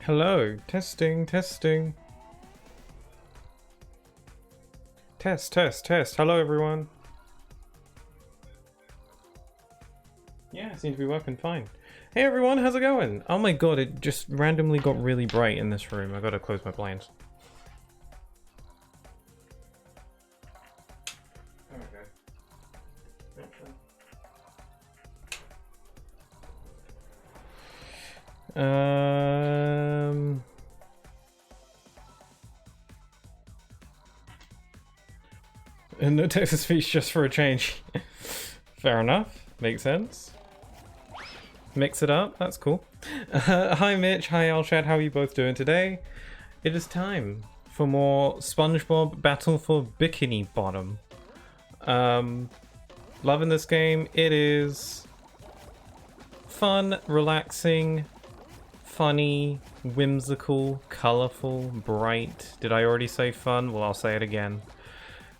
Hello, testing, testing. Test, test, test. Hello, everyone. Yeah, it seems to be working fine. Hey, everyone, how's it going? Oh my god, it just randomly got really bright in this room. I gotta close my blinds. And no Texas speech just for a change. Fair enough. Makes sense. Mix it up. That's cool. Hi Mitch. Hi Alshad. How are you both doing today? It is time for more SpongeBob Battle for Bikini Bottom. Loving this game. It is fun, relaxing, funny, whimsical, colorful, bright. Did I already say fun? Well, I'll say it again.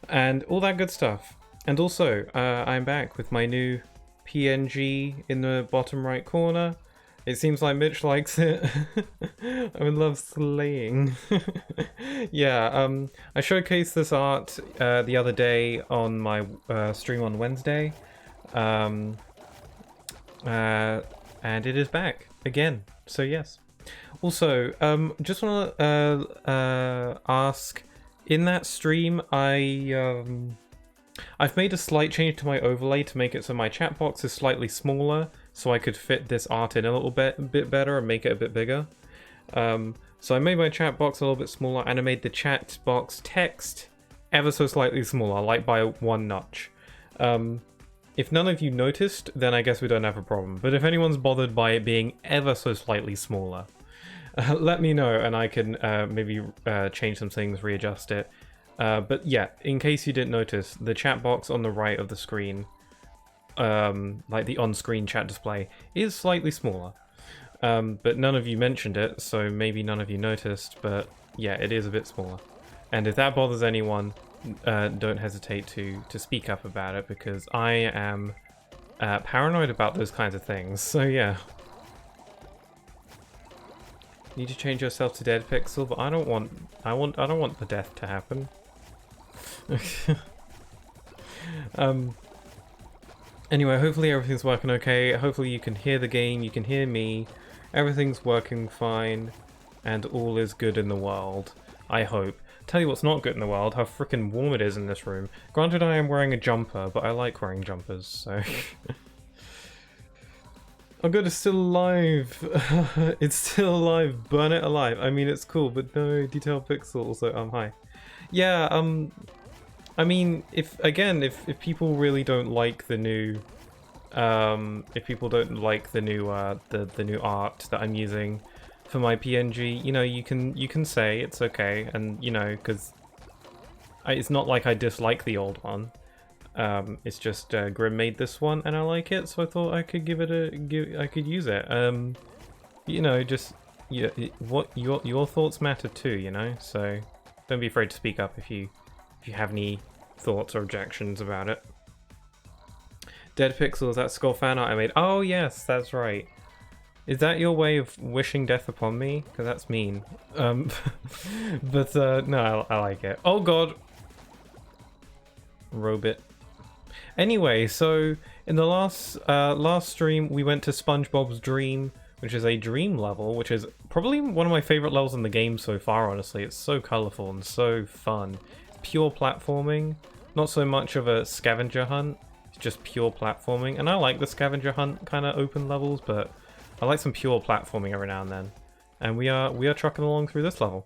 And all that good stuff. And also, I'm back with my new PNG in the bottom right corner. It seems like Mitch likes it. I would love slaying. Yeah, I showcased this art the other day on my stream on Wednesday. And it is back again. So yes. Also, just want to ask, in that stream, I've made a slight change to my overlay to make it so my chat box is slightly smaller, so I could fit this art in a little bit better and make it a bit bigger. So I made my chat box a little bit smaller, and I made the chat box text ever so slightly smaller, like by one notch. If none of you noticed, then I guess we don't have a problem. But if anyone's bothered by it being ever so slightly smaller, let me know, and I can maybe change some things, readjust it. But yeah, in case you didn't notice, the chat box on the right of the screen, like the on-screen chat display, is slightly smaller. But none of you mentioned it, so maybe none of you noticed, but yeah, it is a bit smaller. And if that bothers anyone, don't hesitate to speak up about it, because I am paranoid about those kinds of things, so yeah. Need to change yourself to dead pixel, but I don't want the death to happen. Anyway, hopefully everything's working okay. Hopefully you can hear the game, you can hear me. Everything's working fine, and all is good in the world. I hope. Tell you what's not good in the world, how freaking warm it is in this room. Granted, I am wearing a jumper, but I like wearing jumpers, so... Oh god, it's still alive! It's still alive, burn it alive. I mean, it's cool, but no, detailed pixel, so hi. Yeah, I mean, if people really don't like the new, if people don't like the new, the new art that I'm using for my PNG, you know, you can say it's okay, and, you know, because it's not like I dislike the old one. It's just Grim made this one and I like it, so I thought I could I could use it. You know, just what your thoughts matter too, you know. So don't be afraid to speak up if you have any thoughts or objections about it. Dead Pixels, that skull fan art I made. Oh yes, that's right. Is that your way of wishing death upon me? Because that's mean. But no, I like it. Oh god. Robot. Anyway, so in the last stream, we went to SpongeBob's Dream, which is a dream level, which is probably one of my favorite levels in the game so far, honestly. It's so colorful and so fun. Pure platforming, not so much of a scavenger hunt, it's just pure platforming. And I like the scavenger hunt kind of open levels, but I like some pure platforming every now and then. And we are trucking along through this level.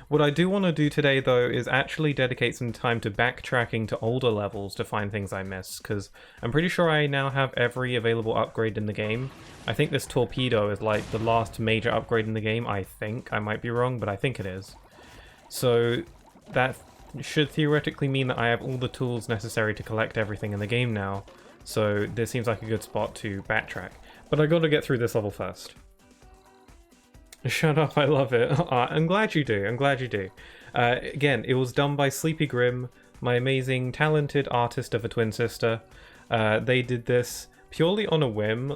What I do want to do today, though, is actually dedicate some time to backtracking to older levels to find things I missed, because I'm pretty sure I now have every available upgrade in the game. I think this torpedo is like the last major upgrade in the game, I think. I might be wrong, but I think it is. So that should theoretically mean that I have all the tools necessary to collect everything in the game now, so this seems like a good spot to backtrack. But I gotta get through this level first. Shut up, I love it. I'm glad you do, I'm glad you do. Again, it was done by Sleepy Grim, my amazing, talented artist of a twin sister. They did this purely on a whim.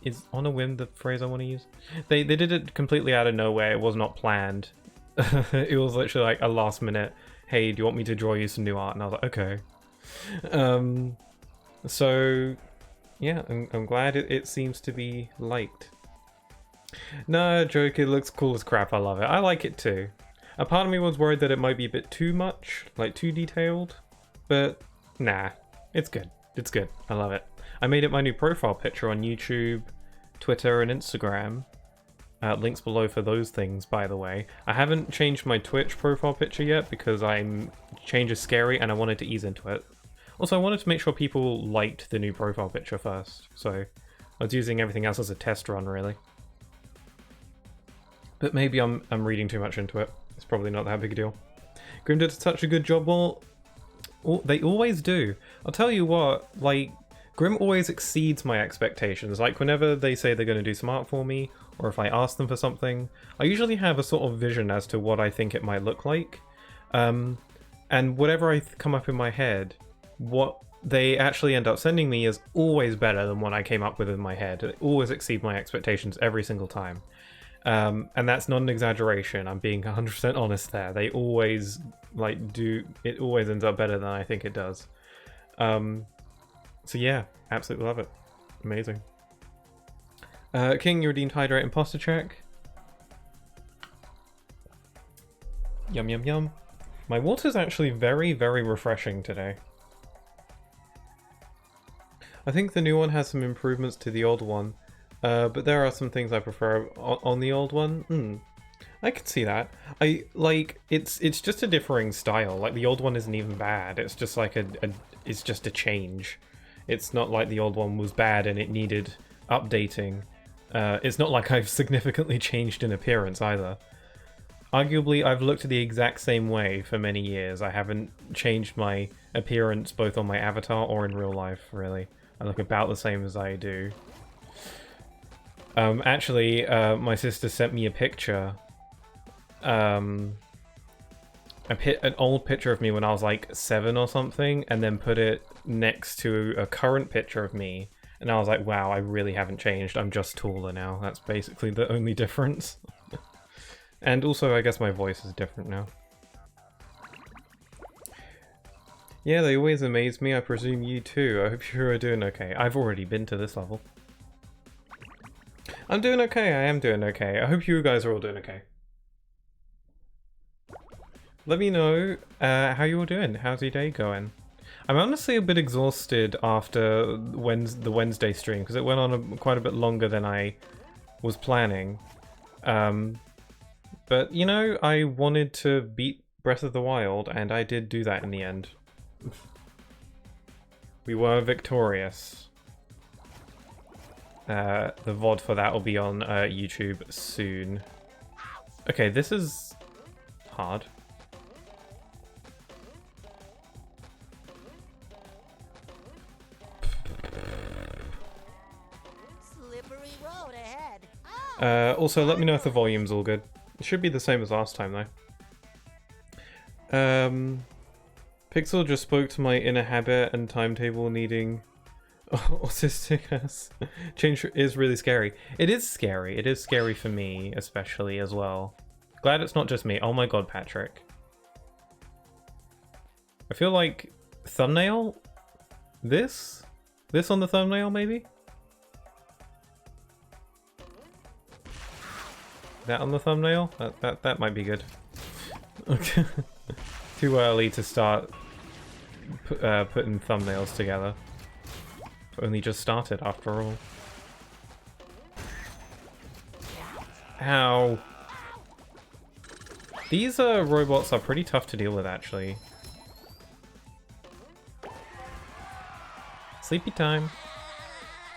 is on a whim the phrase I want to use? They did it completely out of nowhere. It was not planned. It was literally like a last minute, hey, do you want me to draw you some new art? And I was like, okay. So yeah, I'm glad it seems to be liked. No, joke, it looks cool as crap. I love it. I like it too. A part of me was worried that it might be a bit too much, like too detailed, but nah, it's good. It's good. I love it. I made it my new profile picture on YouTube, Twitter, and Instagram. Links below for those things, by the way. I haven't changed my Twitch profile picture yet because change is scary and I wanted to ease into it. Also, I wanted to make sure people liked the new profile picture first, so I was using everything else as a test run, really. But maybe I'm reading too much into it. It's probably not that big a deal. Grim did such a good job. Well, they always do. I'll tell you what, like, Grim always exceeds my expectations. Like, whenever they say they're going to do some art for me, or if I ask them for something, I usually have a sort of vision as to what I think it might look like. And whatever I come up in my head, what they actually end up sending me is always better than what I came up with in my head. It always exceeds my expectations every single time. And that's not an exaggeration. I'm being 100% honest there. They always, like, it always ends up better than I think it does. So yeah, absolutely love it. Amazing. King, you redeemed Hydrate Imposter check. Yum yum yum. My water's actually very, very refreshing today. I think the new one has some improvements to the old one, but there are some things I prefer on the old one. I can see that. It's just a differing style. Like, the old one isn't even bad. It's just like it's just a change. It's not like the old one was bad and it needed updating. It's not like I've significantly changed in appearance either. Arguably, I've looked the exact same way for many years. I haven't changed my appearance both on my avatar or in real life, really. I look about the same as I do. Actually, my sister sent me a picture. An old picture of me when I was like 7 or something, and then put it next to a current picture of me. And I was like, wow, I really haven't changed. I'm just taller now. That's basically the only difference. And also, I guess my voice is different now. Yeah, they always amaze me. I presume you too. I hope you're doing okay. I've already been to this level. I'm doing okay. I am doing okay. I hope you guys are all doing okay. Let me know how you're doing. How's your day going? I'm honestly a bit exhausted after the Wednesday stream because it went on quite a bit longer than I was planning. But, you know, I wanted to beat Breath of the Wild, and I did do that in the end. We were victorious. The VOD for that will be on YouTube soon. Okay, this is hard. Slippery road ahead. Also, let me know if the volume's all good. It should be the same as last time, though. Pixel just spoke to my inner habit and timetable needing autistic. Change is really scary. It is scary. It is scary for me, especially, as well. Glad it's not just me. Oh my god, Patrick. I feel like thumbnail? This? This on the thumbnail, maybe? That on the thumbnail? That might be good. Okay. Too early to start putting thumbnails together. Only just started after all. Ow. These robots are pretty tough to deal with, actually. Sleepy time.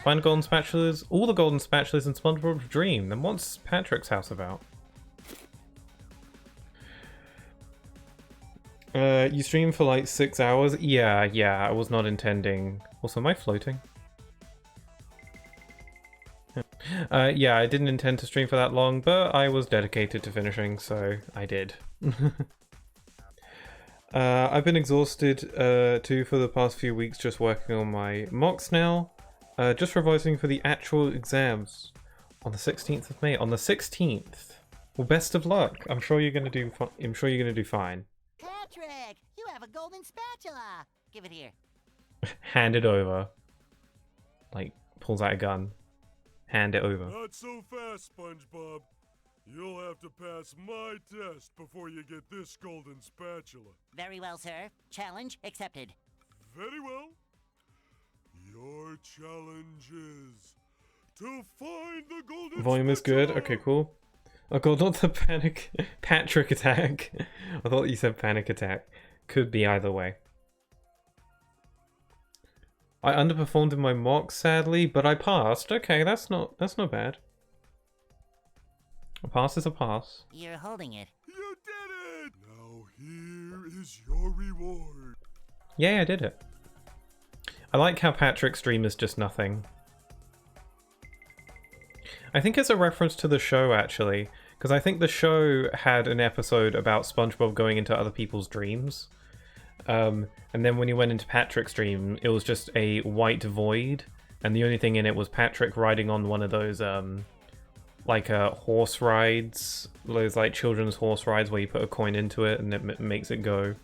Find golden spatulas. All the golden spatulas in SpongeBob's dream. Then what's Patrick's house about? You streamed for like 6 hours? Yeah, I was not intending. Also, am I floating? Yeah, I didn't intend to stream for that long, but I was dedicated to finishing, so I did. I've been exhausted too for the past few weeks just working on my mocks now. Just revising for the actual exams on the 16th of May. On the 16th. Well, best of luck. I'm sure you're gonna do. I'm sure you're gonna do fine. Patrick, you have a golden spatula. Give it here. Hand it over. Like, pulls out a gun. Hand it over. Not so fast, SpongeBob. You'll have to pass my test before you get this golden spatula. Very well, sir. Challenge accepted. Very well. Your challenge is to find the golden Volume is spatula. good. Okay, cool. Oh god, not the Patrick attack. I thought you said panic attack. Could be either way. I underperformed in my mock, sadly, but I passed. Okay, that's not bad. A pass is a pass. You're holding it. You did it! Now here is your reward. Yeah, I did it. I like how Patrick's dream is just nothing. I think it's a reference to the show, actually, because I think the show had an episode about SpongeBob going into other people's dreams. And then when he went into Patrick's dream, it was just a white void, and the only thing in it was Patrick riding on one of those, like, horse rides, those, like, children's horse rides where you put a coin into it and it makes it go.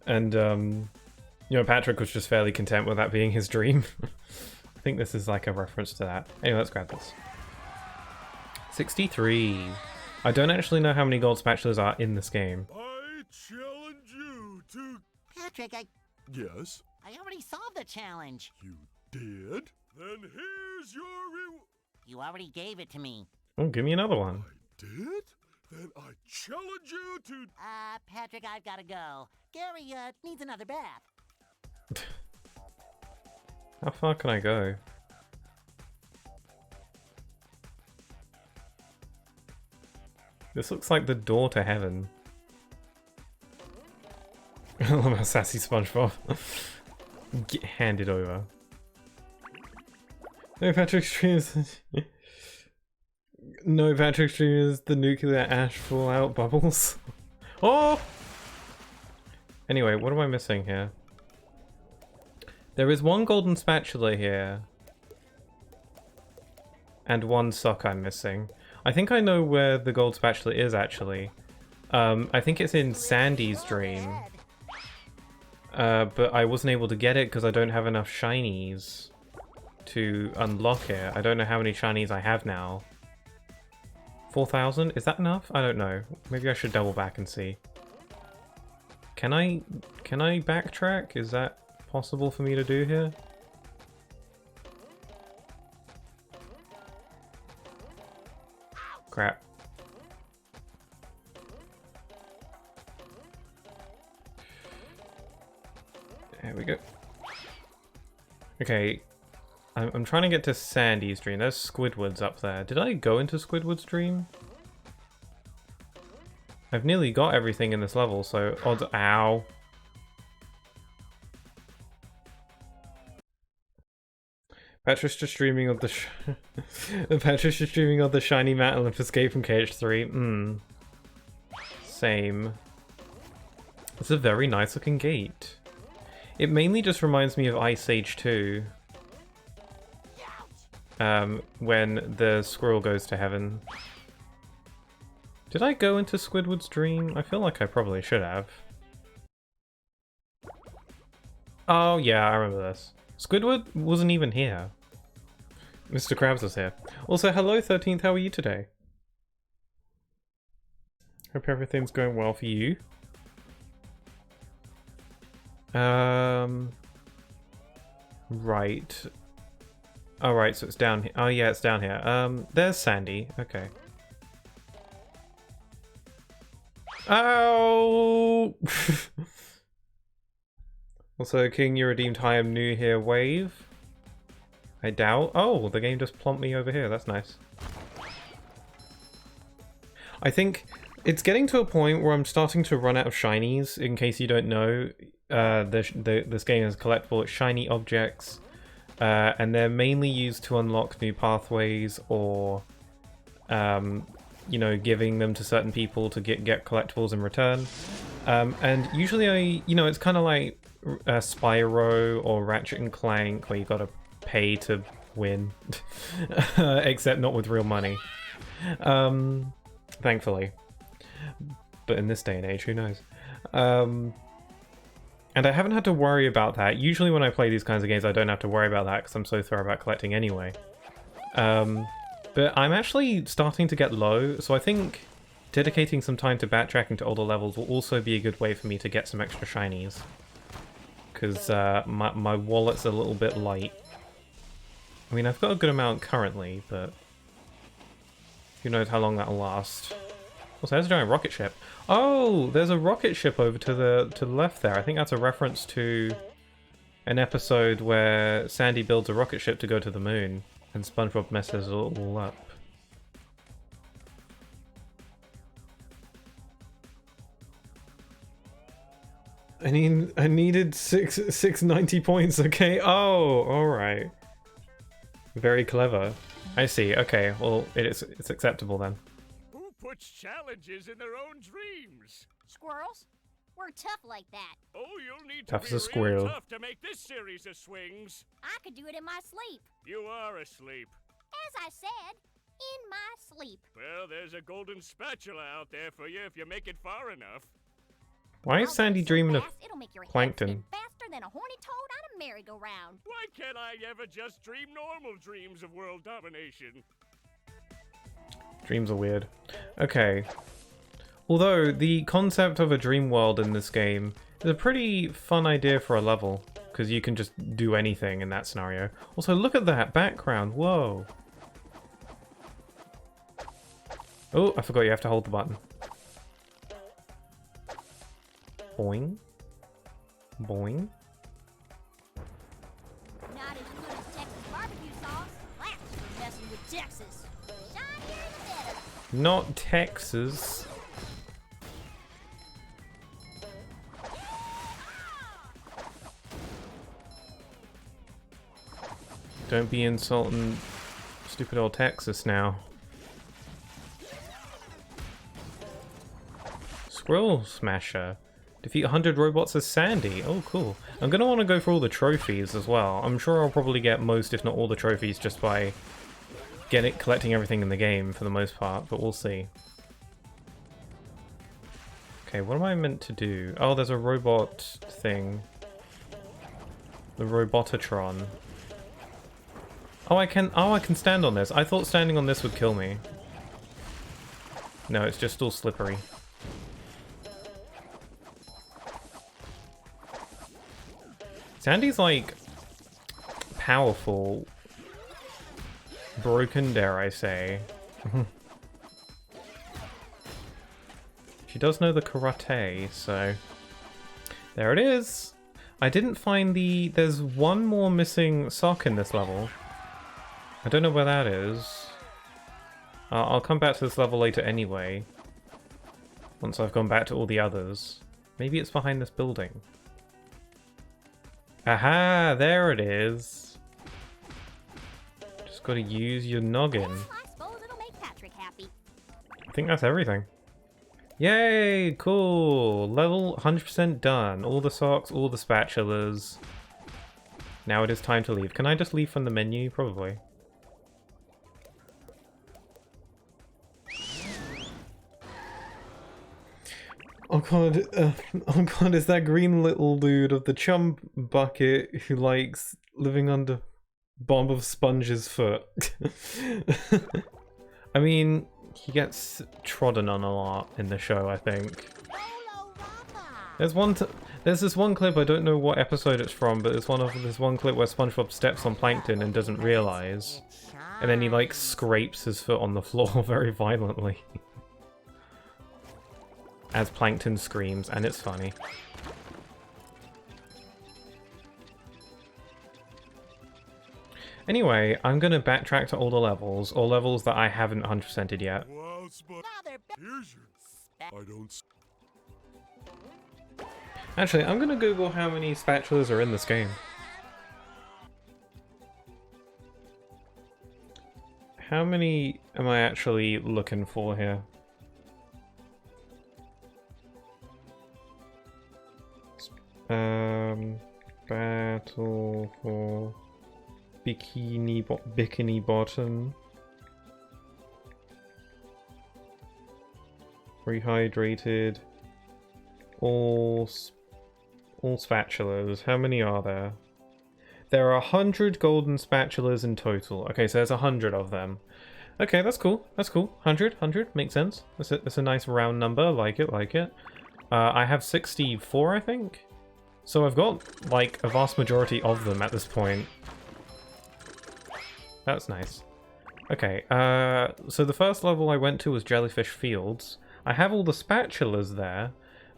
And, you know, Patrick was just fairly content with that being his dream. I think this is, like, a reference to that. Anyway, let's grab this. 63. I don't actually know how many gold spatulas are in this game. I challenge you to... Patrick, Yes? I already solved the challenge. You did? Then here's your reward. You already gave it to me. Oh, give me another one. I did? Then I challenge you to... Patrick, I've gotta go. Gary, needs another bath. How far can I go? This looks like the door to heaven. I love how sassy SpongeBob. Get handed over. No, Patrick's dream is... No, Patrick's dream is the nuclear ash fallout bubbles. Oh! Anyway, what am I missing here? There is one golden spatula here. And one sock I'm missing. I think I know where the gold spatula is, actually. I think it's in Sandy's dream. But I wasn't able to get it because I don't have enough shinies to unlock it. I don't know how many shinies I have now. 4,000? Is that enough? I don't know. Maybe I should double back and see. Can I backtrack? Is that possible for me to do here? Crap. There we go. Okay. I'm trying to get to Sandy's dream. There's Squidward's up there. Did I go into Squidward's dream? I've nearly got everything in this level, so odds— ow. Patrick's just dreaming of the Patrick's just dreaming of the shiny Madeline for Escape from KH3. Same. It's a very nice looking gate. It mainly just reminds me of Ice Age 2. When the squirrel goes to heaven. Did I go into Squidward's dream? I feel like I probably should have. Oh yeah, I remember this. Squidward wasn't even here. Mr. Krabs was here. Also, hello 13th, how are you today? Hope everything's going well for you. Right. Oh, right, so it's down here. Oh, yeah, it's down here. There's Sandy. Okay. Oh! Also, King, you redeemed I am new here wave. I doubt. Oh, the game just plonked me over here. That's nice. I think it's getting to a point where I'm starting to run out of shinies. In case you don't know, this game is collectible. It's shiny objects. And they're mainly used to unlock new pathways or, you know, giving them to certain people to get collectibles in return. And usually it's kind of like Spyro or Ratchet and Clank, where you gotta pay to win. Except not with real money. Thankfully. But in this day and age, who knows? And I haven't had to worry about that. Usually when I play these kinds of games, I don't have to worry about that because I'm so thorough about collecting anyway. But I'm actually starting to get low, so I think dedicating some time to backtracking to older levels will also be a good way for me to get some extra shinies. Because my wallet's a little bit light. I mean, I've got a good amount currently, but who knows how long that'll last. Also, there's a giant rocket ship. Oh, there's a rocket ship over to the left there. I think that's a reference to an episode where Sandy builds a rocket ship to go to the moon, and SpongeBob messes it all up. I needed 690 points, okay? Oh, alright. Very clever. I see, okay, well, it's acceptable then. Who puts challenges in their own dreams? Squirrels? We're tough like that. Oh, you'll need Tough to as be a real squirrel. tough to make this series of swings. I could do it in my sleep. You are asleep. As I said, in my sleep. Well, there's a golden spatula out there for you if you make it far enough. Why is I'll Sandy go so dreaming of fast, it'll make your head plankton? spin faster than a horny toad on a merry-go-round. Why can't I ever just dream normal dreams of world domination? Dreams are weird. Okay. Although, the concept of a dream world in this game is a pretty fun idea for a level, because you can just do anything in that scenario. Also, look at that background, whoa! Oh, I forgot you have to hold the button. Boing. Boing. Not as good as Texas barbecue sauce. That's for messing with Texas. Shinier and better. Not Texas. Don't be insulting stupid old Texas now. Squirrel Smasher. Defeat 100 robots as Sandy. Oh, cool. I'm going to want to go for all the trophies as well. I'm sure I'll probably get most, if not all, the trophies just by collecting everything in the game for the most part, but we'll see. Okay, what am I meant to do? Oh, there's a robot thing. The Robotatron. Oh, I can stand on this. I thought standing on this would kill me. No, it's just all slippery. Sandy's like powerful. Broken, dare I say. She does know the karate, so there it is. I didn't find there's one more missing sock in this level. I don't know where that is. I'll come back to this level later anyway. Once I've gone back to all the others. Maybe it's behind this building. Aha, there it is. Just gotta use your noggin. Well, I suppose it'll make Patrick happy. I think that's everything. Yay, cool. Level 100% done. All the socks, all the spatulas. Now it is time to leave. Can I just leave from the menu? Probably. Oh god, is that green little dude of the chum bucket who likes living under Bomb of Sponge's foot. I mean, he gets trodden on a lot in the show, I think. There's this one clip, I don't know what episode it's from, but there's one clip where SpongeBob steps on Plankton and doesn't realize. And then he like scrapes his foot on the floor very violently. As Plankton screams, and it's funny. Anyway, I'm gonna backtrack to older levels, or levels that I haven't 100%ed yet. Wow, here's your... I don't... Actually, I'm gonna Google how many spatulas are in this game. How many am I actually looking for here? Battle for Bikini bottom. Rehydrated. All spatulas. How many are there? There are 100 golden spatulas in total. Okay, so there's 100 of them. Okay, that's cool. That's cool. 100 makes sense. That's a nice round number. Like it, like it. I have 64, I think. So I've got like a vast majority of them at this point. That's nice. Okay, so the first level I went to was Jellyfish Fields. I have all the spatulas there,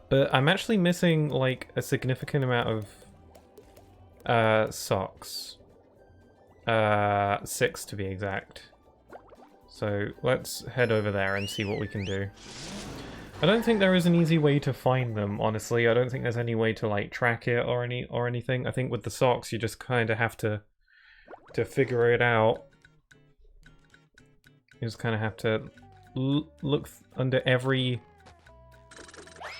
but I'm actually missing like a significant amount of socks. 6 to be exact. So let's head over there and see what we can do. I don't think there is an easy way to find them, honestly. I don't think there's any way to like track it or anything. I think with the socks you just kind of have to figure it out. You just kind of have to look under every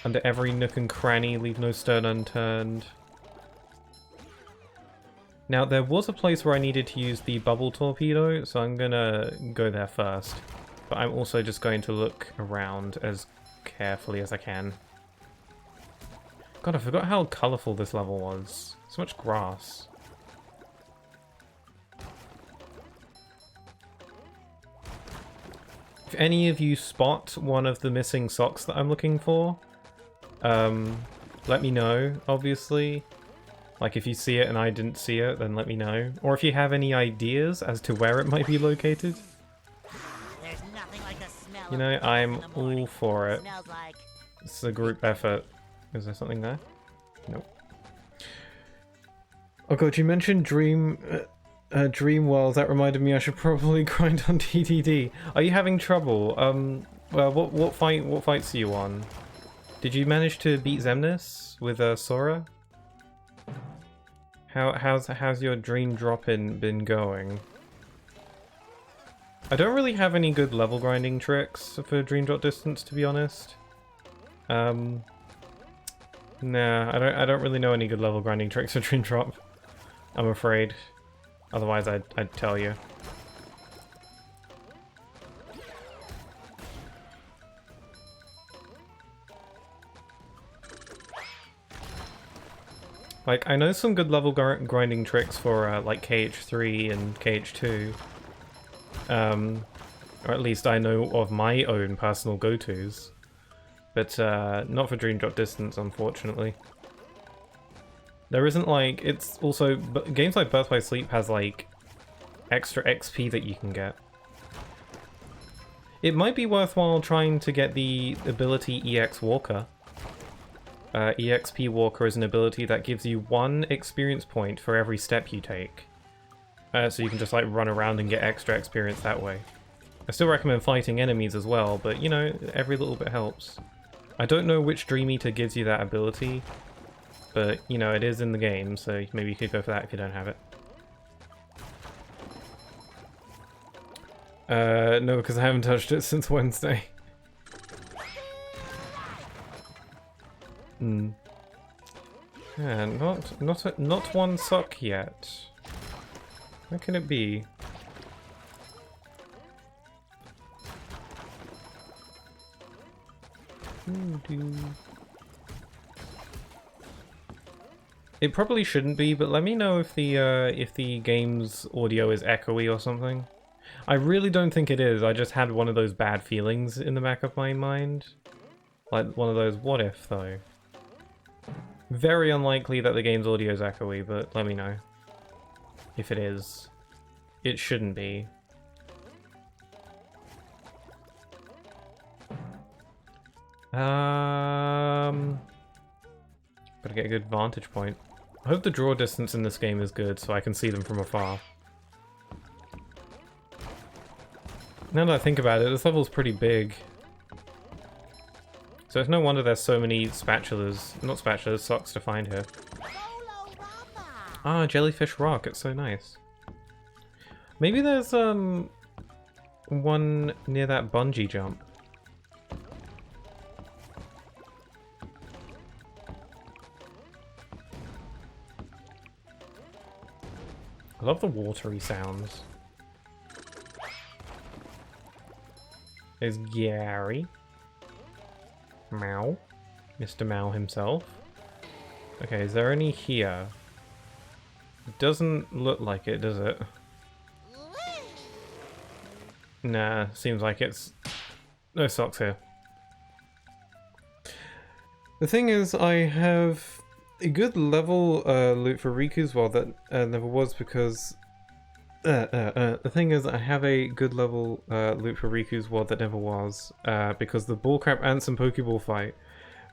nook and cranny, leave no stone unturned. Now there was a place where I needed to use the bubble torpedo, so I'm gonna go there first. But I'm also just going to look around as carefully as I can. God, I forgot how colourful this level was. So much grass. If any of you spot one of the missing socks that I'm looking for, let me know, obviously. Like, if you see it and I didn't see it, then let me know. Or if you have any ideas as to where it might be located. There's nothing like the smell You know, of I'm in the morning. all for it. Smells like It's a group effort. Is there something there? Nope. Oh god, you mentioned Dream World. That reminded me I should probably grind on TDD. Are you having trouble? Well, what fights are you on? Did you manage to beat Xemnas with Sora? How's your dream drop-in been going? I don't really have any good level grinding tricks for Dream Drop Distance, to be honest. Nah, I don't really know any good level grinding tricks for Dream Drop, I'm afraid. Otherwise I'd tell you. Like, I know some good level grinding tricks for, like, KH3 and KH2. Or at least I know of my own personal go-tos. But, not for Dream Drop Distance, unfortunately. There isn't, like, it's also... games like Birth by Sleep has, like, extra XP that you can get. It might be worthwhile trying to get the ability EX Walker. EXP Walker is an ability that gives you 1 experience point for every step you take. So you can just like run around and get extra experience that way. I still recommend fighting enemies as well, but you know, every little bit helps. I don't know which Dream Eater gives you that ability, but you know, it is in the game, so maybe you could go for that if you don't have it. No, because I haven't touched it since Wednesday. Yeah, not one sock yet. Where can it be? It probably shouldn't be, but let me know if the game's audio is echoey or something. I really don't think it is. I just had one of those bad feelings in the back of my mind. Like one of those what if though. Very unlikely that the game's audio is echoey, but let me know. If it is. It shouldn't be. Gotta get a good vantage point. I hope the draw distance in this game is good so I can see them from afar. Now that I think about it, this level's pretty big. So it's no wonder there's so many spatulas, not spatulas, socks to find here. Ah, Jellyfish Rock, it's so nice. Maybe there's one near that bungee jump. I love the watery sounds. There's Gary. Meow. Mr. Meow himself. Okay, is there any here? It doesn't look like it, does it? Nah, seems like it's... No socks here. The thing is, I have a good level loot for Riku's world that never was because... the thing is, I have a good level loot for Riku's world that never was because the bullcrap ants and Pokeball fight.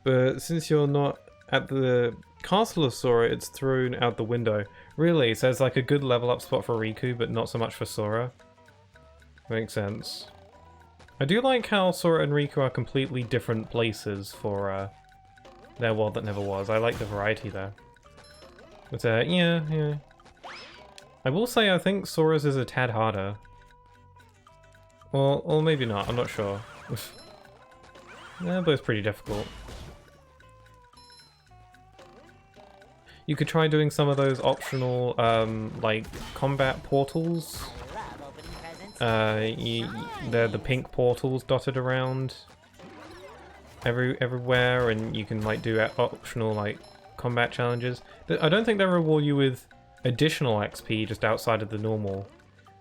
But since you're not at the Castle of Sora, it's thrown out the window. Really, so there's like a good level up spot for Riku, but not so much for Sora. Makes sense. I do like how Sora and Riku are completely different places for their world that never was. I like the variety there. But yeah. I will say I think Sora's is a tad harder. Or maybe not, I'm not sure. They're both pretty difficult. You could try doing some of those optional, like, combat portals. They're the pink portals dotted around everywhere, and you can, like, do optional, like, combat challenges. I don't think they reward you with additional XP just outside of the normal,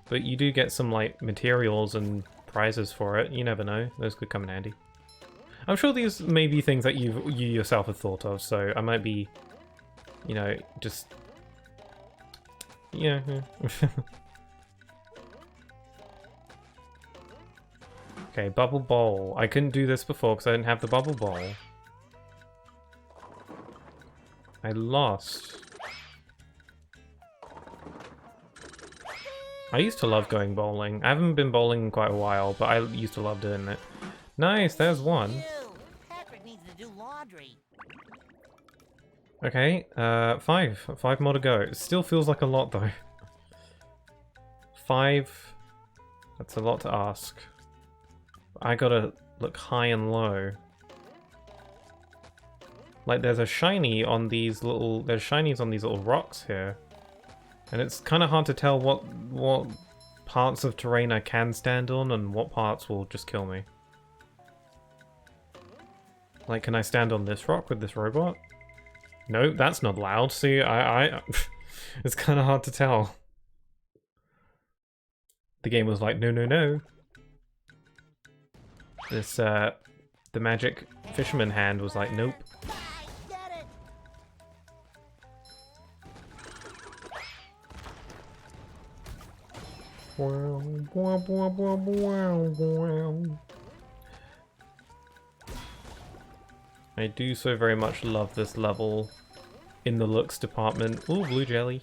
but you do get some, like, materials and prizes for it. You never know. Those could come in handy. I'm sure these may be things that you yourself have thought of, so I might be... You know, just... Yeah. Okay, Bubble Bowl. I couldn't do this before because I didn't have the Bubble Bowl. I lost. I used to love going bowling. I haven't been bowling in quite a while, but I used to love doing it. Nice, there's one. Patrick needs to do laundry. Okay, 5 more to go. It still feels like a lot though. 5, that's a lot to ask. I gotta look high and low. Like there's a shiny on these little, there's shinies on these little rocks here. And it's kind of hard to tell what parts of terrain I can stand on and what parts will just kill me. Like, can I stand on this rock with this robot? No, that's not allowed. See, it's kind of hard to tell. The game was like, no. This, the magic fisherman hand was like, nope. I do so very much love this level in the looks department. Ooh, blue jelly.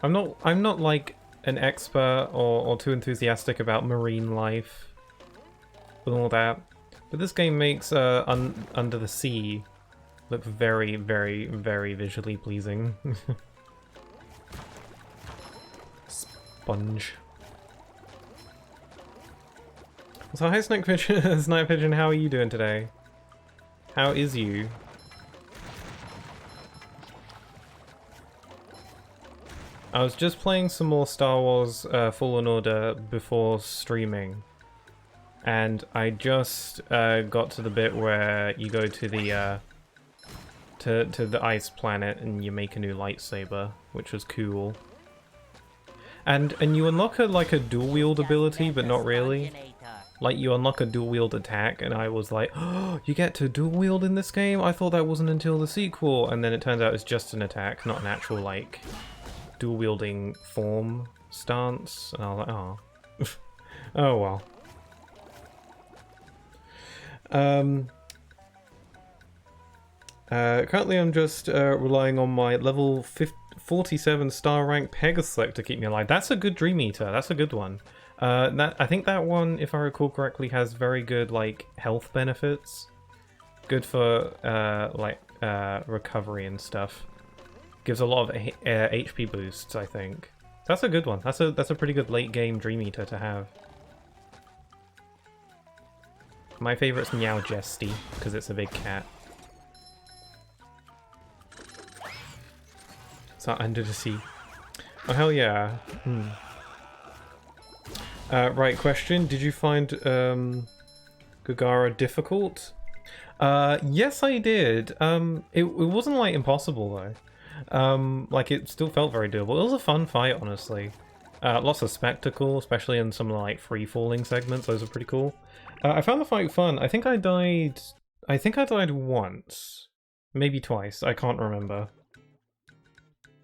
I'm not like an expert or too enthusiastic about marine life and all that, but this game makes Under the Sea look very, very, very visually pleasing. Sponge. So hi Snipe Pigeon, Snipe Pigeon, how are you doing today? How is you? I was just playing some more Star Wars Fallen Order before streaming, and I just got to the bit where you go to the to the ice planet and you make a new lightsaber, which was cool. And you unlock like a dual wield ability, but not really. Like you unlock a dual wield attack, and I was like, oh, you get to dual wield in this game? I thought that wasn't until the sequel, and then it turns out it's just an attack, not an actual like dual wielding form stance. And I was like, oh. Oh well. Currently I'm just relying on my level 47 star rank Pegasus to keep me alive. That's a good Dream Eater, that's a good one. I think that one, if I recall correctly, has very good like health benefits. Good for recovery and stuff. Gives a lot of HP boosts, I think. That's a good one. That's a pretty good late game Dream Eater to have. My favorite's Meow Jesty, because it's a big cat. It's not under the sea. Oh, hell yeah. Right, question. Did you find Gagara difficult? Yes, I did. It wasn't, like, impossible, though. Like, it still felt very doable. It was a fun fight, honestly. Lots of spectacle, especially in some, like, free-falling segments. Those are pretty cool. I found the fight fun. I think I died once. Maybe twice. I can't remember.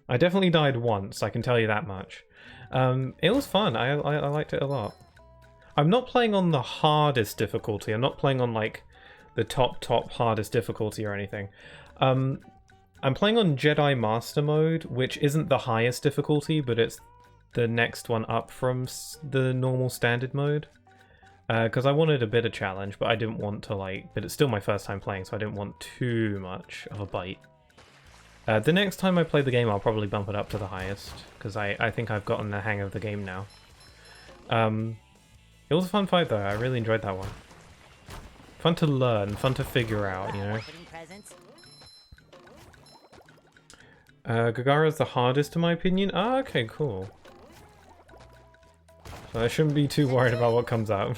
I definitely died once, I can tell you that much. It was fun. I liked it a lot. I'm not playing on the hardest difficulty. I'm not playing on, like, the top hardest difficulty or anything. I'm playing on Jedi Master Mode, which isn't the highest difficulty, but it's the next one up from the normal standard mode. Because I wanted a bit of challenge, but I didn't want to, like... But it's still my first time playing, so I didn't want too much of a bite. The next time I play the game, I'll probably bump it up to the highest, because I think I've gotten the hang of the game now. It was a fun fight, though. I really enjoyed that one. Fun to learn, fun to figure out, you know? Gagara's the hardest, in my opinion. Ah, okay, cool. So I shouldn't be too worried about what comes up.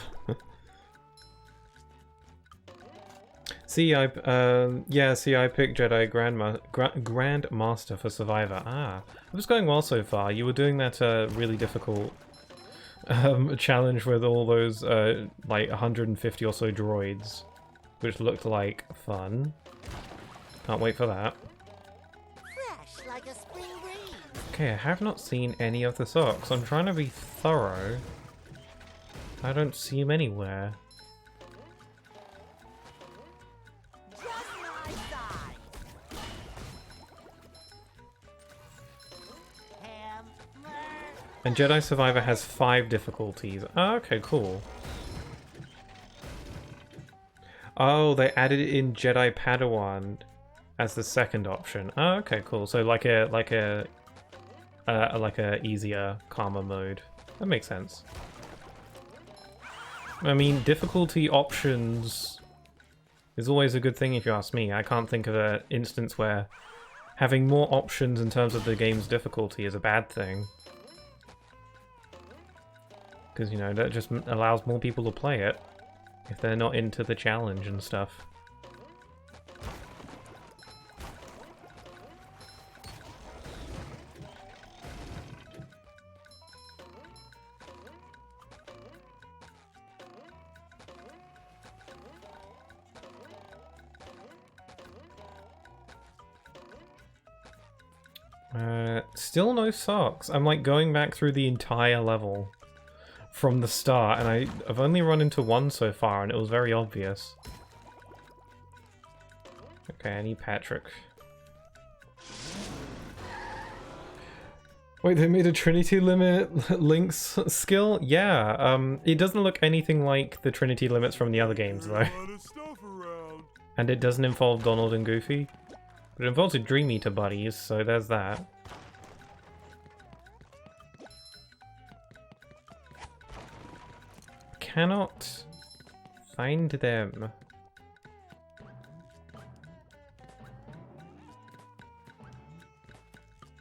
See, I picked Jedi Grandmaster for Survivor. Ah, it was going well so far. You were doing that really difficult challenge with all those like 150 or so droids, which looked like fun. Can't wait for that. Fresh like a spring breeze. Okay, I have not seen any of the socks. I'm trying to be thorough. I don't see them anywhere. And Jedi Survivor has 5 difficulties. Oh, okay, cool. Oh, they added it in Jedi Padawan as the second option. Oh, okay, cool. So like a easier, calmer mode. That makes sense. I mean, difficulty options is always a good thing if you ask me. I can't think of an instance where having more options in terms of the game's difficulty is a bad thing. Because, you know, that just allows more people to play it if they're not into the challenge and stuff. Still no socks. I'm like going back through the entire level from the start, and I've only run into one so far, and it was very obvious. Okay, I need Patrick. Wait, they made a Trinity limit Link's skill? Yeah, it doesn't look anything like the Trinity limits from the other games, though. And it doesn't involve Donald and Goofy. But it involves the Dream Eater buddies, so there's that. Cannot find them.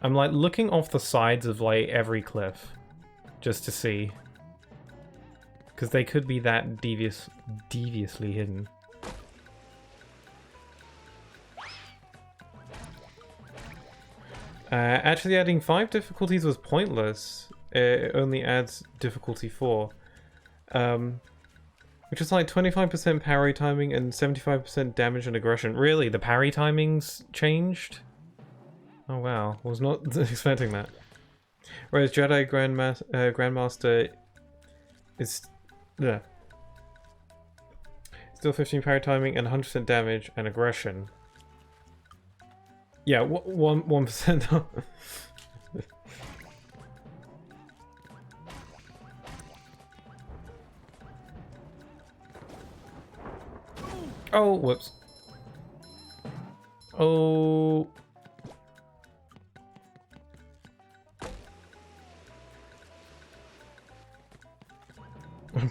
I'm like looking off the sides of like every cliff just to see, because they could be that deviously hidden. Actually adding 5 difficulties was pointless. It only adds difficulty 4. Which is like 25% parry timing and 75% damage and aggression. Really? The parry timings changed? Oh wow, was not expecting that. Whereas Jedi Grandmaster is... yeah. Still 15 parry timing and 100% damage and aggression. Yeah, 1%. Oh, whoops. Oh.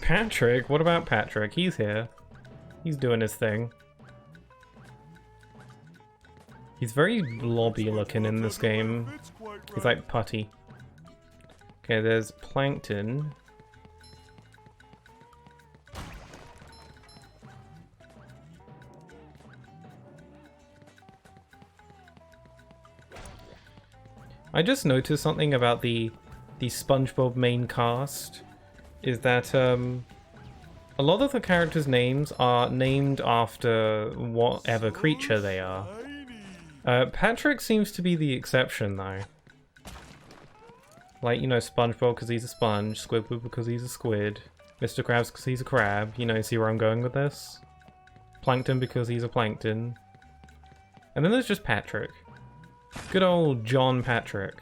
Patrick? What about Patrick? He's here. He's doing his thing. He's very blobby looking in this game. He's like putty. Okay, there's Plankton. I just noticed something about the SpongeBob main cast, is that a lot of the characters' names are named after whatever creature they are. Patrick seems to be the exception, though. Like, you know, SpongeBob because he's a sponge, Squidward because he's a squid, Mr. Krabs because he's a crab. You know, see where I'm going with this? Plankton because he's a plankton. And then there's just Patrick. Good old John Patrick.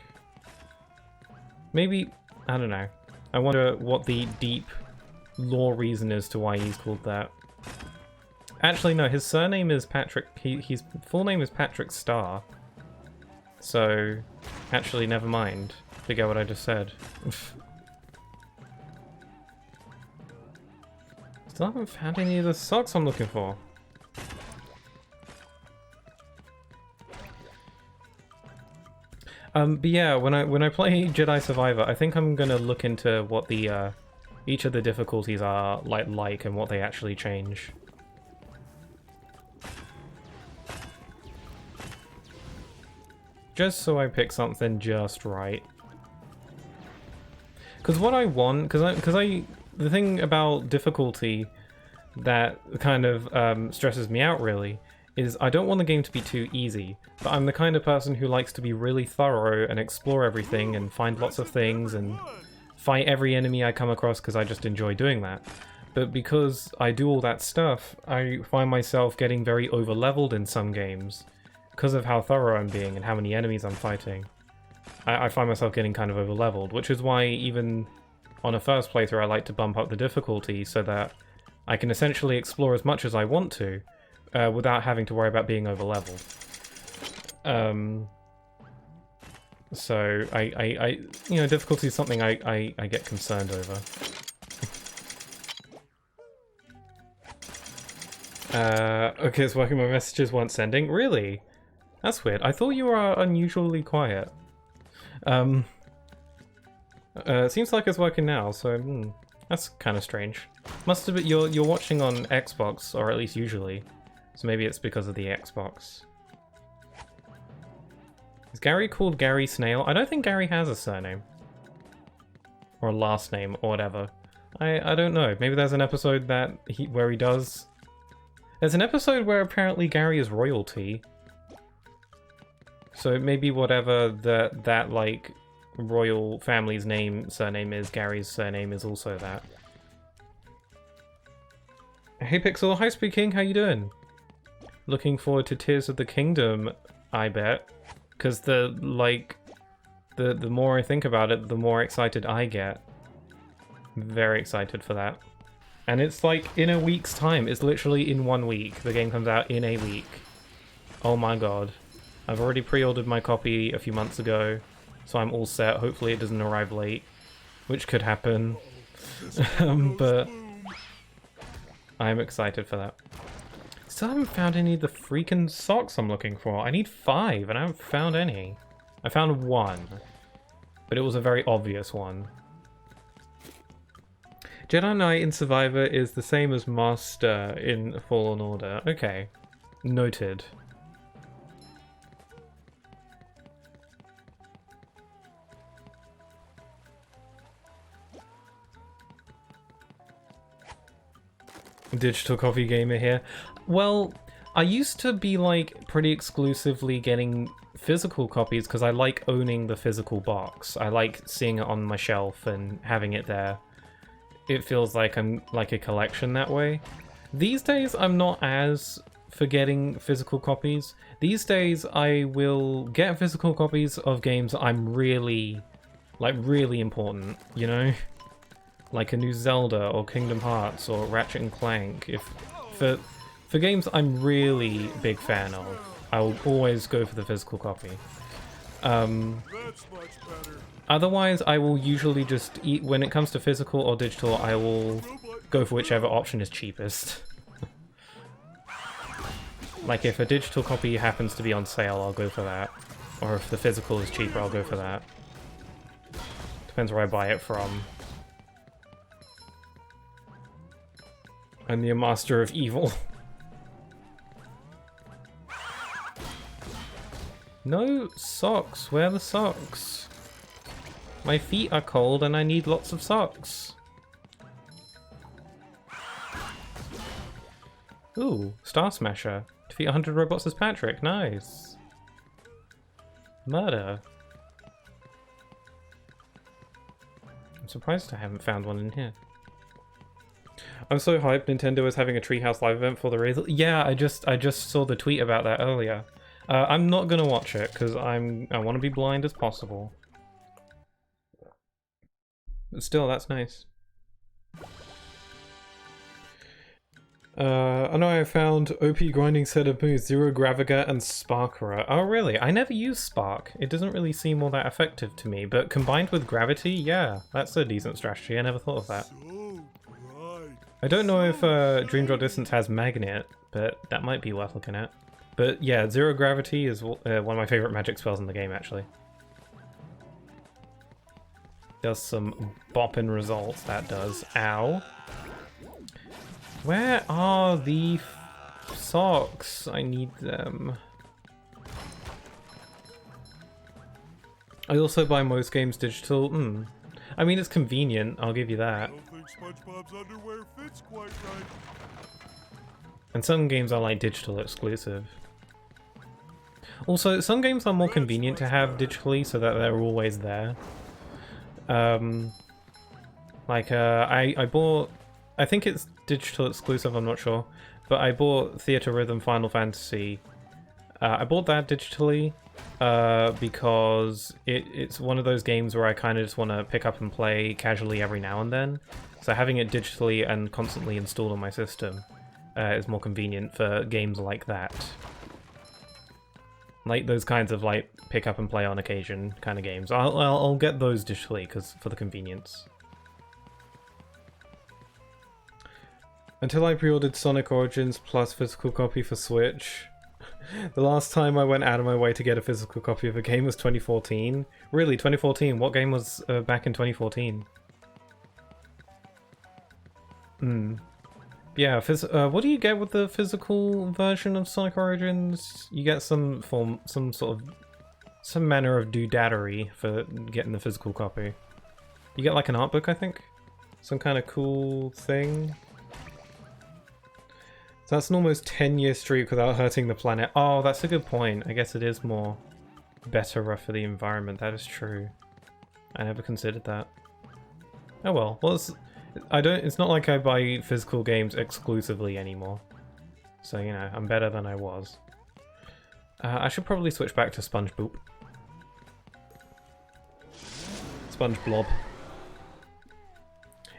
Maybe, I don't know. I wonder what the deep lore reason is to why he's called that. Actually, no, his surname is Patrick. His full name is Patrick Star. So, actually, never mind. Forget what I just said. Still haven't found any of the socks I'm looking for. But yeah, when I play Jedi Survivor, I think I'm gonna look into what the each of the difficulties are like and what they actually change. Just so I pick something just right. Because what I want, the thing about difficulty that kind of stresses me out really is I don't want the game to be too easy, but I'm the kind of person who likes to be really thorough and explore everything and find lots of things and fight every enemy I come across because I just enjoy doing that. But because I do all that stuff, I find myself getting very over-leveled in some games because of how thorough I'm being and how many enemies I'm fighting. I find myself getting kind of over-leveled, which is why even on a first playthrough I like to bump up the difficulty so that I can essentially explore as much as I want to without having to worry about being over-leveled. So I you know, difficulty is something I get concerned over. Okay, it's working. My messages weren't sending. Really? That's weird. I thought you were unusually quiet. Seems like it's working now, so that's kind of strange. Must have been you're watching on Xbox, or at least usually. So maybe it's because of the Xbox. Is Gary called Gary Snail? I don't think Gary has a surname. Or a last name, or whatever. I don't know. Maybe there's an episode that where he does. There's an episode where apparently Gary is royalty. So maybe whatever that like royal family's surname is, Gary's surname is also that. Hey Pixel, hi Speed King, how you doing? Looking forward to Tears of the Kingdom, I bet. Because the more I think about it, the more excited I get. Very excited for that. And it's like in a week's time. It's literally in 1 week. The game comes out in a week. Oh my god. I've already pre-ordered my copy a few months ago, so I'm all set. Hopefully it doesn't arrive late, which could happen. But I'm excited for that. Still haven't found any of the freaking socks I'm looking for. I need 5 and I haven't found any. I found 1, but it was a very obvious one. Jedi Knight in Survivor is the same as Master in Fallen Order. Okay, noted. Digital coffee gamer here. Well, I used to be like pretty exclusively getting physical copies because I like owning the physical box. I like seeing it on my shelf and having it there. It feels like I'm like a collection that way. These days I'm not as for getting physical copies. These days I will get physical copies of games that I'm really important, you know? Like a new Zelda or Kingdom Hearts or Ratchet and Clank. For games I'm really big fan of, I will always go for the physical copy. That's much better. Otherwise, I will usually just when it comes to physical or digital, I will go for whichever option is cheapest. Like, if a digital copy happens to be on sale, I'll go for that. Or if the physical is cheaper, I'll go for that. Depends where I buy it from. I'm the master of evil. No socks. Where are the socks? My feet are cold and I need lots of socks. Ooh, Star Smasher. Defeat 100 robots as Patrick. Nice. Murder. I'm surprised I haven't found one in here. I'm so hyped Nintendo is having a Treehouse Live event for the Razer. Yeah, I just saw the tweet about that earlier. I'm not gonna watch it because I want to be blind as possible. But still, that's nice. I know I found OP grinding set of moves, Zero Graviga and Sparkera. Oh really? I never use Spark. It doesn't really seem all that effective to me, but combined with Gravity, yeah, that's a decent strategy. I never thought of that. I don't know if Dream Drop Distance has Magnet, but that might be worth looking at. But yeah, Zero Gravity is one of my favorite magic spells in the game, actually. Does some bopping results, that does. Ow. Where are the socks? I need them. I also buy most games digital. I mean, it's convenient, I'll give you that. I don't think SpongeBob's underwear fits quite right. And some games are like digital exclusive. Also, some games are more convenient to have digitally so that they're always there. I bought... I think it's digital exclusive, I'm not sure. But I bought Theater Rhythm Final Fantasy. I bought that digitally because it's one of those games where I kind of just want to pick up and play casually every now and then. So having it digitally and constantly installed on my system is more convenient for games like that. Like those kinds of like pick up and play on occasion kind of games. I'll get those digitally for the convenience. Until I pre-ordered Sonic Origins plus physical copy for Switch. The last time I went out of my way to get a physical copy of a game was 2014. Really, 2014? What game was back in 2014? Yeah, what do you get with the physical version of Sonic Origins? You get some manner of doodadery for getting the physical copy. You get like an art book, I think? Some kind of cool thing. So that's an almost 10-year streak without hurting the planet. Oh, that's a good point. I guess it is more better for the environment. That is true. I never considered that. Oh well. Well, it's not like I buy physical games exclusively anymore. So, you know, I'm better than I was. I should probably switch back to SpongeBob. SpongeBob.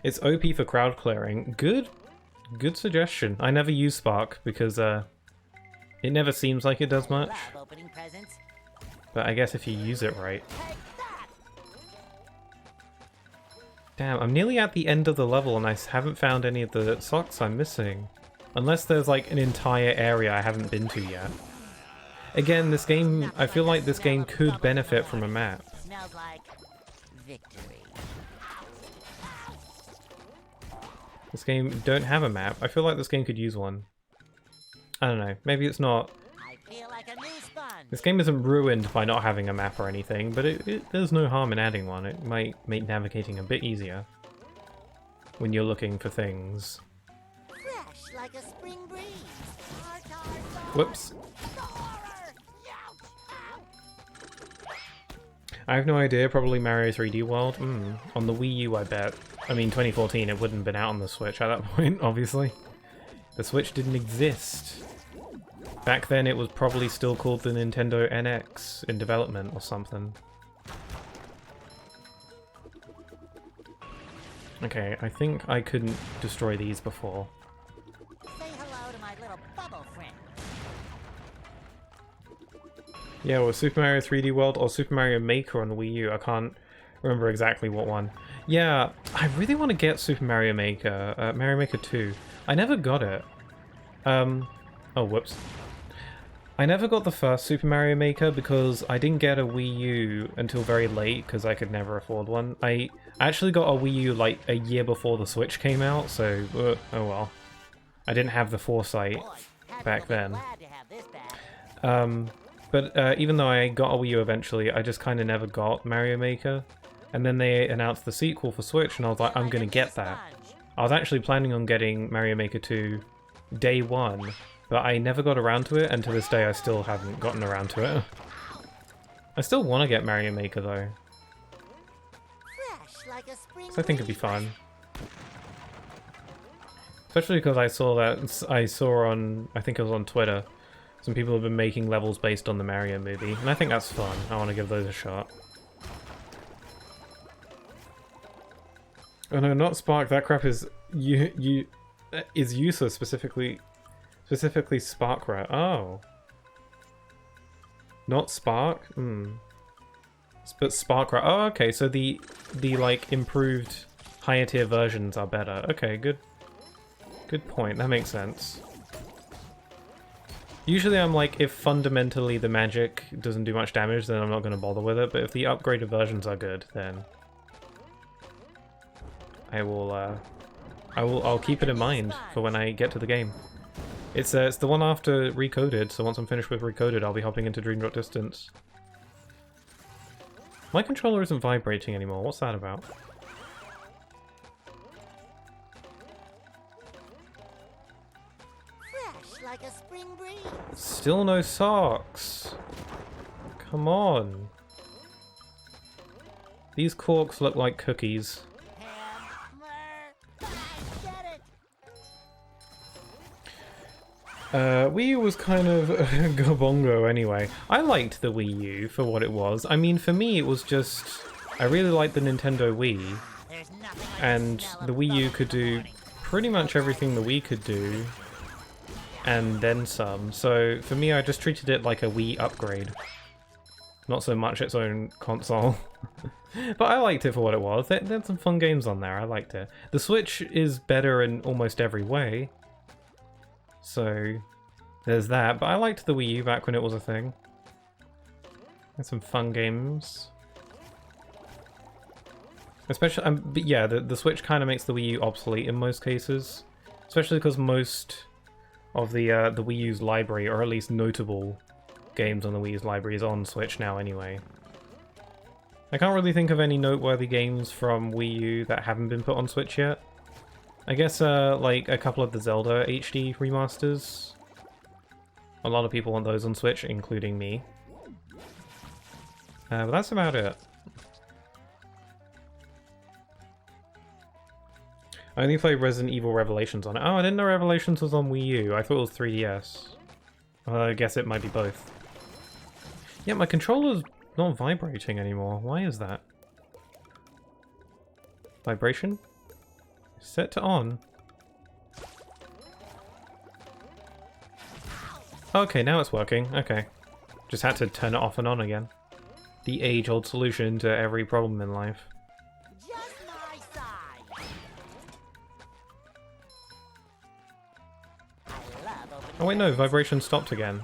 It's OP for crowd clearing. Good suggestion. I never use Spark because it never seems like it does much. But I guess if you use it right. Damn, I'm nearly at the end of the level and I haven't found any of the socks I'm missing. Unless there's like an entire area I haven't been to yet. Again, this game, I feel like this game could benefit from a map. Smells like victory. This game don't have a map. I feel like this game could use one. I don't know. Maybe it's not. I feel like a new sponge. This game isn't ruined by not having a map or anything, but there's no harm in adding one. It might make navigating a bit easier when you're looking for things. Fresh like a spring breeze. Tar, tar, tar. Whoops. The horror. Youch. Ow. I have no idea. Probably Mario 3D World. On the Wii U, I bet. I mean, 2014, it wouldn't have been out on the Switch at that point, obviously. The Switch didn't exist. Back then, it was probably still called the Nintendo NX in development or something. Okay, I think I couldn't destroy these before. Say hello to my little bubble friend. Yeah, well, Super Mario 3D World or Super Mario Maker on Wii U. I can't remember exactly what one. Yeah, I really want to get Super Mario Maker, Mario Maker 2. I never got it. Oh, whoops. I never got the first Super Mario Maker because I didn't get a Wii U until very late because I could never afford one. I actually got a Wii U like a year before the Switch came out, so oh well. I didn't have the foresight back then. But even though I got a Wii U eventually, I just kind of never got Mario Maker. And then they announced the sequel for Switch, and I was like, I'm gonna get that. I was actually planning on getting Mario Maker 2 day one, but I never got around to it, and to this day I still haven't gotten around to it. I still want to get Mario Maker though, so I think it'd be fun. Especially because I saw on, I think it was on Twitter, some people have been making levels based on the Mario movie, and I think that's fun. I want to give those a shot. Oh no, not Spark. That crap is is useless. Specifically Spark Rat. Oh, not Spark. But Spark Rat. Oh, okay. So the like improved higher tier versions are better. Okay, good point. That makes sense. Usually I'm like, if fundamentally the magic doesn't do much damage, then I'm not going to bother with it. But if the upgraded versions are good, then I'll keep it in mind for when I get to the game. It's the one after Recoded, so once I'm finished with Recoded, I'll be hopping into Dream Drop Distance. My controller isn't vibrating anymore. What's that about? Fresh like a spring breeze. Still no socks. Come on. These corks look like cookies. Wii U was kind of gabongo anyway. I liked the Wii U for what it was. I mean, for me it was just... I really liked the Nintendo Wii. And the Wii U could do pretty much everything the Wii could do. And then some. So for me I just treated it like a Wii upgrade. Not so much its own console. But I liked it for what it was. There had some fun games on there. I liked it. The Switch is better in almost every way. So, there's that. But I liked the Wii U back when it was a thing. Had some fun games. Especially, but yeah, the Switch kind of makes the Wii U obsolete in most cases. Especially because most of the Wii U's library, or at least notable games on the Wii U's library, is on Switch now anyway. I can't really think of any noteworthy games from Wii U that haven't been put on Switch yet. I guess, like, a couple of the Zelda HD remasters. A lot of people want those on Switch, including me. But that's about it. I only played Resident Evil Revelations on it. Oh, I didn't know Revelations was on Wii U. I thought it was 3DS. I guess it might be both. Yeah, my controller's not vibrating anymore. Why is that? Vibration? Set to on. Okay, now it's working. Okay. Just had to turn it off and on again. The age-old solution to every problem in life. Just my size. I love opening Oh wait, no, vibration stopped again.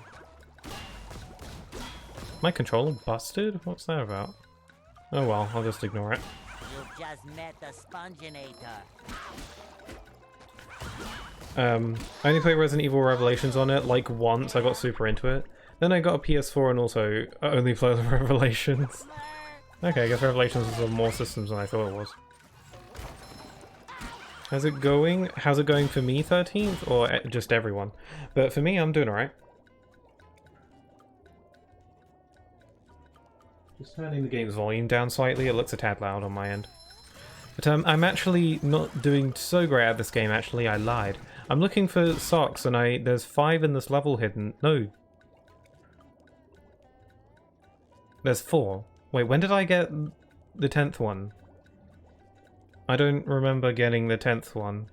My controller busted? What's that about? Oh well, I'll just ignore it. You've just met the Sponginator. I only played Resident Evil Revelations on it, like once. I got super into it. Then I got a PS4 and also only played the Revelations. Okay, I guess Revelations was on more systems than I thought it was. How's it going? How's it going for me, 13th? Or just everyone? But for me, I'm doing alright. Just turning the game's volume down slightly, it looks a tad loud on my end. But I'm actually not doing so great at this game, actually, I lied. I'm looking for socks and there's 5 in this level hidden. No. There's 4. Wait, when did I get the 10th one? I don't remember getting the 10th one.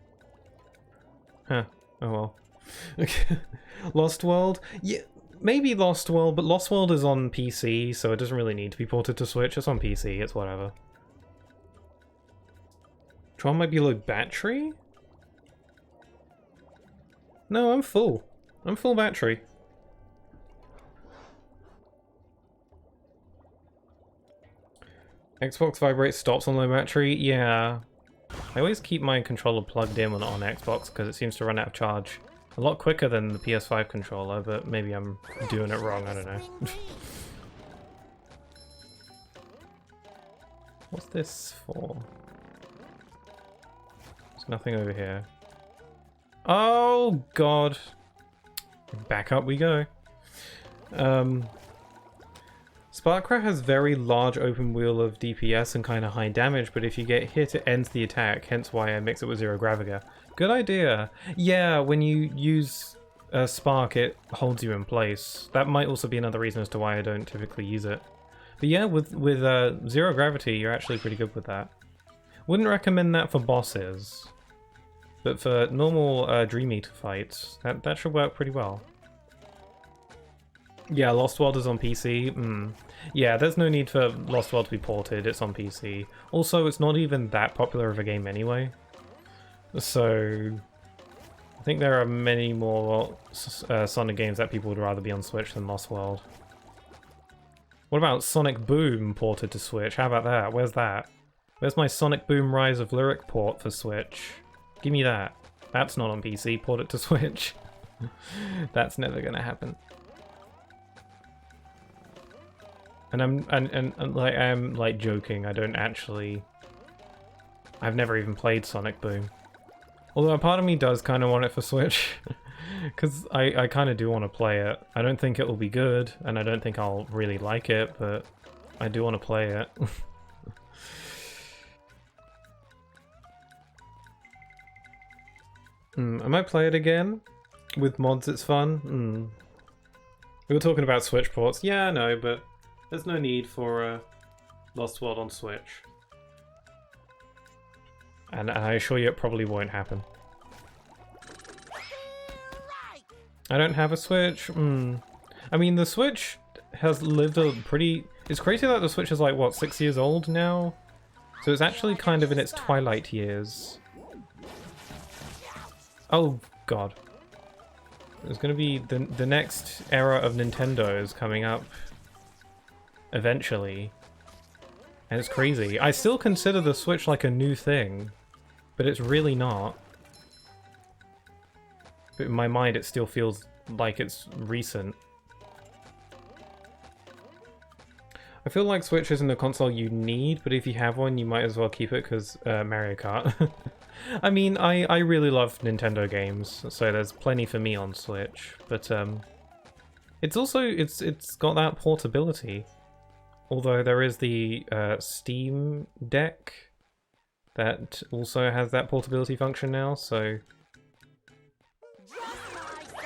Huh. Oh well. Lost World? Yeah. Maybe Lost World, but Lost World is on PC, so it doesn't really need to be ported to Switch. It's on PC, it's whatever. Tron might be low battery? No, I'm full. I'm full battery. Xbox vibrates, stops on low battery. Yeah. I always keep my controller plugged in when on Xbox because it seems to run out of charge a lot quicker than the PS5 controller, but maybe I'm doing it wrong, I don't know. What's this for? There's nothing over here. Oh god. Back up we go. Sparkcraft has very large open wheel of DPS and kind of high damage, but if you get hit it ends the attack, hence why I mix it with Zero Graviga. Good idea. Yeah, when you use Spark it holds you in place. That might also be another reason as to why I don't typically use it. But yeah, with Zero Gravity you're actually pretty good with that. Wouldn't recommend that for bosses, but for normal Dream Eater fights, that should work pretty well. Yeah, Lost World is on PC. Yeah, there's no need for Lost World to be ported, it's on PC. Also, it's not even that popular of a game anyway. So, I think there are many more Sonic games that people would rather be on Switch than Lost World. What about Sonic Boom ported to Switch? How about that? Where's that? Where's my Sonic Boom Rise of Lyric port for Switch? Give me that. That's not on PC, port it to Switch. That's never gonna happen. And I'm like joking. I don't actually. I've never even played Sonic Boom. Although a part of me does kind of want it for Switch, because I kind of do want to play it. I don't think it will be good, and I don't think I'll really like it, but I do want to play it. I might play it again. With mods it's fun. We were talking about Switch ports. Yeah, I know, but there's no need for Lost World on Switch. And I assure you it probably won't happen. I don't have a Switch. I mean, the Switch has lived a pretty... It's crazy that the Switch is like, what, 6 years old now? So it's actually kind of in its twilight years. Oh, God. There's going to be... The next era of Nintendo is coming up eventually. And it's crazy. I still consider the Switch like a new thing, but it's really not. But in my mind it still feels like it's recent. I feel like Switch isn't a console you need, but if you have one you might as well keep it because Mario Kart. I mean, I really love Nintendo games, so there's plenty for me on Switch, but it's also, it's got that portability. Although there is the Steam Deck that also has that portability function now, so...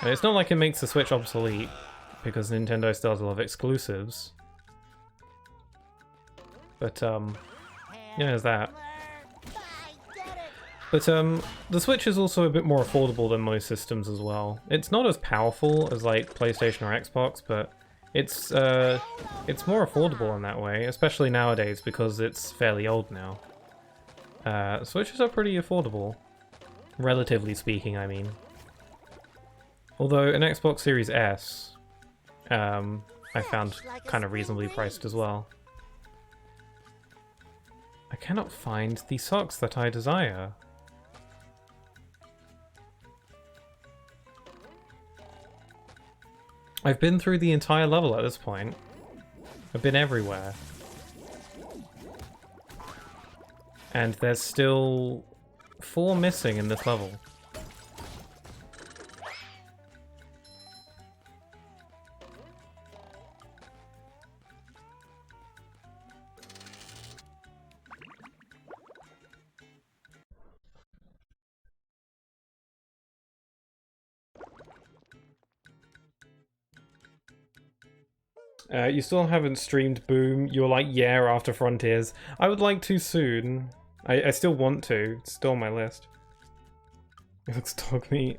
And it's not like it makes the Switch obsolete, because Nintendo still has a lot of exclusives. But, yeah, there's that. But, the Switch is also a bit more affordable than most systems as well. It's not as powerful as, like, PlayStation or Xbox, but it's more affordable in that way, especially nowadays because it's fairly old now. Switches are pretty affordable. Relatively speaking, I mean. Although an Xbox Series S, I found kind of reasonably priced as well. I cannot find the socks that I desire. I've been through the entire level at this point. I've been everywhere. And there's still 4 missing in this level. You still haven't streamed Boom. You're like, yeah, after Frontiers. I would like to soon. I still want to. It's still on my list. It looks dog meat.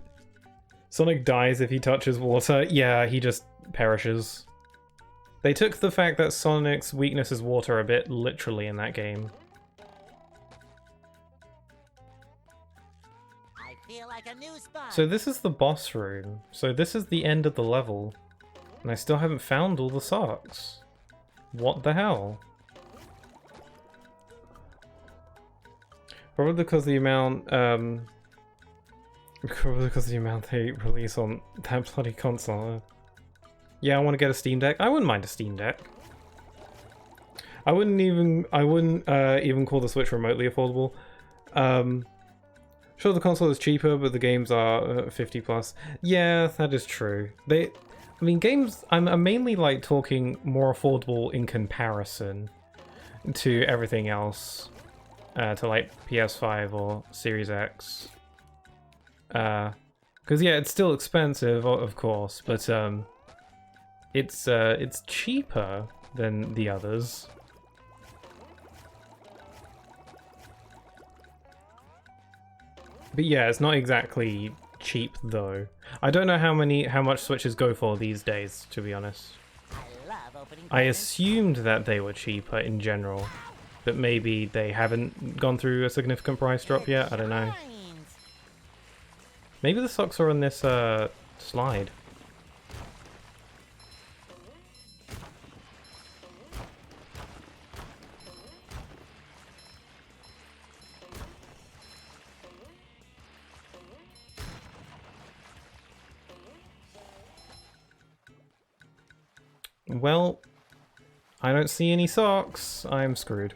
Sonic dies if he touches water. Yeah, he just perishes. They took the fact that Sonic's weakness is water a bit literally in that game. I feel like a new spot. So this is the boss room. So this is the end of the level. And I still haven't found all the socks. What the hell? Probably because the amount, probably because the amount they release on that bloody console. Yeah, I want to get a Steam Deck. I wouldn't mind a Steam Deck. I wouldn't even call the Switch remotely affordable. Sure, the console is cheaper, but the games are 50 plus. Yeah, that is true. I mean, games. I'm mainly like talking more affordable in comparison to everything else, to like PS5 or Series X. Because yeah, it's still expensive, of course, but it's cheaper than the others. But yeah, it's not exactly cheap though. I don't know how much Switches go for these days, to be honest. I love opening I presents. assumed that they were cheaper in general, but maybe they haven't gone through a significant price drop yet. I don't know. Shines. Maybe the socks are on this slide. Well, I don't see any socks. I'm screwed.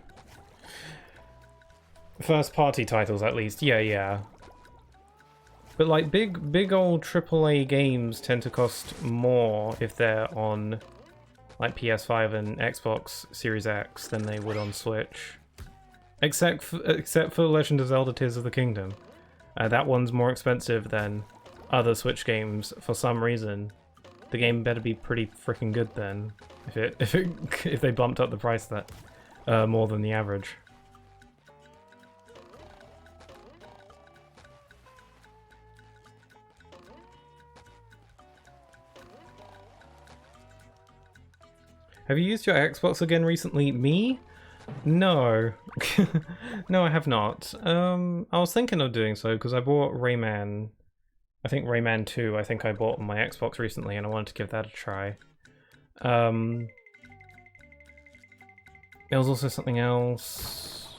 First party titles, at least. Yeah. But like big old AAA games tend to cost more if they're on like PS5 and Xbox Series X than they would on Switch. Except for Legend of Zelda Tears of the Kingdom. That one's more expensive than other Switch games for some reason. The game better be pretty freaking good then, if they bumped up the price that more than the average. Have you used your Xbox again recently? Me? No. No, I have not. I was thinking of doing so because I bought Rayman. I think Rayman 2 I bought on my Xbox recently and I wanted to give that a try. There was also something else.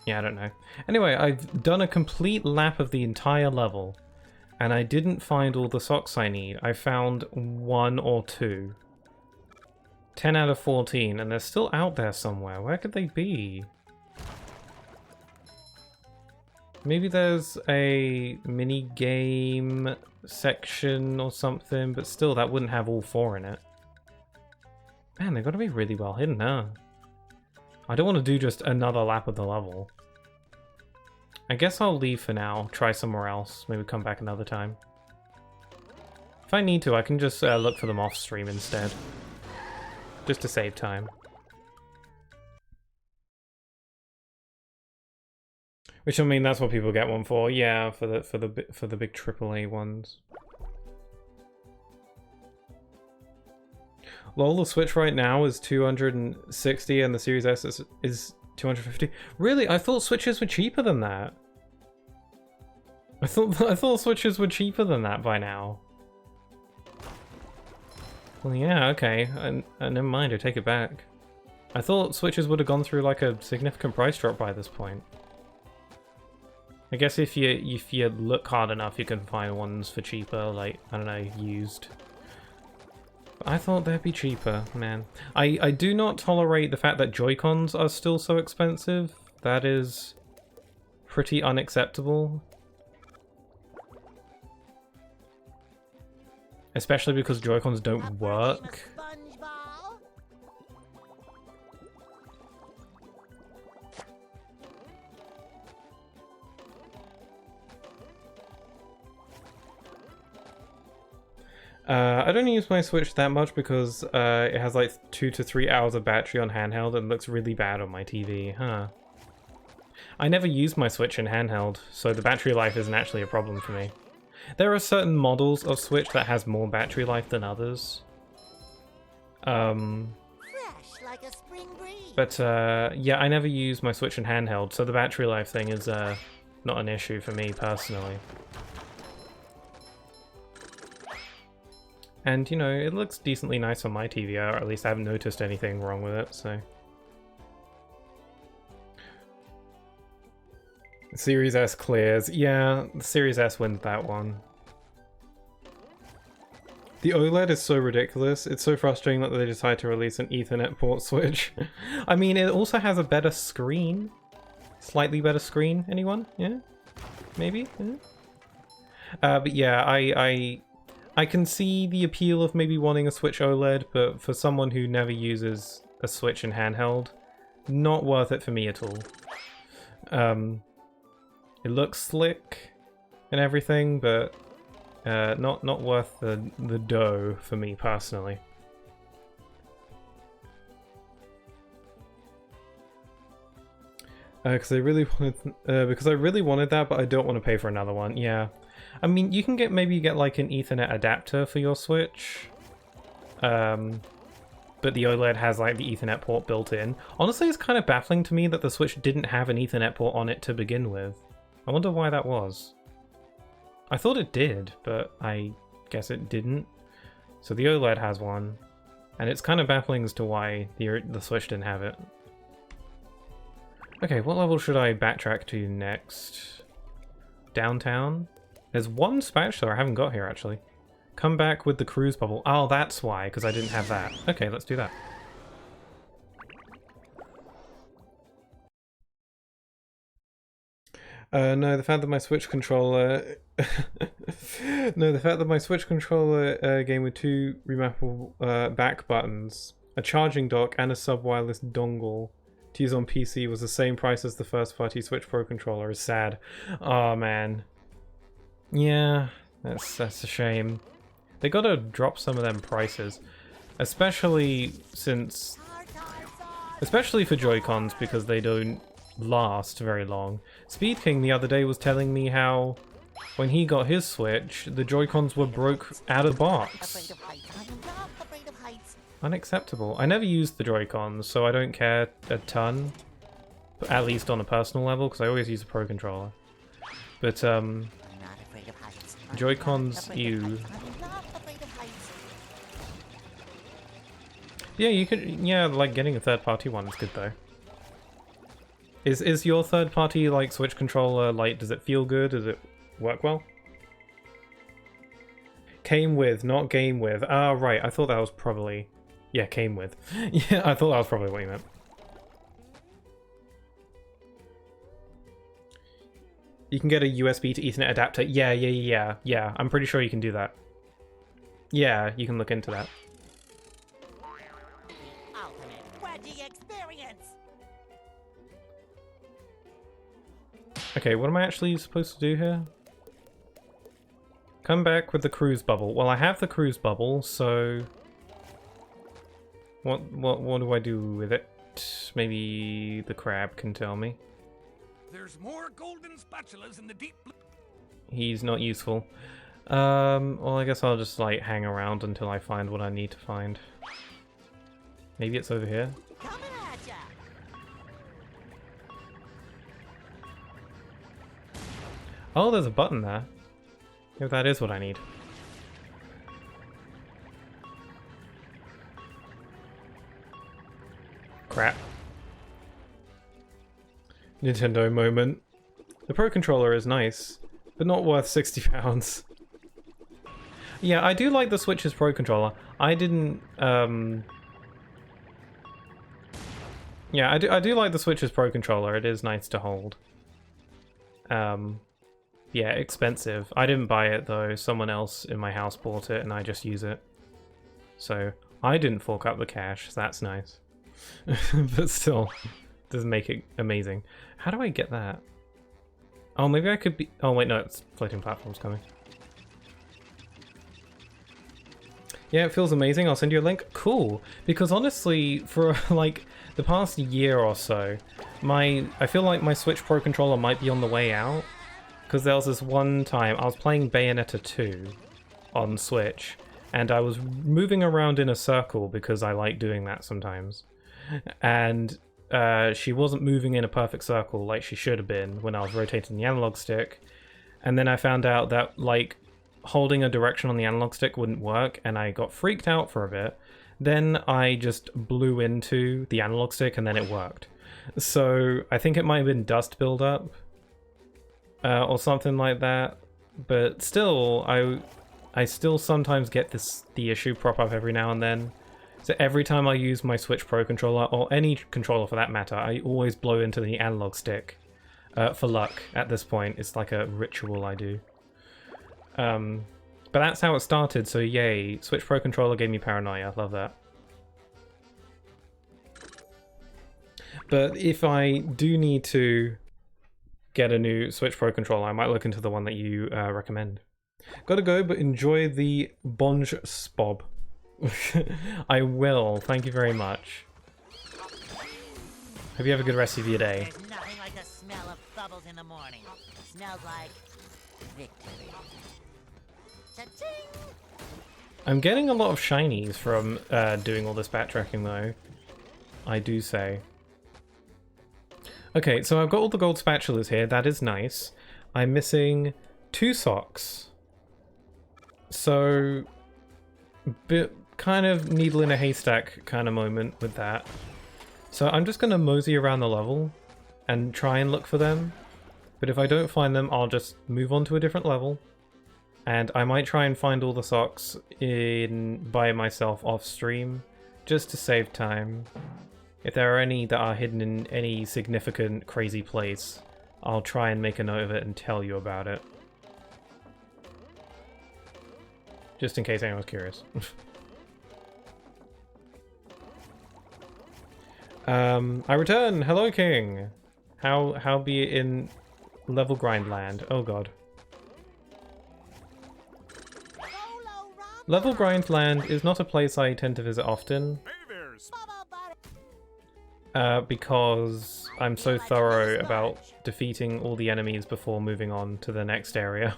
Yeah, I don't know. Anyway, I've done a complete lap of the entire level and I didn't find all the socks I need. I found 1 or 2. 10 out of 14, and they're still out there somewhere. Where could they be? Maybe there's a mini game section or something, but still, that wouldn't have all 4 in it. Man, they've got to be really well hidden, huh? I don't want to do just another lap of the level. I guess I'll leave for now, try somewhere else, maybe come back another time. If I need to, I can just look for them off stream instead. Just to save time. Which I mean, that's what people get one for. Yeah, for the big AAA ones. Lol, the Switch right now is 260 and the Series S is 250. Really? I thought Switches were cheaper than that. I thought Switches were cheaper than that by now. Well, yeah, okay. Never mind, I take it back. I thought Switches would have gone through like a significant price drop by this point. I guess if you look hard enough, you can find ones for cheaper, like, I don't know, used. But I thought they'd be cheaper, man. I do not tolerate the fact that Joy-Cons are still so expensive. That is pretty unacceptable. Especially because Joy-Cons don't work. SpongeBob. I don't use my Switch that much because it has like 2 to 3 hours of battery on handheld and looks really bad on my TV, huh? I never use my Switch in handheld, so the battery life isn't actually a problem for me. There are certain models of Switch that has more battery life than others. Fresh like a spring breeze. But yeah, I never use my Switch in handheld, so the battery life thing is not an issue for me personally. And, you know, it looks decently nice on my TV, or at least I haven't noticed anything wrong with it, so... Series S clears. Yeah, the Series S wins that one. The OLED is so ridiculous. It's so frustrating that they decided to release an Ethernet port switch. I mean, it also has a better screen. Slightly better screen. Anyone? Yeah? Maybe? Yeah? But yeah, I can see the appeal of maybe wanting a Switch OLED, but for someone who never uses a Switch in handheld, not worth it for me at all. It looks slick and everything, but not worth the dough for me personally. Because I really wanted that, but I don't want to pay for another one. Yeah, I mean, you can maybe get like an Ethernet adapter for your Switch, but the OLED has like the Ethernet port built in. Honestly, it's kind of baffling to me that the Switch didn't have an Ethernet port on it to begin with. I wonder why that was. I thought it did, but I guess it didn't. So the OLED has one, and it's kind of baffling as to why the Switch didn't have it. Okay, what level should I backtrack to next? Downtown? There's one spatula I haven't got here, actually. Come back with the cruise bubble. Oh, that's why, because I didn't have that. Okay, let's do that. No, the fact that my Switch controller... no, the fact that my Switch controller came with two remappable back buttons, a charging dock, and a sub-wireless dongle to use on PC was the same price as the first-party Switch Pro controller is sad. Oh, man. Yeah, that's a shame. They gotta drop some of them prices. Especially for Joy-Cons, because they don't last very long. Speed King the other day was telling me how when he got his Switch, the Joy-Cons were broke out of the box. Unacceptable. I never used the Joy-Cons, so I don't care a ton. At least on a personal level, because I always use a Pro Controller. But, Joy-Cons, ew. Yeah, you could, yeah, like getting a third-party one is good though. Is your third-party, like, Switch controller, like, does it feel good? Does it work well? Came with, not game with. Ah, right, I thought that was probably... Yeah, came with. Yeah, I thought that was probably what you meant. You can get a USB to Ethernet adapter. Yeah, I'm pretty sure you can do that. Yeah, you can look into that. Okay, what am I actually supposed to do here? Come back with the cruise bubble. Well, I have the cruise bubble, so... What do I do with it? Maybe the crab can tell me. There's more golden spatulas in the deep blue. He's not useful. Well, I guess I'll just, like, hang around until I find what I need to find. Maybe it's over here? Coming at ya. Oh, there's a button there. Maybe that is what I need. Crap. Nintendo moment. The Pro Controller is nice, but not worth £60. Yeah, I do like the Switch's Pro Controller. I didn't, Yeah, I do like the Switch's Pro Controller. It is nice to hold. Yeah, expensive. I didn't buy it though. Someone else in my house bought it and I just use it. So, I didn't fork up the cash. So that's nice. But still, doesn't make it amazing. How do I get that? Oh, maybe I could be... Oh, wait, no, it's floating platforms coming. Yeah, it feels amazing. I'll send you a link. Cool. Because honestly, for like the past year or so, I feel like my Switch Pro Controller might be on the way out. Because there was this one time, I was playing Bayonetta 2 on Switch, and I was moving around in a circle because I like doing that sometimes. And she wasn't moving in a perfect circle like she should have been when I was rotating the analog stick. And then I found out that, like, holding a direction on the analog stick wouldn't work, and I got freaked out for a bit. Then I just blew into the analog stick, and then it worked. So I think it might have been dust buildup. or something like that. But still, I still sometimes get the issue prop up every now and then. So every time I use my Switch Pro controller, or any controller for that matter, I always blow into the analog stick. For luck, at this point. It's like a ritual I do. But that's how it started, so yay. Switch Pro controller gave me paranoia, love that. But if I do need to get a new Switch Pro controller, I might look into the one that you recommend. Gotta go, but enjoy the SpongeBob. I will, thank you very much. Hope you have a good rest of your day. There's nothing like the smell of bubbles in the morning. Smells like victory. Cha-ching! I'm getting a lot of shinies from doing all this backtracking though. I do say. Okay, so I've got all the gold spatulas here, that is nice. I'm missing 2 socks. So, bit kind of needle in a haystack kind of moment with that. So I'm just going to mosey around the level and try and look for them. But if I don't find them, I'll just move on to a different level. And I might try and find all the socks by myself off stream, just to save time. If there are any that are hidden in any significant crazy place, I'll try and make a note of it and tell you about it. Just in case anyone's curious. I return! Hello, King! How be it in level grind land? Oh god. Level grind land is not a place I tend to visit often. Because I'm so thorough about defeating all the enemies before moving on to the next area.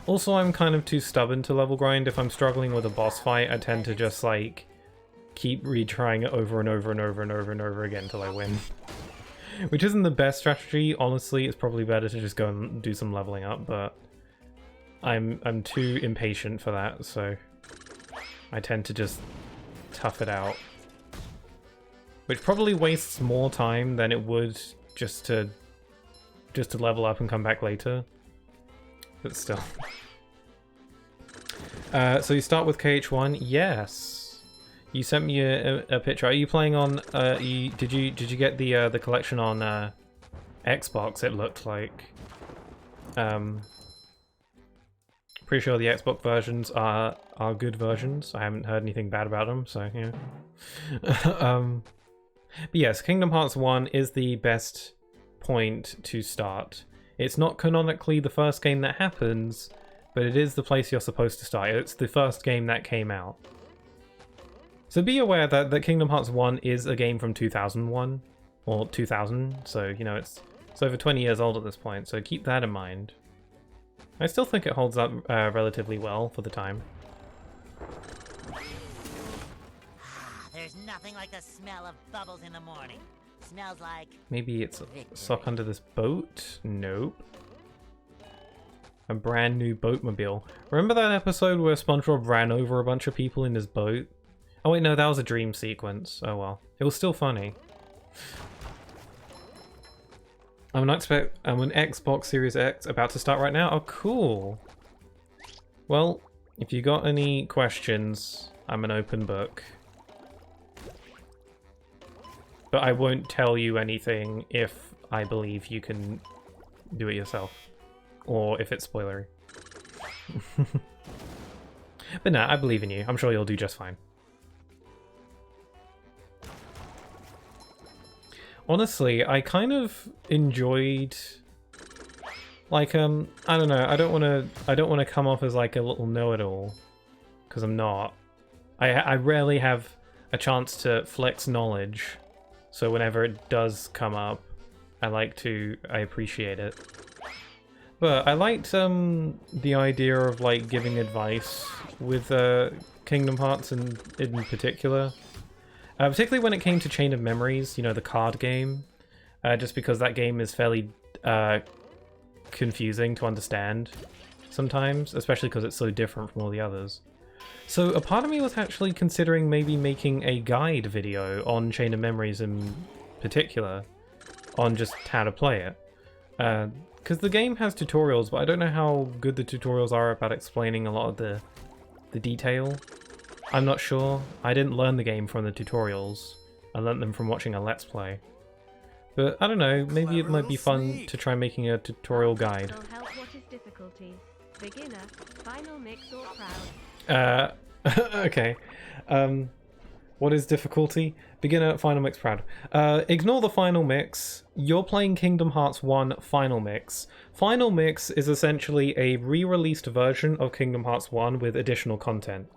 Also, I'm kind of too stubborn to level grind. If I'm struggling with a boss fight, I tend to just like keep retrying it over and over and over and over and over again until I win. Which isn't the best strategy. Honestly, it's probably better to just go and do some leveling up, but I'm too impatient for that, so I tend to just tough it out. Which probably wastes more time than it would just to level up and come back later. But still. So you start with KH1? Yes. You sent me a picture. Are you playing on did you get the collection on Xbox, it looked like? Pretty sure the Xbox versions are good versions. I haven't heard anything bad about them, so yeah. But yes, Kingdom Hearts 1 is the best point to start. It's not canonically the first game that happens, but it is the place you're supposed to start. It's the first game that came out. So be aware that Kingdom Hearts 1 is a game from 2001, or 2000, so, you know, it's over 20 years old at this point, so keep that in mind. I still think it holds up relatively well for the time. There's nothing like the smell of bubbles in the morning. Smells like... Maybe it's a sock under this boat? Nope. A brand new boatmobile. Remember that episode where SpongeBob ran over a bunch of people in his boat? Oh wait, no, that was a dream sequence. Oh well. It was still funny. I'm an Xbox Series X about to start right now? Oh, cool. Well, if you got any questions, I'm an open book. But I won't tell you anything if I believe you can do it yourself. Or if it's spoilery. But nah, I believe in you. I'm sure you'll do just fine. Honestly, I kind of enjoyed... Like, I don't know, I don't want to come off as like a little know-it-all. Because I'm not. I rarely have a chance to flex knowledge. So whenever it does come up, I appreciate it. But I liked the idea of like giving advice with Kingdom Hearts in particular. Particularly when it came to Chain of Memories, you know, the card game. Just because that game is fairly confusing to understand sometimes, especially because it's so different from all the others. So a part of me was actually considering maybe making a guide video on Chain of Memories in particular, on just how to play it. Because the game has tutorials, but I don't know how good the tutorials are about explaining a lot of the detail. I'm not sure. I didn't learn the game from the tutorials. I learned them from watching a Let's Play. But I don't know, maybe it might be fun to try making a tutorial guide. Help. What is difficulty? Beginner, final mix or proud? Okay. What is difficulty? Beginner, final mix, proud. Ignore the final mix. You're playing Kingdom Hearts 1 Final Mix. Final Mix is essentially a re-released version of Kingdom Hearts 1 with additional content.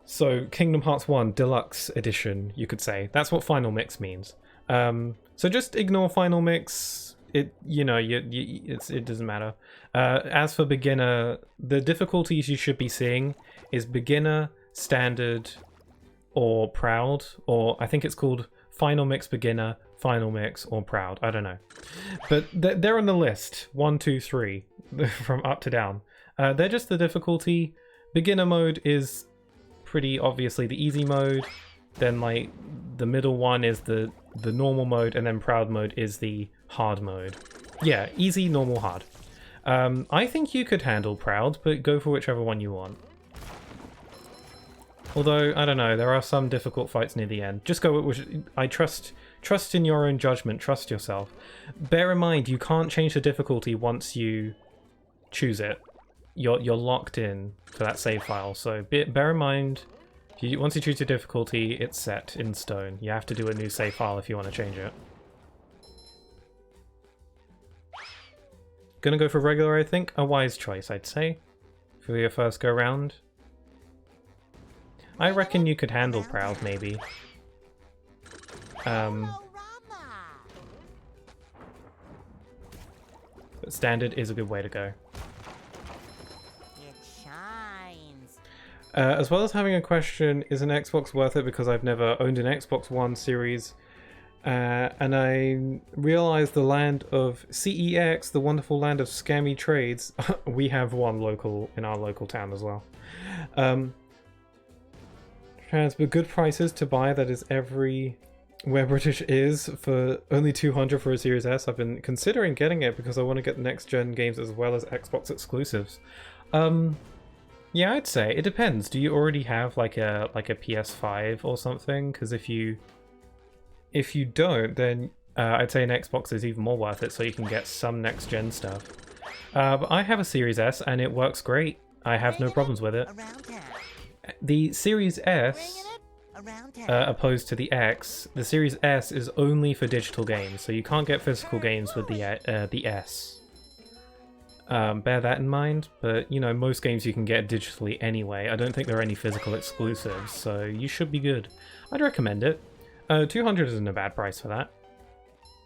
So Kingdom Hearts 1 Deluxe Edition, you could say. That's what Final Mix means. So just ignore Final Mix. It doesn't matter. As for beginner, the difficulties you should be seeing is beginner, standard, or proud, or I think it's called Final Mix Beginner, Final Mix, or Proud. I don't know. But they're on the list. 1, 2, 3, from up to down. They're just the difficulty. Beginner mode is pretty obviously the easy mode. Then like the middle one is the normal mode, and then proud mode is the hard mode. Yeah, easy, normal, hard. I think you could handle proud, but go for whichever one you want. Although, I don't know, there are some difficult fights near the end. Just go with I trust in your own judgment, trust yourself. Bear in mind, you can't change the difficulty once you choose it. You're locked in for that save file, so bear in mind, once you choose your difficulty, it's set in stone. You have to do a new save file if you want to change it. Gonna go for regular, I think. A wise choice, I'd say, for your first go round. I reckon you could handle proud, maybe. But standard is a good way to go. It shines. As well as having a question, is an Xbox worth it because I've never owned an Xbox One series? And I realized the land of CEX, the wonderful land of scammy trades. We have one local in our local town as well. Has but good prices to buy, that is everywhere British is, for only $200 for a Series S. I've been considering getting it because I want to get next gen games as well as Xbox exclusives. Yeah, I'd say it depends. Do you already have like a PS5 or something? Because if you don't, then I'd say an Xbox is even more worth it, so you can get some next gen stuff. But I have a Series S and it works great. I have no problems with it. The Series S, opposed to the X, the Series S is only for digital games, so you can't get physical games with the S. Bear that in mind, but you know, most games you can get digitally anyway. I don't think there are any physical exclusives, so you should be good. I'd recommend it. 200 isn't a bad price for that.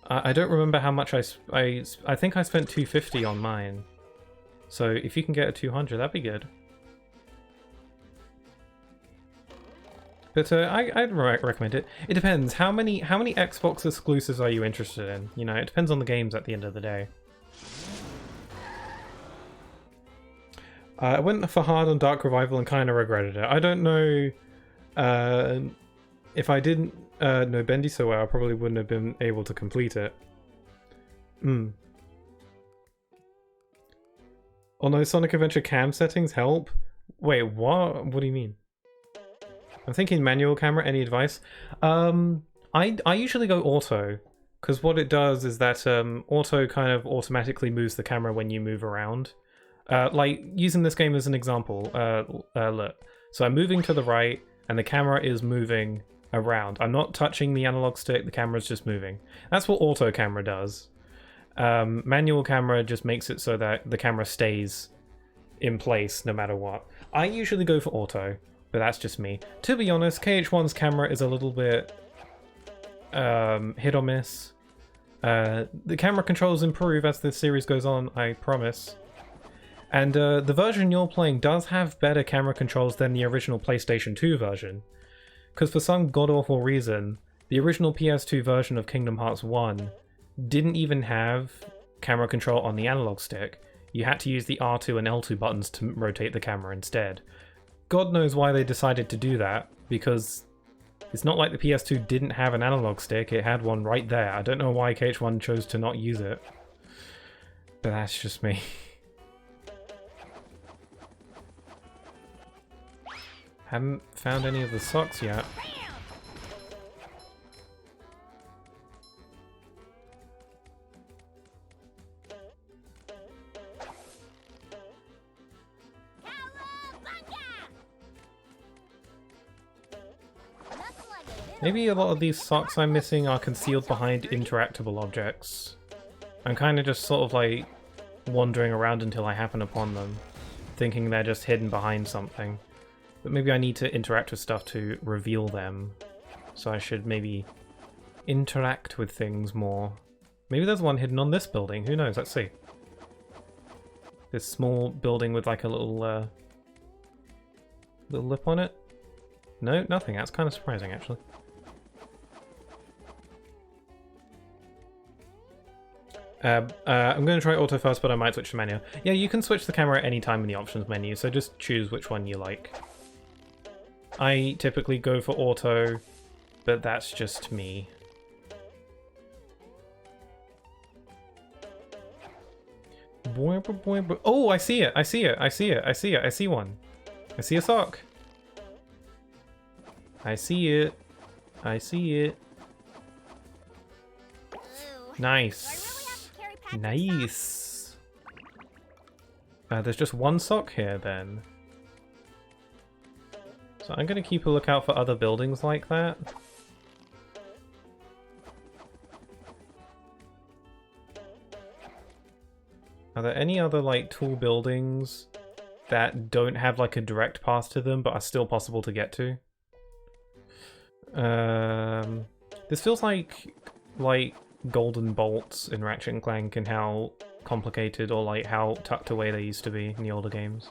I don't remember how much I think I spent 250 on mine. So if you can get a 200, that'd be good. But I'd recommend it. It depends. How many Xbox exclusives are you interested in? You know, it depends on the games at the end of the day. I went for hard on Dark Revival and kind of regretted it. I don't know if I didn't know Bendy so well, I probably wouldn't have been able to complete it. Although Sonic Adventure cam settings help. Wait, what? What do you mean? I'm thinking manual camera. Any advice? I usually go auto, because what it does is that auto kind of automatically moves the camera when you move around. Like using this game as an example. Look, so I'm moving to the right, and the camera is moving around. I'm not touching the analog stick. The camera's just moving. That's what auto camera does. Manual camera just makes it so that the camera stays in place no matter what. I usually go for auto, but that's just me. To be honest, KH1's camera is a little bit hit or miss. The camera controls improve as the series goes on, I promise. And the version you're playing does have better camera controls than the original PlayStation 2 version. Because for some god-awful reason, the original PS2 version of Kingdom Hearts 1 didn't even have camera control on the analog stick. You had to use the R2 and L2 buttons to rotate the camera instead. God knows why they decided to do that, because It's not like the PS2 didn't have an analog stick, it had one right there. I don't know why KH1 chose to not use it. But that's just me. Haven't found any of the socks yet. Maybe a lot of these socks I'm missing are concealed behind interactable objects. I'm kind of just sort of like wandering around until I happen upon them, thinking they're just hidden behind something. But maybe I need to interact with stuff to reveal them. So I should maybe interact with things more. Maybe there's one hidden on this building, who knows, let's see. This small building with like a little lip on it. No, nothing, that's kind of surprising actually. I'm going to try auto first, but I might switch to manual. Yeah, you can switch the camera at any time in the options menu, so just choose which one you like. I typically go for auto, but that's just me. Oh, I see it! I see it! I see it! I see it! I see one! I see a sock! I see it! I see it! Nice! Nice! There's just one sock here then. So I'm going to keep a lookout for other buildings like that. Are there any other like tall buildings that don't have like a direct path to them but are still possible to get to? This feels like golden bolts in Ratchet and Clank and how complicated or like how tucked away they used to be in the older games.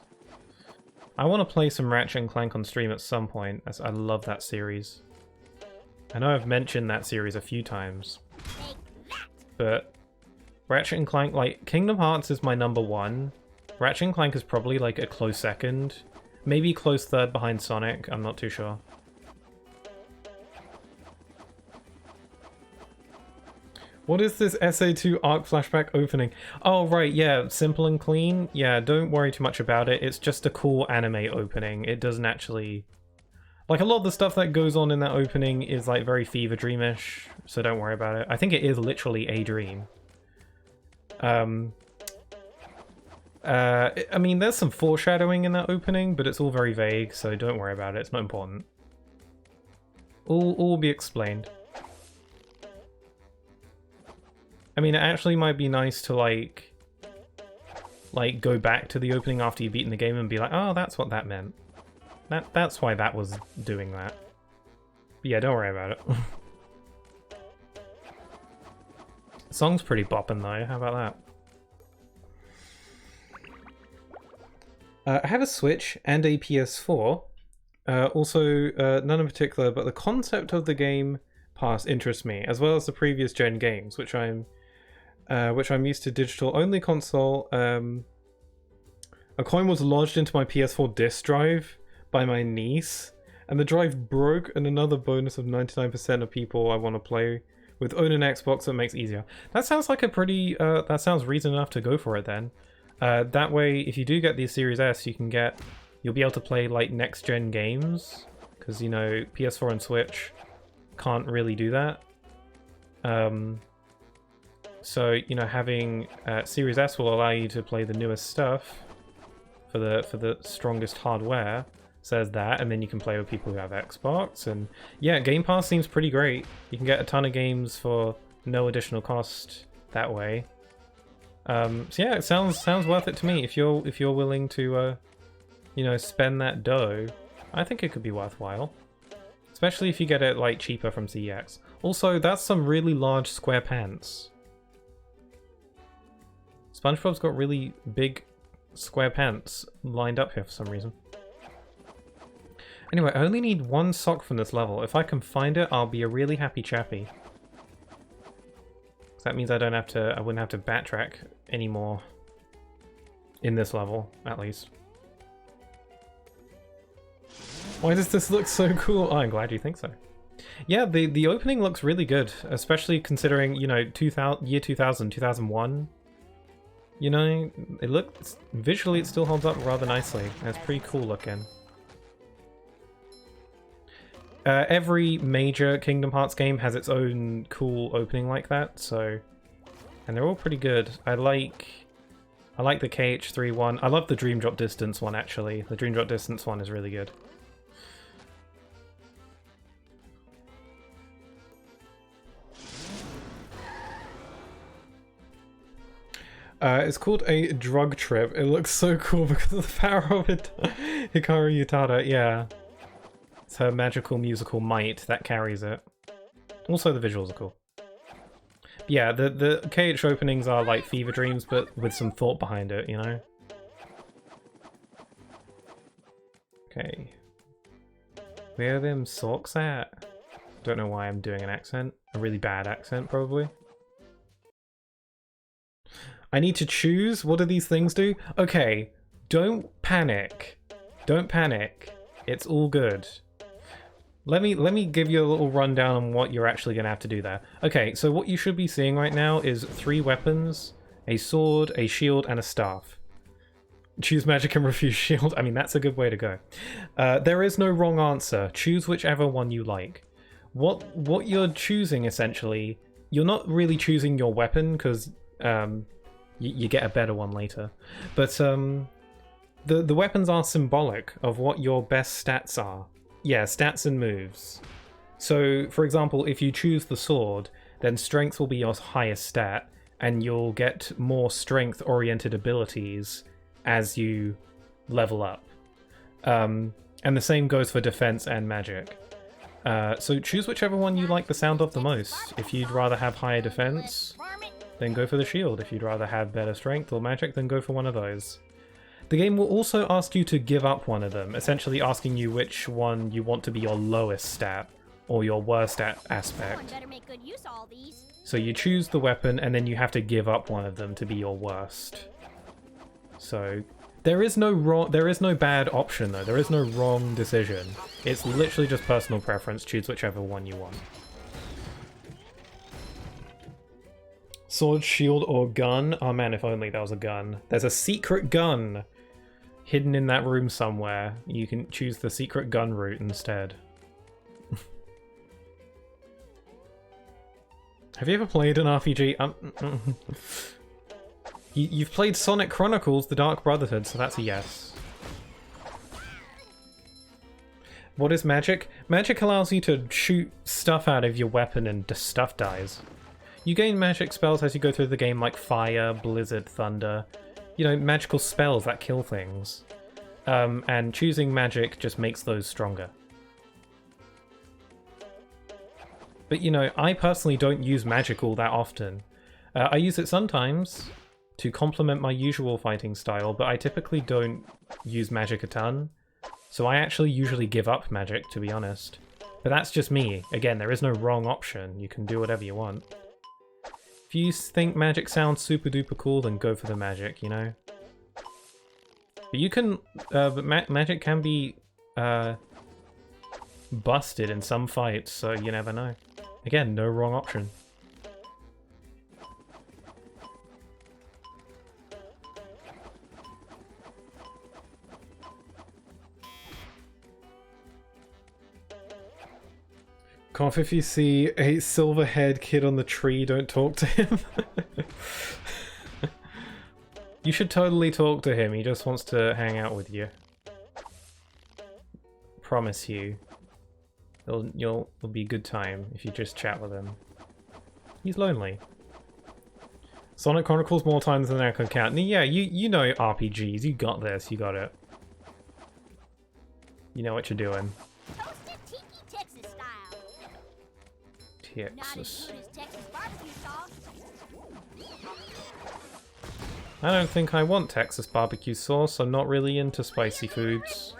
I want to play some Ratchet and Clank on stream at some point, as I love that series. I know I've mentioned that series a few times, but Ratchet and Clank, like, Kingdom Hearts is my #1. Ratchet and Clank is probably like a close second. Maybe close third behind Sonic, I'm not too sure. What is this SA2 Arc flashback opening? Oh, right, yeah, simple and clean. Yeah, don't worry too much about it. It's just a cool anime opening. It doesn't actually... Like, a lot of the stuff that goes on in that opening is, like, very Fever Dreamish, so don't worry about it. I think it is literally a dream. I mean, there's some foreshadowing in that opening, but it's all very vague, so don't worry about it. It's not important. All will be explained. I mean, it actually might be nice to, like go back to the opening after you've beaten the game and be like, oh, that's what that meant. That's why that was doing that. But yeah, don't worry about it. Song's pretty boppin' though, how about that? I have a Switch and a PS4. Also, none in particular, but the concept of the Game Pass interests me, as well as the previous gen games, which I'm used to digital-only console. A coin was lodged into my PS4 disk drive by my niece, and the drive broke, and another bonus of 99% of people I want to play with own an Xbox that makes it easier. That sounds like a pretty, that sounds reason enough to go for it then. That way, if you do get the Series S, you'll be able to play like next-gen games, because, you know, PS4 and Switch can't really do that. So, you know, having Series S will allow you to play the newest stuff for the strongest hardware, says that, and then you can play with people who have Xbox. And yeah, Game Pass seems pretty great. You can get a ton of games for no additional cost that way. So yeah, it sounds worth it to me. If you're willing to you know, spend that dough, I think it could be worthwhile. Especially if you get it like cheaper from CEX. Also, that's some really large SquarePants. SpongeBob's got really big SquarePants lined up here for some reason. Anyway, I only need one sock from this level. If I can find it, I'll be a really happy chappy. So that means I wouldn't have to backtrack anymore in this level, at least. Why does this look so cool? Oh, I'm glad you think so. Yeah, the opening looks really good, especially considering, you know, year 2000, 2001. You know, it looks visually it still holds up rather nicely. It's pretty cool looking. Every major Kingdom Hearts game has its own cool opening like that, so, and they're all pretty good. I like the KH3 one. I love the Dream Drop Distance one actually. The Dream Drop Distance one is really good. It's called a drug trip. It looks so cool because of the power of it. Hikaru Utada, yeah. It's her magical musical might that carries it. Also, the visuals are cool. Yeah, the KH openings are like fever dreams, but with some thought behind it, you know? Okay. Where are them socks at? Don't know why I'm doing an accent. A really bad accent, probably. I need to choose? What do these things do? Okay, don't panic. Don't panic. It's all good. Let me give you a little rundown on what you're actually going to have to do there. Okay, so what you should be seeing right now is 3 weapons, a sword, a shield, and a staff. Choose magic and refuse shield. I mean, that's a good way to go. There is no wrong answer. Choose whichever one you like. What you're choosing, essentially, you're not really choosing your weapon, because you get a better one later. But the weapons are symbolic of what your best stats are. Yeah, stats and moves. So, for example, if you choose the sword, then strength will be your highest stat, and you'll get more strength-oriented abilities as you level up. And the same goes for defense and magic. So choose whichever one you like the sound of the most. If you'd rather have higher defense, then go for the shield. If you'd rather have better strength or magic, then go for one of those. The game will also ask you to give up one of them, essentially asking you which one you want to be your lowest stat, or your worst aspect. So you choose the weapon, and then you have to give up one of them to be your worst. So there is no bad option though, there is no wrong decision. It's literally just personal preference, choose whichever one you want. Sword, shield, or gun? Oh man, if only there was a gun. There's a secret gun hidden in that room somewhere. You can choose the secret gun route instead. Have you ever played an RPG? You've played Sonic Chronicles: The Dark Brotherhood, so that's a yes. What is magic? Magic allows you to shoot stuff out of your weapon and stuff dies. You gain magic spells as you go through the game, like fire, blizzard, thunder. You know, magical spells that kill things. And choosing magic just makes those stronger. But you know, I personally don't use magic all that often. I use it sometimes to complement my usual fighting style, but I typically don't use magic a ton. So I actually usually give up magic, to be honest. But that's just me. Again, there is no wrong option. You can do whatever you want. If you think magic sounds super duper cool, then go for the magic, you know? But you can... but magic can be busted in some fights, so you never know. Again, no wrong option. Cough if you see a silver-haired kid on the tree, don't talk to him. You should totally talk to him, he just wants to hang out with you. Promise you. It'll be a good time if you just chat with him. He's lonely. Sonic Chronicles more times than I can count. Yeah, you know RPGs, you got this, you got it. You know what you're doing. Texas. I don't think I want Texas barbecue sauce. I'm not really into spicy foods.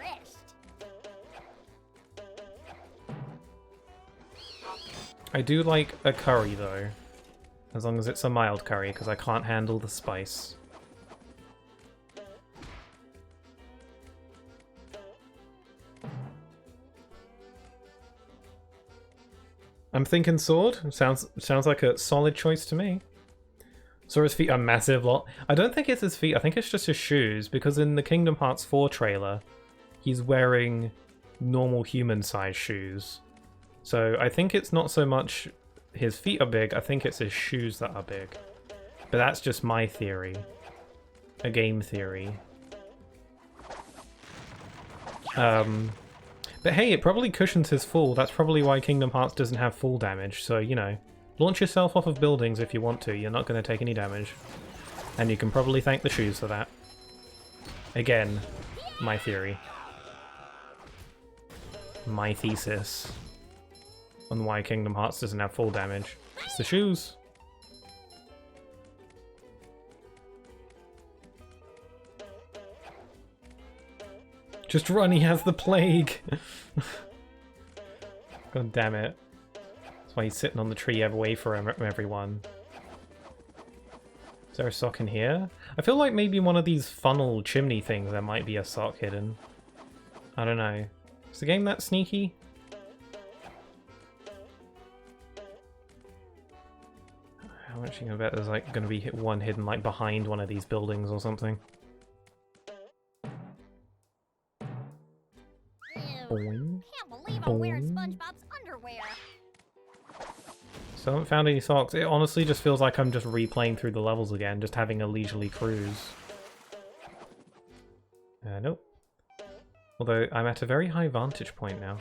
I do like a curry though, as long as it's a mild curry, because I can't handle the spice. I'm thinking sword. Sounds like a solid choice to me. Sora's feet are massive. I don't think it's his feet. I think it's just his shoes, because in the Kingdom Hearts 4 trailer, he's wearing normal human-sized shoes. So I think it's not so much his feet are big, I think it's his shoes that are big. But that's just my theory. A game theory. But hey, it probably cushions his fall. That's probably why Kingdom Hearts doesn't have fall damage. So, you know, launch yourself off of buildings if you want to. You're not going to take any damage. And you can probably thank the shoes for that. Again, my theory. My thesis on why Kingdom Hearts doesn't have fall damage. It's the shoes. Just run, he has the plague! God damn it. That's why he's sitting on the tree away from everyone. Is there a sock in here? I feel like maybe one of these funnel chimney things there might be a sock hidden. I don't know. Is the game that sneaky? I'm actually gonna bet there's like gonna be one hidden like behind one of these buildings or something. Ew. Can't believe I'm wearing SpongeBob's underwear. So I haven't found any socks. It honestly just feels like I'm just replaying through the levels again, just having a leisurely cruise. Nope. Although I'm at a very high vantage point now.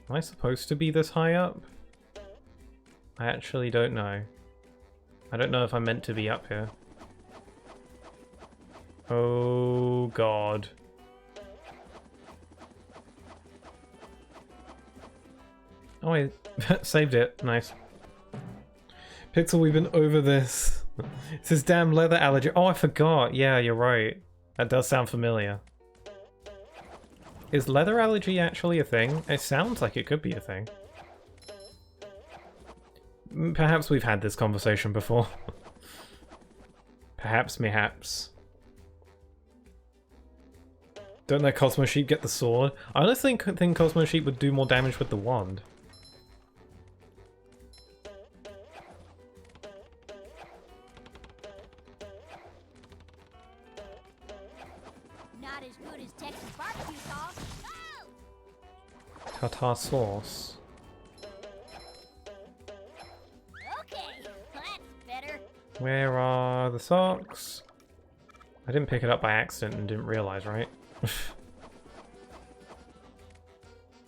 Am I supposed to be this high up? I actually don't know. I don't know if I'm meant to be up here. Oh god. Oh, I saved it. Nice. Pixel, we've been over this. It's this damn leather allergy. Oh, I forgot. Yeah, you're right. That does sound familiar. Is leather allergy actually a thing? It sounds like it could be a thing. Perhaps we've had this conversation before. Perhaps, mayhaps. Don't let Cosmo Sheep get the sword? I honestly think Cosmo Sheep would do more damage with the wand. Not as good as Texas barbecue sauce. Oh! Tartar sauce. Okay, that's better. Where are the socks? I didn't pick it up by accident and didn't realize, right?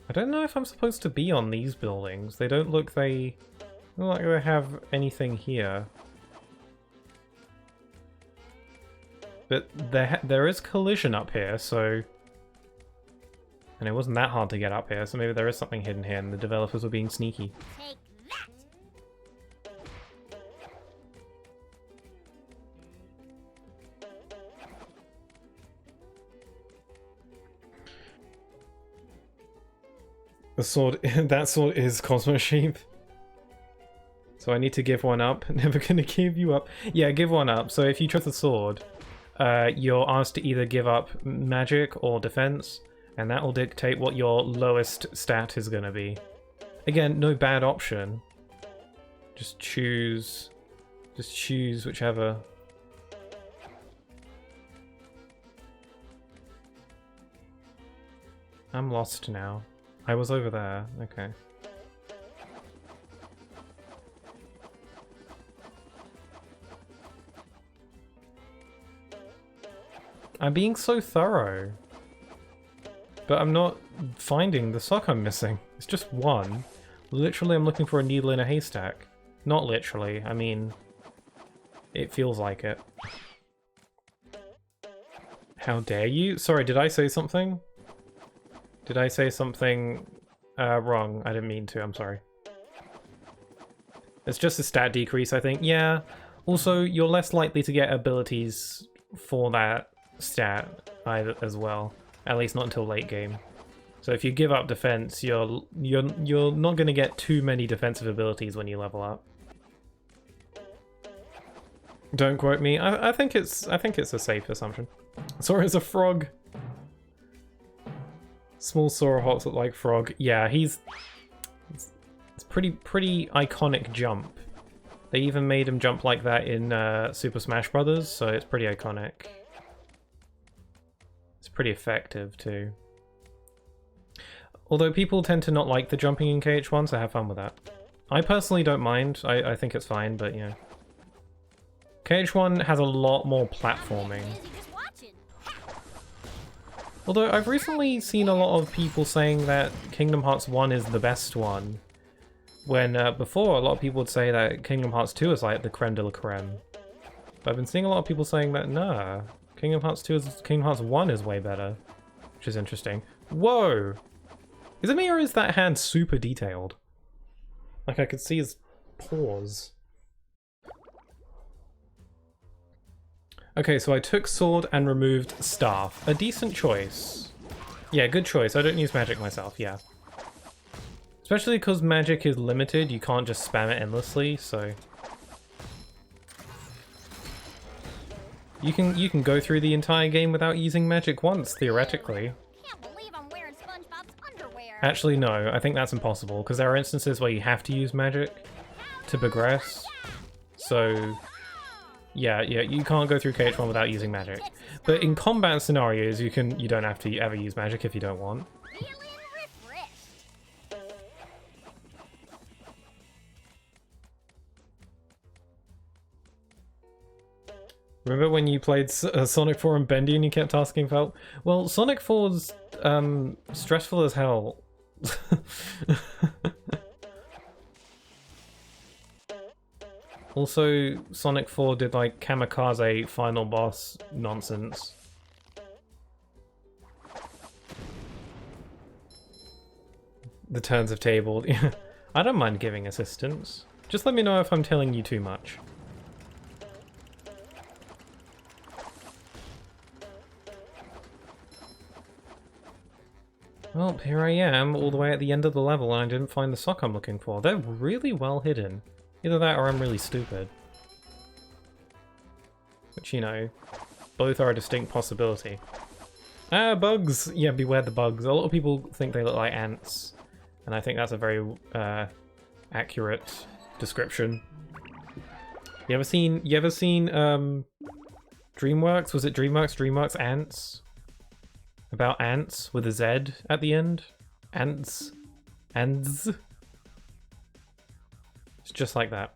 I don't know if I'm supposed to be on these buildings. They don't look like they have anything here. But there is collision up here, so... And it wasn't that hard to get up here, so maybe there is something hidden here and the developers were being sneaky. Take that! The sword, that sword is Cosmo Sheep. So I need to give one up. Never gonna give you up. Yeah, give one up. So if you trust the sword, you're asked to either give up magic or defense, and that will dictate what your lowest stat is gonna be. Again, no bad option. Just choose whichever. I'm lost now. I was over there. Okay. I'm being so thorough. But I'm not finding the sock I'm missing. It's just one. Literally, I'm looking for a needle in a haystack. Not literally, I mean... It feels like it. How dare you? Sorry, did I say something? Did I say something wrong? I didn't mean to, I'm sorry. It's just a stat decrease, I think. Yeah. Also, you're less likely to get abilities for that stat either as well. At least not until late game. So if you give up defense, you're not going to get too many defensive abilities when you level up. Don't quote me. I think it's a safe assumption. Sora's a frog. Small sauropods look like frog. Yeah, it's pretty iconic jump. They even made him jump like that in Super Smash Brothers, so it's pretty iconic. It's pretty effective too. Although people tend to not like the jumping in KH1, so have fun with that. I personally don't mind. I think it's fine, but yeah. KH1 has a lot more platforming. Although I've recently seen a lot of people saying that Kingdom Hearts 1 is the best one. When before, a lot of people would say that Kingdom Hearts 2 is like the creme de la creme. But I've been seeing a lot of people saying that, nah, Kingdom Hearts 1 is way better. Which is interesting. Whoa! Is it me or is that hand super detailed? Like I could see his paws. Okay, so I took sword and removed staff. A decent choice. Yeah, good choice. I don't use magic myself, yeah. Especially because magic is limited, you can't just spam it endlessly, so... You can go through the entire game without using magic once, theoretically. Can't believe I'm wearing SpongeBob's underwear. Actually, no, I think that's impossible, because there are instances where you have to use magic to progress. So, yeah, you can't go through KH1 without using magic. But in combat scenarios, you don't have to ever use magic if you don't want. Feeling refreshed. Remember when you played Sonic 4 and Bendy and you kept asking for... Well, Sonic 4's stressful as hell. Also, Sonic 4 did like kamikaze final boss nonsense. The turns have tabled. I don't mind giving assistance. Just let me know if I'm telling you too much. Well, here I am, all the way at the end of the level, and I didn't find the sock I'm looking for. They're really well hidden. Either that or I'm really stupid. Which, you know, both are a distinct possibility. Ah, bugs! Yeah, beware the bugs. A lot of people think they look like ants, and I think that's a very accurate description. You ever seen DreamWorks? Was it DreamWorks? DreamWorks Ants? About ants with a Z at the end? Ants. Ants. It's just like that.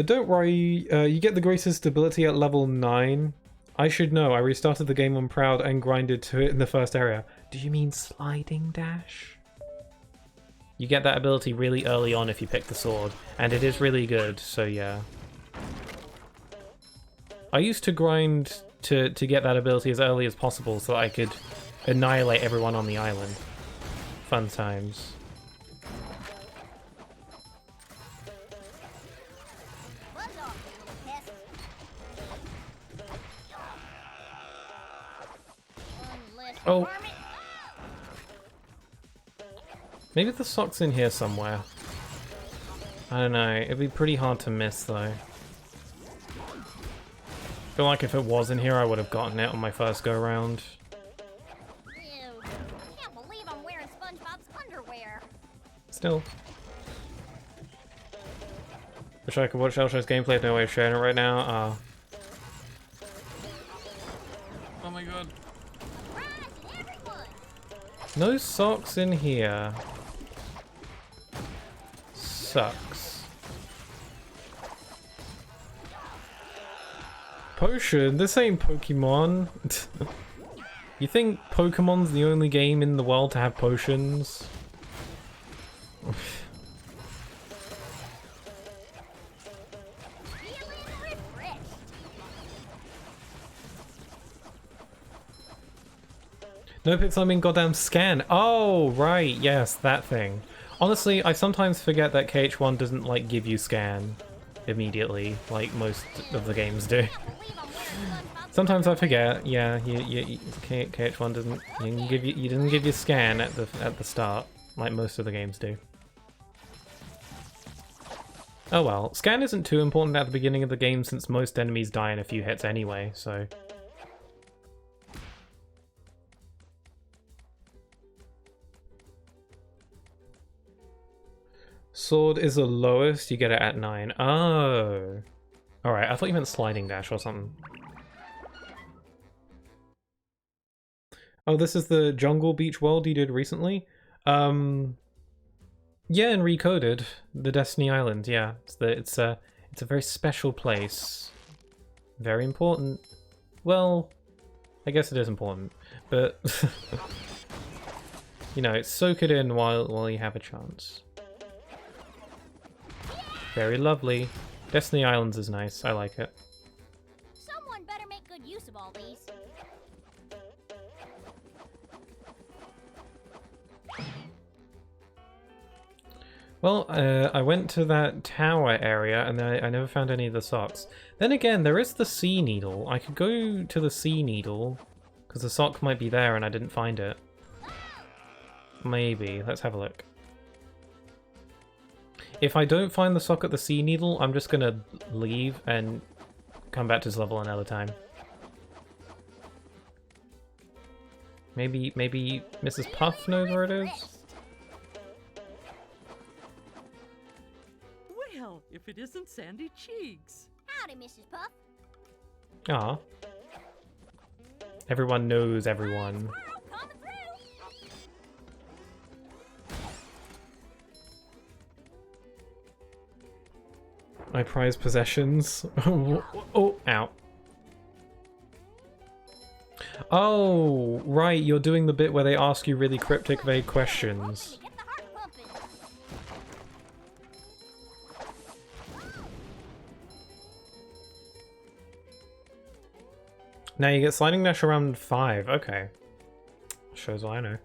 Don't worry, you get the greatest ability at level 9. I should know, I restarted the game on Proud and grinded to it in the first area. Do you mean sliding dash? You get that ability really early on if you pick the sword, and it is really good, so yeah. I used to grind to get that ability as early as possible so that I could annihilate everyone on the island. Fun times. Buzz off, you little pest. Unless you Oh. harm it. Maybe the sock's in here somewhere. I don't know, it'd be pretty hard to miss though. I feel like if it was in here I would have gotten it on my first go round. Ew. Can't believe I'm wearing SpongeBob's underwear. Still. Wish I could watch Elsho's gameplay, no way of sharing it right now. Oh my god. Surprise to everyone. No socks in here. Sucks. Potion? This ain't Pokemon. You think Pokemon's the only game in the world to have potions? Feeling refreshed. No pics, I mean goddamn scan. Oh, right, yes, that thing. Honestly, I sometimes forget that KH1 doesn't, like, give you scan immediately, like most of the games do. Can't believe I'm wearing SpongeBob's Sometimes I forget, yeah, KH1 doesn't give you scan at the start, like most of the games do. Oh well, scan isn't too important at the beginning of the game since most enemies die in a few hits anyway, so... Sword is the lowest, you get it at 9. Oh. Alright, I thought you meant sliding dash or something. Oh, this is the Jungle Beach world you did recently? Yeah, and Recoded. The Destiny Island, yeah. It's a very special place. Very important. Well, I guess it is important, but you know, soak it in while you have a chance. Very lovely. Destiny Islands is nice. I like it. Someone better make good use of all these. Well, I went to that tower area and I never found any of the socks. Then again, there is the Sea Needle. I could go to the Sea Needle because the sock might be there and I didn't find it. Maybe. Let's have a look. If I don't find the sock at the Sea Needle, I'm just gonna leave and come back to this level another time. Maybe Mrs. Puff knows where it is? Well, if it isn't Sandy Cheeks. Howdy, Mrs. Puff. Ah. Everyone knows everyone. Squirrel coming through. My prized possessions. Oh, ow. Oh, right, you're doing the bit where they ask you really cryptic, vague questions. Get the heart pumping. Now you get sliding dash around 5. Okay. Shows what I know.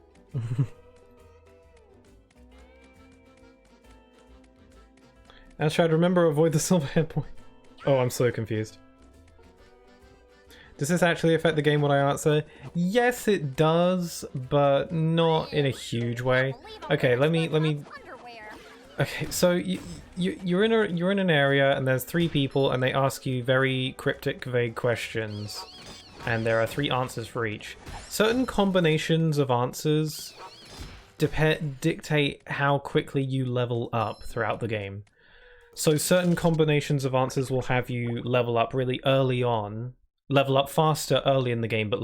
As Chad, remember, avoid the silver head point. Oh, I'm so confused. Does this actually affect the game when I answer? Yes, it does, but not in a huge way. Okay, let me. Okay, so you're in an area and there's 3 people and they ask you very cryptic, vague questions, and there are 3 answers for each. Certain combinations of answers dictate how quickly you level up throughout the game. So certain combinations of answers will have you level up really early on, level up faster early in the game, but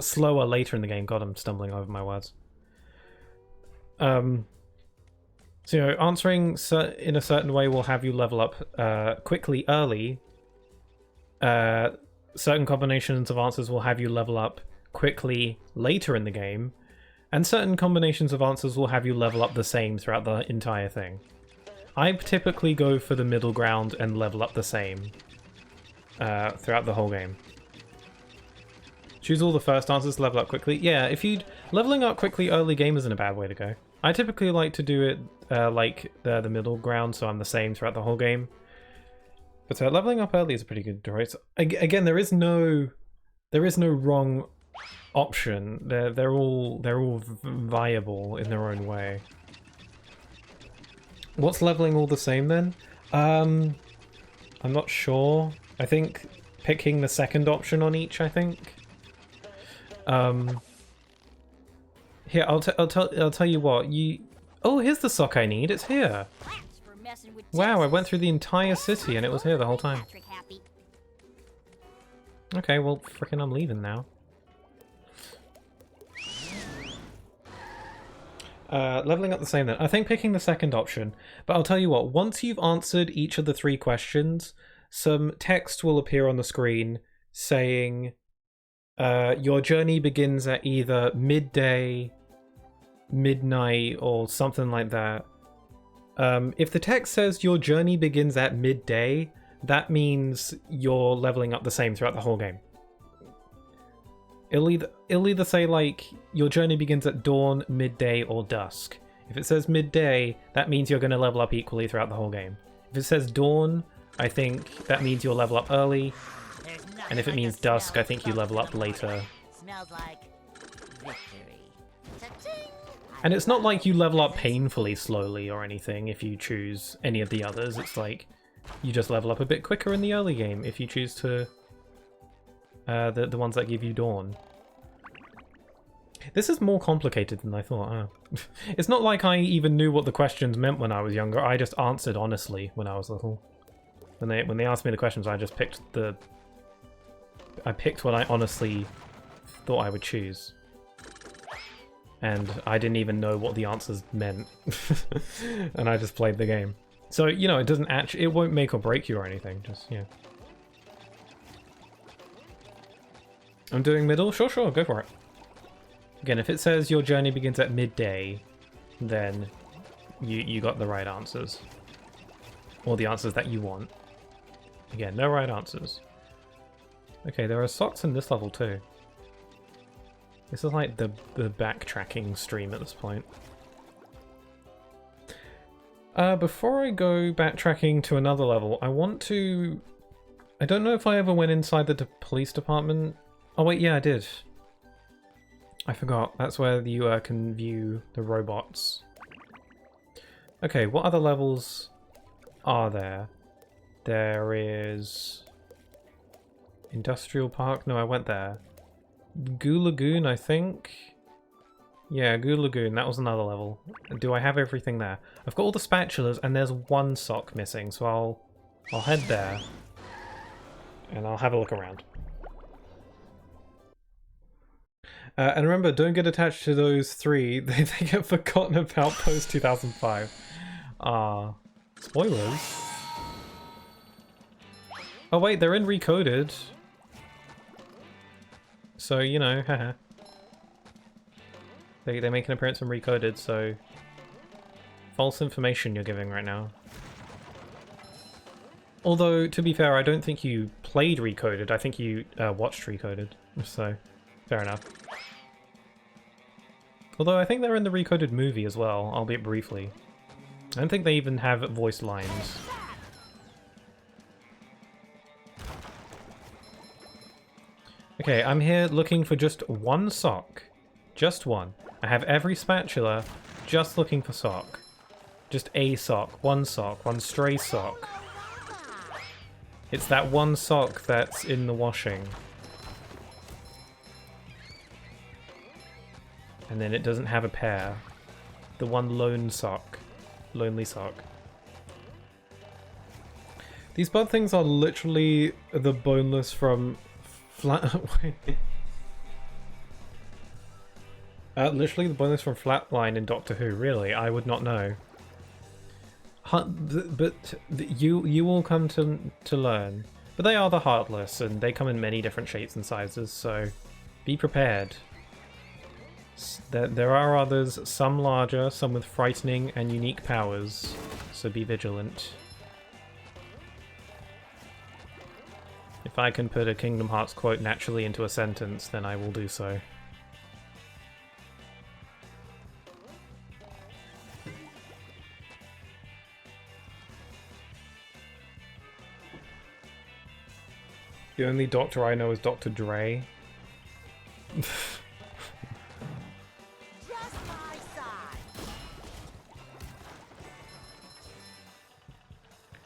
slower later in the game. God, I'm stumbling over my words. So, you know, answering in a certain way will have you level up quickly early. Certain combinations of answers will have you level up quickly later in the game. And certain combinations of answers will have you level up the same throughout the entire thing. I typically go for the middle ground and level up the same throughout the whole game. Choose all the first answers, level up quickly. Yeah, leveling up quickly early game isn't a bad way to go. I typically like to do it like the middle ground, so I'm the same throughout the whole game. But leveling up early is a pretty good choice. Again, there is no wrong option. They're all viable in their own way. What's leveling all the same then? I'm not sure. I think picking the second option on each, I think. Here, I'll tell you what. Oh, here's the sock I need. It's here. Wow, I went through the entire city and it was here the whole time. Okay, well, frickin' I'm leaving now. Leveling up the same then. I think picking the second option. But I'll tell you what, once you've answered each of the 3 questions, some text will appear on the screen saying your journey begins at either midday, midnight, or something like that. If the text says your journey begins at midday, that means you're leveling up the same throughout the whole game. It'll either say, like, your journey begins at dawn, midday, or dusk. If it says midday, that means you're going to level up equally throughout the whole game. If it says dawn, I think that means you'll level up early. And if it means dusk, I think you level up later. Smells like victory. Ta-ching! And it's not like you level up painfully slowly or anything if you choose any of the others. It's like you just level up a bit quicker in the early game if you choose to... the ones that give you dawn. This is more complicated than I thought. It's not like I even knew what the questions meant when I was younger. I just answered honestly when I was little. When they asked me the questions, I just picked what I honestly thought I would choose. And I didn't even know what the answers meant. And I just played the game. So, you know, it won't make or break you or anything, just, yeah. I'm doing middle? Sure, go for it. Again, if it says your journey begins at midday, then you got the right answers. Or the answers that you want. Again, no right answers. Okay, there are socks in this level too. This is like the backtracking stream at this point. Before I go backtracking to another level, I don't know if I ever went inside the police department. Oh wait, yeah, I did. I forgot. That's where you can view the robots. Okay, what other levels are there? There is... Industrial Park? No, I went there. Goo Lagoon, I think? Yeah, Goo Lagoon, that was another level. Do I have everything there? I've got all the spatulas, and there's one sock missing, so I'll head there. And I'll have a look around. And remember, don't get attached to those three. They get forgotten about post-2005. Spoilers. Oh wait, they're in Recoded. So, you know, haha. They make an appearance in Recoded, so... False information you're giving right now. Although, to be fair, I don't think you played Recoded, I think you watched Recoded, so fair enough. Although I think they're in the Recoded movie as well, albeit briefly. I don't think they even have voiced lines. Okay, I'm here looking for just one sock. Just one. I have every spatula, just looking for sock. Just a sock, one stray sock. It's that one sock that's in the washing. And then it doesn't have a pair. The one lone sock. Lonely sock. These bug things are literally the boneless from literally the bonus from Flatline in Doctor Who, really? I would not know. But you will come to learn. But they are the Heartless, and they come in many different shapes and sizes, so be prepared. There are others, some larger, some with frightening and unique powers, so be vigilant. If I can put a Kingdom Hearts quote naturally into a sentence, then I will do so. The only doctor I know is Dr. Dre.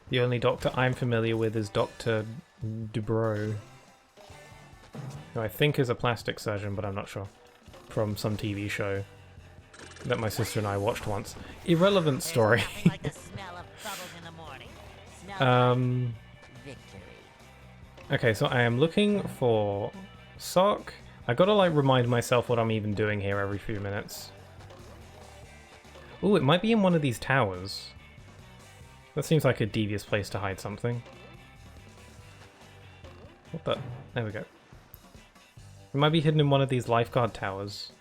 The only doctor I'm familiar with is Dr. Dubrow, who I think is a plastic surgeon, but I'm not sure. From some TV show that my sister and I watched once. Irrelevant story. Like the smell of bubbles in the morning. Smell victory. Okay, so I am looking for sock. I gotta like remind myself what I'm even doing here every few minutes. Ooh, it might be in one of these towers. That seems like a devious place to hide something. What the? There we go. It might be hidden in one of these lifeguard towers.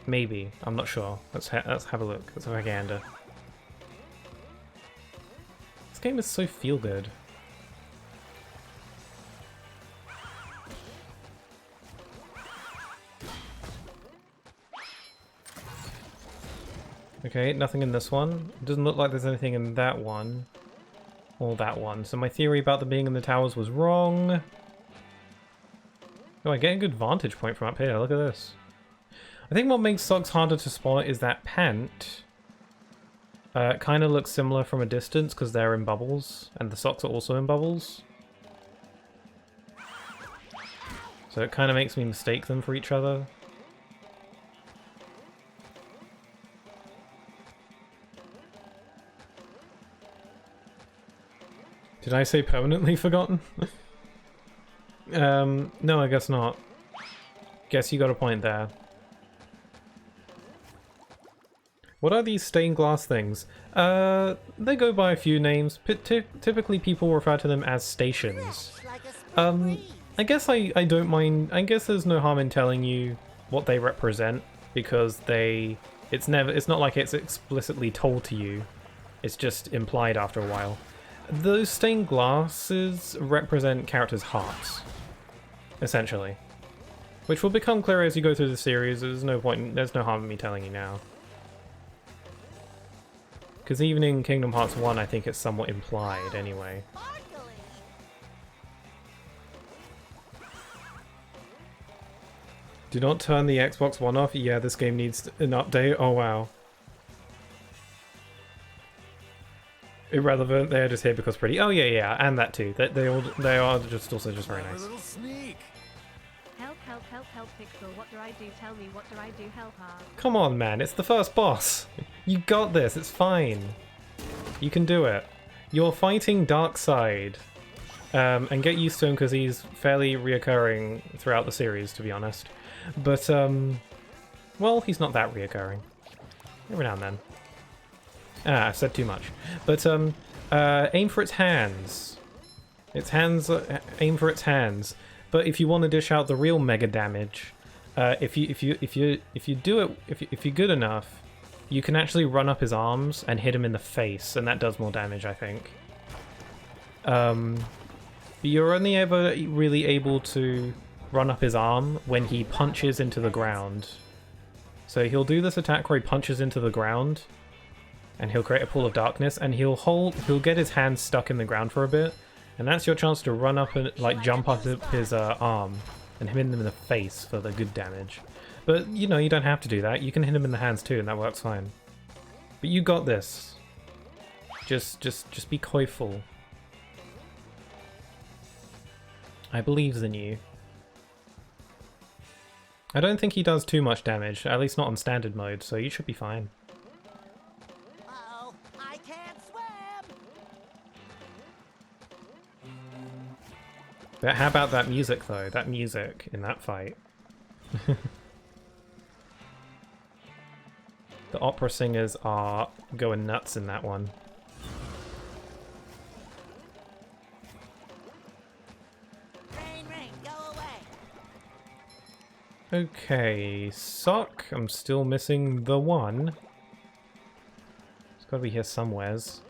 Maybe. I'm not sure. Let's have a look. Let's have a gander. This game is so feel good. Okay, nothing in this one. It doesn't look like there's anything in that one. Or that one. So my theory about them being in the towers was wrong. Oh, I get a good vantage point from up here. Look at this. I think what makes socks harder to spot is that pant. Kind of looks similar from a distance because they're in bubbles. And the socks are also in bubbles. So it kind of makes me mistake them for each other. Did I say permanently forgotten? No, I guess not. Guess you got a point there. What are these stained glass things? They go by a few names. Typically people refer to them as stations. Fresh like a spring breeze. I guess I don't mind. I guess there's no harm in telling you what they represent, because it's not like it's explicitly told to you. It's just implied after a while. Those stained glasses represent characters' hearts, essentially. Which will become clearer as you go through the series. There's no harm in me telling you now. Because even in Kingdom Hearts 1, I think it's somewhat implied anyway. Sparkly. Do not turn the Xbox One off. Yeah, this game needs an update. Oh wow. Irrelevant. They're just here because pretty. Oh yeah, and that too. They are just also just very nice. little sneak. Help, Pixel. What do I do? Tell me, what do I do? Help her. Come on, man. It's the first boss. You got this. It's fine. You can do it. You're fighting Darkseid. And get used to him because he's fairly reoccurring throughout the series, to be honest. But, well, he's not that reoccurring. Every now and then. Ah, I've said too much. But, aim for its hands. Aim for its hands. But if you want to dish out the real mega damage, if you're good enough, you can actually run up his arms and hit him in the face, and that does more damage, I think. But you're only ever really able to run up his arm when he punches into the ground. So he'll do this attack where he punches into the ground, and he'll create a pool of darkness, and he'll get his hands stuck in the ground for a bit. And that's your chance to run up and like jump up his arm and hit him in the face for the good damage. But you know, you don't have to do that. You can hit him in the hands too, and that works fine. But you got this. Just be coyful. I believes in you. I don't think he does too much damage, at least not on standard mode, so you should be fine. Uh-oh, I can't swim. But how about that music, though? That music in that fight. The opera singers are going nuts in that one. Rain, go away. Okay, Sock. I'm still missing the one. It's gotta be here somewheres.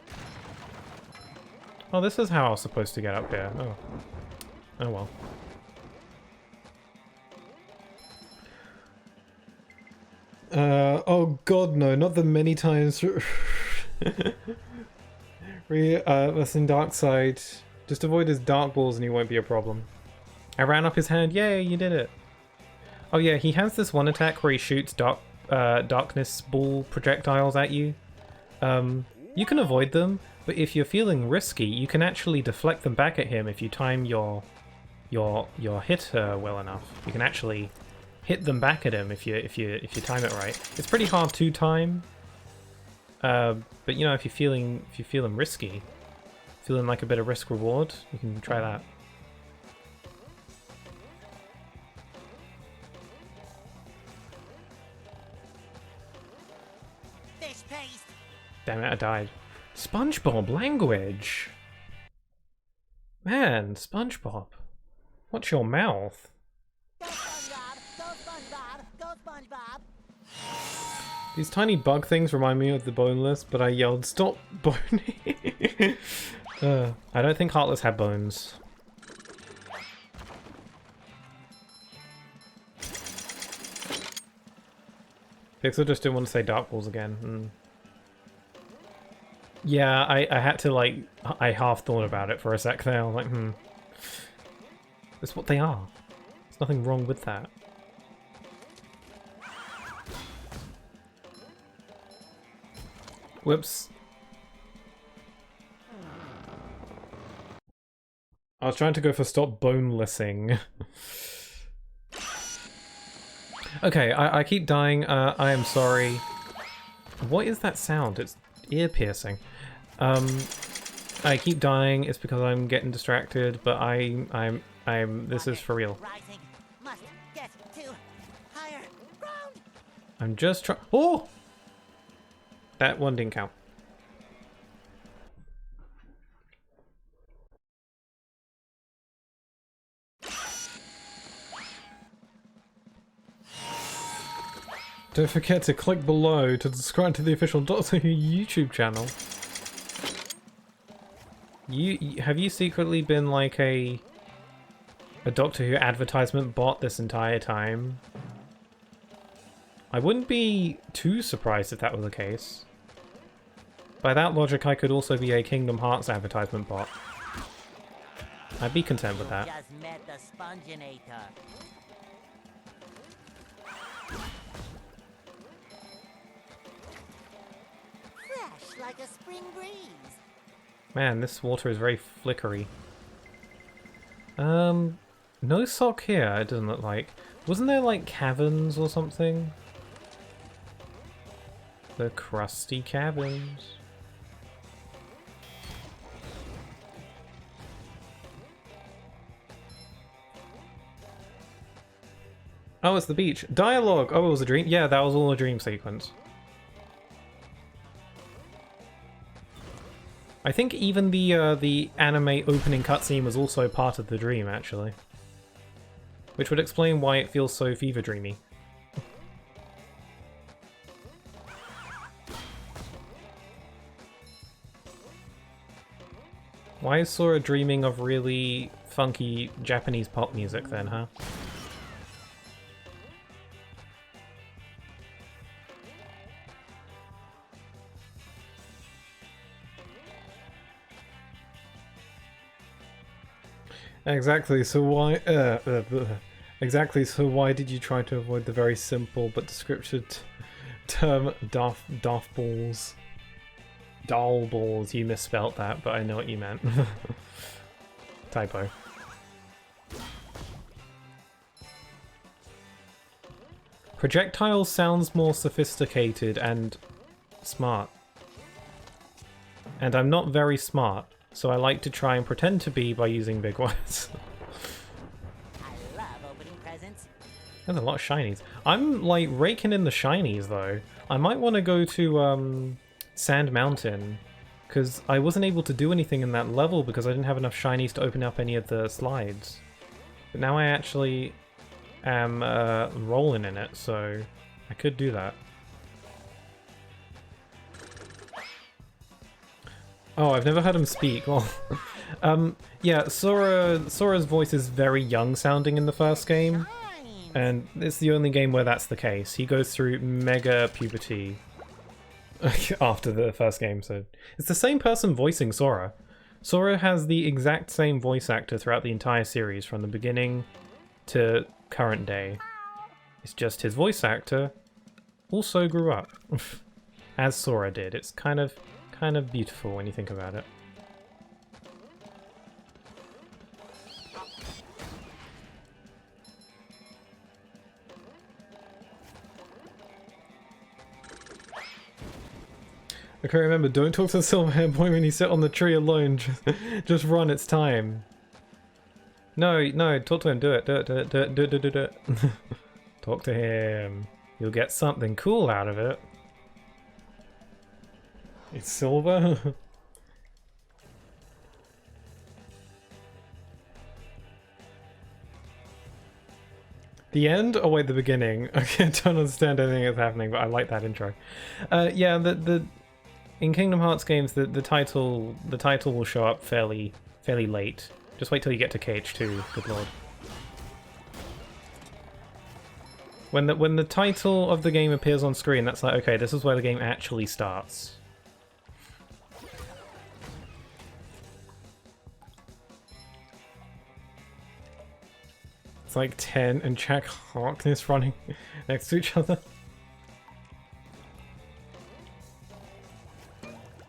Oh, this is how I was supposed to get up here. Oh. Oh well. Oh god, no, not the many times. Listen, Darkseid. Just avoid his dark balls and he won't be a problem. I ran up his hand. Yay, you did it. Oh yeah, he has this one attack where he shoots darkness ball projectiles at you. You can avoid them, but if you're feeling risky, you can actually deflect them back at him if you time your hit well enough. You can actually hit them back at him if you time it right. It's pretty hard to time, but you know, if you're feeling risky, feeling like a bit of risk reward, you can try that. Fish paste. Damn it, I died. SpongeBob language. Man, SpongeBob. What's your mouth? Go SpongeBob, go SpongeBob, go SpongeBob. These tiny bug things remind me of the Boneless, but I yelled, "Stop boning!" I don't think Heartless had bones. Pixel just didn't want to say Dark Balls again. Yeah, I had to, like, I half thought about it for a sec there. I was like, That's what they are. There's nothing wrong with that. Whoops. I was trying to go for stop bonelessing. Okay, I keep dying. I am sorry. What is that sound? It's ear piercing. I keep dying. It's because I'm getting distracted, but this is for real. Rising. Must get to higher ground. I'm just trying. Oh! That one didn't count. Don't forget to click below to subscribe to the official Doctor Who YouTube channel. Have you secretly been like a Doctor Who advertisement bot this entire time? I wouldn't be too surprised if that was the case. By that logic, I could also be a Kingdom Hearts advertisement bot. I'd be content with that. Just met the Sponginator. Fresh like a spring breeze. Man, this water is very flickery. No sock here, it doesn't look like. Wasn't there like caverns or something? The crusty caverns. Oh, it's the beach. Dialogue! Oh, it was a dream? Yeah, that was all a dream sequence. I think even the anime opening cutscene was also part of the dream, actually. Which would explain why it feels so fever dreamy. Why is Sora dreaming of really funky Japanese pop music then, huh? Exactly, so why exactly, so why did you try to avoid the very simple but descriptive term daft balls? Doll balls, you misspelt that, but I know what you meant. Typo. Projectile sounds more sophisticated and smart. And I'm not very smart, so I like to try and pretend to be by using big words. I love opening presents. There's a lot of shinies. I'm like raking in the shinies though. I might want to go to Sand Mountain, because I wasn't able to do anything in that level because I didn't have enough shinies to open up any of the slides. But now I actually am rolling in it, so I could do that. Oh, I've never heard him speak. Well, yeah, Sora's voice is very young sounding in the first game, and it's the only game where that's the case. He goes through mega puberty after the first game, so it's the same person voicing Sora. Sora has the exact same voice actor throughout the entire series from the beginning to current day. It's just his voice actor also grew up as Sora did. It's kind of beautiful when you think about it. Okay, remember, don't talk to the silver-haired boy when you sit on the tree alone. Just run, it's time. No, talk to him, do it. Talk to him. You'll get something cool out of it. It's silver? The end? Oh wait, the beginning. Okay, I don't understand anything that's happening, but I like that intro. Yeah, in Kingdom Hearts games, the title will show up fairly late. Just wait till you get to KH2. Good lord. When the title of the game appears on screen, that's like, okay, this is where the game actually starts. It's like 10 and Jack Harkness running next to each other.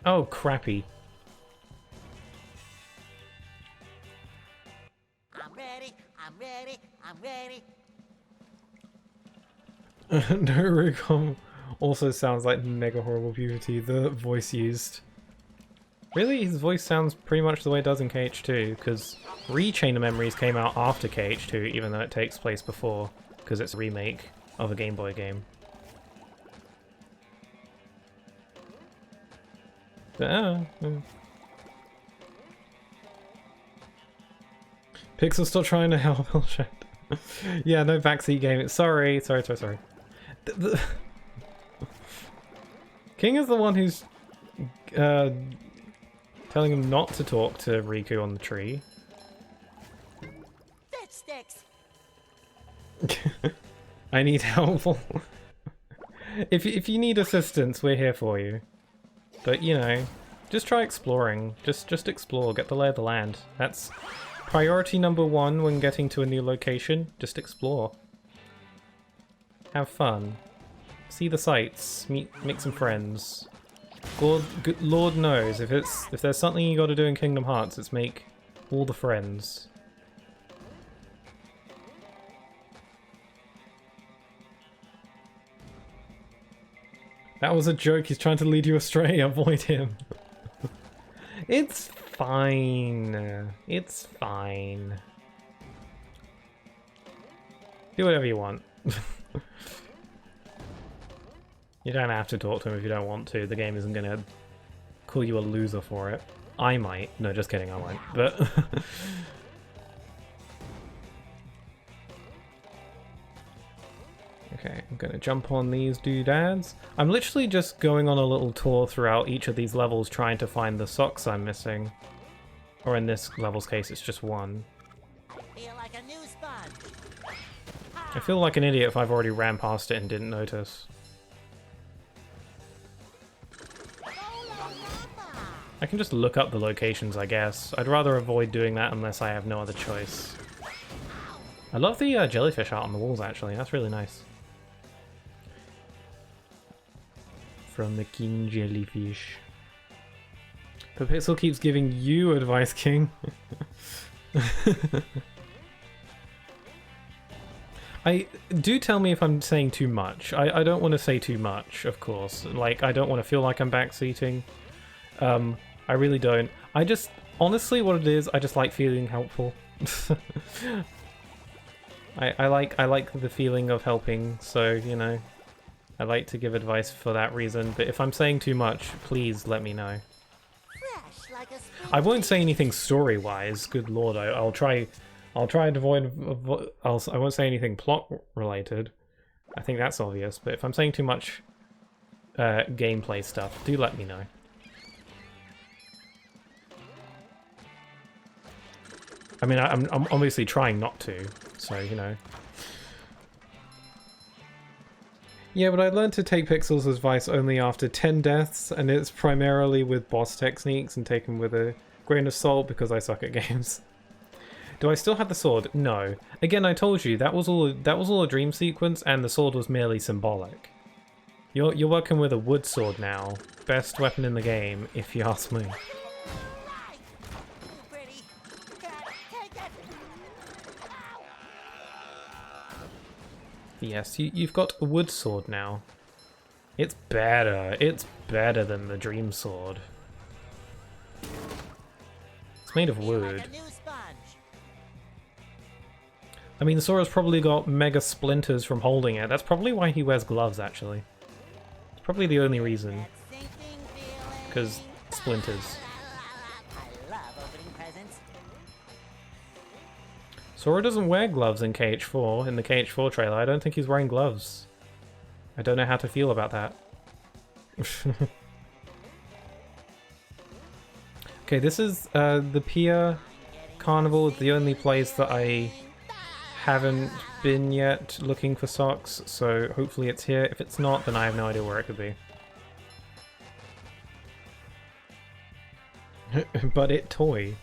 Oh, crappy. I'm ready, I'm ready, I'm ready. No Recom also sounds like mega horrible puberty, the voice used. Really? His voice sounds pretty much the way it does in KH2, because Rechain of Memories came out after KH2, even though it takes place before, because it's a remake of a Game Boy game. But, Pixel's still trying to help. Yeah, no backseat game. Sorry. King is the one who's telling him not to talk to Riku on the tree. That sticks. I need help. If you need assistance, we're here for you. But you know, just try exploring. Just explore. Get the lay of the land. That's priority number one when getting to a new location. Just explore. Have fun. See the sights. Make some friends. Lord knows if there's something you got to do in Kingdom Hearts, it's make all the friends. That was a joke. He's trying to lead you astray. Avoid him. It's fine. It's fine. Do whatever you want. You don't have to talk to him if you don't want to. The game isn't gonna call you a loser for it. I might. No, just kidding, I won't. But okay, I'm gonna jump on these doodads. I'm literally just going on a little tour throughout each of these levels trying to find the socks I'm missing. Or in this level's case, it's just one. Feel like a new sponge. I feel like an idiot if I've already ran past it and didn't notice. I can just look up the locations, I guess. I'd rather avoid doing that unless I have no other choice. I love the jellyfish art on the walls, actually. That's really nice. From the King Jellyfish. The Pixel keeps giving you advice, King. Do tell me if I'm saying too much. I don't want to say too much, of course. Like, I don't want to feel like I'm backseating. I really don't. I just, honestly, what it is, I just like feeling helpful. I like the feeling of helping, so, you know, I like to give advice for that reason, but if I'm saying too much, please let me know. Fresh like a spring. I won't say anything story-wise, good lord, I'll try and avoid, I won't say anything plot-related. I think that's obvious, but if I'm saying too much gameplay stuff, do let me know. I mean, I'm obviously trying not to, so, you know. Yeah, but I learned to take Pixel's advice only after 10 deaths, and it's primarily with boss techniques and taken with a grain of salt because I suck at games. Do I still have the sword? No. Again, I told you, that was all a dream sequence, and the sword was merely symbolic. You're working with a wood sword now. Best weapon in the game, if you ask me. Yes, you've got a wood sword now. It's better. It's better than the dream sword. It's made of wood. Like a new sponge. I mean, Sora's probably got mega splinters from holding it. That's probably why he wears gloves, actually. It's probably the only reason. That sinking feeling. Because splinters. I love opening presents. Sora doesn't wear gloves in KH4, in the KH4 trailer. I don't think he's wearing gloves. I don't know how to feel about that. Okay, this is the Pier Carnival. It's the only place that I haven't been yet looking for socks, so hopefully it's here. If it's not, then I have no idea where it could be. But it toy.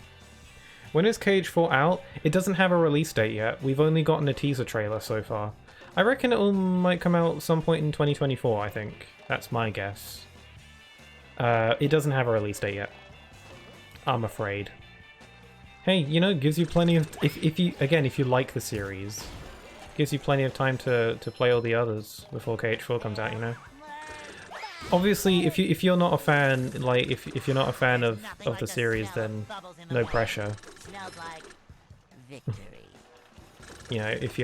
When is KH4 out? It doesn't have a release date yet. We've only gotten a teaser trailer so far. I reckon it might come out some point in 2024, I think. That's my guess. It doesn't have a release date yet. I'm afraid. Hey, you know, gives you plenty of... If you like the series, gives you plenty of time to play all the others before KH4 comes out, you know? Obviously, if you're not a fan, like if you're not a fan of Nothing like the the series, smell of then bubbles in the no morning. pressure. Smells like victory. You know, if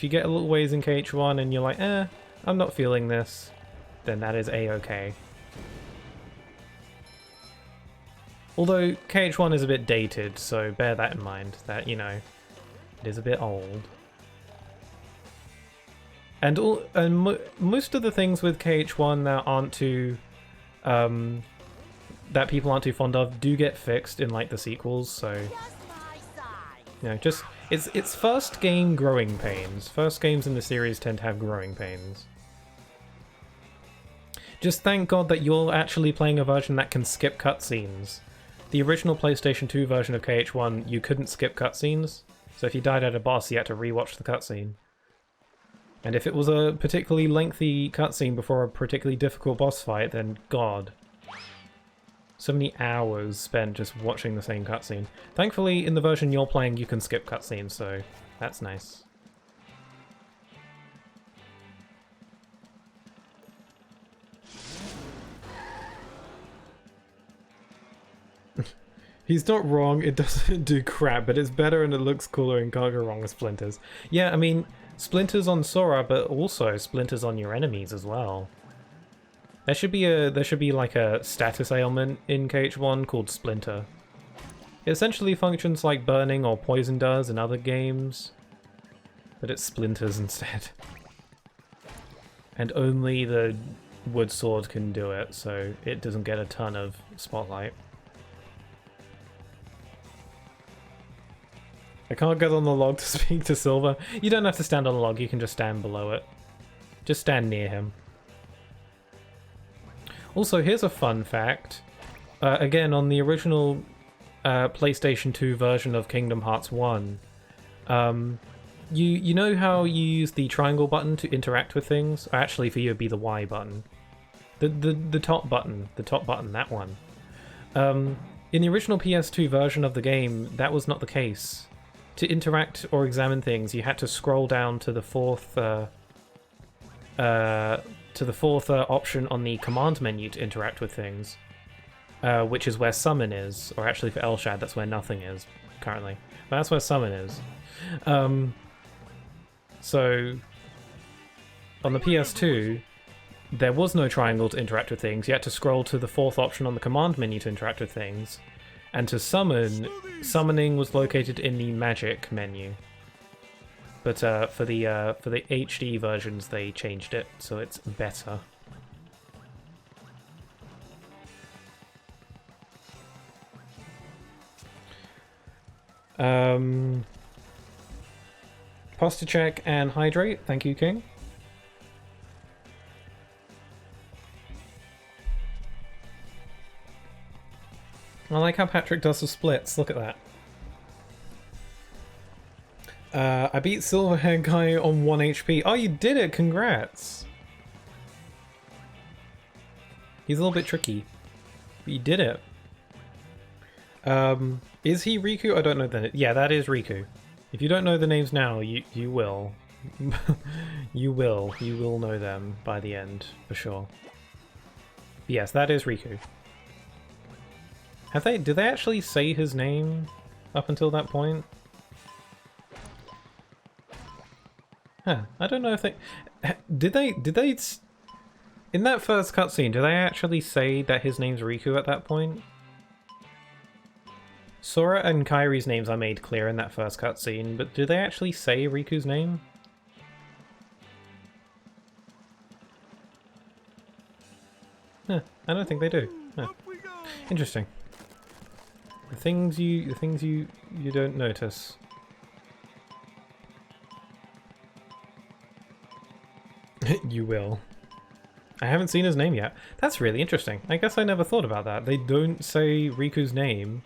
you get a little ways in KH1 and you're like, I'm not feeling this, then that is a-okay. Although KH1 is a bit dated, so bear that in mind. That, you know, it is a bit old. And most of the things with KH1 that aren't too, that people aren't too fond of, do get fixed in like the sequels. So, Just my size. you know, just it's first game growing pains. First games in the series tend to have growing pains. Just thank God that you're actually playing a version that can skip cutscenes. The original PlayStation 2 version of KH1, you couldn't skip cutscenes. So if you died at a boss, you had to rewatch the cutscene. And if it was a particularly lengthy cutscene before a particularly difficult boss fight, then God. So many hours spent just watching the same cutscene. Thankfully, in the version you're playing, you can skip cutscenes, so that's nice. He's not wrong, it doesn't do crap, but it's better and it looks cooler and can't go wrong with splinters. Yeah, I mean, splinters on Sora, but also splinters on your enemies as well. There should be like a status ailment in KH1 called Splinter. It essentially functions like burning or poison does in other games, but it splinters instead. And only the wood sword can do it, so it doesn't get a ton of spotlight. I can't get on the log to speak to Silver. You don't have to stand on the log, you can just stand below it. Just stand near him. Also, here's a fun fact. Again, on the original PlayStation 2 version of Kingdom Hearts 1, you know how you use the triangle button to interact with things? Or actually, for you, it'd be the Y button. The top button, that one. In the original PS2 version of the game, that was not the case. To interact or examine things, you had to scroll down to the fourth option on the command menu to interact with things, which is where summon is, or actually for Elshad, that's where nothing is currently. But that's where summon is. So on the PS2, there was no triangle to interact with things. You had to scroll to the fourth option on the command menu to interact with things. And to summon, summoning was located in the magic menu. But for the HD versions, they changed it, so it's better. Posture check and hydrate. Thank you, King. I like how Patrick does the splits. Look at that. I beat Silverhair Guy on 1 HP. Oh, you did it! Congrats! He's a little bit tricky, but you did it. Is he Riku? I don't know the. Yeah, that is Riku. If you don't know the names now, you will. You will know them by the end for sure. But yes, that is Riku. Did they actually say his name up until that point? Huh, I don't know if they... Did they... In that first cutscene, did they actually say that his name's Riku at that point? Sora and Kairi's names are made clear in that first cutscene, but do they actually say Riku's name? Huh, I don't think they do. Huh. Interesting. The things you don't notice. You will. I haven't seen his name yet. That's really interesting. I guess I never thought about that. They don't say Riku's name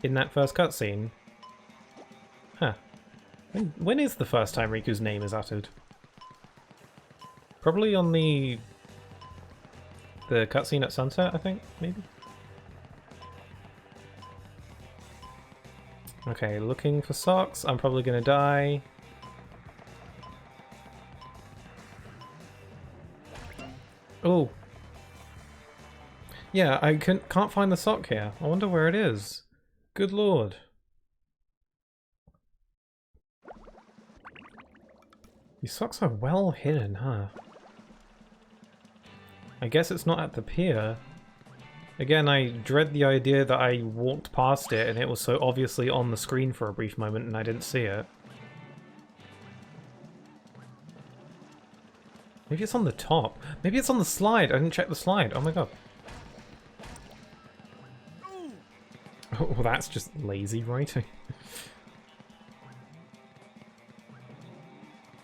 in that first cutscene. Huh. When is the first time Riku's name is uttered? Probably on the cutscene at sunset, I think, maybe? Okay, looking for socks. I'm probably gonna die. Oh, Yeah, I can't find the sock here. I wonder where it is. Good lord. These socks are well hidden, huh? I guess it's not at the pier. Again, I dread the idea that I walked past it and it was so obviously on the screen for a brief moment and I didn't see it. Maybe it's on the top. Maybe it's on the slide. I didn't check the slide. Oh my god. Oh, well, that's just lazy writing.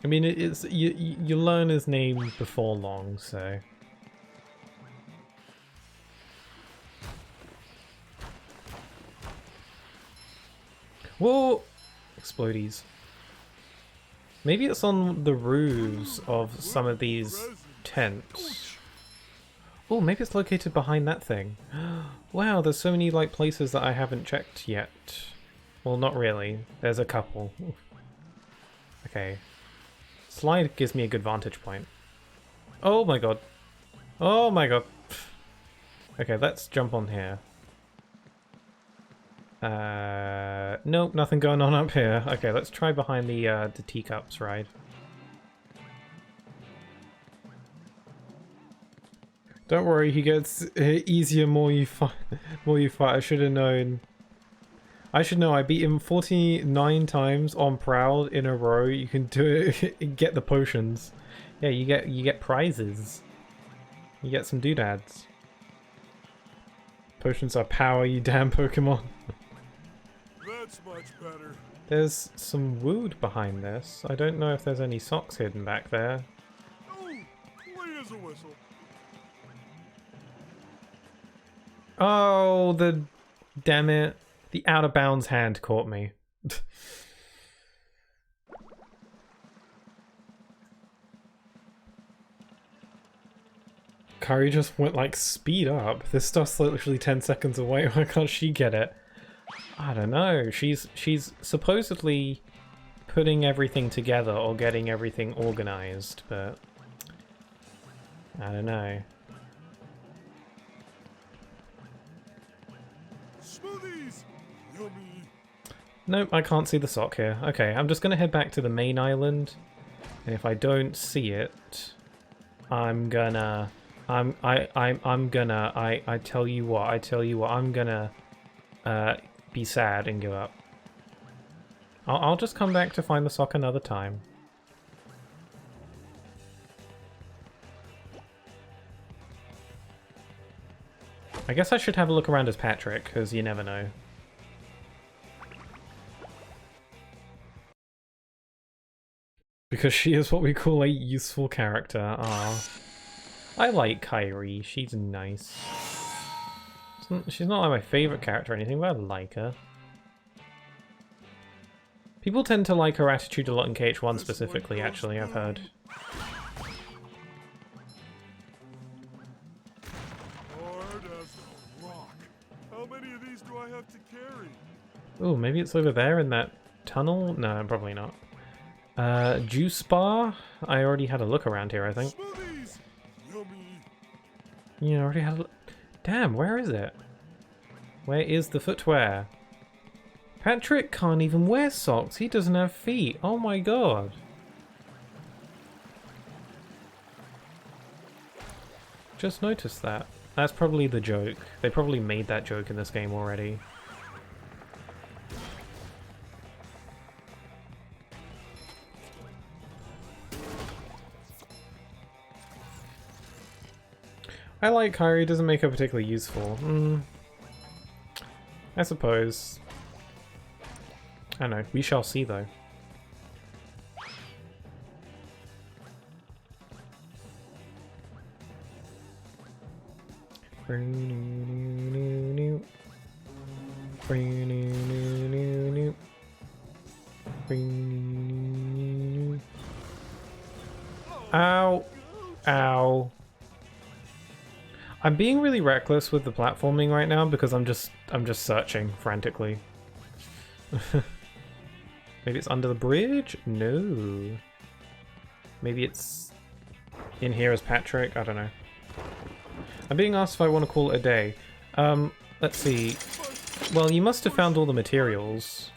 I mean, it's you learn his name before long, so. Whoa! Explodies. Maybe it's on the roofs of some of these tents. Oh, maybe it's located behind that thing. Wow, there's so many like places that I haven't checked yet. Well, not really. There's a couple. Okay. Slide gives me a good vantage point. Oh my god. Oh my god. Okay, let's jump on here. Nope, nothing going on up here. Okay, let's try behind the teacups ride. Don't worry, he gets easier more you fight. I should have known. I should know. I beat him 49 times on Proud in a row. You can do it. Get the potions. Yeah, you get prizes. You get some doodads. Potions are power, you damn Pokemon. That's much better. There's some wood behind this. I don't know if there's any socks hidden back there. Oh, play as a whistle. Oh, damn it. The out of bounds hand caught me. Kari just went like speed up. This stuff's literally 10 seconds away. Why can't she get it? I don't know. She's supposedly putting everything together or getting everything organized, but I don't know. Smoothies! Yummy! Nope, I can't see the sock here. Okay, I'm just gonna head back to the main island, and if I don't see it, I tell you what, I'm gonna be sad and give up. I'll just come back to find the sock another time. I guess I should have a look around as Patrick, because you never know. Because she is what we call a useful character. Ah, I like Kairi. She's nice. She's not like my favorite character or anything, but I like her. People tend to like her attitude a lot in KH1 specifically, actually, I've heard. Hard as a rock. How many of these do I have to carry? Oh, maybe it's over there in that tunnel? No, probably not. Juice bar? I already had a look around here, I think. Smoothies! Yummy! Yeah, I already had a look. Damn, where is it? Where is the footwear? Patrick can't even wear socks. He doesn't have feet. Oh my god. Just noticed that. That's probably the joke. They probably made that joke in this game already. I like Kairi, doesn't make her particularly useful. I suppose. I don't know, we shall see though. Ow! Ow! I'm being really reckless with the platforming right now because I'm just searching frantically. Maybe it's under the bridge? No. Maybe it's in here as Patrick? I don't know. I'm being asked if I want to call it a day. Let's see. Well, you must have found all the materials.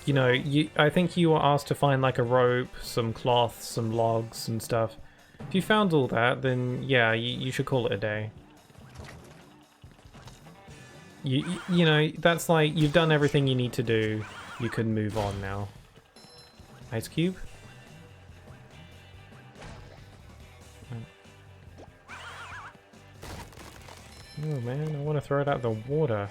You know, I think you were asked to find like a rope, some cloth, some logs and stuff. If you found all that, then yeah, you should call it a day. You know, that's like, you've done everything you need to do. You can move on now. Ice cube? Oh man, I want to throw it out the water.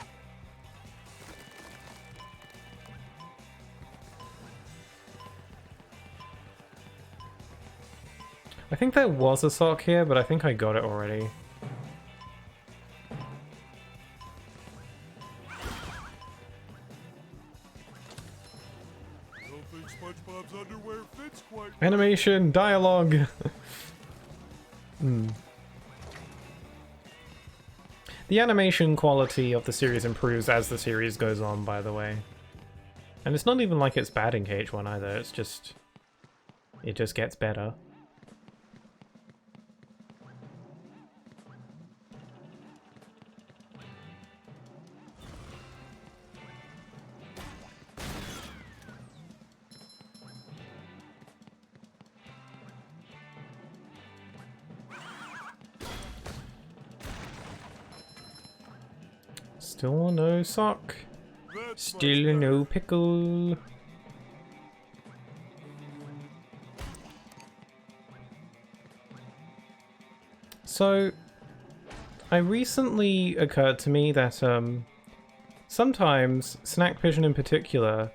I think there was a sock here, but I think I got it already. Don't think SpongeBob's underwear fits quite right. Animation, dialogue. The animation quality of the series improves as the series goes on, by the way. And it's not even like it's bad in KH1 either, it's just... it just gets better. Still no sock. That's Still much no pickle. So, I recently occurred to me that sometimes Snack Pigeon in particular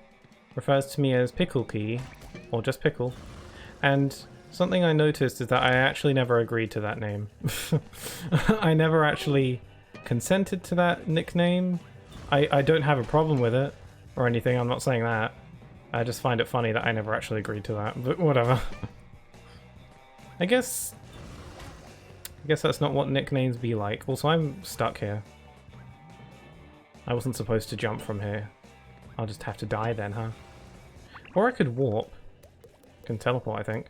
refers to me as Pickle Key, or just Pickle, and something I noticed is that I actually never agreed to that name. I never actually consented to that nickname. I don't have a problem with it or anything, I'm not saying that. I just find it funny that I never actually agreed to that, but whatever. I guess that's not what nicknames be like. Also, I'm stuck here. I wasn't supposed to jump from here. I'll just have to die then, huh? Or I could warp. I can teleport, I think.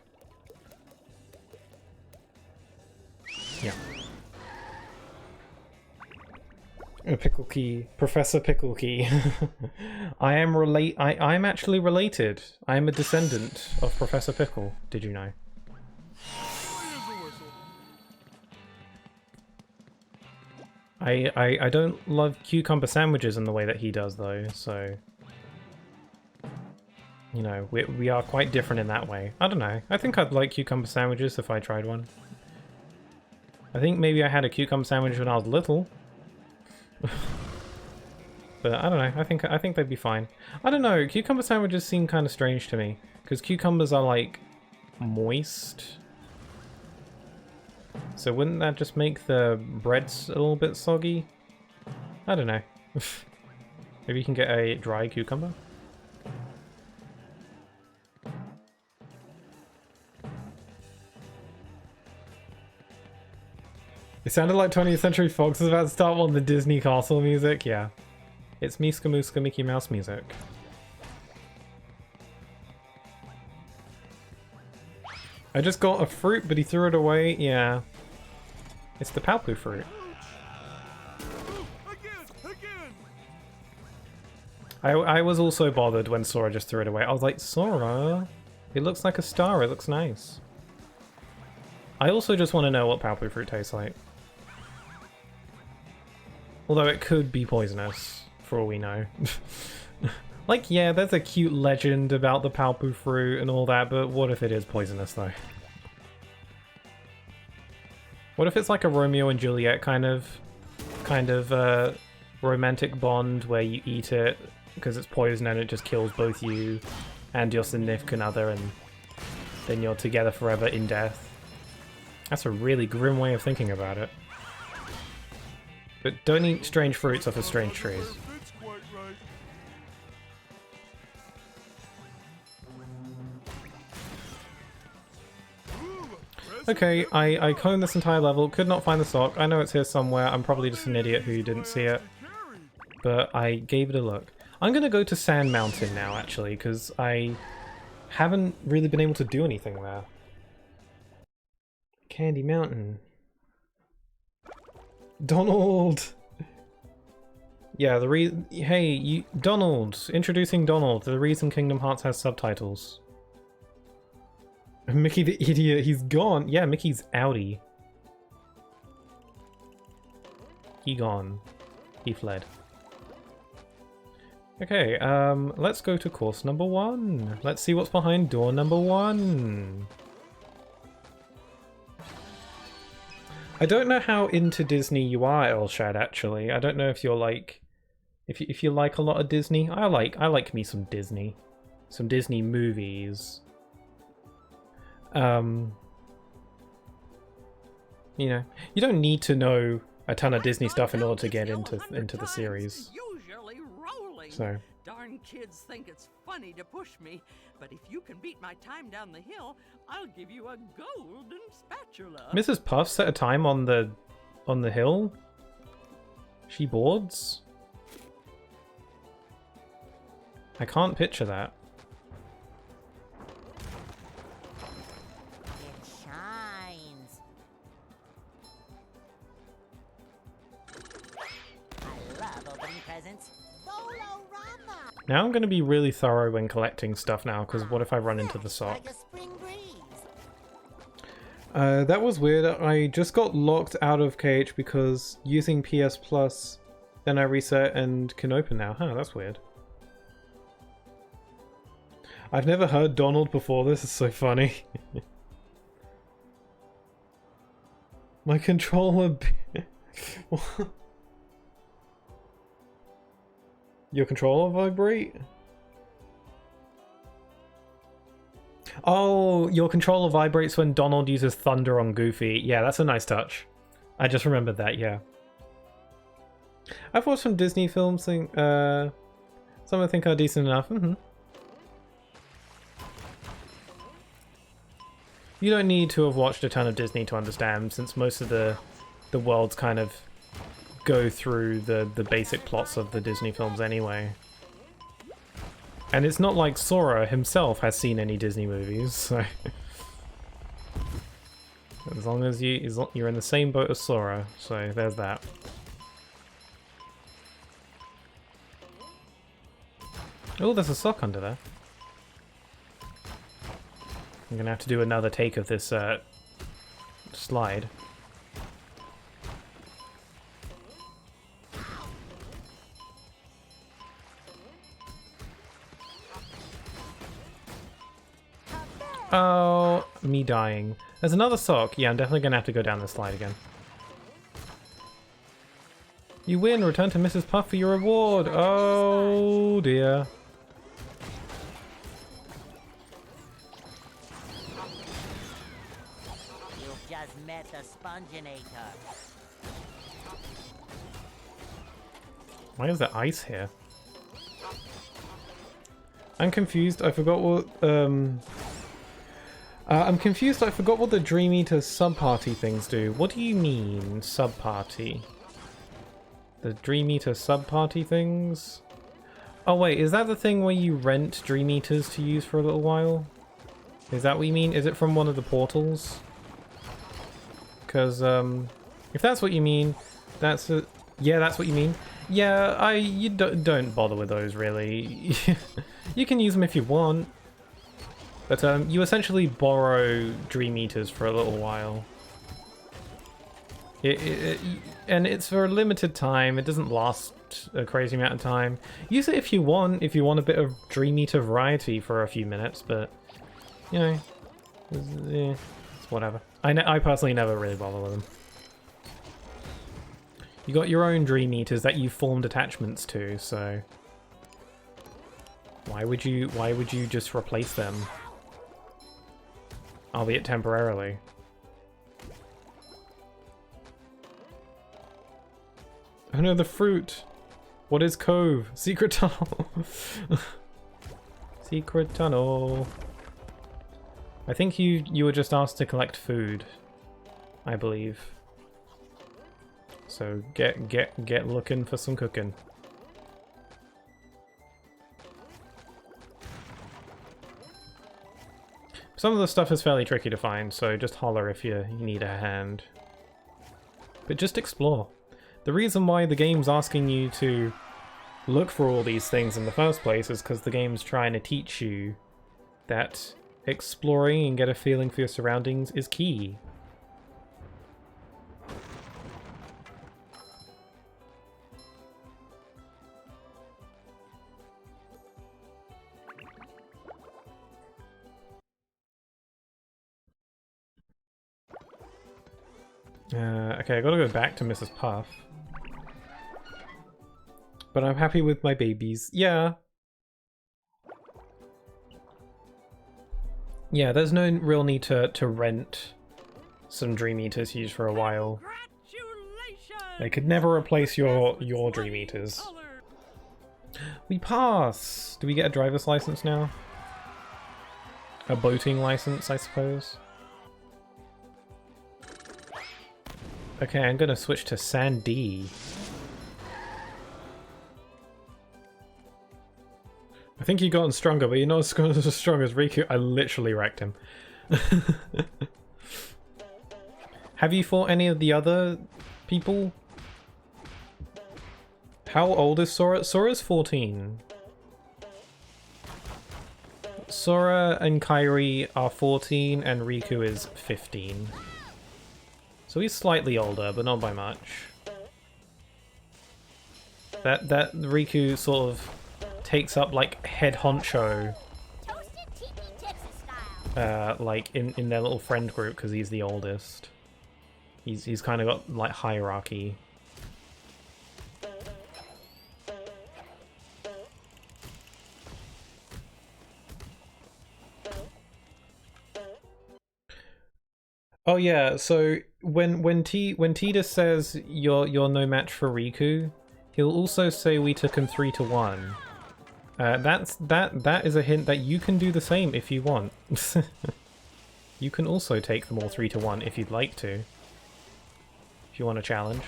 Yeah. Pickle Key, Professor Pickle Key. I'm actually related. I am a descendant of Professor Pickle. Did you know? I don't love cucumber sandwiches in the way that he does though, so you know, we are quite different in that way. I don't know. I think I'd like cucumber sandwiches if I tried one. I think maybe I had a cucumber sandwich when I was little. But I don't know, I think they'd be fine. I don't know, cucumber sandwiches seem kind of strange to me, because cucumbers are like moist. So wouldn't that just make the breads a little bit soggy? I don't know. Maybe you can get a dry cucumber? It sounded like 20th Century Fox was about to start on the Disney Castle music, yeah. It's Meeska Mooska Mickey Mouse music. I just got a fruit, but he threw it away, yeah. It's the Palpu fruit. I was also bothered when Sora just threw it away. I was like, Sora, it looks like a star, it looks nice. I also just want to know what Palpu fruit tastes like. Although it could be poisonous, for all we know. Like, yeah, there's a cute legend about the Palpu fruit and all that, but what if it is poisonous, though? What if it's like a Romeo and Juliet kind of romantic bond where you eat it because it's poison and it just kills both you and your significant other, and then you're together forever in death? That's a really grim way of thinking about it. But don't eat strange fruits off of strange trees. Okay, I combed this entire level, could not find the sock. I know it's here somewhere, I'm probably just an idiot who didn't see it. But I gave it a look. I'm gonna go to Sand Mountain now, actually, because I haven't really been able to do anything there. Candy Mountain. Donald! Yeah, Donald! Introducing Donald, the reason Kingdom Hearts has subtitles. Mickey the idiot, he's gone! Yeah, Mickey's outie. He gone. He fled. Okay, let's go to course number 1. Let's see what's behind door number 1. I don't know how into Disney you are, Elshad, actually. I don't know if you're like... If you like a lot of Disney. I like me some Disney. Some Disney movies. You know, you don't need to know a ton of Disney stuff in order to get into the series. Usually rolling. So... Darn kids think it's funny to push me, but if you can beat my time down the hill, I'll give you a golden spatula. Mrs. Puff set a time on the hill. She boards. I can't picture that. It shines. I love opening presents. Bolorama! Now I'm going to be really thorough when collecting stuff now, because what if I run into the sock? Like a spring breeze. That was weird. I just got locked out of KH because using PS Plus, then I reset and can open now. Huh, that's weird. I've never heard Donald before this, it's so funny. My controller... What? Your controller vibrate? Oh, your controller vibrates when Donald uses thunder on Goofy. Yeah, that's a nice touch. I just remembered that, yeah. I've watched some Disney films, some I think are decent enough. You don't need to have watched a ton of Disney to understand, since most of the worlds kind of go through the basic plots of the Disney films anyway. And it's not like Sora himself has seen any Disney movies, so... as long as you're in the same boat as Sora, so there's that. Oh, there's a sock under there. I'm gonna have to do another take of this slide. Oh, me dying. There's another sock. Yeah, I'm definitely gonna have to go down this slide again. You win! Return to Mrs. Puff for your reward! Oh dear. You've just met the Sponginator. Why is there ice here? I'm confused. I forgot what I'm confused. I forgot what the Dream Eater sub-party things do. What do you mean, sub-party? The Dream Eater sub-party things? Oh wait, is that the thing where you rent Dream Eaters to use for a little while? Is that what you mean? Is it from one of the portals? Because, if that's what you mean, that's a... Yeah, that's what you mean. Yeah, you don't bother with those, really. You can use them if you want. But, you essentially borrow Dream Eaters for a little while. And it's for a limited time. It doesn't last a crazy amount of time. Use it if you want a bit of Dream Eater variety for a few minutes, but, you know, it's whatever. I personally never really bother with them. You got your own Dream Eaters that you formed attachments to, so why would you just replace them? Albeit temporarily. Oh no, the fruit! What is Cove? Secret tunnel! Secret tunnel! I think you were just asked to collect food, I believe. So get looking for some cooking. Some of the stuff is fairly tricky to find, so just holler if you need a hand. But just explore. The reason why the game's asking you to look for all these things in the first place is because the game's trying to teach you that exploring and get a feeling for your surroundings is key. Okay, I gotta go back to Mrs. Puff. But I'm happy with my babies. Yeah. Yeah, there's no real need to rent some Dream Eaters to use for a while. They could never replace your Dream Eaters. We pass! Do we get a driver's license now? A boating license, I suppose? Okay, I'm gonna switch to Sandy. I think you've gotten stronger, but you're not as strong as Riku. I literally wrecked him. Have you fought any of the other people? How old is Sora? Sora's 14. Sora and Kairi are 14 and Riku is 15. So he's slightly older, but not by much. That Riku sort of takes up like head honcho, like in their little friend group because he's the oldest. He's kind of got like hierarchy. Oh yeah, so when Tidus says you're no match for Riku, he'll also say we took him 3-1. That is a hint that you can do the same if you want. You can also take them all 3-1 if you'd like to. If you want a challenge.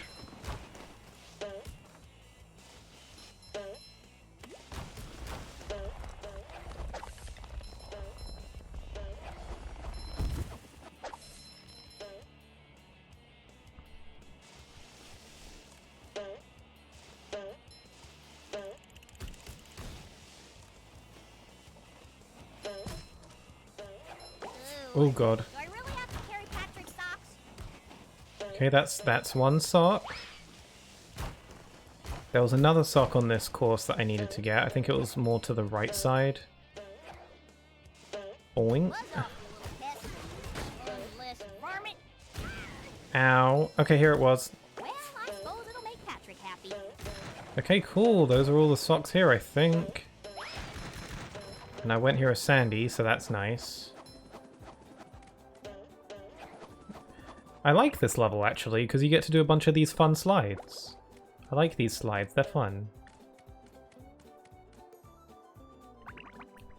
Oh god. Do I really have to carry Patrick's socks? Okay, that's one sock. There was another sock on this course that I needed to get. I think it was more to the right side. Oink. Ow. Okay, here it was. Well, I suppose it'll make Patrick happy. Okay, cool. Those are all the socks here, I think. And I went here as Sandy, so that's nice. I like this level, actually, because you get to do a bunch of these fun slides. I like these slides, they're fun.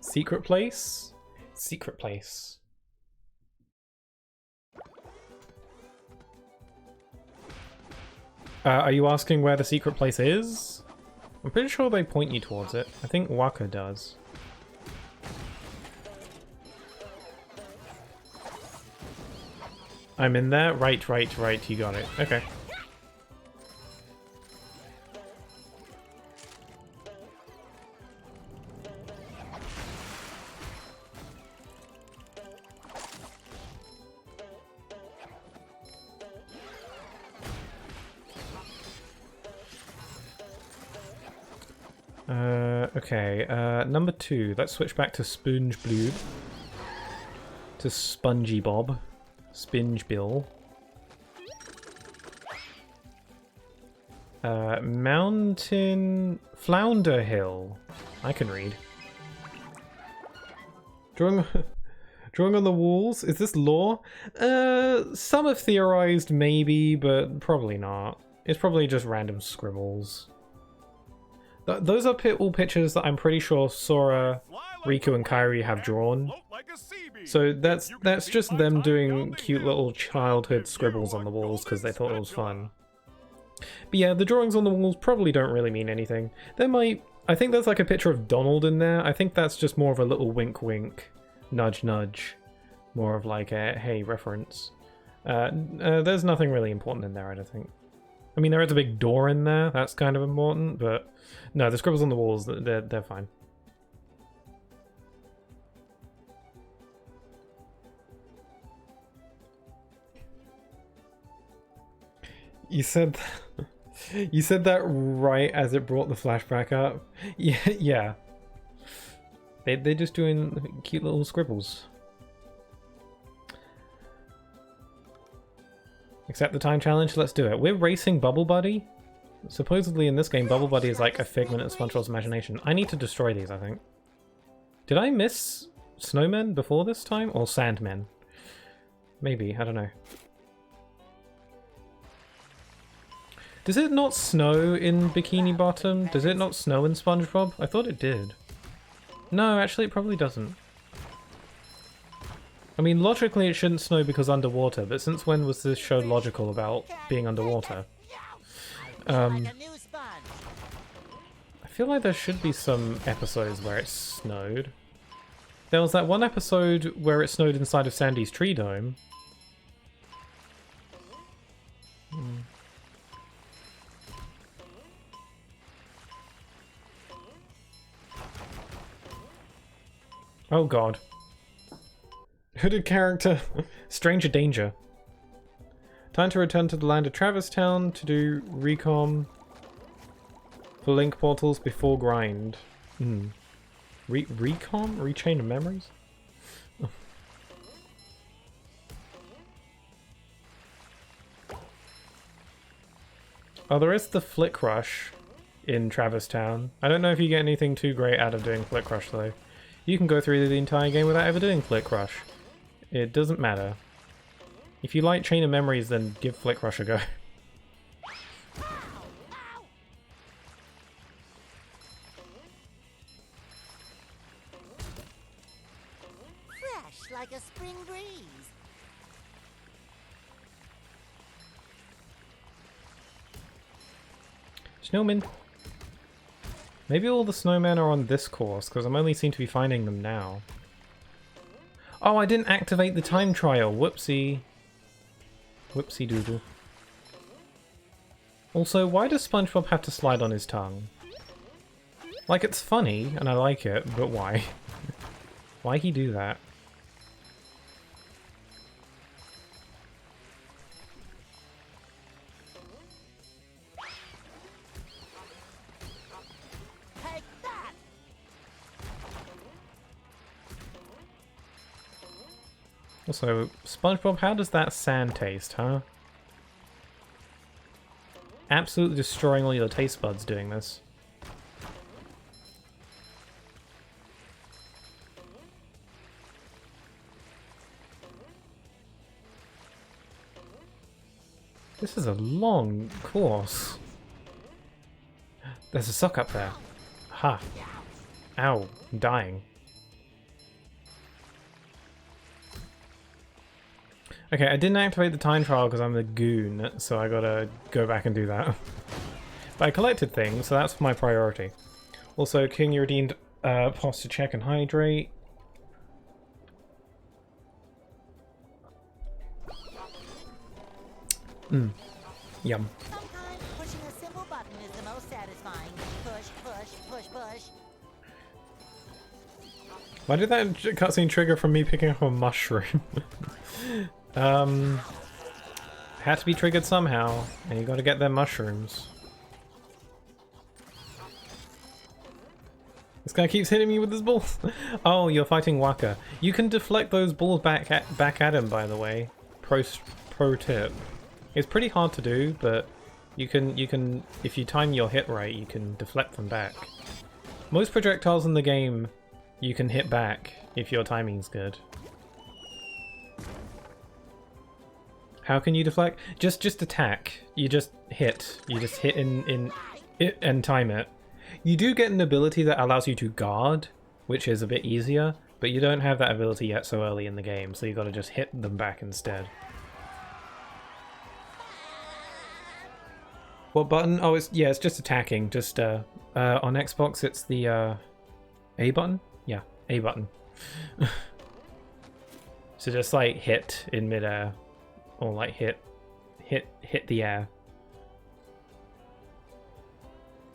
Secret place? Secret place. Are you asking where the secret place is? I'm pretty sure they point you towards it. I think Waka does. I'm in there? Right, you got it. Okay. Okay, number 2. Let's switch back to SpongeBob. To SpongeBob. Spinge Bill. Mountain Flounder Hill. I can read. Drawing on the walls? Is this lore? Some have theorized maybe, but probably not. It's probably just random scribbles. Those are all pictures that I'm pretty sure Sora, Riku, and Kairi have drawn. So that's just them doing cute little childhood scribbles on the walls because they thought it was fun. But yeah, the drawings on the walls probably don't really mean anything. I think there's like a picture of Donald in there. I think that's just more of a little wink wink, nudge nudge. More of like a hey reference. There's nothing really important in there, I don't think. I mean, there is a big door in there. That's kind of important, but no, the scribbles on the walls, they're fine. You said you said that right as it brought the flashback up. Yeah, yeah. They're just doing cute little scribbles. Accept the time challenge, let's do it. We're racing Bubble Buddy. Supposedly in this game, Bubble Buddy is like a figment of SpongeBob's imagination. I need to destroy these, I think. Did I miss snowmen before this time? Or sandmen? Maybe, I don't know. Does it not snow in Bikini Bottom? Does it not snow in SpongeBob? I thought it did. No, actually it probably doesn't. I mean, logically it shouldn't snow because underwater, but since when was this show logical about being underwater? Like a new sponge. I feel like there should be some episodes where it snowed. There was that one episode where it snowed inside of Sandy's tree dome. Oh god. Hooded character. Stranger danger. Time to return to the land of Travis Town to do recom for link portals before grind. Recom? Rechain of memories? Oh, there is the Flick Rush in Travis Town. I don't know if you get anything too great out of doing Flick Rush though. You can go through the entire game without ever doing Flick Rush. It doesn't matter. If you like Chain of Memories, then give Flick Rush a go. Fresh like a spring breeze. Snowman. Maybe all the snowmen are on this course, because I'm only seem to be finding them now. Oh, I didn't activate the time trial. Whoopsie. Whoopsie doodle. Also, why does SpongeBob have to slide on his tongue? Like, it's funny, and I like it, but why? Why he do that? Take that! Also, SpongeBob, how does that sand taste, huh? Absolutely destroying all your taste buds doing this. This is a long course. There's a sock up there. Ha. Ow. I'm dying. Okay, I didn't activate the time trial because I'm a goon, so I gotta go back and do that. But I collected things, so that's my priority. Also, King, you redeemed posture check and hydrate. Yum. Sometimes pushing a simple button is the most satisfying. Push, push, push, push. Why did that cutscene trigger from me picking up a mushroom? Had to be triggered somehow, and you gotta get them mushrooms. This guy keeps hitting me with his balls. Oh, you're fighting Waka. You can deflect those balls back at him, by the way. Pro tip. It's pretty hard to do, but you can if you time your hit right, you can deflect them back. Most projectiles in the game you can hit back if your timing's good. How can you deflect? Just attack. You just hit. You just hit in it and time it. You do get an ability that allows you to guard, which is a bit easier, but you don't have that ability yet so early in the game, so you gotta just hit them back instead. What button? Oh, it's just attacking. Just on Xbox it's the A button? Yeah, A button. So just like hit in midair. Or like hit the air.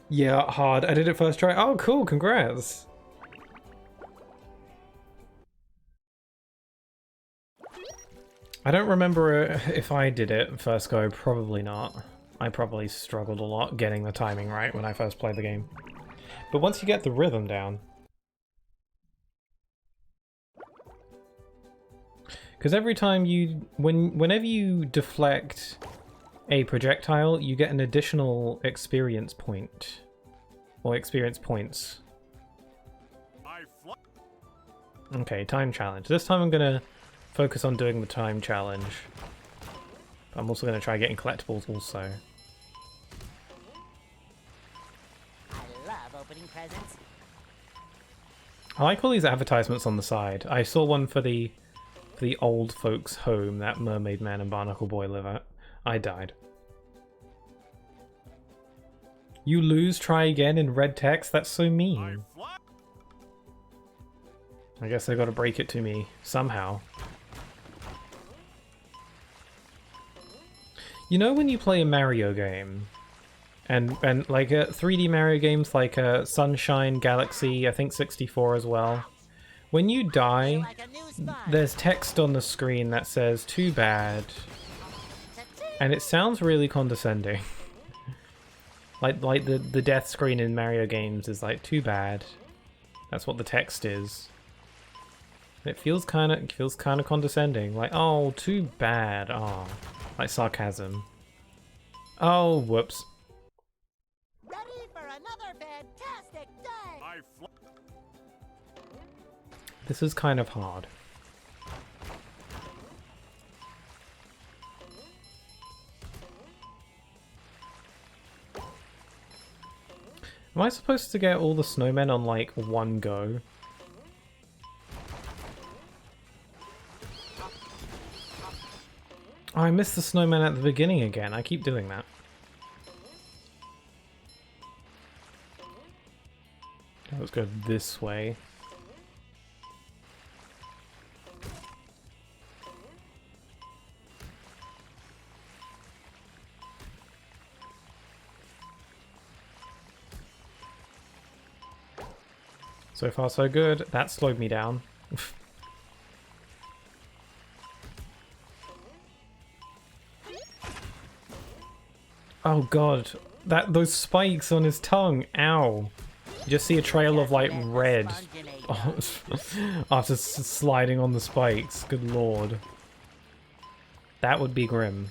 Yeah, hard. I did it first try. Oh, cool. Congrats. I don't remember if I did it first go. Probably not. I probably struggled a lot getting the timing right when I first played the game. But once you get the rhythm down... Because every time you... Whenever you deflect a projectile, you get an additional experience point. Or experience points. Okay, time challenge. This time I'm gonna focus on doing the time challenge. I'm also gonna try getting collectibles also. I love opening presents. I like all these advertisements on the side. I saw one for the old folks' home that Mermaid Man and Barnacle Boy live at. I died. You lose, try again in red text? That's so mean. I guess they gotta break it to me somehow. You know when you play a Mario game, and like 3D Mario games like Sunshine, Galaxy, I think 64 as well, when you die, Like a new sponge. there's text on the screen that says, "Too bad," and it sounds really condescending. like the death screen in Mario games is like, "Too bad." That's what the text is. It feels kind of condescending, like, "Oh, too bad." Oh, like sarcasm. Oh, whoops. Ready for another fantastic day. This is kind of hard. Am I supposed to get all the snowmen on, like, one go? Oh, I missed the snowman at the beginning again. I keep doing that. Let's go this way. So far so good. That slowed me down. Oh god, those spikes on his tongue, ow. You just see a trail of like red after sliding on the spikes, good lord. That would be grim.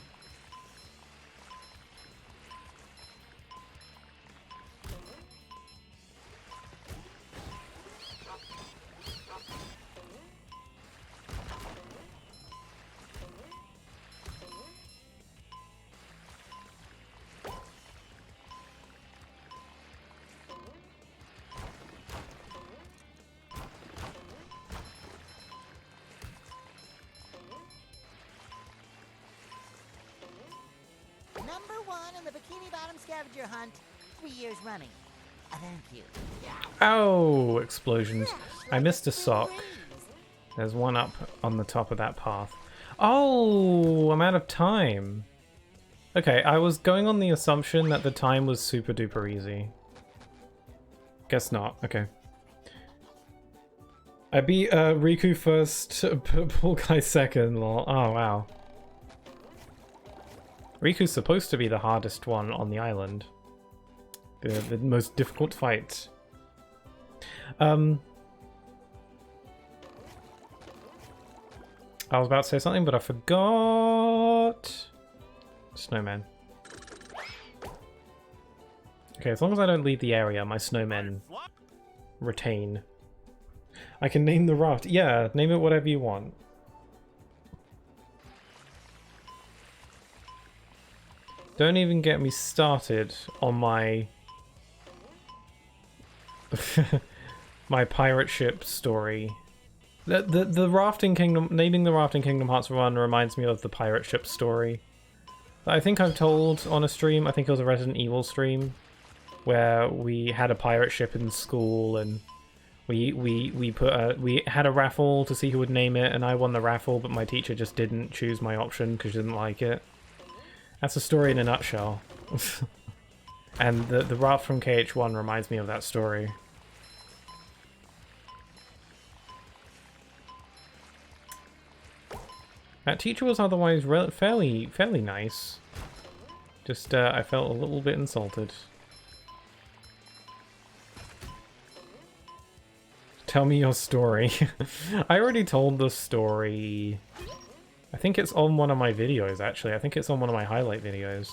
Number one in the Bikini Bottom scavenger hunt, 3 years running. Thank you. Oh, explosions. I missed a sock. There's one up on the top of that path. Oh, I'm out of time. Okay, I was going on the assumption that the time was super duper easy. Guess not, okay. I beat Riku first, Pool Guy second, lol. Oh, wow. Riku's supposed to be the hardest one on the island. The most difficult fight. I was about to say something, but I forgot. Snowman. Okay, as long as I don't leave the area, my snowmen retain. I can name the raft. Yeah, name it whatever you want. Don't even get me started on my my pirate ship story. The rafting kingdom, naming the rafting Kingdom Hearts 1 reminds me of the pirate ship story that I think I've told on a stream. I think it was a Resident Evil stream where we had a pirate ship in school and we had a raffle to see who would name it, and I won the raffle, but my teacher just didn't choose my option because she didn't like it. That's the story in a nutshell. And the Ralph from KH1 reminds me of that story. That teacher was otherwise fairly nice. Just, I felt a little bit insulted. Tell me your story. I already told the story. I think it's on one of my videos, actually. I think it's on one of my highlight videos.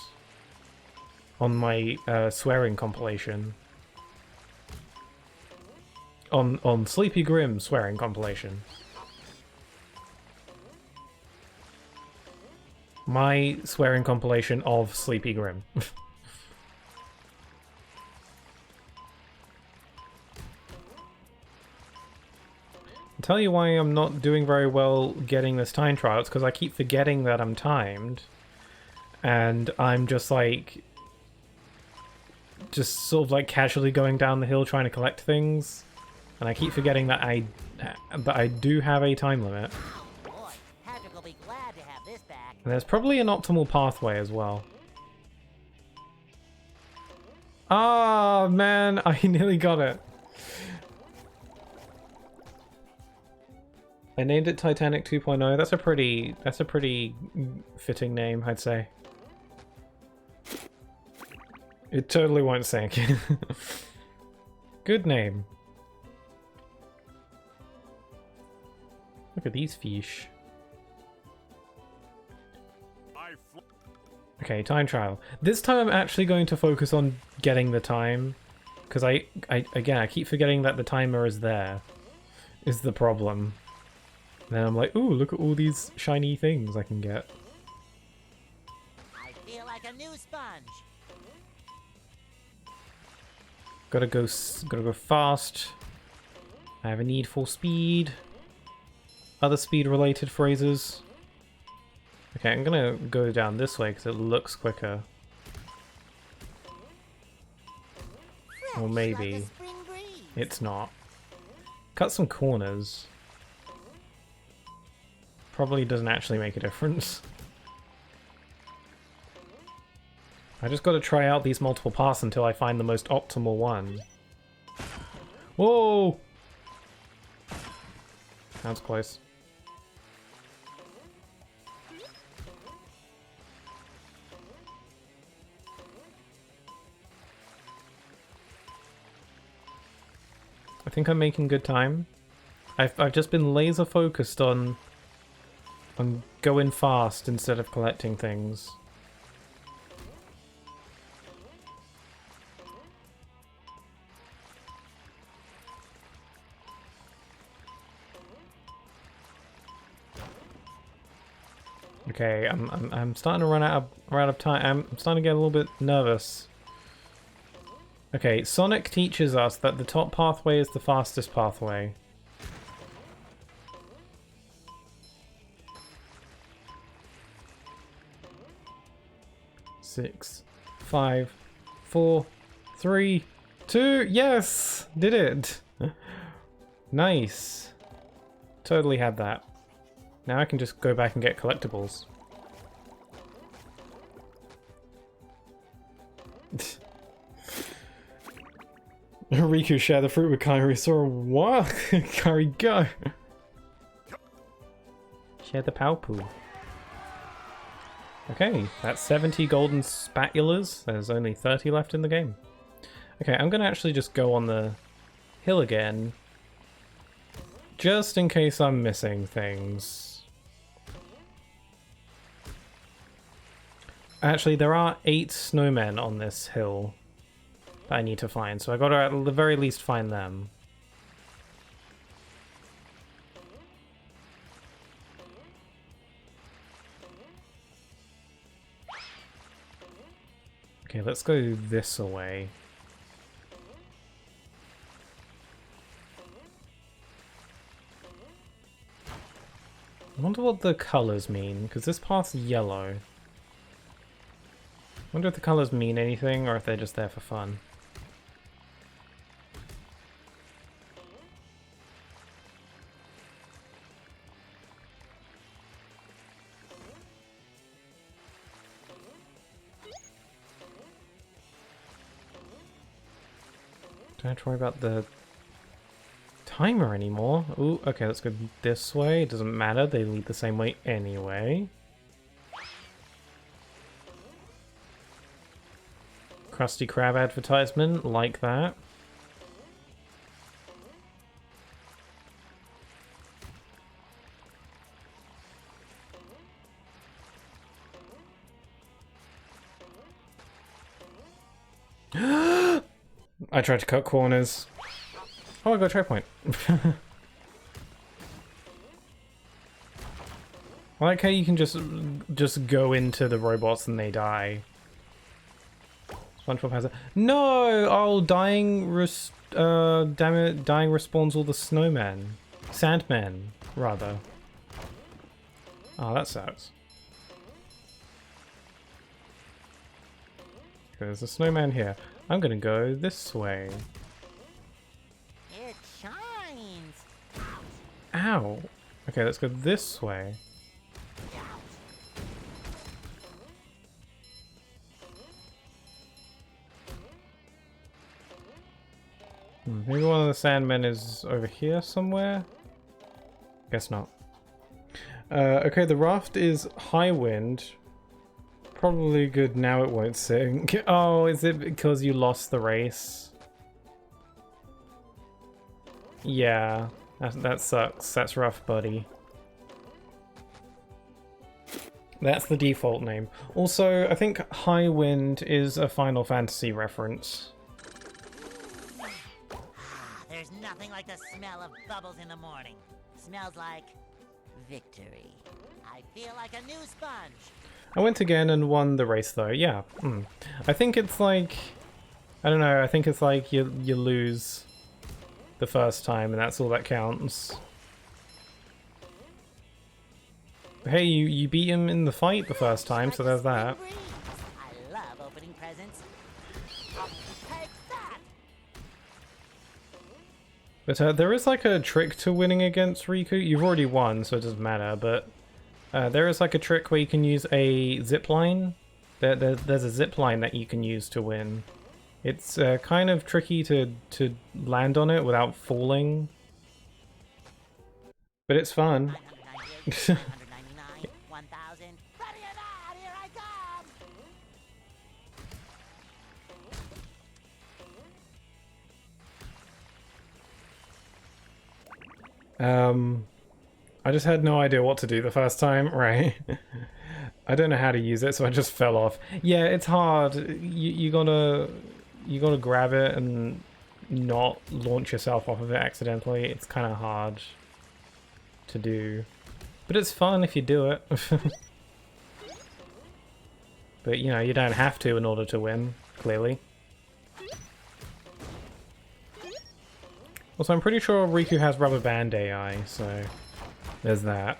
On my swearing compilation. On Sleepy Grim swearing compilation. My swearing compilation of Sleepy Grim. I'll tell you why I'm not doing very well getting this time trial. It's because I keep forgetting that I'm timed. And I'm just like... just sort of like casually going down the hill trying to collect things. And I keep forgetting that I do have a time limit. Boy, Patrick will be glad to have this back. And there's probably an optimal pathway as well. Ah, man, I nearly got it. I named it Titanic 2.0. That's a pretty fitting name, I'd say. It totally won't sink. Good name. Look at these fish. Okay, time trial. This time I'm actually going to focus on getting the time. Because again, I keep forgetting that the timer is there. Is the problem. And then I'm like, ooh, look at all these shiny things I can get. I feel like a new sponge. Gotta go fast. I have a need for speed. Other speed-related phrases. Okay, I'm gonna go down this way because it looks quicker. Or maybe Like a spring breeze. it's not. Cut some corners. Probably doesn't actually make a difference. I just gotta try out these multiple paths until I find the most optimal one. Whoa! That's close. I think I'm making good time. I've just been laser focused on going fast instead of collecting things. Okay, I'm starting to run out of time. I'm starting to get a little bit nervous. Okay, Sonic teaches us that the top pathway is the fastest pathway. Six, 5, 4, 3, 2. Yes! Did it! Nice. Totally had that. Now I can just go back and get collectibles. Riku share the fruit with Kairi. Saw what? Kairi, go! Share the Palpoo. Okay, that's 70 golden spatulas. There's only 30 left in the game. Okay, I'm gonna actually just go on the hill again. Just in case I'm missing things. Actually, there are 8 snowmen on this hill that I need to find, so I gotta at the very least find them. Okay, let's go this way. I wonder what the colours mean, because this path's yellow. I wonder if the colours mean anything, or if they're just there for fun. Don't have to worry about the timer anymore. Ooh, okay, let's go this way. It doesn't matter, they lead the same way anyway. Krusty Krab advertisement, like that. I tried to cut corners. Oh, I got a try point. I like how you can just go into the robots and they die. SpongeBob has a no. Oh, dying damn it! Dying respawns all the snowmen, sandmen rather. Oh, that sucks. Okay, there's a snowman here. I'm gonna go this way. It shines. Ow. Okay, let's go this way. Maybe one of the sandmen is over here somewhere? Guess not. Okay, the raft is high wind. Probably good now it won't sink. Oh, is it because you lost the race? Yeah, that sucks. That's rough, buddy. That's the default name. Also, I think high wind is a Final Fantasy reference. There's nothing like the smell of bubbles in the morning. Smells like victory. I feel like a new sponge. I went again and won the race though, yeah. I think it's like, I don't know, I think it's like you lose the first time and that's all that counts. Hey, you beat him in the fight the first time, so there's that. I love opening presents. Take that! But there is like a trick to winning against Riku. You've already won, so it doesn't matter, but there is like a trick where you can use a zipline. There's a zipline that you can use to win. It's kind of tricky to land on it without falling. But it's fun. 999, 1,000. Ready or not, here I come! I just had no idea what to do the first time, right? I don't know how to use it, so I just fell off. Yeah, it's hard. You gotta grab it and not launch yourself off of it accidentally. It's kind of hard to do, but it's fun if you do it. But you know, you don't have to in order to win, clearly. Also, I'm pretty sure Riku has rubber band AI, so there's that.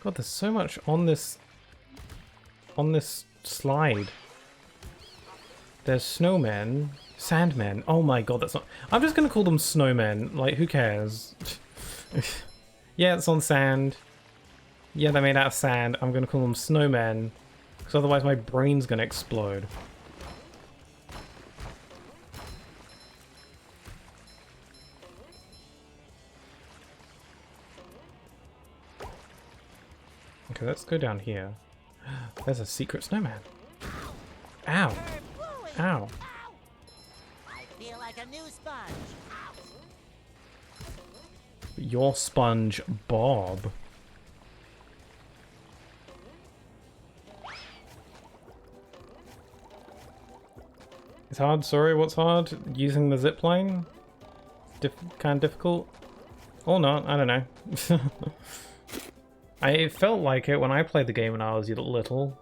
God, there's so much on this slide. There's snowmen, sandmen. Oh my god, that's not. I'm just gonna call them snowmen. Like, who cares? Yeah, it's on sand. Yeah, they're made out of sand. I'm gonna call them snowmen, because otherwise my brain's gonna explode. Okay, let's go down here. There's a secret snowman. Ow. Ow. I feel like a new sponge. You're SpongeBob. It's hard, sorry, what's hard? Using the zipline? Kind of difficult? Or not, I don't know. I felt like it when I played the game when I was little.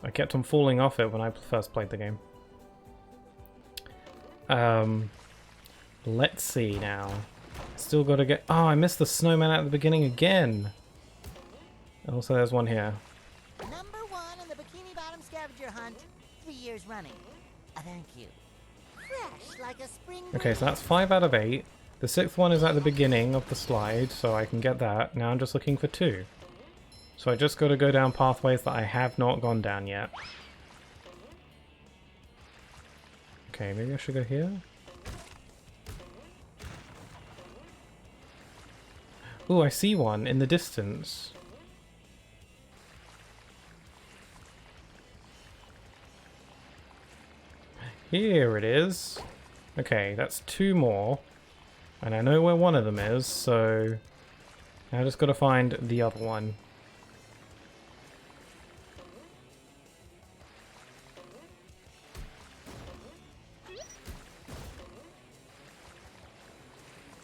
I kept on falling off it when I first played the game. Let's see now. Still gotta get... Oh, I missed the snowman at the beginning again! Also, there's one here. Number 1 in the Bikini Bottom scavenger hunt, 3 years running. Thank you. Fresh like a spring breeze. Okay, so that's 5 out of 8. The 6th one is at the beginning of the slide, so I can get that. Now I'm just looking for 2. So I just gotta go down pathways that I have not gone down yet. Okay, maybe I should go here. Ooh, I see one in the distance. Here it is. Okay, that's 2 more. And I know where one of them is, so I just gotta find the other one.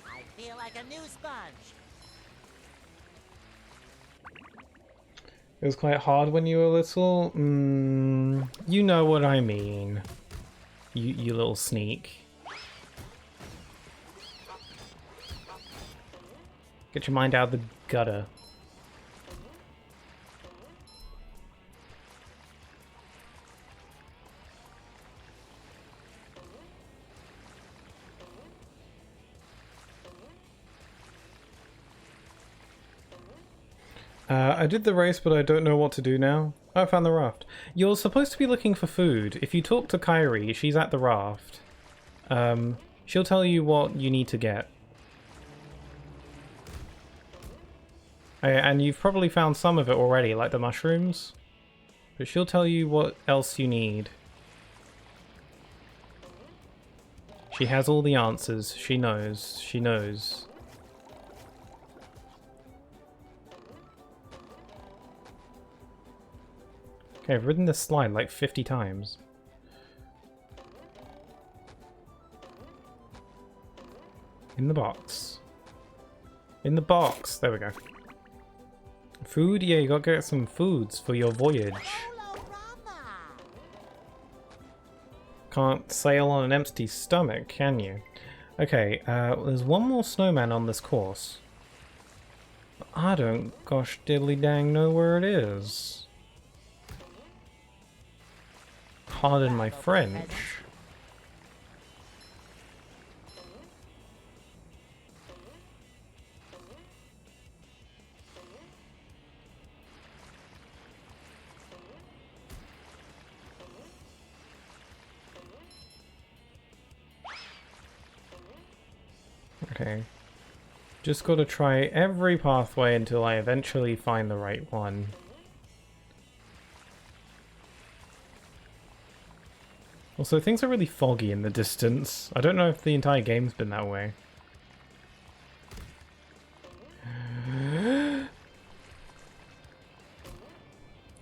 I feel like a new sponge. It was quite hard when you were little. You know what I mean. You little sneak. Get your mind out of the gutter. I did the race, but I don't know what to do now. Oh, I found the raft. You're supposed to be looking for food. If you talk to Kyrie, she's at the raft. She'll tell you what you need to get. And you've probably found some of it already, like the mushrooms. But she'll tell you what else you need. She has all the answers. She knows. She knows. Okay, I've ridden this slide like 50 times. In the box. In the box. There we go. Food? Yeah, you gotta get some foods for your voyage. Can't sail on an empty stomach, can you? Okay, there's one more snowman on this course. I don't gosh diddly dang know where it is. Pardon my French. Okay. Just gotta try every pathway until I eventually find the right one. Also, things are really foggy in the distance. I don't know if the entire game's been that way.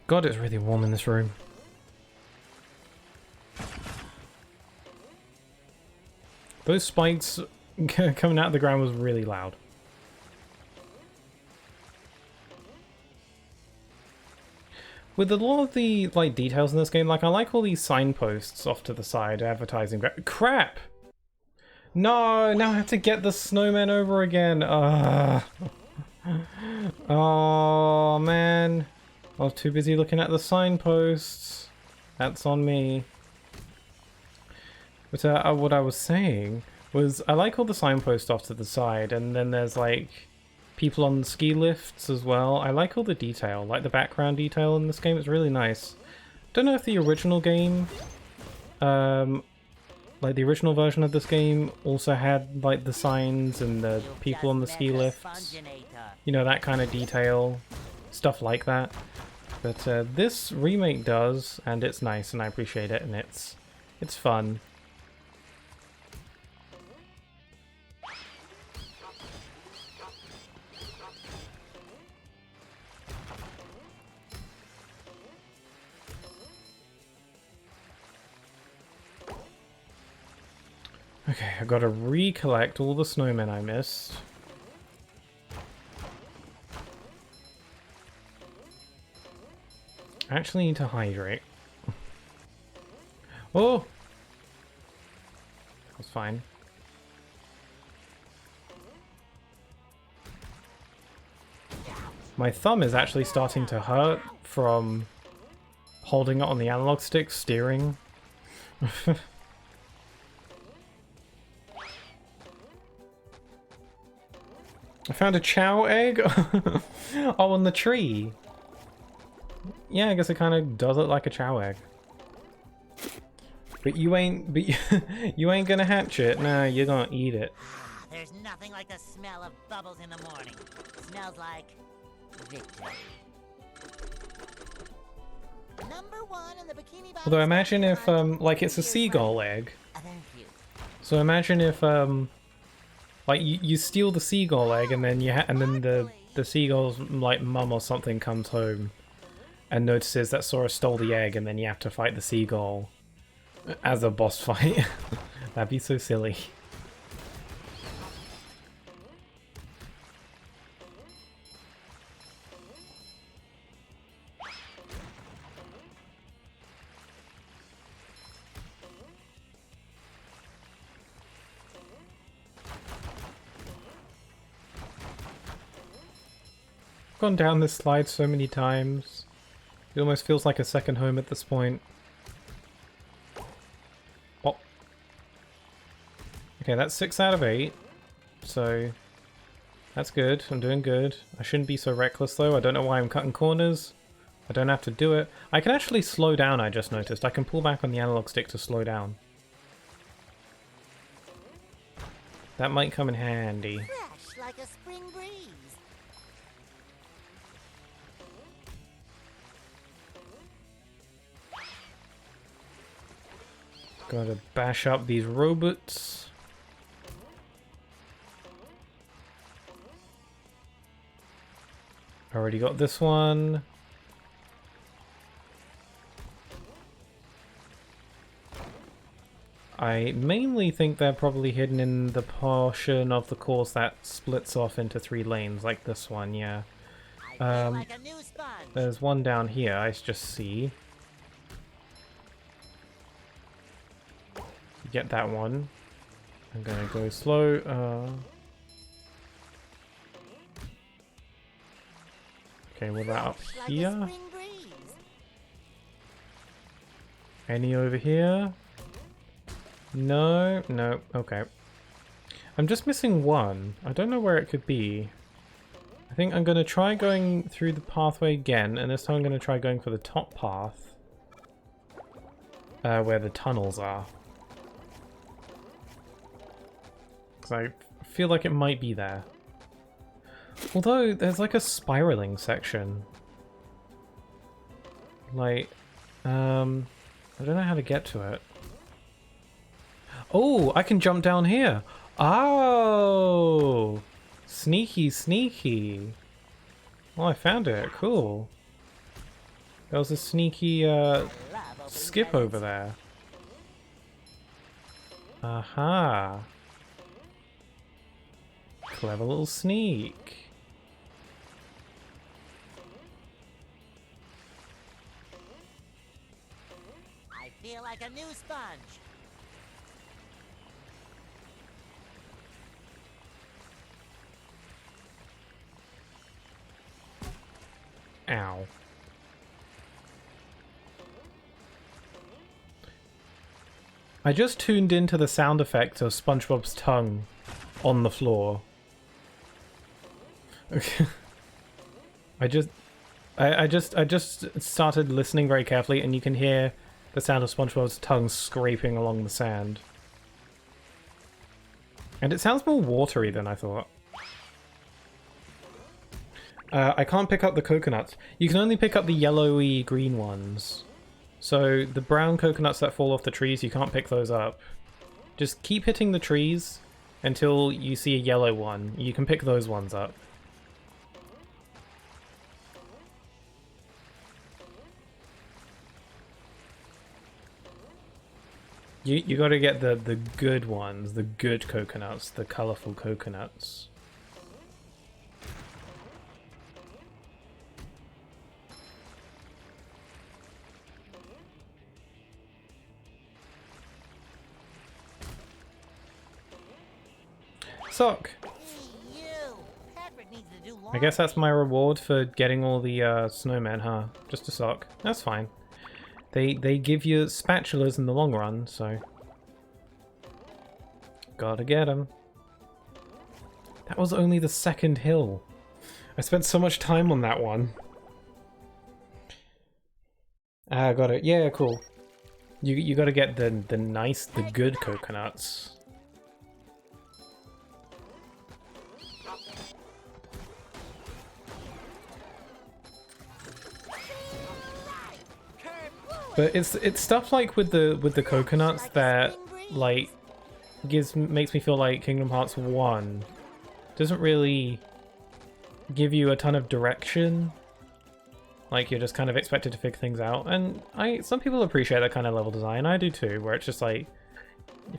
God, it's really warm in this room. Those spikes coming out of the ground was really loud. With a lot of the details in this game, I like all these signposts off to the side advertising. Crap! No, now I have to get the snowman over again. Oh man, I was too busy looking at the signposts. That's on me. But what I was saying was I like all the signposts off to the side, and then there's people on the ski lifts as well. I like all the detail, like the background detail in this game. It's really nice. Don't know if the original game, the original version of this game also had the signs and the people on the ski lifts. You know, that kind of detail, stuff like that. But this remake does, and it's nice, and I appreciate it, and it's fun. Okay, I've got to recollect all the snowmen I missed. I actually need to hydrate. Oh! That's fine. My thumb is actually starting to hurt from holding it on the analog stick, steering. I found a chow egg? Oh, on the tree. Yeah, I guess it kind of does look like a chow egg. But you ain't, you ain't gonna hatch it. Nah, you're gonna eat it. There's nothing like the smell of bubbles in the morning. Smells like victory. Number 1 in the Bikini Bottom. Although imagine if, like it's a seagull egg. Thank you. So imagine if, like you steal the seagull egg and then the seagull's like mum or something comes home and notices that Sora stole the egg, and then you have to fight the seagull as a boss fight. That'd be so silly. Gone down this slide so many times. It almost feels like a second home at this point. Oh. Okay, that's 6 out of 8. So that's good. I'm doing good. I shouldn't be so reckless though. I don't know why I'm cutting corners. I don't have to do it. I can actually slow down, I just noticed. I can pull back on the analog stick to slow down. That might come in handy. Fresh like a spring breeze. Gotta bash up these robots. Already got this one. I mainly think they're probably hidden in the portion of the course that splits off into 3 lanes, like this one, yeah. I feel like a new sponge. There's one down here, I just see. Get that one. I'm gonna go slow. Okay, well that up Fresh like a here. spring breeze. Any over here? No, no, okay. I'm just missing one. I don't know where it could be. I think I'm gonna try going through the pathway again, and this time I'm gonna try going for the top path. Where the tunnels are. I feel like it might be there. Although, there's like a spiraling section. Like, I don't know how to get to it. Oh, I can jump down here! Oh! Sneaky, sneaky! Oh, I found it. Cool. There was a sneaky, skip over there. Aha! Clever little sneak. I feel like a new sponge. Ow. I just tuned into the sound effect of SpongeBob's tongue on the floor. I just started listening very carefully, and you can hear the sound of SpongeBob's tongue scraping along the sand. And it sounds more watery than I thought. I can't pick up the coconuts. You can only pick up the yellowy green ones. So the brown coconuts that fall off the trees, you can't pick those up. Just keep hitting the trees until you see a yellow one. You can pick those ones up. You gotta get the good ones, the good coconuts, the colourful coconuts. Sock! Hey, you! Patrick needs to do I guess that's my reward for getting all the snowmen, huh? Just a sock. That's fine. They give you spatulas in the long run, so... Gotta get them. That was only the second hill. I spent so much time on that one. Ah, got it. Yeah, cool. You got to get the good coconuts. But it's stuff like with the coconuts that like makes me feel like Kingdom Hearts 1 doesn't really give you a ton of direction. Like you're just kind of expected to figure things out, and some people appreciate that kind of level design. I do too, where it's just like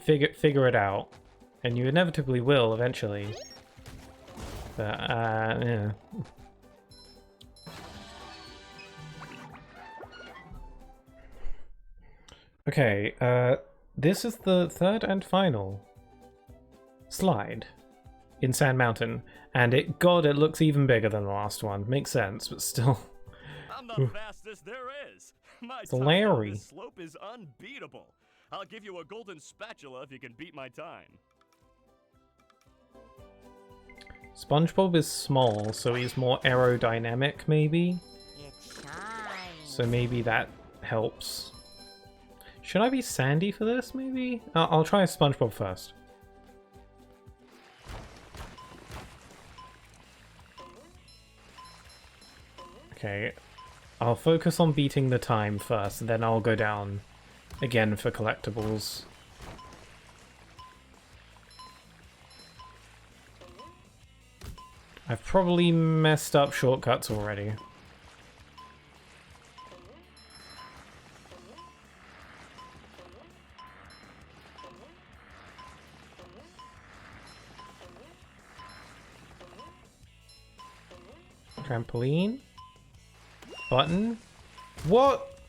figure it out, and you inevitably will eventually. But yeah. Okay, this is the third and final slide in Sand Mountain, and God, it looks even bigger than the last one. Makes sense, but still. I'm the fastest there is. My It's time down Larry. this slope is unbeatable. I'll give you a golden spatula if you can beat my time. SpongeBob is small, so he's more aerodynamic, maybe? It shines. So maybe that helps. Should I be Sandy for this, maybe? I'll try SpongeBob first. Okay, I'll focus on beating the time first, and then I'll go down again for collectibles. I've probably messed up shortcuts already. Trampoline. Button. What?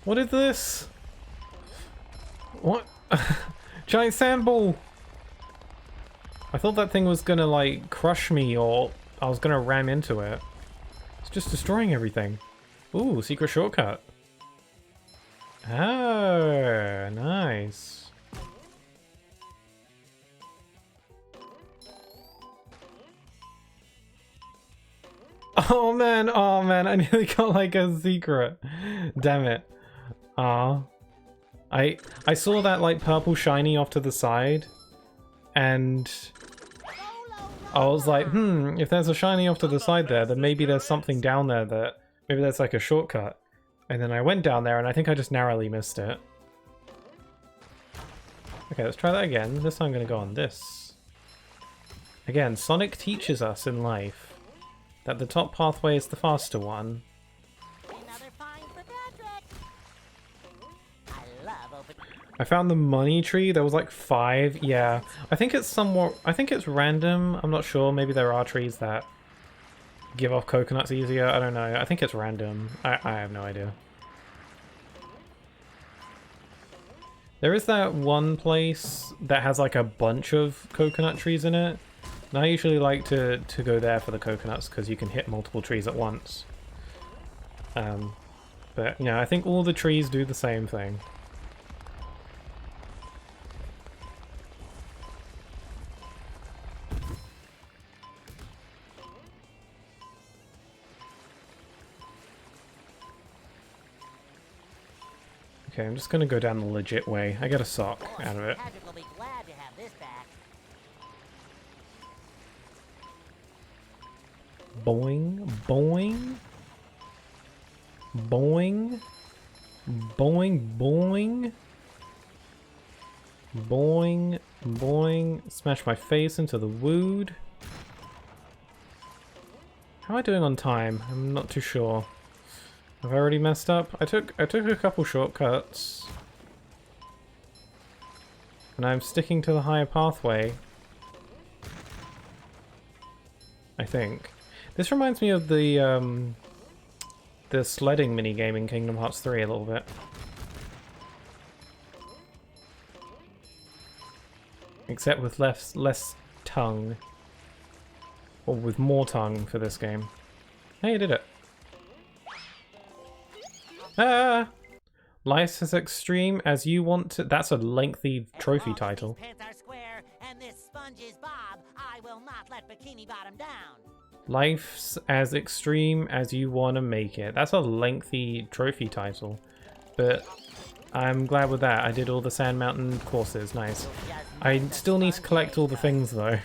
What is this? What? Giant sandball! I thought that thing was gonna like crush me, or I was gonna ram into it. It's just destroying everything. Ooh, secret shortcut. Oh, nice. Oh man, I nearly got like a secret. Damn it. I saw that like purple shiny off to the side, and I was like, if there's a shiny off to the side there, then maybe there's something down there that, maybe that's like a shortcut. And then I went down there and I think I just narrowly missed it. Okay, let's try that again. This time I'm gonna go on this. Again, Sonic teaches us in life that the top pathway is the faster one. Another find for Patrick. I love open. I found the money tree. There was like 5. Yeah, I think it's somewhat. I think it's random. I'm not sure. Maybe there are trees that give off coconuts easier. I don't know. I think it's random. I have no idea. There is that one place that has like a bunch of coconut trees in it. And I usually like to go there for the coconuts because you can hit multiple trees at once. But, you know, I think all the trees do the same thing. Okay, I'm just gonna go down the legit way. I get a sock out of it. Patrick will be glad to have this back. Boing, boing. Boing. Boing, boing. Boing, boing. Smash my face into the wood. How am I doing on time? I'm not too sure. Have I already messed up? I took a couple shortcuts. And I'm sticking to the higher pathway. I think. This reminds me of the sledding minigame in Kingdom Hearts 3 a little bit. Except with less tongue. Or with more tongue for this game. Hey, you did it. Ah! Life is extreme as you want to. That's a lengthy trophy title. These pants are square and this sponge is Bob, I will not let Bikini Bottom down. Life's as extreme as you want to make it. That's a lengthy trophy title, but I'm glad with that. I did all the Sand Mountain courses, nice. I still need to collect all the things though.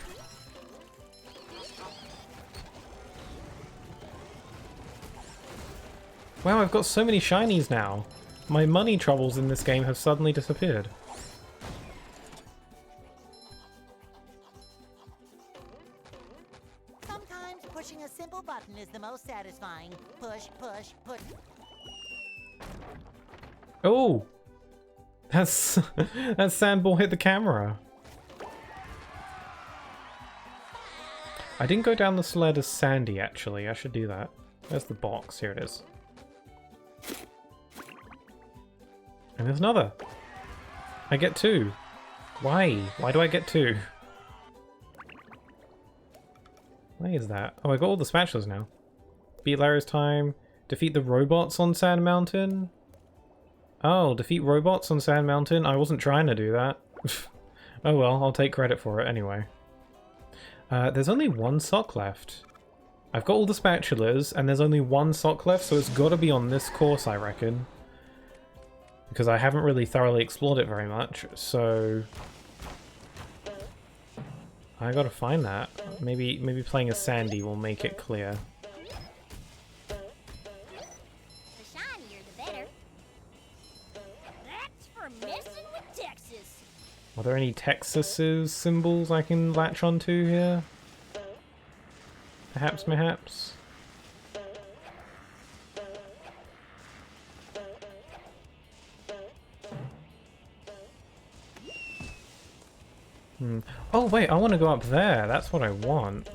Wow, I've got so many shinies now. My money troubles in this game have suddenly disappeared. Sometimes pushing a simple button is the most satisfying. Push, push, push. Oh! That's... that sandball hit the camera. I didn't go down the sled as Sandy, actually. I should do that. There's the box. Here it is. And there's another. I get 2. Why? Why do I get 2? Why is that? Oh, I got all the spatulas now. Beat Larry's time. Defeat the robots on Sand Mountain. Oh, defeat robots on Sand Mountain? I wasn't trying to do that. Oh well, I'll take credit for it anyway. There's only 1 sock left. I've got all the spatulas, and there's only 1 sock left, so it's gotta be on this course, I reckon. Because I haven't really thoroughly explored it very much, so... I gotta find that. Maybe playing as Sandy will make it clear. The shinier, the better. That's for messing with Texas. Are there any Texas's symbols I can latch onto here? Perhaps, mayhaps? Oh wait, I want to go up there. That's what I want.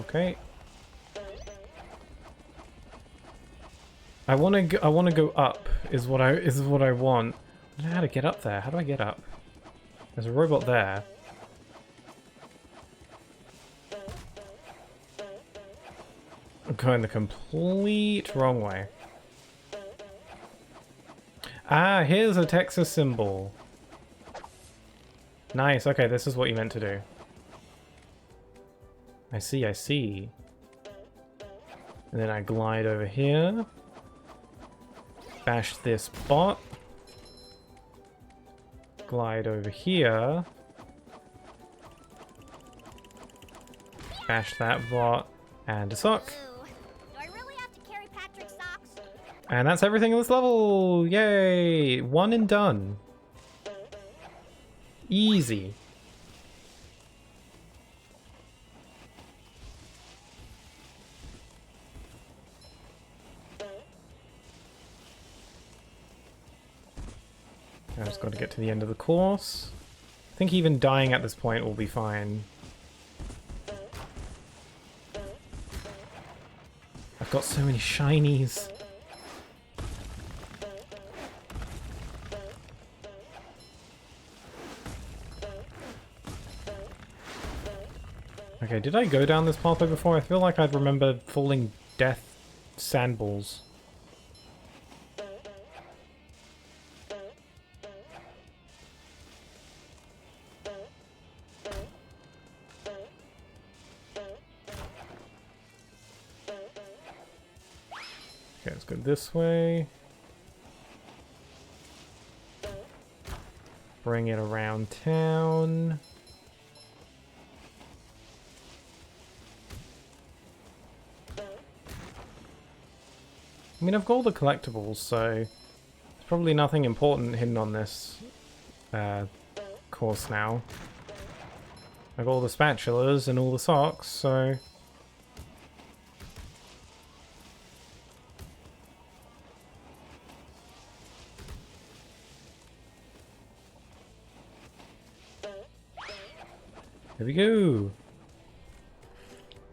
Okay. I want to go up. Is what I want. I don't know how to get up there. How do I get up? There's a robot there. I'm going the complete wrong way. Ah, here's a Texas symbol. Nice, okay, this is what you meant to do. I see, I see. And then I glide over here. Bash this bot. Glide over here. Bash that bot. And a sock. Ooh, do I really have to carry Patrick's socks? And that's everything in this level! Yay! 1 and done. Easy. I just got to get to the end of the course. I think even dying at this point will be fine. I've got so many shinies. Okay, did I go down this pathway before? I feel like I'd remember falling death sandballs. Okay, let's go this way. Bring it around town. I mean, I've got all the collectibles, so there's probably nothing important hidden on this course now. I've got all the spatulas and all the socks, so... There we go!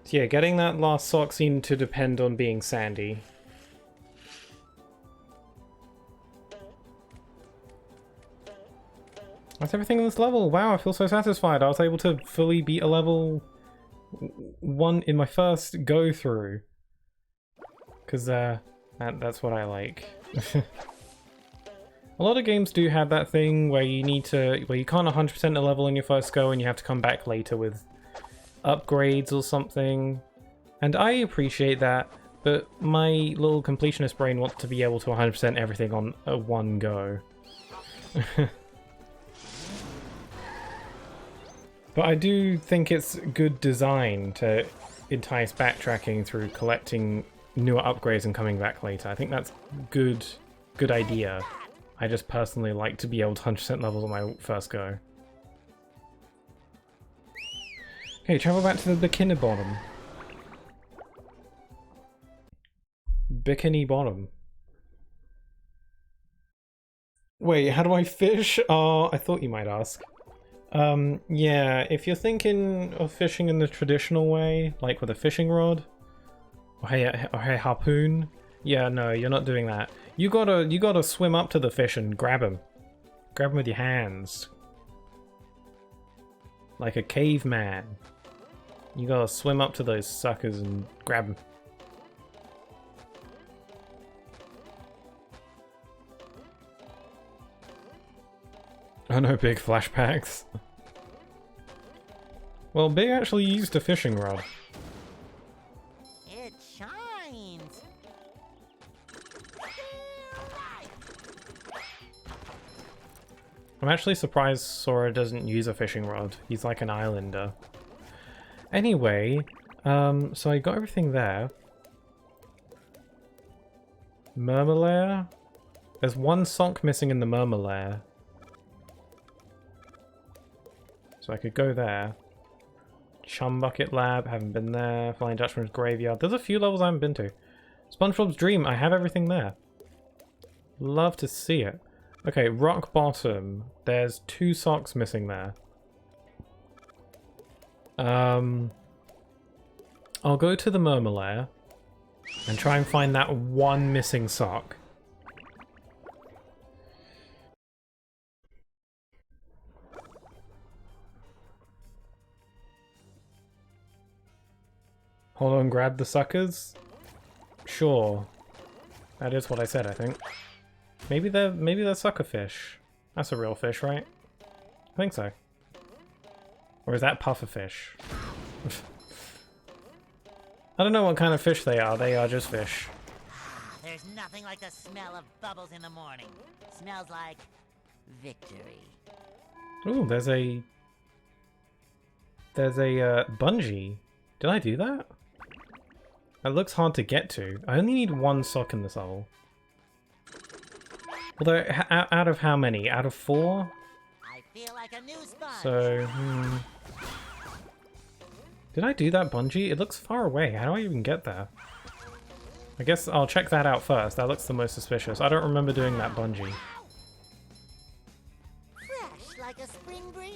So yeah, getting that last sock seemed to depend on being Sandy. That's everything in this level. Wow, I feel so satisfied. I was able to fully beat a level 1 in my first go through. Because that's what I like. A lot of games do have that thing where you where you can't 100% a level in your first go and you have to come back later with upgrades or something. And I appreciate that, but my little completionist brain wants to be able to 100% everything on a one go. But I do think it's good design to entice backtracking through collecting newer upgrades and coming back later. I think that's good idea. I just personally like to be able to 100% levels on my first go. Okay, travel back to the Bikini Bottom. Bikini Bottom. Wait, how do I fish? Oh, I thought you might ask. Yeah, if you're thinking of fishing in the traditional way, like with a fishing rod, or hey harpoon, yeah, no, you're not doing that. You gotta swim up to the fish and grab him. Grab him with your hands. Like a caveman. You gotta swim up to those suckers and grab them. Oh no, Big flashbacks. Well, Big actually used a fishing rod. It shines. I'm actually surprised Sora doesn't use a fishing rod. He's like an islander. Anyway, so I got everything there. Murmur. There's one sock missing in the Murmur. So I could go there. Chum Bucket Lab, haven't been there. Flying Dutchman's Graveyard. There's a few levels I haven't been to. SpongeBob's Dream, I have everything there. Love to see it. Okay, Rock Bottom. There's 2 socks missing there. I'll go to the Murmur and try and find that one missing sock. Hold on, grab the suckers? Sure. That is what I said, I think. Maybe they're suckerfish. That's a real fish, right? I think so. Or is that pufferfish? I don't know what kind of fish they are. They are just fish. There's nothing like the smell of bubbles in the morning. Smells like victory. Ooh, there's a bungee. Did I do that? That looks hard to get to. I only need 1 sock in this level. Although, out of how many? Out of 4? I feel like a new sponge. So, Did I do that bungee? It looks far away. How do I even get there? I guess I'll check that out first. That looks the most suspicious. I don't remember doing that bungee. Fresh like a spring breeze.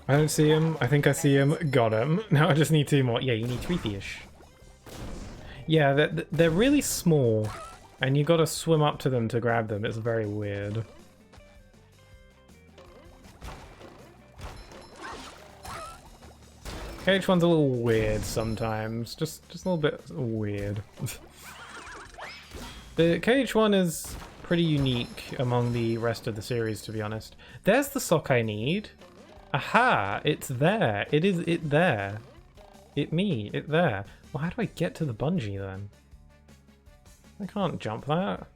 I don't see him. I think I see him. Got him. Now I just need 2 more. Yeah, you need 3 fish. Yeah, they're really small, and you gotta swim up to them to grab them. It's very weird. KH1's a little weird sometimes. Just a little bit weird. The KH1 is pretty unique among the rest of the series, to be honest. There's the sock I need. Aha! It's there. It there. It there. Well, how do I get to the bungee then? I can't jump that.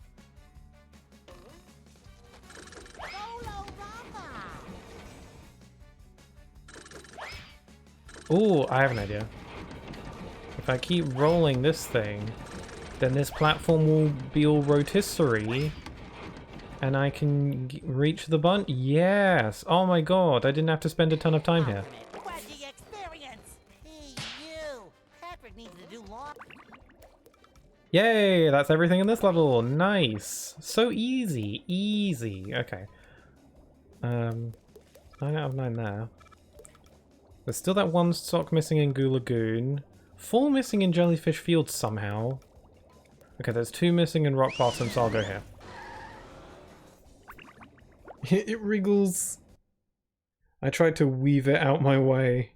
Ooh, I have an idea. If I keep rolling this thing, then this platform will be all rotisserie, and I can reach the bun. Yes! Oh my god, I didn't have to spend a ton of time here. Quasi experience. Hey, you. Patrick needs to do lawn. Yay! That's everything in this level. Nice. So easy. Easy. Okay. 9 out of 9 there. There's still that 1 sock missing in Goo Lagoon. 4 missing in Jellyfish Field somehow. Okay, there's 2 missing in Rock Bottom, so I'll go here. It wriggles. I tried to weave it out my way.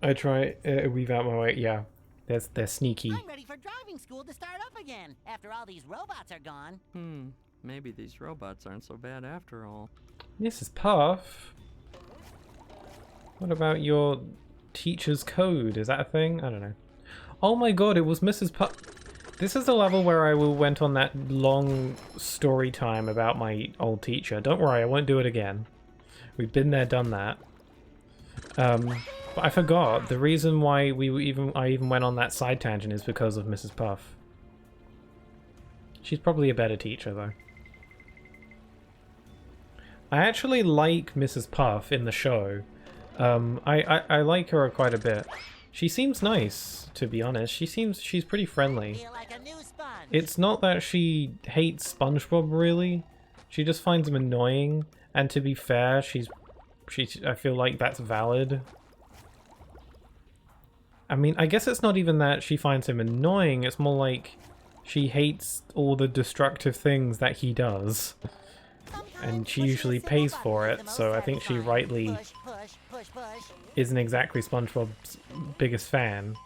I try weave out my way. Yeah, they're sneaky. I'm ready for driving school to start up again after all these robots are gone. Maybe these robots aren't so bad after all. Mrs. Puff, what about your teacher's code? Is that a thing? I don't know. Oh my god, it was Mrs. Puff. This is the level where I went on that long story time about my old teacher. Don't worry, I won't do it again. We've been there, done that. But I forgot, the reason why I even went on that side tangent is because of Mrs. Puff. She's probably a better teacher, though. I actually like Mrs. Puff in the show. I like her quite a bit. She seems nice, to be honest. She's pretty friendly. Feel like a new sponge. It's not that she hates SpongeBob, really. She just finds him annoying. And to be fair, I feel like that's valid. I mean, I guess it's not even that she finds him annoying. It's more like she hates all the destructive things that he does. And she usually pays for it, so I think she rightly isn't exactly SpongeBob's biggest fan.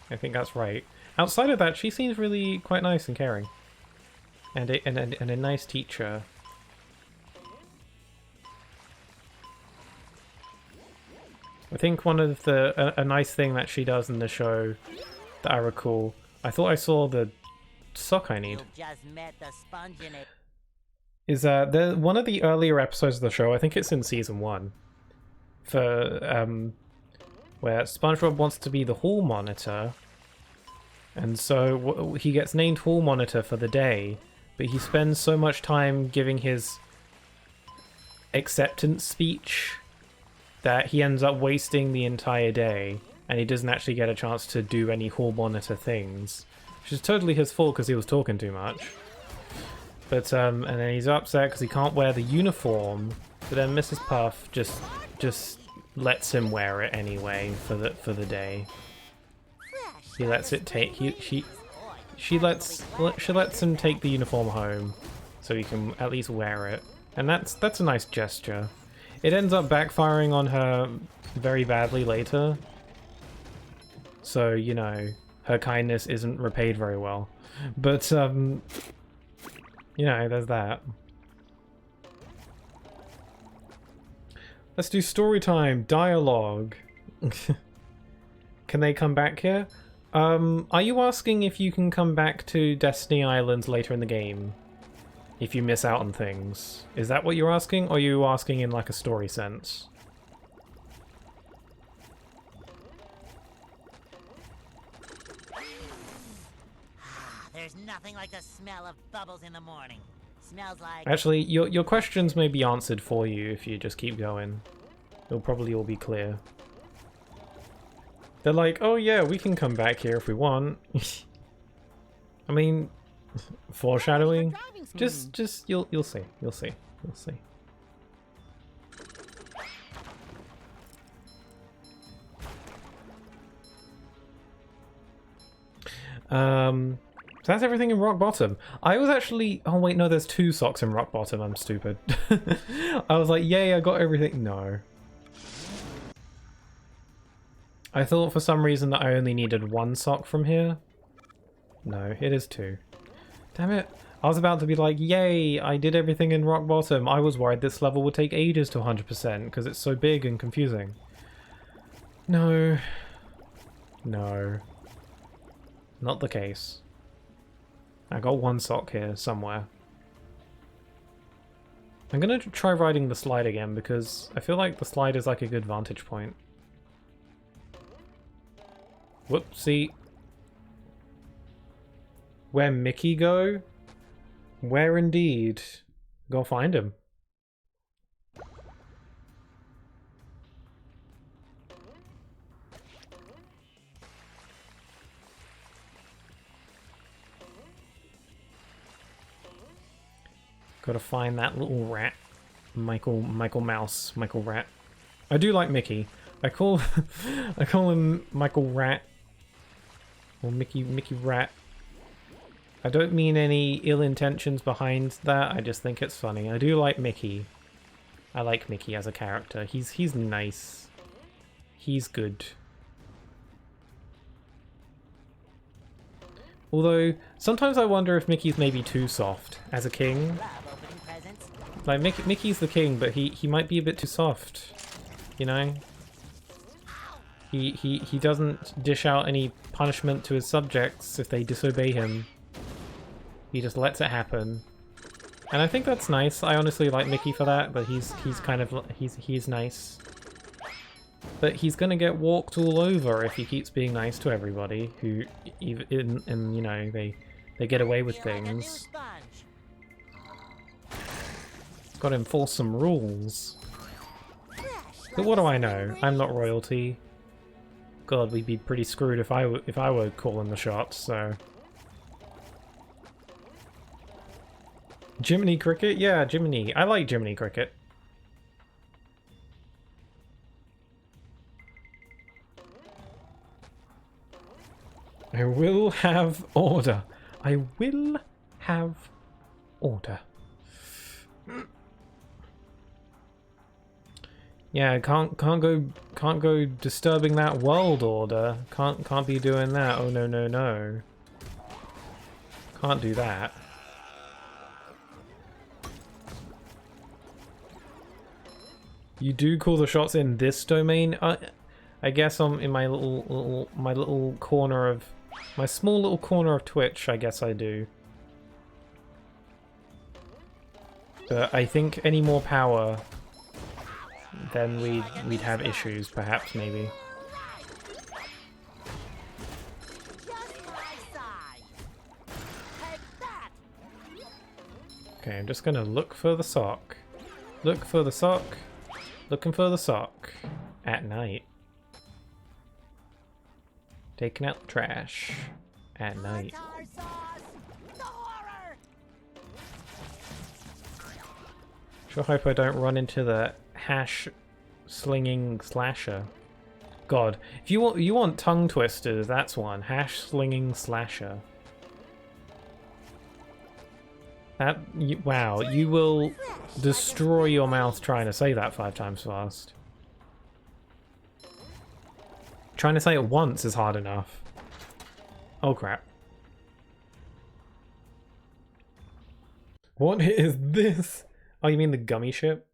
I think that's right. Outside of that, she seems really quite nice and caring. And a nice teacher. I think one of a nice thing that she does in the show that I recall, I thought I saw the sock I need. You've just met the sponge in it. Is one of the earlier episodes of the show, I think it's in season 1, for where SpongeBob wants to be the hall monitor, and so he gets named hall monitor for the day, but he spends so much time giving his acceptance speech that he ends up wasting the entire day, and he doesn't actually get a chance to do any hall monitor things, which is totally his fault because he was talking too much. But and then he's upset because he can't wear the uniform. But then Mrs. Puff just lets him wear it anyway for the day. He lets it take she lets him take the uniform home, so he can at least wear it, and that's a nice gesture. It ends up backfiring on her very badly later. So you know her kindness isn't repaid very well. But you know, there's that. Let's do story time, dialogue. Can they come back here? Are you asking if you can come back to Destiny Islands later in the game? If you miss out on things. Is that what you're asking? Or are you asking in like a story sense? There's nothing like the smell of bubbles in the morning. Smells like... Actually, your questions may be answered for you if you just keep going. It'll probably all be clear. They're like, oh yeah, we can come back here if we want. I mean, foreshadowing. Just you'll see. You'll see. You'll see. So that's everything in Rock Bottom. I was actually... Oh wait, no, there's 2 socks in Rock Bottom. I'm stupid. I was like, yay, I got everything. No. I thought for some reason that I only needed 1 sock from here. No, it is 2. Damn it. I was about to be like, yay, I did everything in Rock Bottom. I was worried this level would take ages to 100% because it's so big and confusing. No. No. Not the case. I got 1 sock here somewhere. I'm gonna try riding the slide again because I feel like the slide is like a good vantage point. Whoopsie. Where Mickey go? Where indeed? Go find him. Gotta find that little rat. Michael Mouse, Michael Rat. I do like Mickey. I call him Michael Rat. Or Mickey Rat. I don't mean any ill intentions behind that, I just think it's funny. I do like Mickey. I like Mickey as a character. He's nice. He's good. Although, sometimes I wonder if Mickey's maybe too soft as a king. Love opening presents. Like, Mickey's the king, but he might be a bit too soft. You know? He doesn't dish out any punishment to his subjects if they disobey him. He just lets it happen. And I think that's nice. I honestly like Mickey for that, but he's kind of he's nice. But he's gonna get walked all over if he keeps being nice to everybody who even you know, they get away with Feel like a new things. sponge. Gotta enforce some rules. Fresh But like what a do I spring know? breeze. I'm not royalty. God, we'd be pretty screwed if I were calling the shots, so. Jiminy Cricket? Yeah, Jiminy. I like Jiminy Cricket. I will have order. I will have order. Yeah, can't go disturbing that world order. Can't be doing that. Oh no no no. Can't do that. You do call the shots in this domain? I guess I'm in my little corner of my small little corner of Twitch. I guess I do. But I think any more power, then we'd have issues, perhaps, maybe. Just my size. Take that. Okay, I'm just gonna look for the sock. Look for the sock. Looking for the sock. At night. Taking out the trash. At night. Tartar sauce. The horror. Sure hope I don't run into the hash slinging slasher. God, if you want tongue twisters, that's one. Hash slinging slasher. Wow, you will destroy your mouth trying to say that 5 times fast. Trying to say it once is hard enough. Oh crap. What is this? Oh, you mean the gummy ship?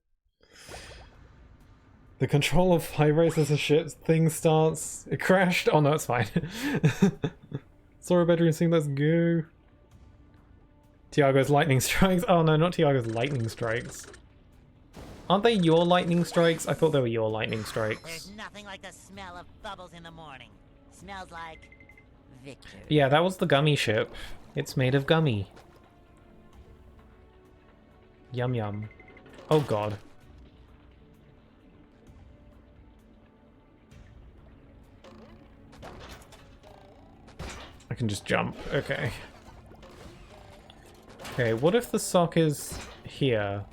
The control of vibrates as the ship's thing starts. It crashed. Oh no, it's fine. Saw a bedroom scene, let's go. Tiago's lightning strikes. Oh no, not Tiago's lightning strikes. Aren't they your lightning strikes? I thought they were your lightning strikes. There's nothing like the smell of bubbles in the morning. Smells like victory. Yeah, that was the gummy ship. It's made of gummy. Yum yum. Oh god. I can just jump. Okay. Okay, what if the sock is here?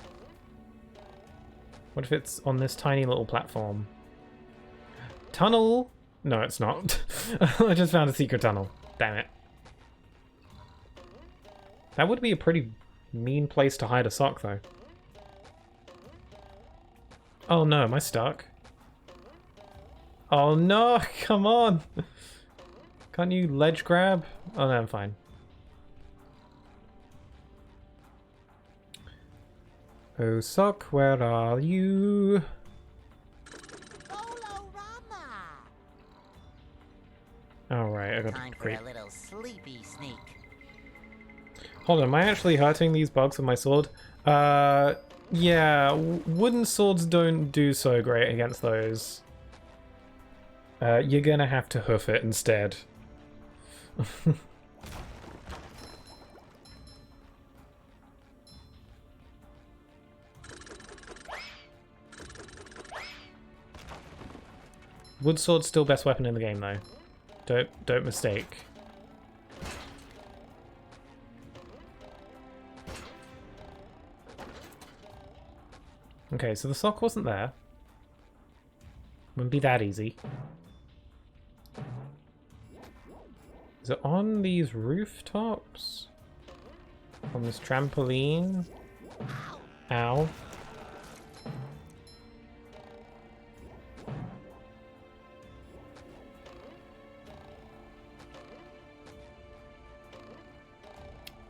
What if it's on this tiny little platform? Tunnel? No, it's not. I just found a secret tunnel. Damn it. That would be a pretty mean place to hide a sock, though. Oh no, am I stuck? Oh no, come on! Can't you ledge grab? Oh no, I'm fine. Oh sock, where are you? Bolorama. Alright, I got Time to for creep. a little sleepy sneak. Hold on, am I actually hurting these bugs with my sword? Yeah, wooden swords don't do so great against those. You're gonna have to hoof it instead. Wood sword's still best weapon in the game though. Don't mistake. Okay, so the sock wasn't there. Wouldn't be that easy. Is it on these rooftops? On this trampoline? Ow.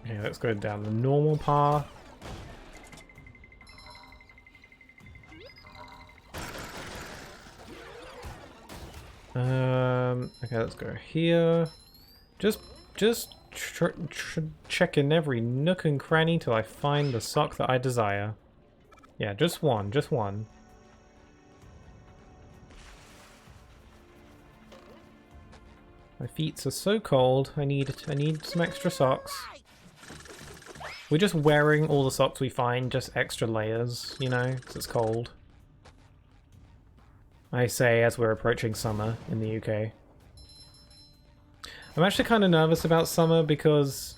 Yeah, let's go down the normal path. Okay, let's go here. Just checking every nook and cranny till I find the sock that I desire. Yeah, just one, just one. My feet are so cold. I need some extra socks. We're just wearing all the socks we find, just extra layers, you know, because it's cold. I say as we're approaching summer in the UK. I'm actually kind of nervous about summer because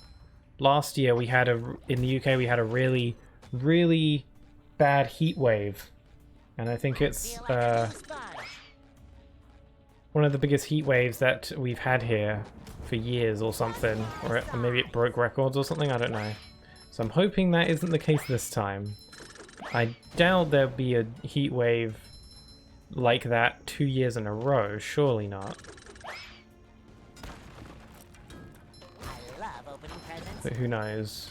last year we had in the UK we had a really, really bad heat wave. And I think it's one of the biggest heat waves that we've had here for years or something. Or maybe it broke records or something, I don't know. So I'm hoping that isn't the case this time. I doubt there'll be a heat wave like that 2 years in a row, surely not. I love opening presents. But who knows?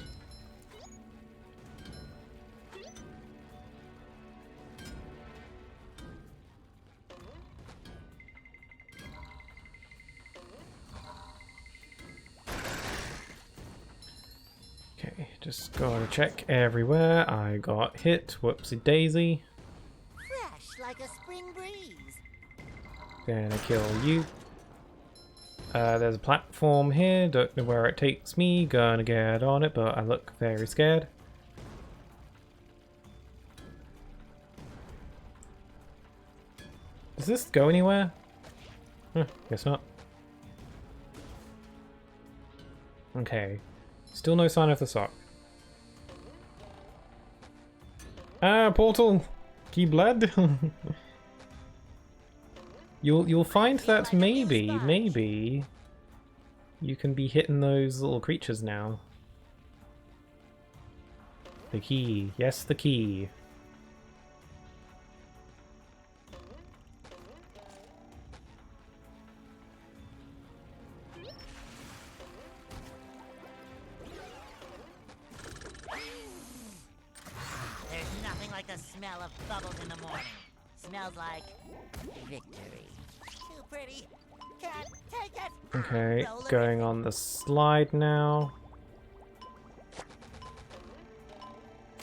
Okay, just gotta check everywhere. I got hit, whoopsie daisy. Fresh like a spring breeze. Gonna kill you. There's a platform here, don't know where it takes me, gonna get on it, but I look very scared. Does this go anywhere? Huh, guess not. Okay. Still no sign of the sock. Ah, portal! Key blood! You'll find that maybe you can be hitting those little creatures now. The key. Yes, the key. There's nothing like the smell of bubbles in the morning. Smells like victory. Too pretty. Can't take it. Okay, Roll it. going on the slide now.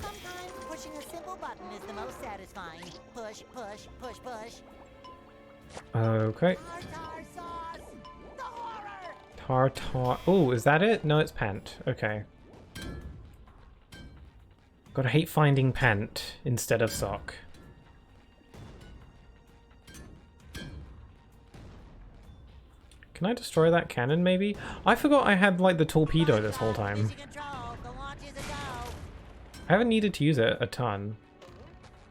Sometimes pushing a simple button is the most satisfying. Push, push, push, push. Okay. Tartar sauce. The horror. Tartar. Oh, is that it? No, it's pant. Okay. Gotta hate finding pant instead of sock. Can I destroy that cannon, maybe? I forgot I had, like, the torpedo this whole time. Mission control. The launch is a go. I haven't needed to use it a ton.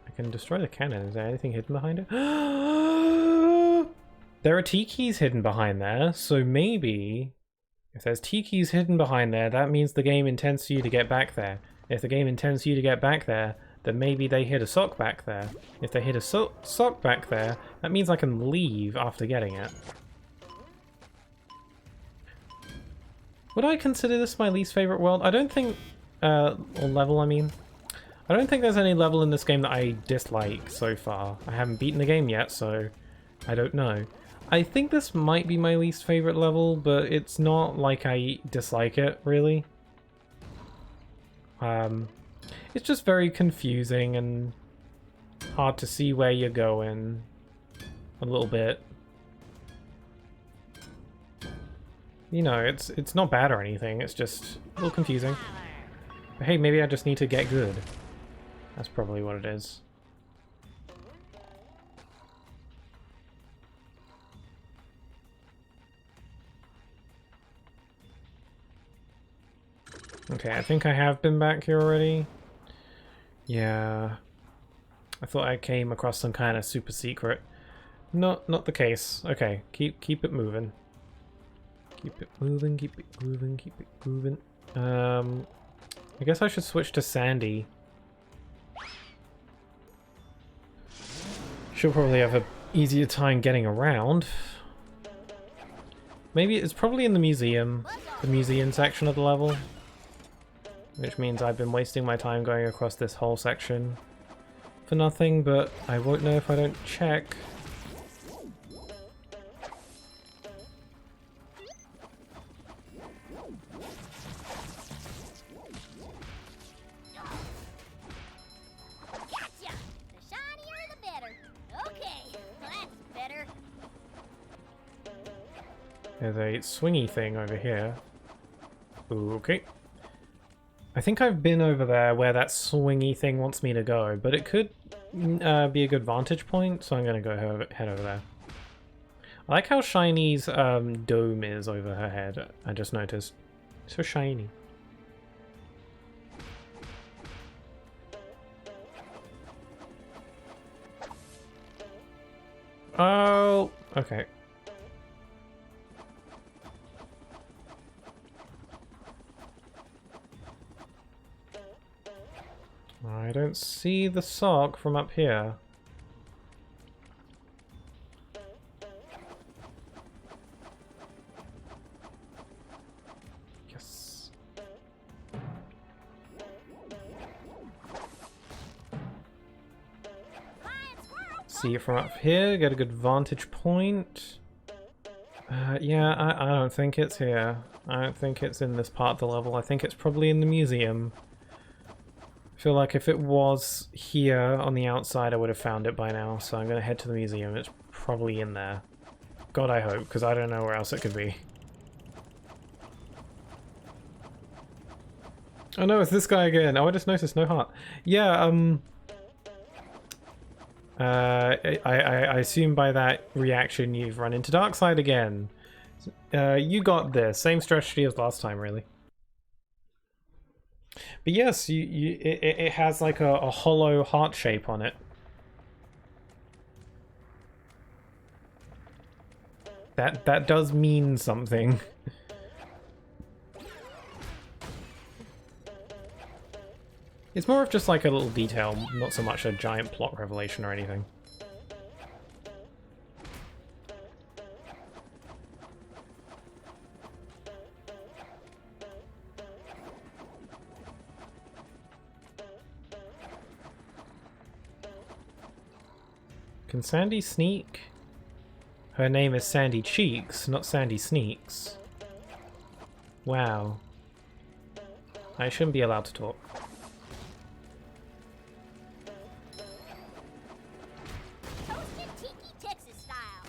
I can destroy the cannon. Is there anything hidden behind it? There are T-keys hidden behind there, so maybe... If there's T-keys hidden behind there, that means the game intends for you to get back there. If the game intends for you to get back there, then maybe they hid a sock back there. If they hid a sock back there, that means I can leave after getting it. Would I consider this my least favorite world? I don't think... or level, I mean. I don't think there's any level in this game that I dislike so far. I haven't beaten the game yet, so I don't know. I think this might be my least favorite level, but it's not like I dislike it, really. It's just very confusing and hard to see where you're going a little bit. You know, it's not bad or anything, it's just a little confusing. But hey, maybe I just need to get good. That's probably what it is. Okay, I think I have been back here already. Yeah. I thought I came across some kind of super secret. Not the case. Okay, keep it moving. Keep it moving, keep it moving, keep it moving. I guess I should switch to Sandy. She'll probably have an easier time getting around. Maybe it's probably in the museum section of the level. which means I've been wasting my time going across this whole section for nothing, but I won't know if I don't check. Gotcha! The shinier the better. Okay, that's better. There's a swingy thing over here. Okay. I think I've been over there where that swingy thing wants me to go, but it could be a good vantage point, so I'm going to go head over there. I like how Shiny's dome is over her head, I just noticed. So shiny. Oh, okay. I don't see the sock from up here. Yes. See it from up here, get a good vantage point. Yeah, I don't think it's here. I don't think it's in this part of the level. I think it's probably in the museum. I feel like if it was here on the outside, I would have found it by now, so I'm going to head to the museum. It's probably in there. God, I hope, because I don't know where else it could be. Oh no, it's this guy again. Oh, I just noticed no heart. Yeah, I assume by that reaction you've run into Darkseid again. You got this. Same strategy as last time, really. But yes, it has like a hollow heart shape on it. That does mean something. It's more of just like a little detail, not so much a giant plot revelation or anything. Can Sandy sneak? Her name is Sandy Cheeks, not Sandy Sneaks. Wow. I shouldn't be allowed to talk. Toasted tiki Texas style.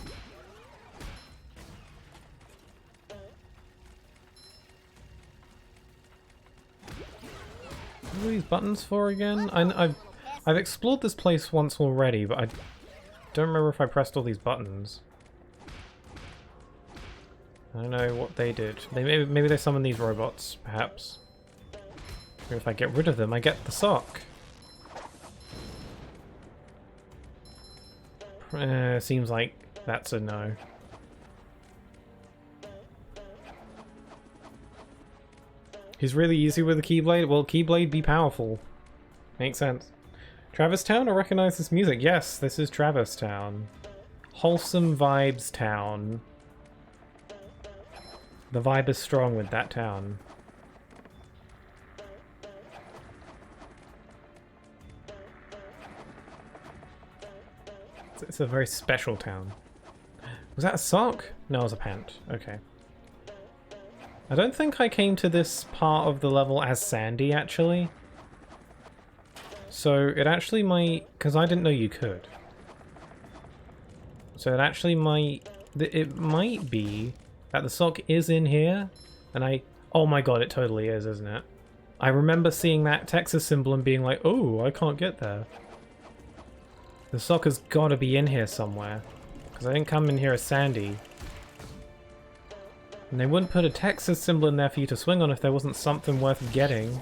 What are these buttons for again? I've explored this place once already, but I don't remember if I pressed all these buttons. I don't know what they did. Maybe they summoned these robots, perhaps. Maybe if I get rid of them, I get the sock. Seems like that's a no. He's really easy with the Keyblade? Well, Keyblade be powerful. Makes sense. Travis Town? I recognize this music. Yes, this is Travis Town. Wholesome vibes town. The vibe is strong with that town. It's a very special town. Was that a sock? No, it was a pant. Okay. I don't think I came to this part of the level as Sandy, actually. So it actually might... because I didn't know you could. So it actually might... it might be that the sock is in here, and I... oh my god, it totally is, isn't it? I remember seeing that Texas symbol and being like, oh, I can't get there. The sock has got to be in here somewhere, because I didn't come in here as Sandy. And they wouldn't put a Texas symbol in there for you to swing on if there wasn't something worth getting.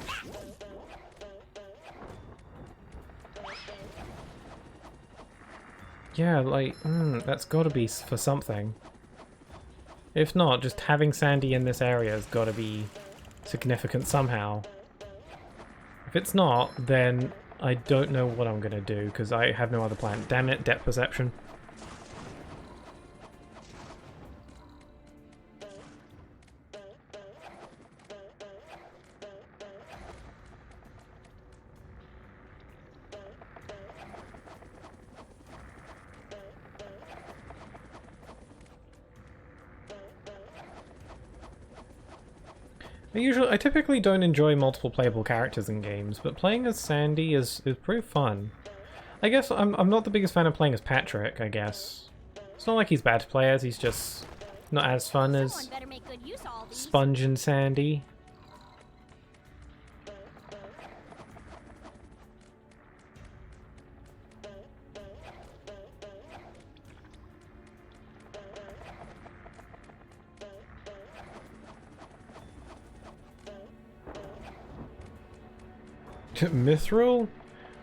Yeah, like, that's gotta be for something. If not, just having Sandy in this area has gotta be significant somehow. If it's not, then I don't know what I'm gonna do, because I have no other plan. Damn it, depth perception. I typically don't enjoy multiple playable characters in games, but playing as Sandy is pretty fun. I guess I'm not the biggest fan of playing as Patrick, I guess. It's not like he's bad to play as, he's just not as fun Someone as better make good use of all these. Sponge and Sandy. Mithril?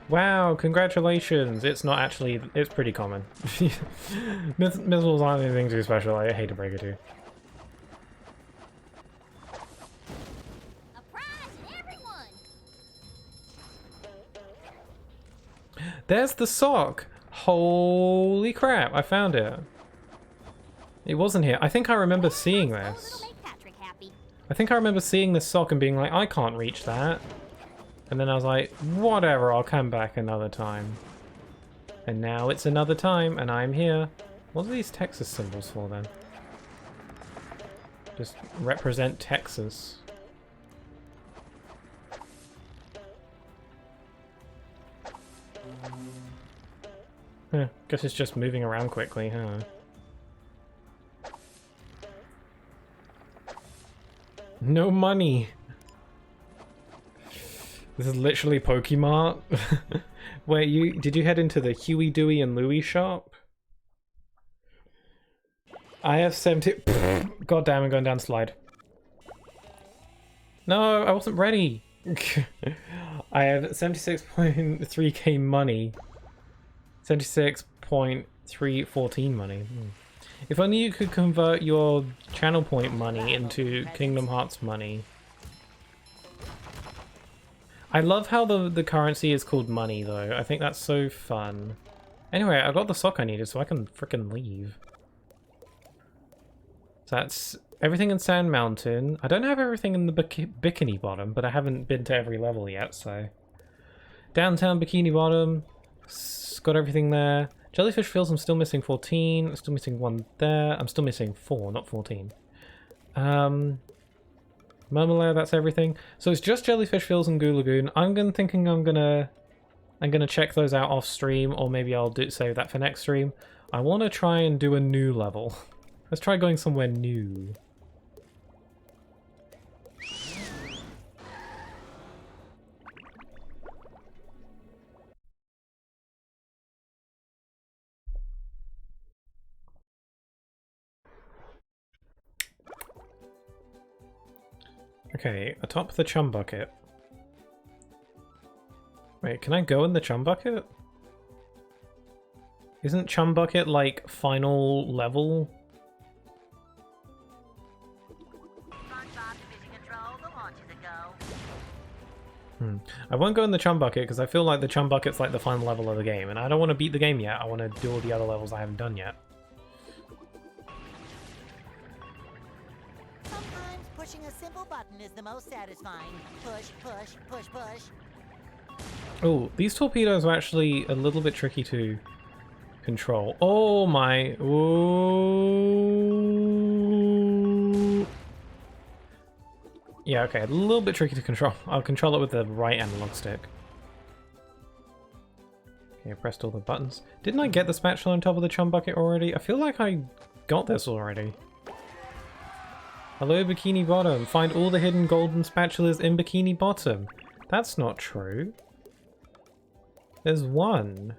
Wow, congratulations! It's not actually, it's pretty common. Mithrils aren't anything too special, I hate to break it to you. A prize in everyone. There's the sock! Holy crap, I found it. It wasn't here. I think I remember seeing this. It'll make Patrick happy. I think I remember seeing this sock and being like, I can't reach that. And then I was like, whatever, I'll come back another time. And now it's another time, and I'm here. What are these Texas symbols for then? Just represent Texas. Guess it's just moving around quickly, huh? No money! This is literally Pokemart. Wait, did you head into the Huey, Dewey, and Louie shop? I have 70. God damn, I'm going down slide. No, I wasn't ready. I have 76.3k money. 76.314 money. If only you could convert your channel point money into Kingdom Hearts money. I love how the currency is called money, though. I think that's so fun. Anyway, I got the sock I needed, so I can frickin' leave. So that's everything in Sand Mountain. I don't have everything in the Bikini Bottom, but I haven't been to every level yet, so... Downtown Bikini Bottom. Got everything there. Jellyfish Fields, I'm still missing 14. I'm still missing 1 there. I'm still missing 4, not 14. Murmur, that's everything. So it's just Jellyfish Fields and Goo Lagoon. I'm gonna check those out off stream, or maybe I'll save that for next stream. I want to try and do a new level. Let's try going somewhere new. Okay, atop the chum bucket. Wait, can I go in the chum bucket? Isn't chum bucket like final level? SpongeBob Division Control, the launch is a go. I won't go in the chum bucket because I feel like the chum bucket's like the final level of the game, and I don't want to beat the game yet. I want to do all the other levels I haven't done yet. Sometimes pushing a simple button is the most satisfying. Push, push, push, push. Oh, these torpedoes are actually a little bit tricky to control. Oh my... Ooh. Yeah, okay, a little bit tricky to control. I'll control it with the right analog stick. Okay, I pressed all the buttons. Didn't I get the spatula on top of the chum bucket already? I feel like I got this already. Hello, Bikini Bottom. Find all the hidden golden spatulas in Bikini Bottom. That's not true. There's one.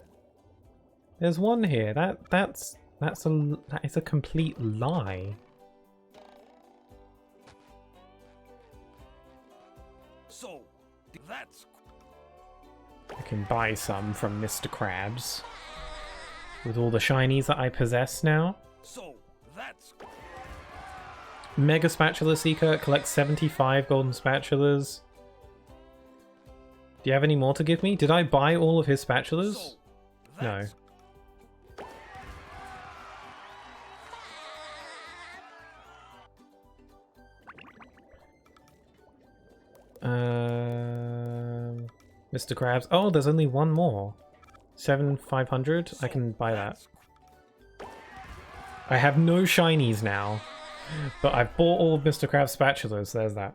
There's one here. That is a complete lie. So, that's... I can buy some from Mr. Krabs. With all the shinies that I possess now. So, that's... Mega Spatula Seeker collects 75 golden spatulas. Do you have any more to give me? Did I buy all of his spatulas? So, No. Mr. Krabs. Oh, there's only one more. 7,500? I can buy that. I have no shinies now, but I've bought all of Mr. Krabs' spatulas. There's that.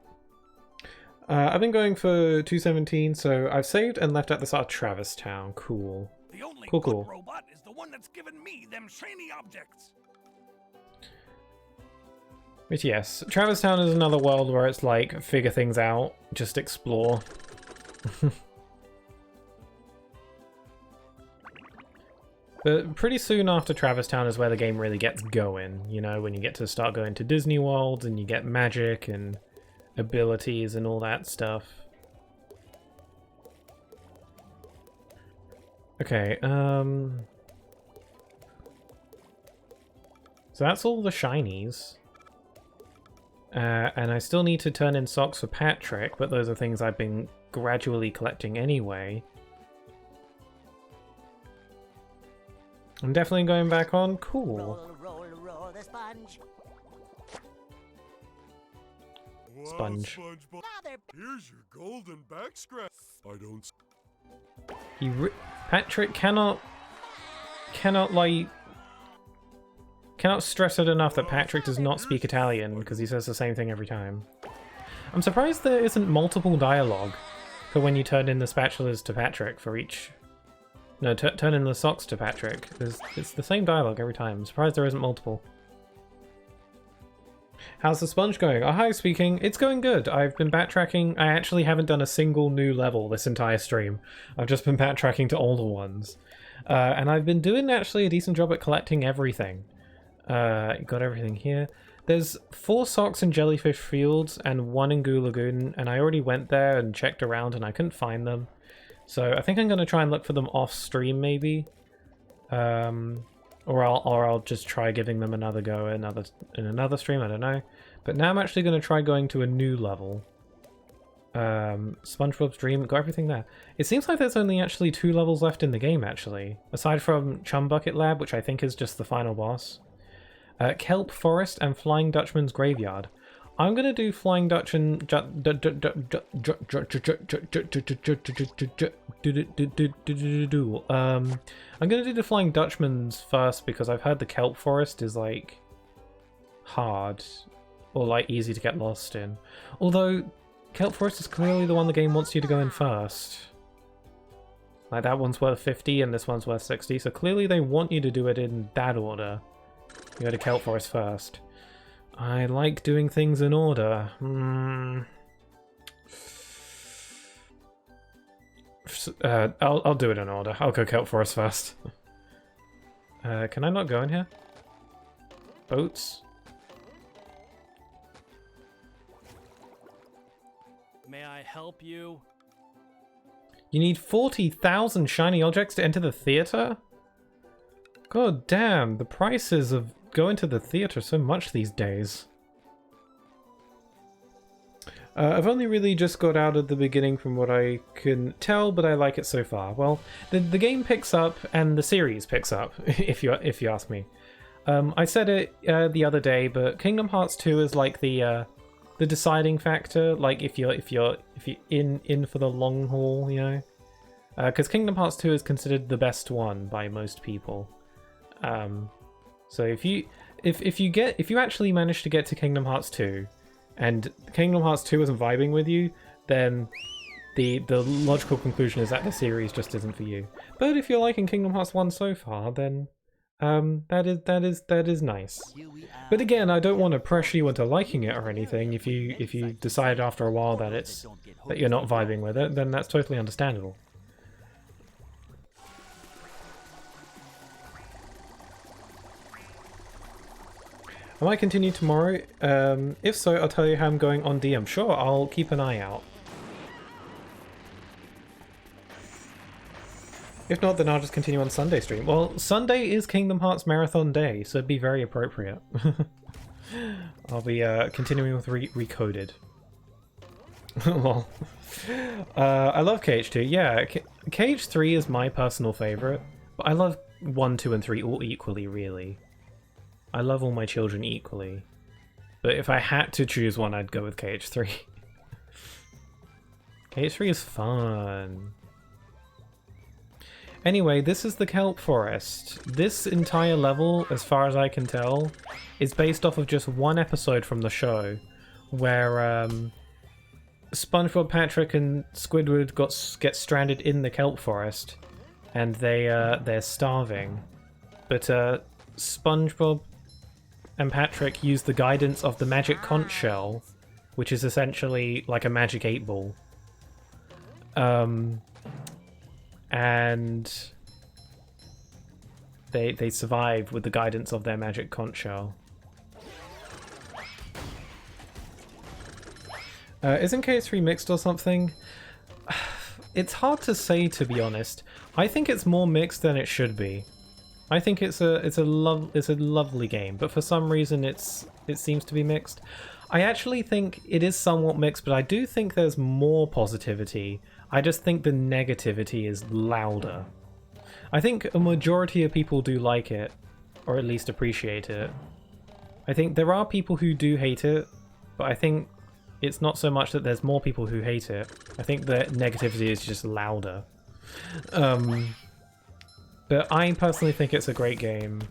I've been going for 217, so I've saved and left at the start of Travis Town. Cool. The only Cool, good cool. robot is the one that's given me them shiny objects. But yes, Travis Town is another world where it's like, figure things out, just explore. But pretty soon after Travis Town is where the game really gets going, you know, when you get to start going to Disney World and you get magic and abilities and all that stuff. Okay, so that's all the shinies. And I still need to turn in socks for Patrick, but those are things I've been gradually collecting anyway. I'm definitely going back on. Cool. Roll the sponge. Wow, Sponge. SpongeBob. Now Here's your golden back scratch. I don't. Patrick cannot stress it enough that Patrick does not speak Italian because he says the same thing every time. I'm surprised there isn't multiple dialogue for when you turn in the spatulas to Patrick for each. No, turn in the socks to Patrick. It's the same dialogue every time. I'm surprised there isn't multiple. How's the sponge going? Oh, hi, speaking. It's going good. I've been backtracking. I actually haven't done a single new level this entire stream. I've just been backtracking to older ones. And I've been doing actually a decent job at collecting everything. Got everything here. There's 4 socks in Jellyfish Fields and 1 in Goo Lagoon, and I already went there and checked around and I couldn't find them. So I think I'm going to try and look for them off stream maybe. Or I'll just try giving them another go in another stream, I don't know. But now I'm actually going to try going to a new level. SpongeBob's Dream, got everything there. It seems like there's only actually 2 levels left in the game actually. Aside from Chum Bucket Lab, which I think is just the final boss. Kelp Forest and Flying Dutchman's Graveyard. I'm gonna do Flying Dutchman. I'm gonna do the Flying Dutchman's first because I've heard the Kelp Forest is like hard or like easy to get lost in. Although Kelp Forest is clearly the one the game wants you to go in first. Like that one's worth 50 and this one's worth 60, so clearly they want you to do it in that order. You go to Kelp Forest first. I like doing things in order. I'll do it in order. I'll go Kelp Forest first. Can I not go in here? Boats? May I help you? You need 40,000 shiny objects to enter the theater? God damn, the prices of going to the theater so much these days. I've only really just got out at the beginning from what I can tell, but I like it so far. Well, the game picks up and the series picks up, if you ask me. I said it the other day, but Kingdom Hearts 2 is like the deciding factor. Like if you're in for the long haul, you know, because Kingdom Hearts 2 is considered the best one by most people. So if you actually manage to get to Kingdom Hearts 2 and Kingdom Hearts 2 isn't vibing with you, then the logical conclusion is that the series just isn't for you. But if you're liking Kingdom Hearts 1 so far, then that is nice. But again, I don't want to pressure you into liking it or anything. If you decide after a while that you're not vibing with it, then that's totally understandable. I might continue tomorrow. If so, I'll tell you how I'm going on DM. Sure, I'll keep an eye out. If not, then I'll just continue on Sunday stream. Well, Sunday is Kingdom Hearts Marathon Day, so it'd be very appropriate. I'll be continuing with Recoded. Lol. I love KH2. Yeah, KH3 is my personal favourite, but I love 1, 2, and 3 all equally, really. I love all my children equally. But if I had to choose one, I'd go with KH3. KH3 is fun. Anyway, this is the Kelp Forest. This entire level, as far as I can tell, is based off of just one episode from the show, where SpongeBob, Patrick, and Squidward get stranded in the kelp forest, and they're starving. But SpongeBob and Patrick use the guidance of the magic conch shell, which is essentially like a magic 8-ball. And they survive with the guidance of their magic conch shell. Isn't KH3 mixed or something? It's hard to say, to be honest. I think it's more mixed than it should be. I think it's a lovely game, but for some reason it seems to be mixed. I actually think it is somewhat mixed, but I do think there's more positivity. I just think the negativity is louder. I think a majority of people do like it, or at least appreciate it. I think there are people who do hate it, but I think it's not so much that there's more people who hate it. I think the negativity is just louder. But I personally think it's a great game,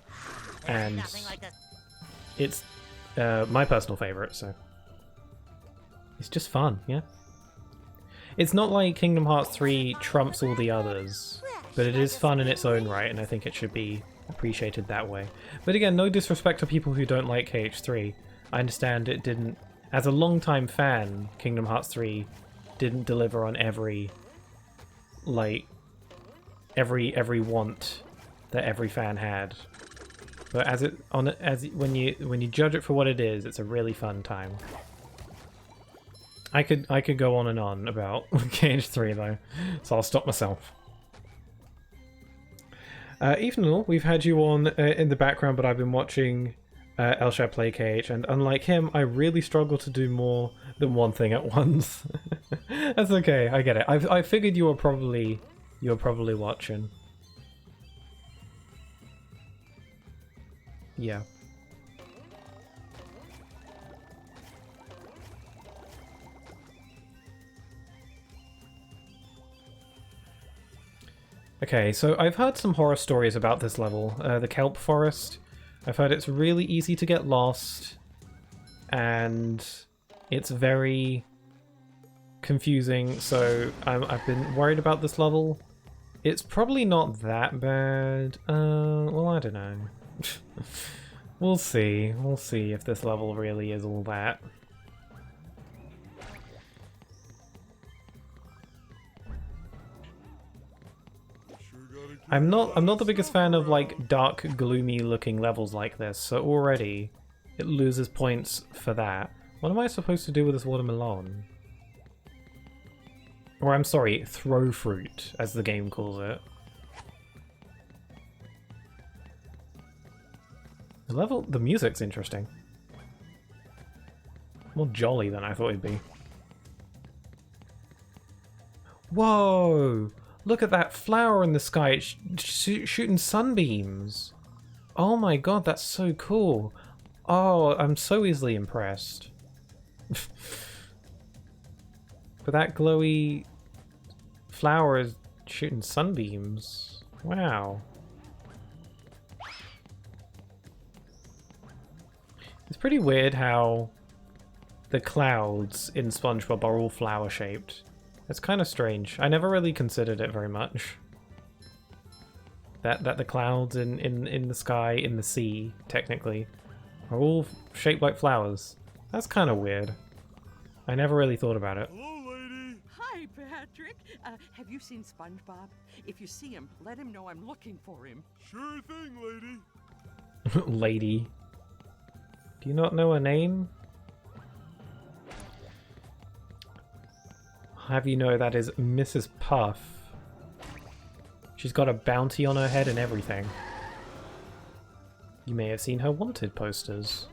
and it's my personal favourite, so it's just fun, yeah? It's not like Kingdom Hearts 3 trumps all the others, but it is fun in its own right, and I think it should be appreciated that way. But again, no disrespect to people who don't like KH3. I understand it didn't, as a long-time fan, Kingdom Hearts 3 didn't deliver on every want that every fan had. But when you judge it for what it is, it's a really fun time. I could go on and on about KH3 though, so I'll stop myself. Ethanol, we've had you on in the background, but I've been watching Elshad play KH, and unlike him, I really struggle to do more than one thing at once. That's okay, I get it. I figured you were probably watching. Yeah. Okay, so I've heard some horror stories about this level, the Kelp Forest. I've heard it's really easy to get lost, and it's very confusing, so I've been worried about this level. It's probably not that bad. Well, I don't know. We'll see. We'll see if this level really is all that. I'm not the biggest fan of like dark, gloomy looking levels like this, so already it loses points for that. What am I supposed to do with this watermelon? Or I'm sorry, throw fruit, as the game calls it. The music's interesting. More jolly than I thought it'd be. Whoa! Look at that flower in the sky, it's shooting sunbeams. Oh my god, that's so cool. Oh, I'm so easily impressed. But that glowy flower is shooting sunbeams. Wow. It's pretty weird how the clouds in SpongeBob are all flower shaped. It's kind of strange. I never really considered it very much. That the clouds in the sky, in the sea, technically, are all shaped like flowers. That's kind of weird. I never really thought about it. Hello, lady. Hi, Patrick. Have you seen SpongeBob? If you see him, let him know I'm looking for him. Sure thing, lady. Lady. Do you not know her name? Have you know that is Mrs. Puff. She's got a bounty on her head and everything. You may have seen her wanted posters.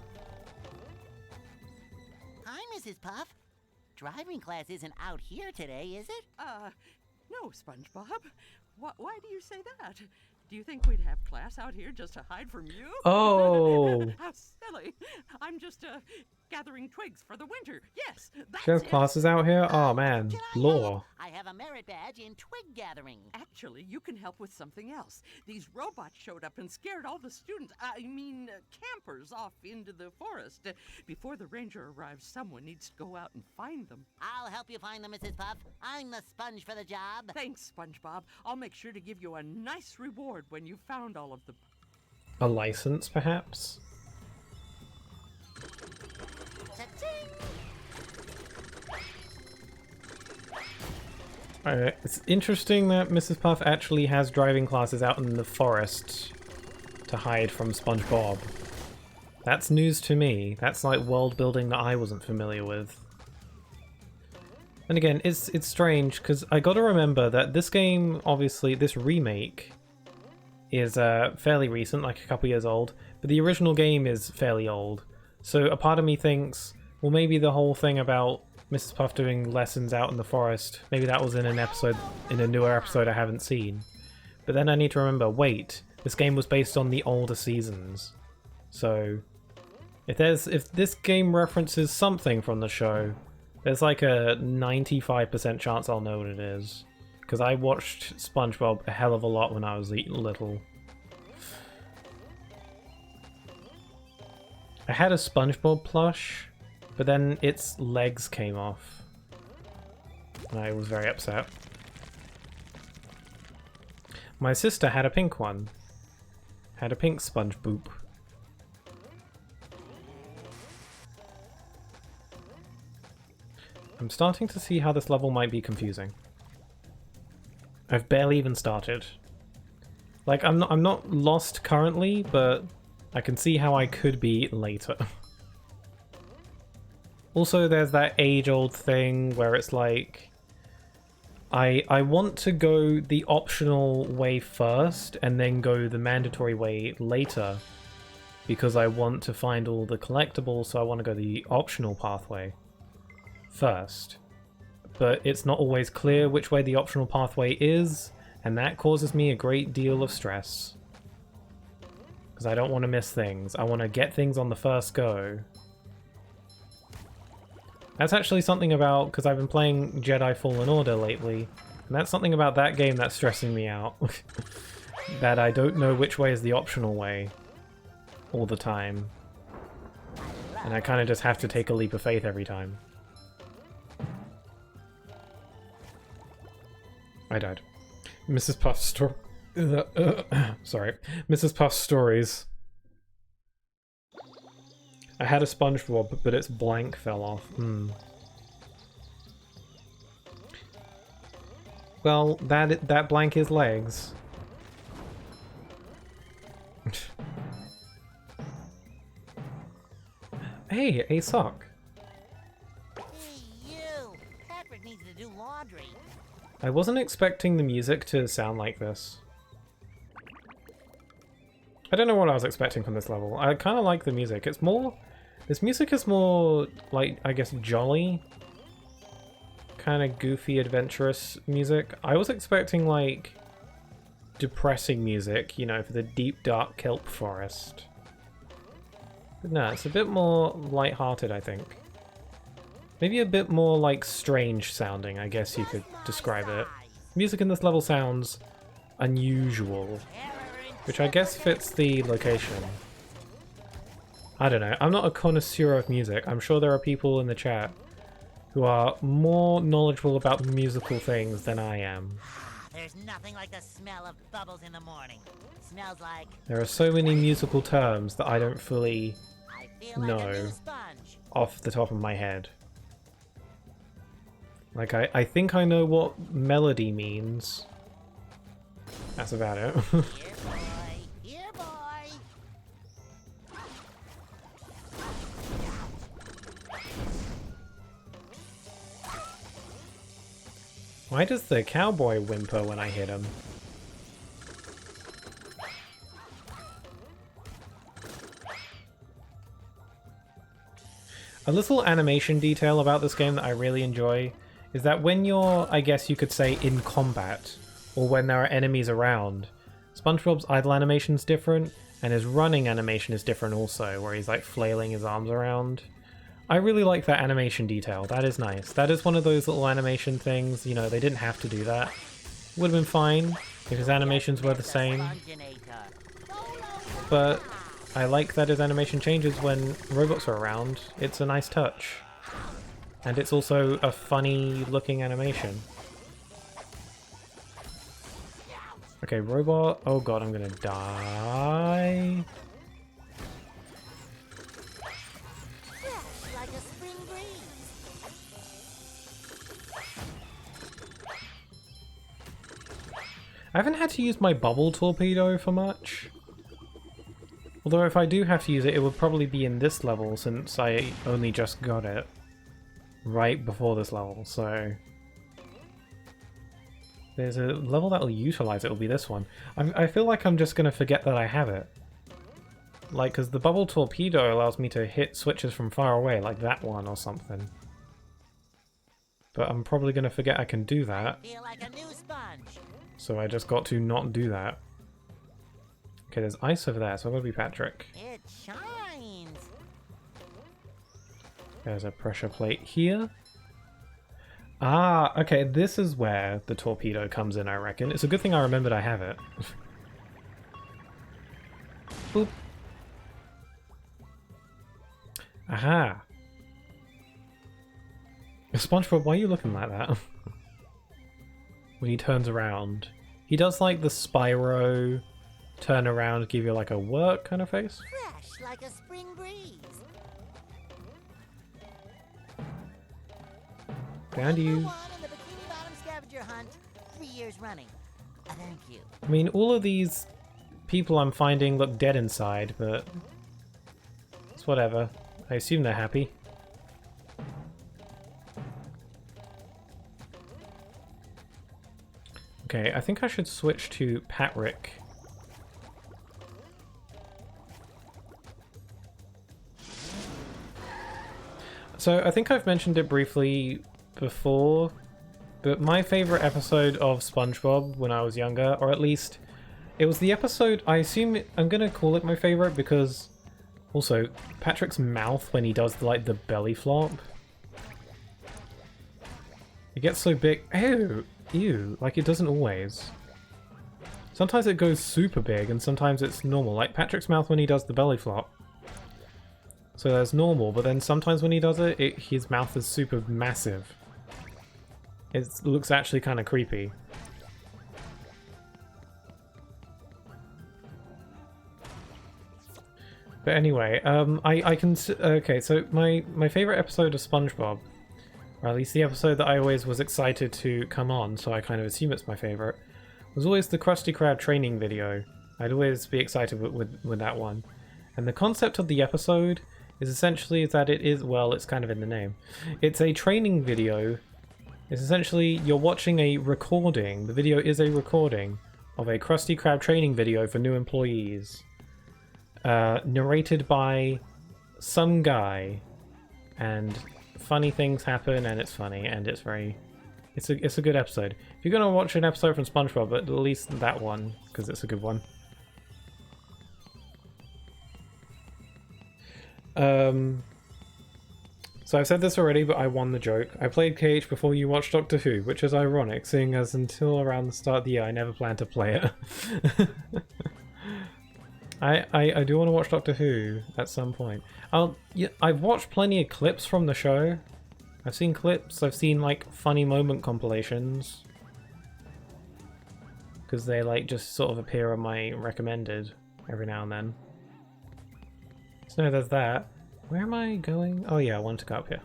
Hi, Mrs. Puff. Driving class isn't out here today, is it? No, SpongeBob. Why do you say that? Do you think we'd have class out here just to hide from you? Oh! How silly. I'm just gathering twigs for the winter. Yes, that's She has it. classes out here? Oh man, Can I lore. help? I have a merit badge in twig gathering. Actually, you can help with something else. These robots showed up and scared all the students, campers off into the forest. Before the ranger arrives, someone needs to go out and find them. I'll help you find them, Mrs. Puff. I'm the sponge for the job. Thanks, SpongeBob. I'll make sure to give you a nice reward when you've found all of them. A license, perhaps? Cha-ching! It's interesting that Mrs. Puff actually has driving classes out in the forest to hide from SpongeBob. That's news to me. That's like world building that I wasn't familiar with. And again, it's strange because I gotta remember that this game, obviously, this remake is fairly recent, like a couple years old, but the original game is fairly old. So a part of me thinks, well, maybe the whole thing about Mrs. Puff doing lessons out in the forest, maybe that was in an episode, in a newer episode I haven't seen. But then I need to remember, wait, this game was based on the older seasons. So if this game references something from the show, there's like a 95% chance I'll know what it is. Because I watched SpongeBob a hell of a lot when I was little. I had a SpongeBob plush, but then its legs came off. And I was very upset. My sister had a pink one. Had a pink SpongeBob. I'm starting to see how this level might be confusing. I've barely even started. Like, I'm not lost currently, but I can see how I could be later. Also, there's that age-old thing where it's like, I want to go the optional way first and then go the mandatory way later because I want to find all the collectibles, so I want to go the optional pathway first. But it's not always clear which way the optional pathway is, and that causes me a great deal of stress. Because I don't want to miss things. I want to get things on the first go. That's actually something about, because I've been playing Jedi Fallen Order lately, and that's something about that game that's stressing me out. That I don't know which way is the optional way all the time. And I kind of just have to take a leap of faith every time. I died. Mrs. Puff's sorry. Mrs. Puff's stories. I had a SpongeBob, but its blank fell off. Well, that blank is legs. Hey, a sock. Hey, you! Patrick needs to do laundry. I wasn't expecting the music to sound like this. I don't know what I was expecting from this level. I kind of like the music. It's more... This music is more, like, I guess, jolly. Kind of goofy, adventurous music. I was expecting, like, depressing music, you know, for the deep, dark kelp forest. But no, it's a bit more lighthearted, I think. Maybe a bit more, like, strange sounding, I guess you could describe it. Music in this level sounds unusual, which I guess fits the location. I don't know, I'm not a connoisseur of music. I'm sure there are people in the chat who are more knowledgeable about musical things than I am. There's nothing like the smell of bubbles in the morning. Smells like... There are so many musical terms that I don't fully I feel like a new sponge. off the top of my head. Like, I think I know what melody means. That's about it. Here, boy. Here, boy. Why does the cowboy whimper when I hit him? A little animation detail about this game that I really enjoy is that when you're, I guess you could say, in combat, or when there are enemies around, SpongeBob's idle animation is different, and his running animation is different also, where he's like flailing his arms around. I really like that animation detail. That is nice. That is one of those little animation things, you know, they didn't have to do that. Would have been fine if his animations were the same. But I like that his animation changes when robots are around. It's a nice touch. And it's also a funny looking animation. Okay, robot. Oh god, I'm gonna die. Like a spring breeze. I haven't had to use my bubble torpedo for much. Although if I do have to use it, it would probably be in this level since I only just got it right before this level, so... There's a level that will utilize it, will be this one. I feel like I'm just going to forget that I have it. Like, because the bubble torpedo allows me to hit switches from far away, like that one or something. But I'm probably going to forget I can do that. Feel like a new sponge. So I just got to not do that. Okay, there's ice over there, so I'm going to be Patrick. It shines. There's a pressure plate here. Ah, okay, this is where the torpedo comes in, I reckon. It's a good thing I remembered I have it. Boop. Aha! SpongeBob, why are you looking like that? When he turns around. He does like the Spyro turn around, give you like a work kind of face. Fresh like a spring breeze. Found you. Number 1 in the Bikini Bottom scavenger hunt, 3 years running. Thank you. I mean, all of these people I'm finding look dead inside, but it's whatever. I assume they're happy. Okay, I think I should switch to Patrick. So I think I've mentioned it briefly before, but my favorite episode of SpongeBob when I was younger, or at least it was the episode, I assume I'm gonna call it my favorite because also Patrick's mouth when he does like the belly flop. It gets so big. Ew, like it doesn't always. Sometimes it goes super big and sometimes it's normal, like Patrick's mouth when he does the belly flop. So that's normal, but then sometimes when he does it, his mouth is super massive. It looks actually kind of creepy. But anyway, I can... Okay, so my favorite episode of SpongeBob, or at least the episode that I always was excited to come on, so I kind of assume it's my favorite, was always the Krusty Krab training video. I'd always be excited with that one. And the concept of the episode is essentially that it is, well, it's kind of in the name. It's a training video. It's essentially, you're watching a recording. The video is a recording of a Krusty Krab training video for new employees. Narrated by some guy. And funny things happen, and it's funny, and it's very... It's a good episode. If you're going to watch an episode from SpongeBob, at least that one, because it's a good one. So I've said this already, but I won the joke. I played KH before you watched Doctor Who, which is ironic, seeing as until around the start of the year I never planned to play it. I do want to watch Doctor Who at some point. I've watched plenty of clips from the show. I've seen clips, I've seen like funny moment compilations. Because they like just sort of appear on my recommended every now and then. So no, there's that. Where am I going? Oh yeah, I want to go up here.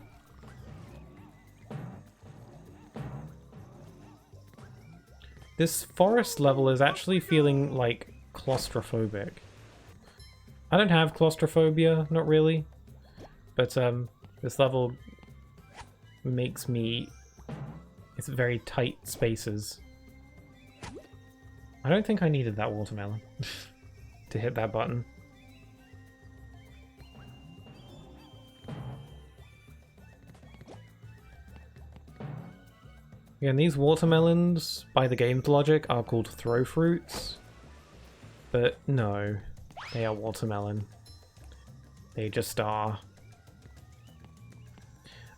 This forest level is actually feeling like claustrophobic. I don't have claustrophobia, not really. But this level makes me... It's very tight spaces. I don't think I needed that watermelon to hit that button. Again, these watermelons, by the game's logic, are called throw fruits. But no, they are watermelon. They just are.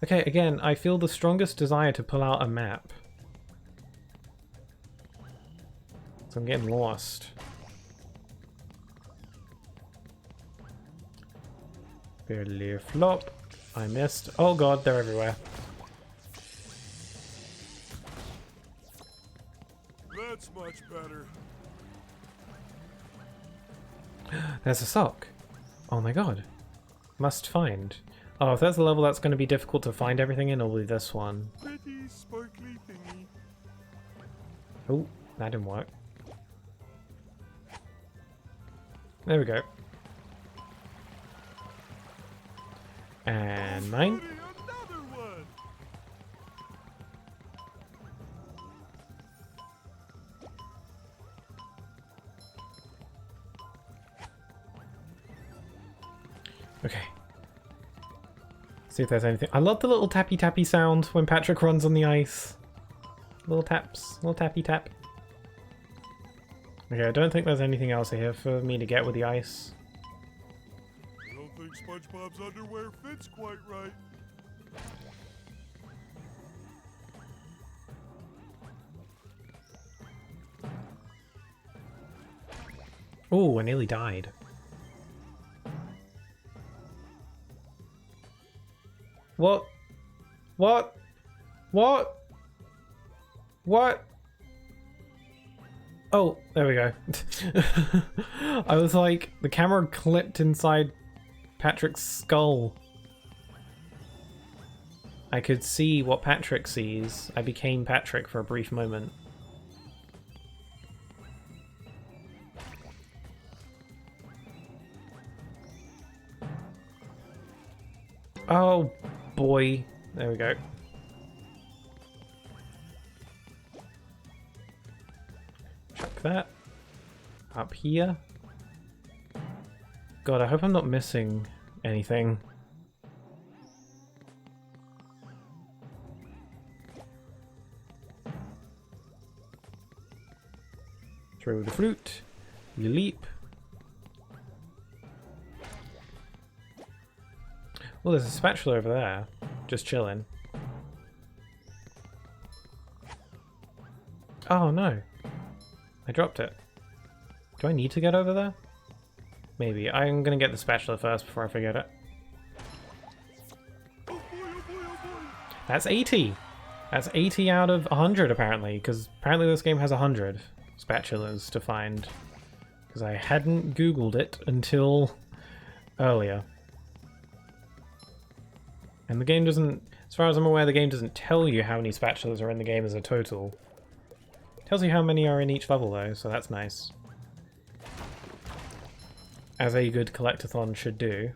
Okay, again, I feel the strongest desire to pull out a map. So I'm getting lost. Barely flop. I missed. Oh god, they're everywhere. That's much better. There's a sock. Oh my god. Must find. Oh, if there's a level that's going to be difficult to find everything in, it'll be this one. Pretty sparkly thingy. Oh, that didn't work. There we go. And mine. Another one. Okay. See if there's anything. I love the little tappy tappy sound when Patrick runs on the ice. Little taps, little tappy tap. Okay, I don't think there's anything else here for me to get with the ice. I don't think SpongeBob's underwear fits quite right. Oh, I nearly died. What? What? What? What? Oh, there we go. I was like, the camera clipped inside Patrick's skull. I could see what Patrick sees. I became Patrick for a brief moment. Oh boy. There we go. Chuck that. Up here. God, I hope I'm not missing anything. Throw the fruit. You leap. Well, there's a spatula over there, just chilling. Oh no, I dropped it. Do I need to get over there? Maybe. I'm gonna get the spatula first before I forget it. That's 80! That's 80 out of 100 apparently, because apparently this game has 100 spatulas to find. Because I hadn't googled it until earlier. And the game doesn't, as far as I'm aware, the game doesn't tell you how many spatulas are in the game as a total. It tells you how many are in each level though, so that's nice. As a good collectathon should do.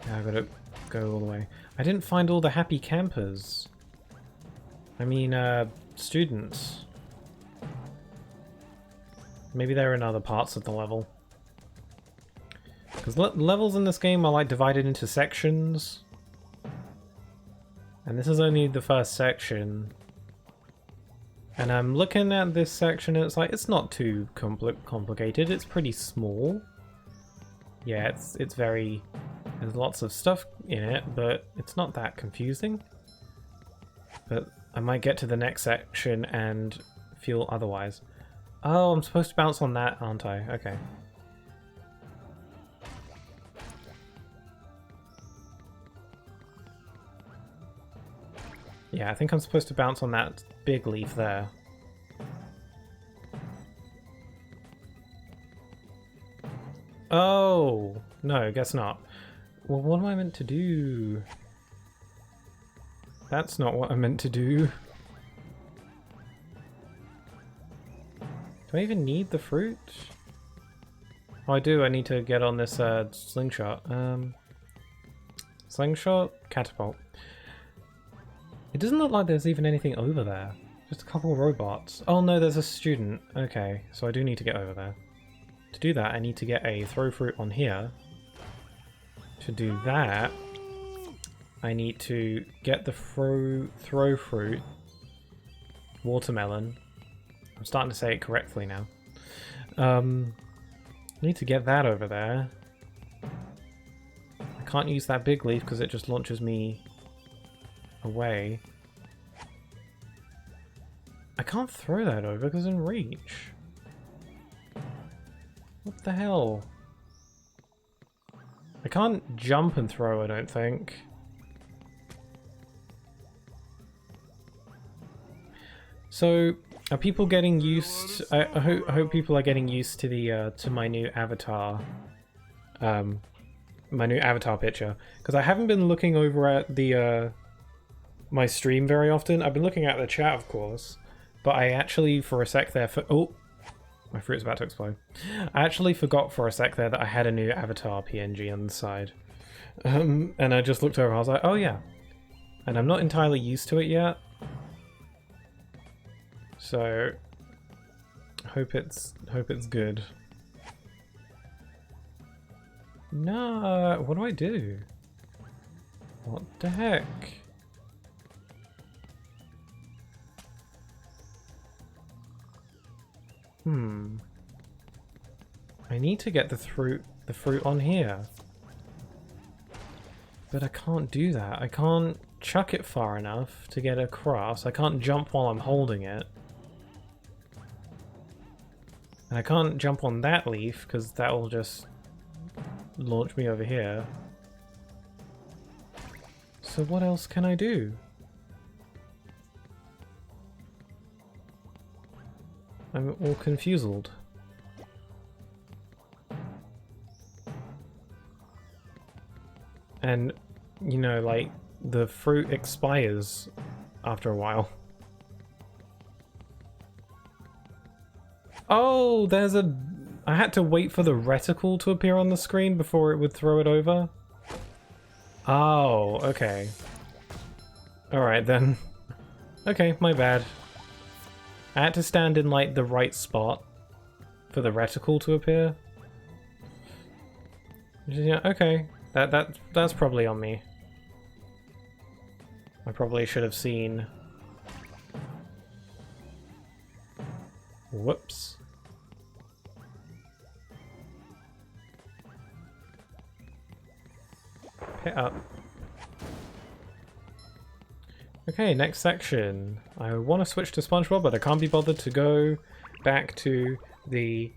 Now I've got to go all the way. I didn't find all the happy campers. I mean, students. Maybe they're in other parts of the level. Because levels in this game are like divided into sections. And this is only the first section. And I'm looking at this section and it's like, it's not too complicated, it's pretty small. Yeah, it's very... there's lots of stuff in it, but it's not that confusing. But I might get to the next section and feel otherwise. Oh, I'm supposed to bounce on that, aren't I? Okay. Yeah, I think I'm supposed to bounce on that big leaf there. Oh! No, guess not. Well, what am I meant to do? That's not what I meant to do. Do I even need the fruit? Oh, I do. I need to get on this slingshot. Slingshot? Catapult. It doesn't look like there's even anything over there. Just a couple of robots. Oh no, there's a student. Okay, so I do need to get over there. To do that, I need to get a throw fruit on here. To do that, I need to get the throw fruit. Watermelon. I'm starting to say it correctly now. Need to get that over there. I can't use that big leaf because it just launches me away. I can't throw that over because it's in reach. What the hell? I can't jump and throw, I don't think. So, are people getting used? I hope people are getting used to the to my new avatar, my new avatar picture, because I haven't been looking over at the my stream very often. I've been looking at the chat, of course, but I actually for a sec there oh, my fruit's about to explode. I actually forgot for a sec there that I had a new avatar PNG on the side, and I just looked over and I was like, oh yeah, and I'm not entirely used to it yet. So, hope it's good. No, what do I do? What the heck? I need to get the fruit on here. But I can't do that. I can't chuck it far enough to get across. I can't jump while I'm holding it. And I can't jump on that leaf because that will just launch me over here. So what else can I do? I'm all confused. And, you know, like, the fruit expires after a while. Oh, there's a... I had to wait for the reticle to appear on the screen before it would throw it over? Oh, okay. Alright then. Okay, my bad. I had to stand in, like, the right spot for the reticle to appear. Yeah, okay. That's probably on me. I probably should have seen... Whoops. Pit up. Okay, next section. I want to switch to SpongeBob, but I can't be bothered to go back to the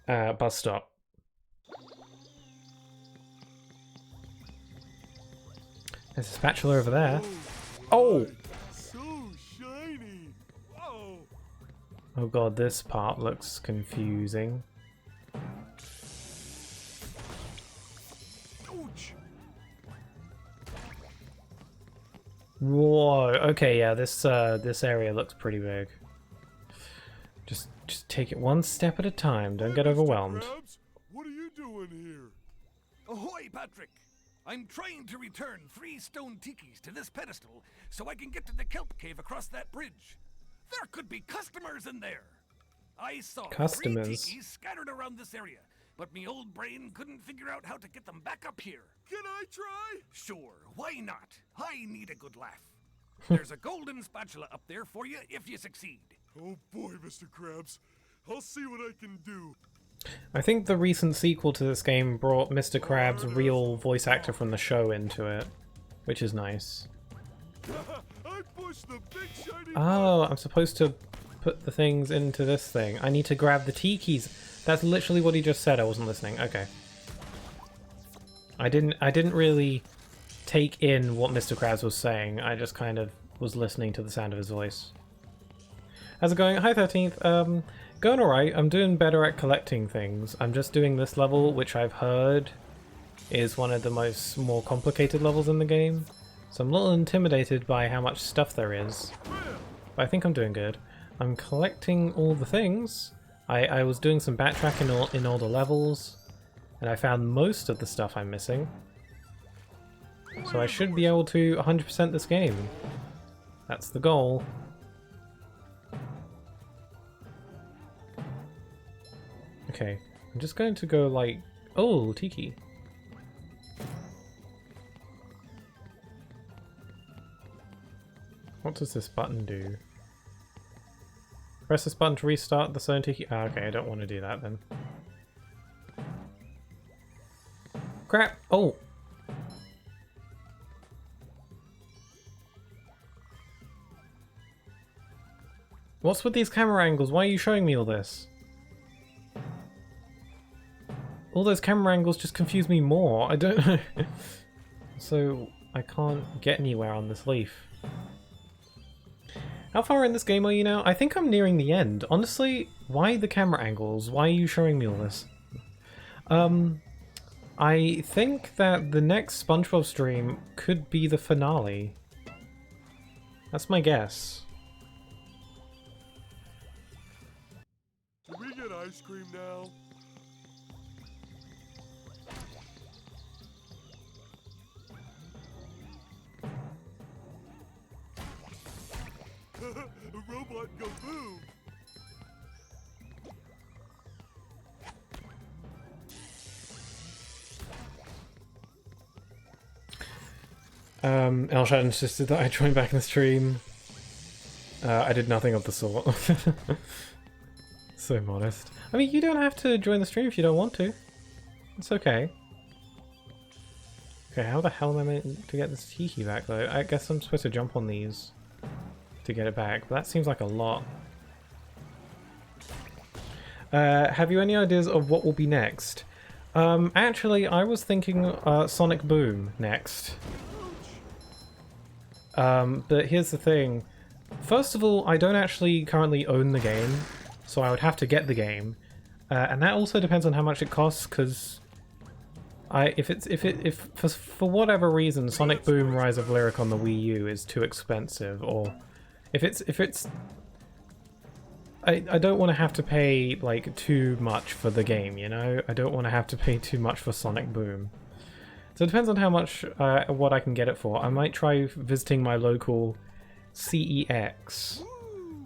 bus stop. There's a spatula over there. Oh! So shiny. Whoa. Oh god, this part looks confusing. Ouch. Whoa, okay, yeah, this area looks pretty big. Just take it one step at a time, don't get Mr. overwhelmed. Krabs, what are you doing here? Ahoy, Patrick! I'm trying to return 3 stone tikis to this pedestal so I can get to the kelp cave across that bridge. There could be customers in there. I saw Customers? 3 tikis scattered around this area, but me old brain couldn't figure out how to get them back up here. Can I try? Sure, why not? I need a good laugh. There's a golden spatula up there for you if you succeed. Oh boy, Mr. Krabs. I'll see what I can do. I think the recent sequel to this game brought Mr. Krabs' real voice actor from the show into it, which is nice. I pushed the big shiny Oh, I'm supposed to put the things into this thing. I need to grab the tikis. That's literally what he just said. I wasn't listening. Okay. I didn't really take in what Mr. Krabs was saying. I just kind of was listening to the sound of his voice. How's it going? Hi 13th. Going alright. I'm doing better at collecting things. I'm just doing this level, which I've heard is one of the more complicated levels in the game. So I'm a little intimidated by how much stuff there is. But I think I'm doing good. I'm collecting all the things. I was doing some backtracking in all the levels, and I found most of the stuff I'm missing. So I should be able to 100% this game. That's the goal. Okay, I'm just going to go like... Oh, Tiki. What does this button do? Press this button to restart the Stone Tiki. Ah, okay, I don't want to do that then. Crap! Oh! What's with these camera angles? Why are you showing me all this? All those camera angles just confuse me more. I don't know. So, I can't get anywhere on this leaf. How far in this game are you now? I think I'm nearing the end. Honestly, why the camera angles? Why are you showing me all this? I think that the next SpongeBob stream could be the finale. That's my guess. Can we get ice cream now? A robot go boom! Elshad insisted that I join back in the stream. I did nothing of the sort. So modest. I mean, you don't have to join the stream if you don't want to. It's okay. Okay, how the hell am I meant to get this Tiki back though? I guess I'm supposed to jump on these to get it back, but that seems like a lot. Have you any ideas of what will be next? Actually, I was thinking Sonic Boom next. But here's the thing. First of all, I don't actually currently own the game, so I would have to get the game. And that also depends on how much it costs, because if for whatever reason Sonic Boom Rise of Lyric on the Wii U is too expensive, or if I don't want to have to pay like too much for the game, you know? I don't want to have to pay too much for Sonic Boom. So it depends on how much what I can get it for. I might try visiting my local CEX,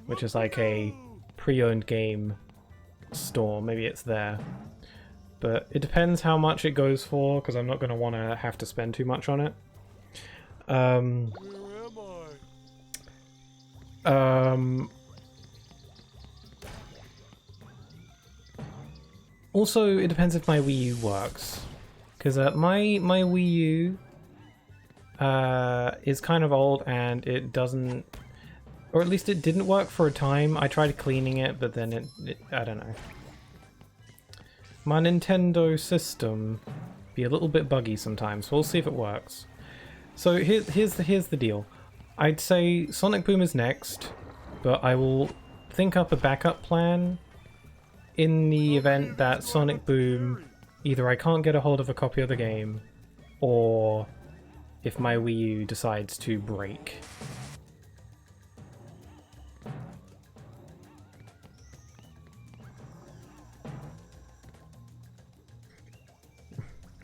which is like a pre-owned game store. Maybe it's there. But it depends how much it goes for, because I'm not going to want to have to spend too much on it. Where am I? Also, it depends if my Wii U works. Because my Wii U is kind of old and it doesn't... Or at least it didn't work for a time. I tried cleaning it, but then it I don't know. My Nintendo system be a little bit buggy sometimes, so we'll see if it works. So here's the deal. I'd say Sonic Boom is next, but I will think up a backup plan in the event that Sonic Boom, either I can't get a hold of a copy of the game, or if my Wii U decides to break.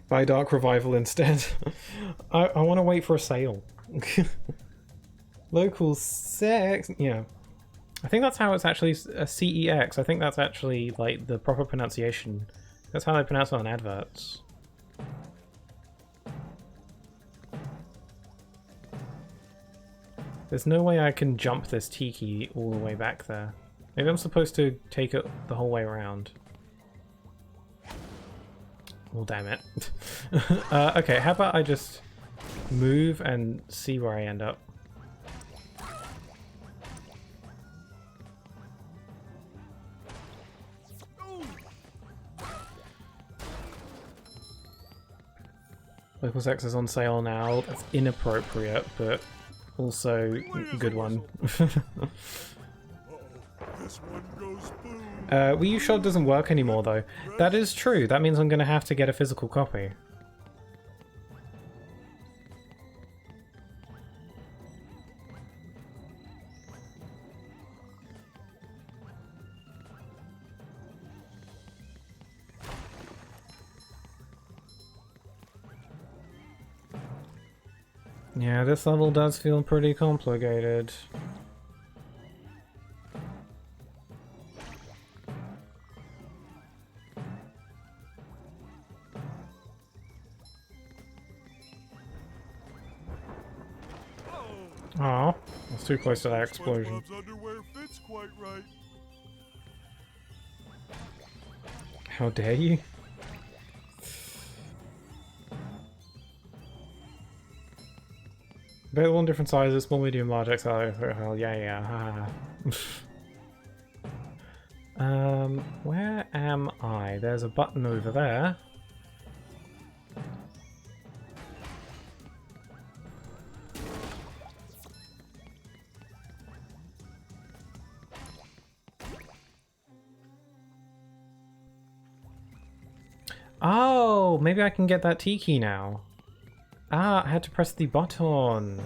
Buy Dark Revival instead. I want to wait for a sale. Local sex, yeah. I think that's how it's actually a CEX. I think that's actually like the proper pronunciation. That's how they pronounce it on adverts. There's no way I can jump this Tiki all the way back there. Maybe I'm supposed to take it the whole way around. Well, damn it. Okay, how about I just move and see where I end up. Local sex is on sale now. That's inappropriate, but also a good one. This one goes boom. Wii U Shop doesn't work anymore though. That is true. That means I'm going to have to get a physical copy. Yeah, this level does feel pretty complicated. Aw, I was too close to that explosion. SpongeBob's underwear fits quite right. How dare you? Available in different sizes, small, medium, large, XL, yeah, yeah. Where am I? There's a button over there. Oh, maybe I can get that Tiki now. Ah, I had to press the button.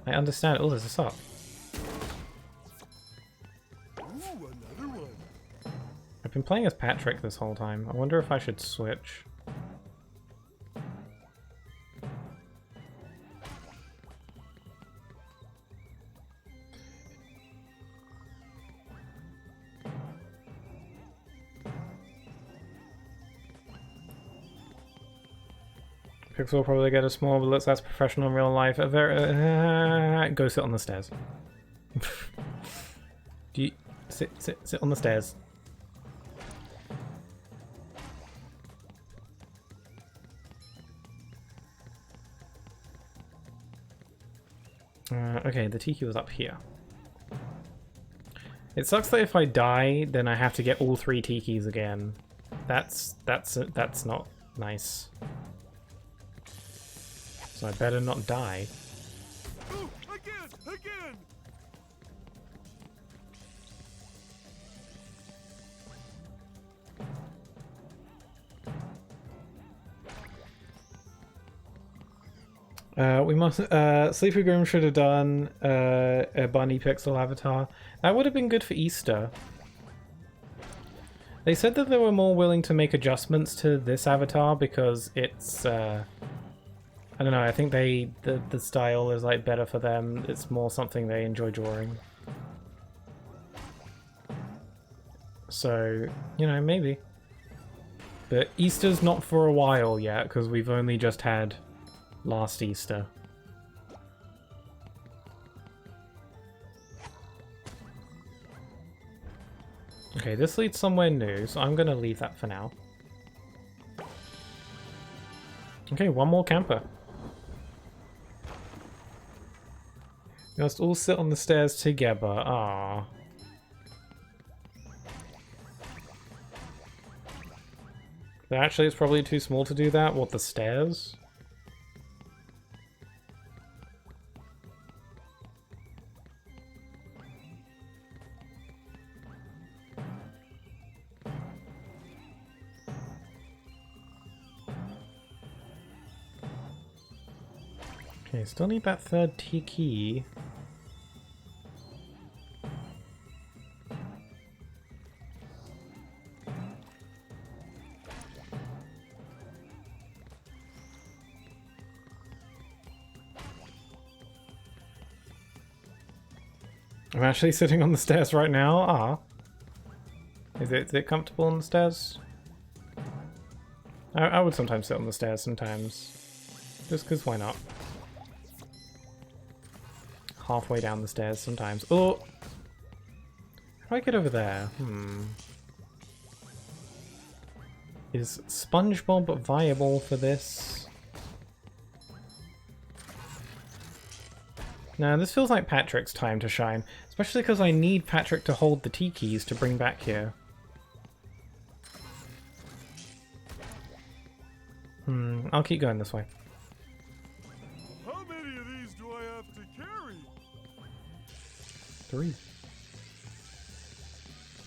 I understand. Oh, there's a sock. Ooh, another one. I've been playing as Patrick this whole time. I wonder if I should switch. Pixel will probably get a small, but looks that's professional in real life. A very go sit on the stairs. Do you sit on the stairs? Okay, the Tiki was up here. It sucks that if I die, then I have to get all 3 Tikis again. That's not nice. So I better not die. Oh, again! We must. Sleepy Groom should have done a bunny pixel avatar. That would have been good for Easter. They said that they were more willing to make adjustments to this avatar because it's. I don't know. I think the style is like better for them. It's more something they enjoy drawing. So you know, maybe. But Easter's not for a while yet because we've only just had last Easter. Okay, this leads somewhere new, so I'm gonna leave that for now. Okay, one more camper. We must all sit on the stairs together. Ah. Actually, it's probably too small to do that. What, the stairs? Okay, still need that 3rd Tiki. I'm actually sitting on the stairs right now. Ah. Is it comfortable on the stairs? I would sometimes sit on the stairs sometimes. Just because why not? Halfway down the stairs sometimes. Oh! How do I get over there? Is SpongeBob viable for this? No, this feels like Patrick's time to shine. Especially because I need Patrick to hold the Tikis to bring back here. I'll keep going this way. How many of these do I have to carry? 3.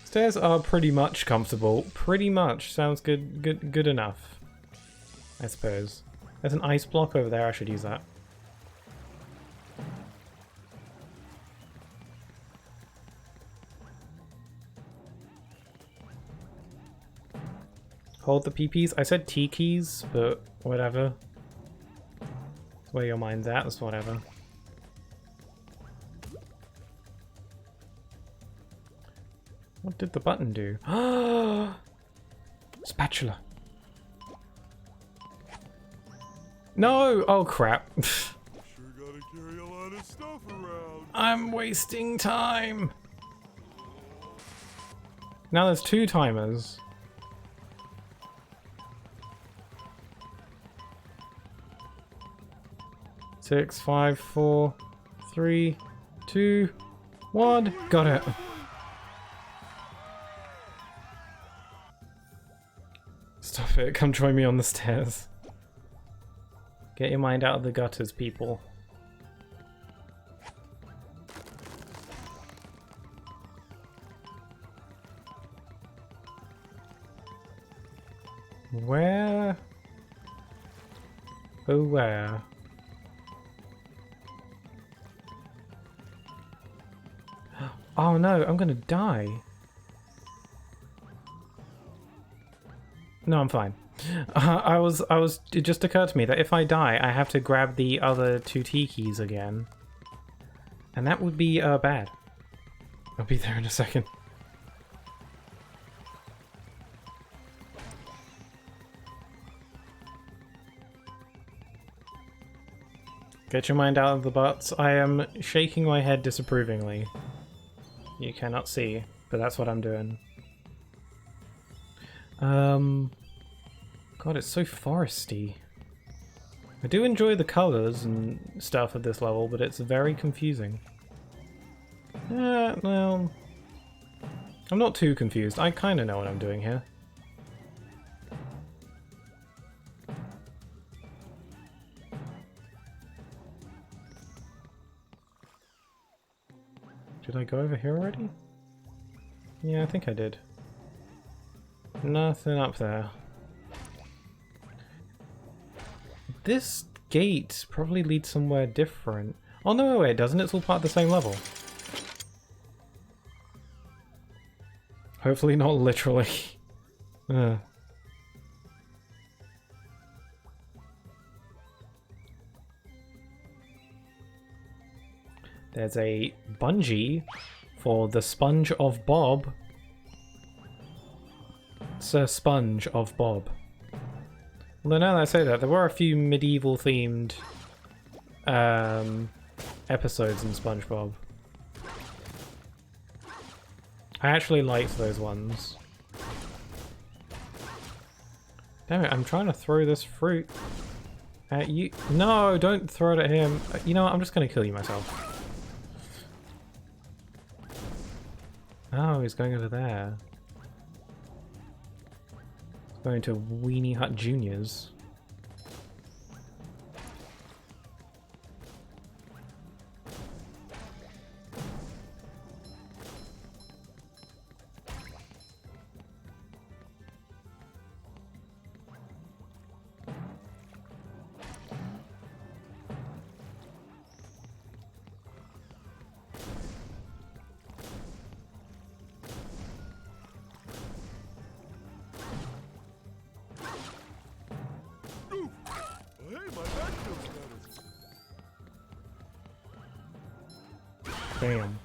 Stairs are pretty much comfortable. Pretty much. Sounds good enough. I suppose. There's an ice block over there. I should use that. Hold the PPs. I said Tikis, but whatever. That's where your mind's at. That's whatever. What did the button do? Spatula. No! Oh crap. Sure gotta carry a lot of stuff around. I'm wasting time. Now there's 2 timers. 6, 5, 4, 3, 2, 1. Got it. Stop it. Come join me on the stairs. Get your mind out of the gutters, people. Where? Oh, where? Oh no, I'm gonna die. No, I'm fine. It just occurred to me that if I die, I have to grab the other 2 tikis again. And that would be, bad. I'll be there in a second. Get your mind out of the butts. I am shaking my head disapprovingly. You cannot see, but that's what I'm doing. God, it's so foresty. I do enjoy the colours and stuff of this level, but it's very confusing. Well... I'm not too confused. I kind of know what I'm doing here. Did I go over here already? Yeah, I think I did. Nothing up there. This gate probably leads somewhere different. Oh no, wait, it doesn't. It's all part of the same level. Hopefully not literally. There's a bungee for the Sponge of Bob. Sir Sponge of Bob. Although now that I say that, there were a few medieval themed episodes in SpongeBob. I actually liked those ones. Damn it, I'm trying to throw this fruit at you. No, don't throw it at him. You know what, I'm just going to kill you myself. Oh, he's going over there. He's going to Weenie Hut Juniors. Bam.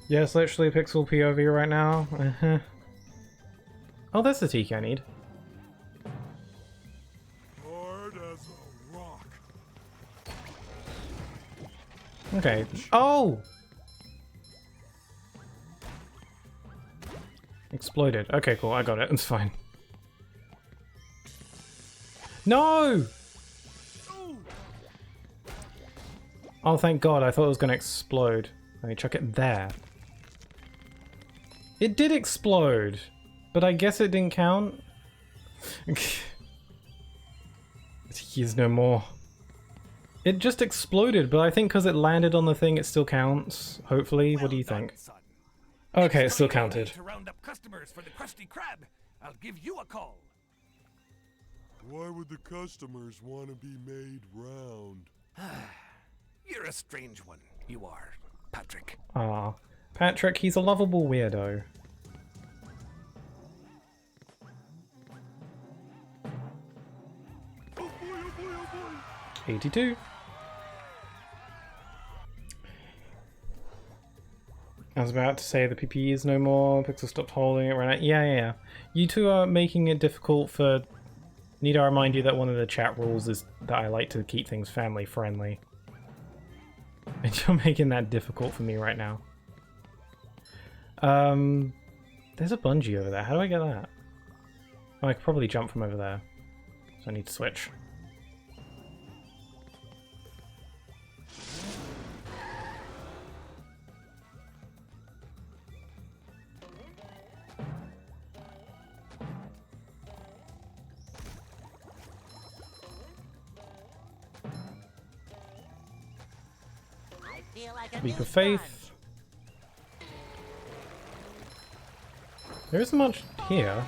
Yes, literally pixel POV right now. Oh, that's the tiki I need. Hard as a rock. Okay. Oh! Exploded. Okay, cool. I got it. It's fine. No! Oh, thank God. I thought it was going to explode. Let me chuck it there. It did explode, but I guess it didn't count. He is no more. It just exploded, but I think because it landed on the thing, it still counts. Hopefully. What do you think? Okay, it still counted. To round up customers for the Krusty Krab, I'll give you a call. Why would the customers want to be made round? You're a strange one, you are, Patrick. Ah, Patrick, he's a lovable weirdo. Oh boy, oh boy, oh boy! 82. I was about to say the PPE is no more. Pixel stopped holding it right now. Yeah. You two are making it difficult for... Need to remind you that one of the chat rules is that I like to keep things family friendly. And you're making that difficult for me right now. There's a bungee over there. How do I get that? Oh, I could probably jump from over there. So I need to switch. I feel like a Leap new of faith. There isn't much here.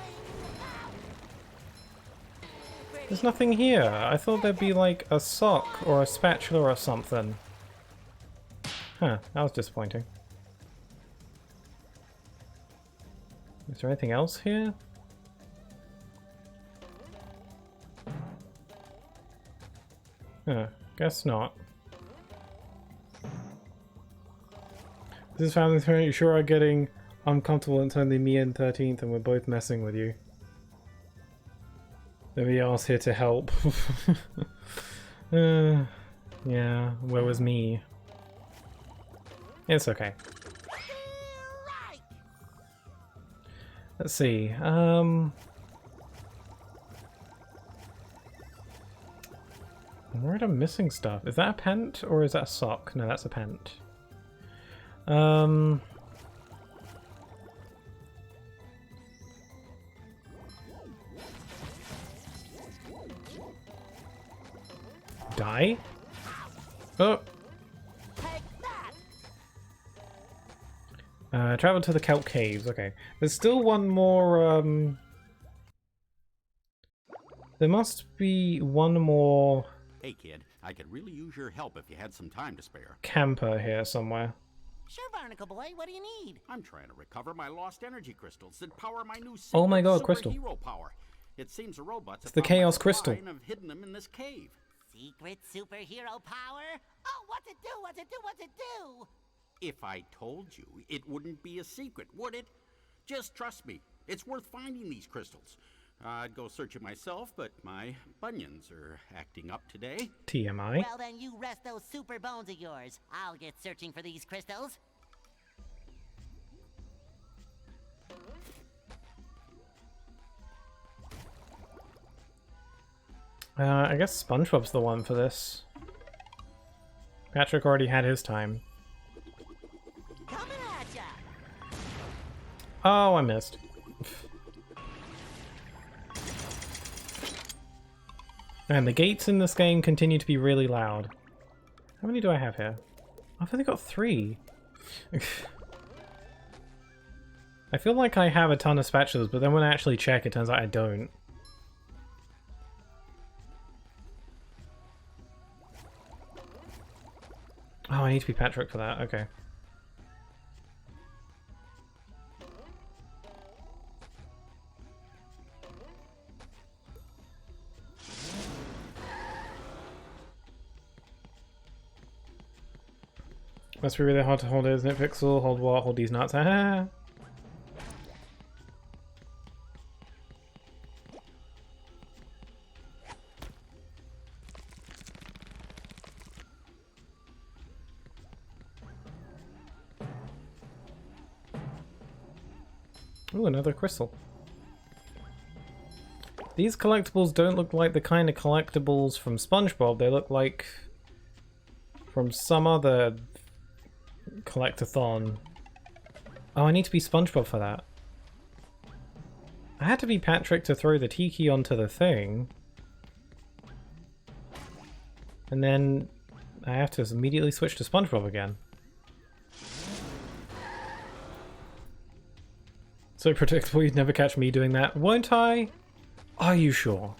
There's nothing here. I thought there'd be like a sock or a spatula or something. Huh, that was disappointing. Is there anything else here? Huh, guess not. This is family friend. You sure are getting uncomfortable and only me and 13th and we're both messing with you. Nobody else here to help. Yeah, where was me? It's okay. Let's see. I'm worried I'm missing stuff. Is that a pant or is that a sock? No, that's a pant. Die? Oh. Travel to the kelp caves. Okay. There's still one more, there must be one more Hey kid, I could really use your help if you had some time to spare. camper here somewhere. Sure, Barnacle Boy, what do you need? I'm trying to recover my lost energy crystals that power my new Oh my god, super crystal. hero power. It seems the robots It's the Chaos Crystal. and have hidden them in this cave. Secret superhero power? Oh, what's it do? What's it do? What's it do? If I told you, it wouldn't be a secret, would it? Just trust me. It's worth finding these crystals. I'd go searching myself, but my bunions are acting up today. TMI. Well, then you rest those super bones of yours. I'll get searching for these crystals. I guess SpongeBob's the one for this. Patrick already had his time. Coming at ya. Oh, I missed. And the gates in this game continue to be really loud. How many do I have here? I've only got 3. I feel like I have a ton of spatulas, but then when I actually check, it turns out I don't. Oh, I need to be Patrick for that. Okay. Must be really hard to hold it, isn't it, Pixel? Hold what? Hold these nuts. Ah. Ooh, another crystal. These collectibles don't look like the kind of collectibles from SpongeBob. They look like from some other collectathon. Oh, I need to be SpongeBob for that. I had to be Patrick to throw the tiki onto the thing. And then I have to immediately switch to SpongeBob again. So predictable, you'd never catch me doing that. Won't I? Are you sure?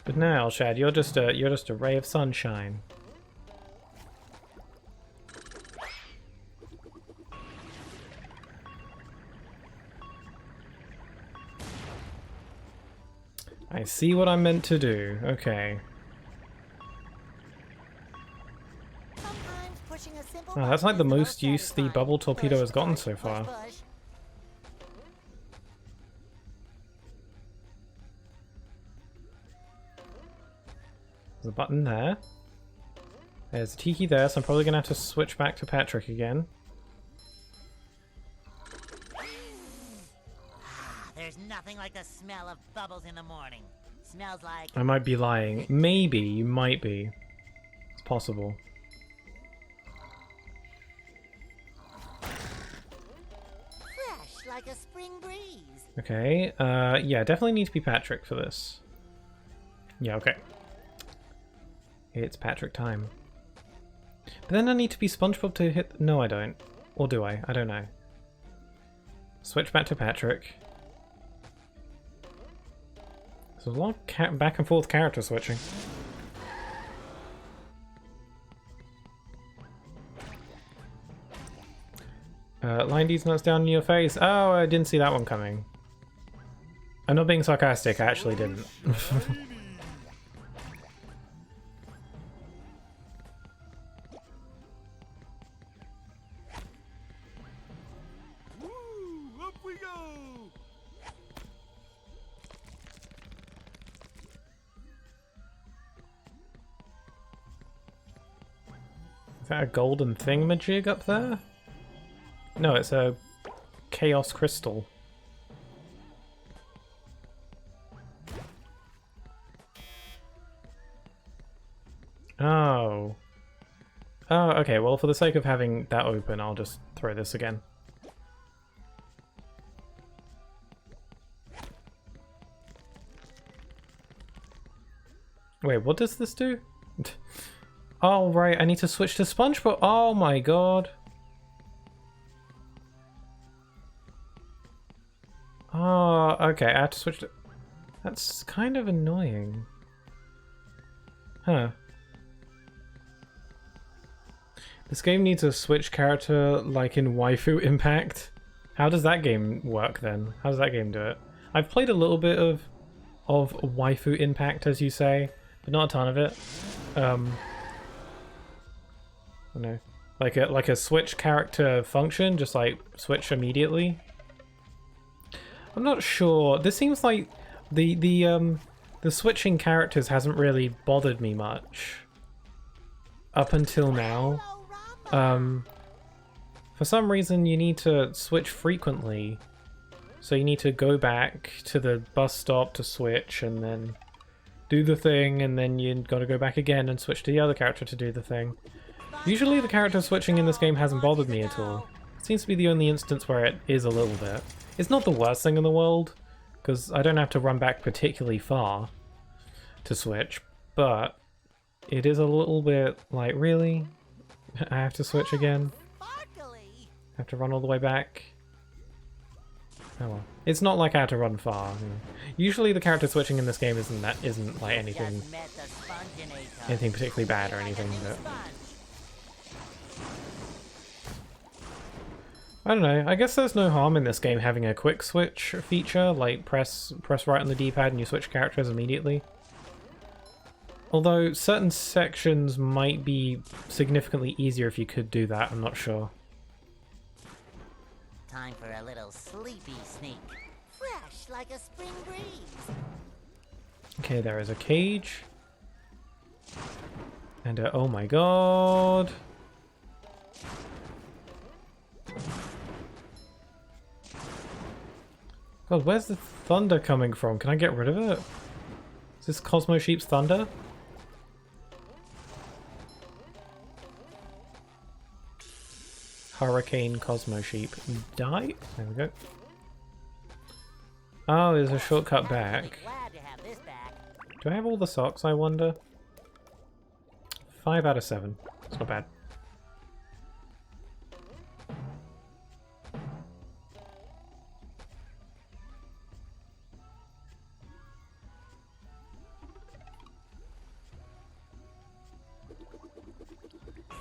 But now, Shad, you're just a ray of sunshine. I see what I'm meant to do. Okay. Oh, that's like the most use the bubble torpedo has gotten so far. There's a button there. There's a tiki there, so I'm probably going to have to switch back to Patrick again. There's nothing like the smell of bubbles in the morning. Smells like... I might be lying. Maybe, you might be. It's possible. fresh like a spring breeze. Okay, yeah, definitely need to be Patrick for this. Yeah, okay. It's Patrick time. But then I need to be SpongeBob to hit... No, I don't. Or do I? I don't know. Switch back to Patrick. There's a lot of back and forth character switching. Line D's nuts down in your face. Oh, I didn't see that one coming. I'm not being sarcastic, I actually didn't. Woo! Up we go! Is that a golden thingamajig up there? No, it's a chaos crystal. Oh. Oh, okay, well for the sake of having that open, I'll just throw this again. Wait, what does this do? Oh, right, I need to switch to SpongeBob. Oh my god. Oh, okay, I have to switch to... That's kind of annoying. Huh. This game needs a switch character like in Waifu Impact. How does that game work then? How does that game do it? I've played a little bit of Waifu Impact, as you say, but not a ton of it. I don't know. Like a switch character function, just like switch immediately. I'm not sure. This seems like the switching characters hasn't really bothered me much up until now. For some reason you need to switch frequently, so you need to go back to the bus stop to switch and then do the thing, and then you gotta go back again and switch to the other character to do the thing. Usually the character switching in this game hasn't bothered me at all. It seems to be the only instance where it is a little bit. It's not the worst thing in the world, because I don't have to run back particularly far to switch, but it is a little bit like, really? I have to switch again? I have to run all the way back? Oh well. It's not like I have to run far. Usually the character switching in this game isn't like anything particularly bad or anything, but I don't know, I guess there's no harm in this game having a quick switch feature, like press right on the D-pad and you switch characters immediately. Although certain sections might be significantly easier if you could do that, I'm not sure. Time for a little sleepy sneak. Fresh like a spring breeze. Okay, there is a cage. And oh my god. God, where's the thunder coming from? Can I get rid of it? Is this Cosmo Sheep's thunder? Hurricane Cosmo Sheep. Die? There we go. Oh, there's a shortcut back. Do I have all the socks, I wonder? 5 out of 7. It's not bad.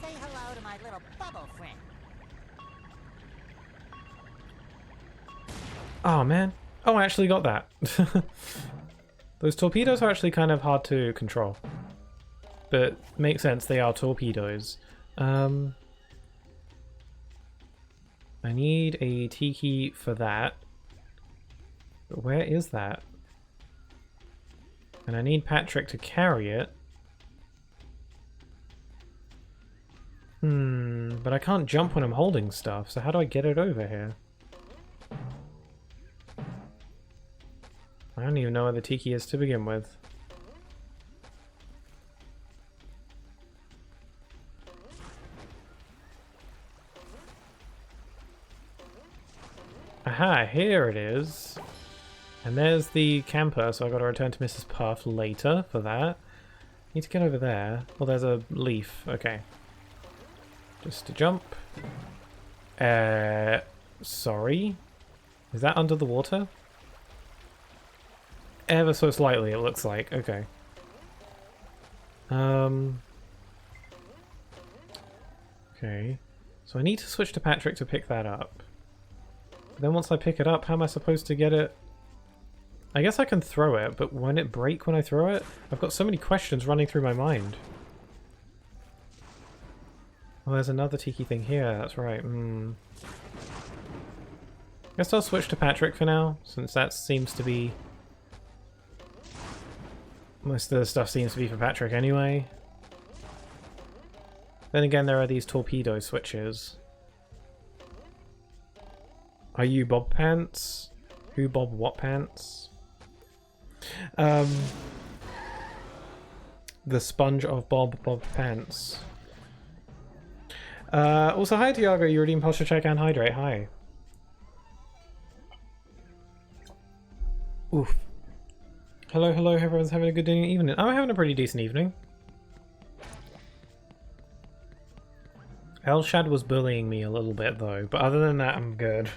Say hello to my little bubble friend. Oh man. Oh, I actually got that. Those torpedoes are actually kind of hard to control. But makes sense, they are torpedoes. I need a tiki for that. But where is that? And I need Patrick to carry it. But I can't jump when I'm holding stuff, so how do I get it over here? I don't even know where the tiki is to begin with. Aha, here it is. And there's the camper, so I've got to return to Mrs. Puff later for that. Need to get over there. Well, there's a leaf. Okay. Just to jump. Sorry. Is that under the water? Ever so slightly, it looks like. Okay. Okay. So I need to switch to Patrick to pick that up. But then once I pick it up, how am I supposed to get it? I guess I can throw it, but won't it break when I throw it? I've got so many questions running through my mind. Oh, there's another tiki thing here, that's right. Guess I'll switch to Patrick for now, since that seems to be... most of the stuff seems to be for Patrick anyway. Then again, there are these torpedo switches. Are you Bob Pants? Who Bob what pants? The sponge of Bob Pants. Also, hi Tiago, you redeemed posture check and hydrate. Hi. Oof. Hello, hello, everyone's having a good evening. I'm having a pretty decent evening. Elshad was bullying me a little bit though, but other than that, I'm good.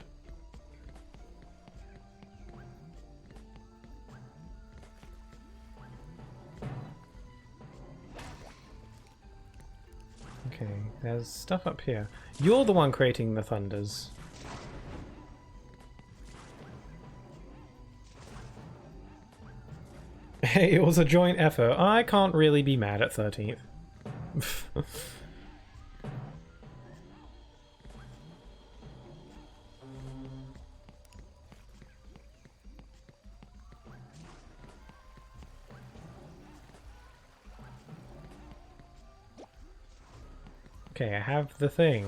Okay, there's stuff up here. You're the one creating the thunders. Hey, it was a joint effort. I can't really be mad at 13th. Okay, I have the thing.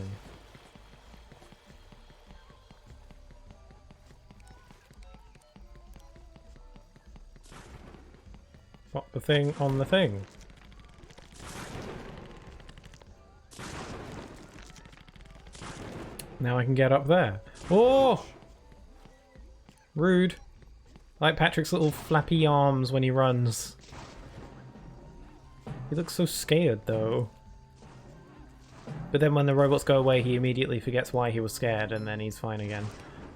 What the thing on the thing? Now I can get up there. Oh! Rude. Like Patrick's little flappy arms when he runs. He looks so scared though. But then when the robots go away, he immediately forgets why he was scared, and then he's fine again.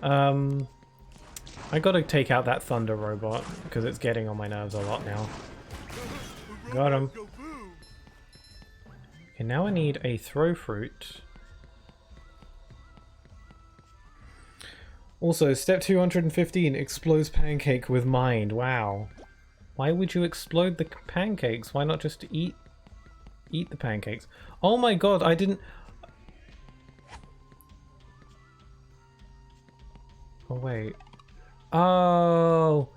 I gotta take out that thunder robot, because it's getting on my nerves a lot now. Got him. Okay, now I need a throw fruit. Also, step 215, explodes pancake with mind. Wow. Why would you explode the pancakes? Why not just eat the pancakes? Oh my god, I didn't... Oh, wait. Oh,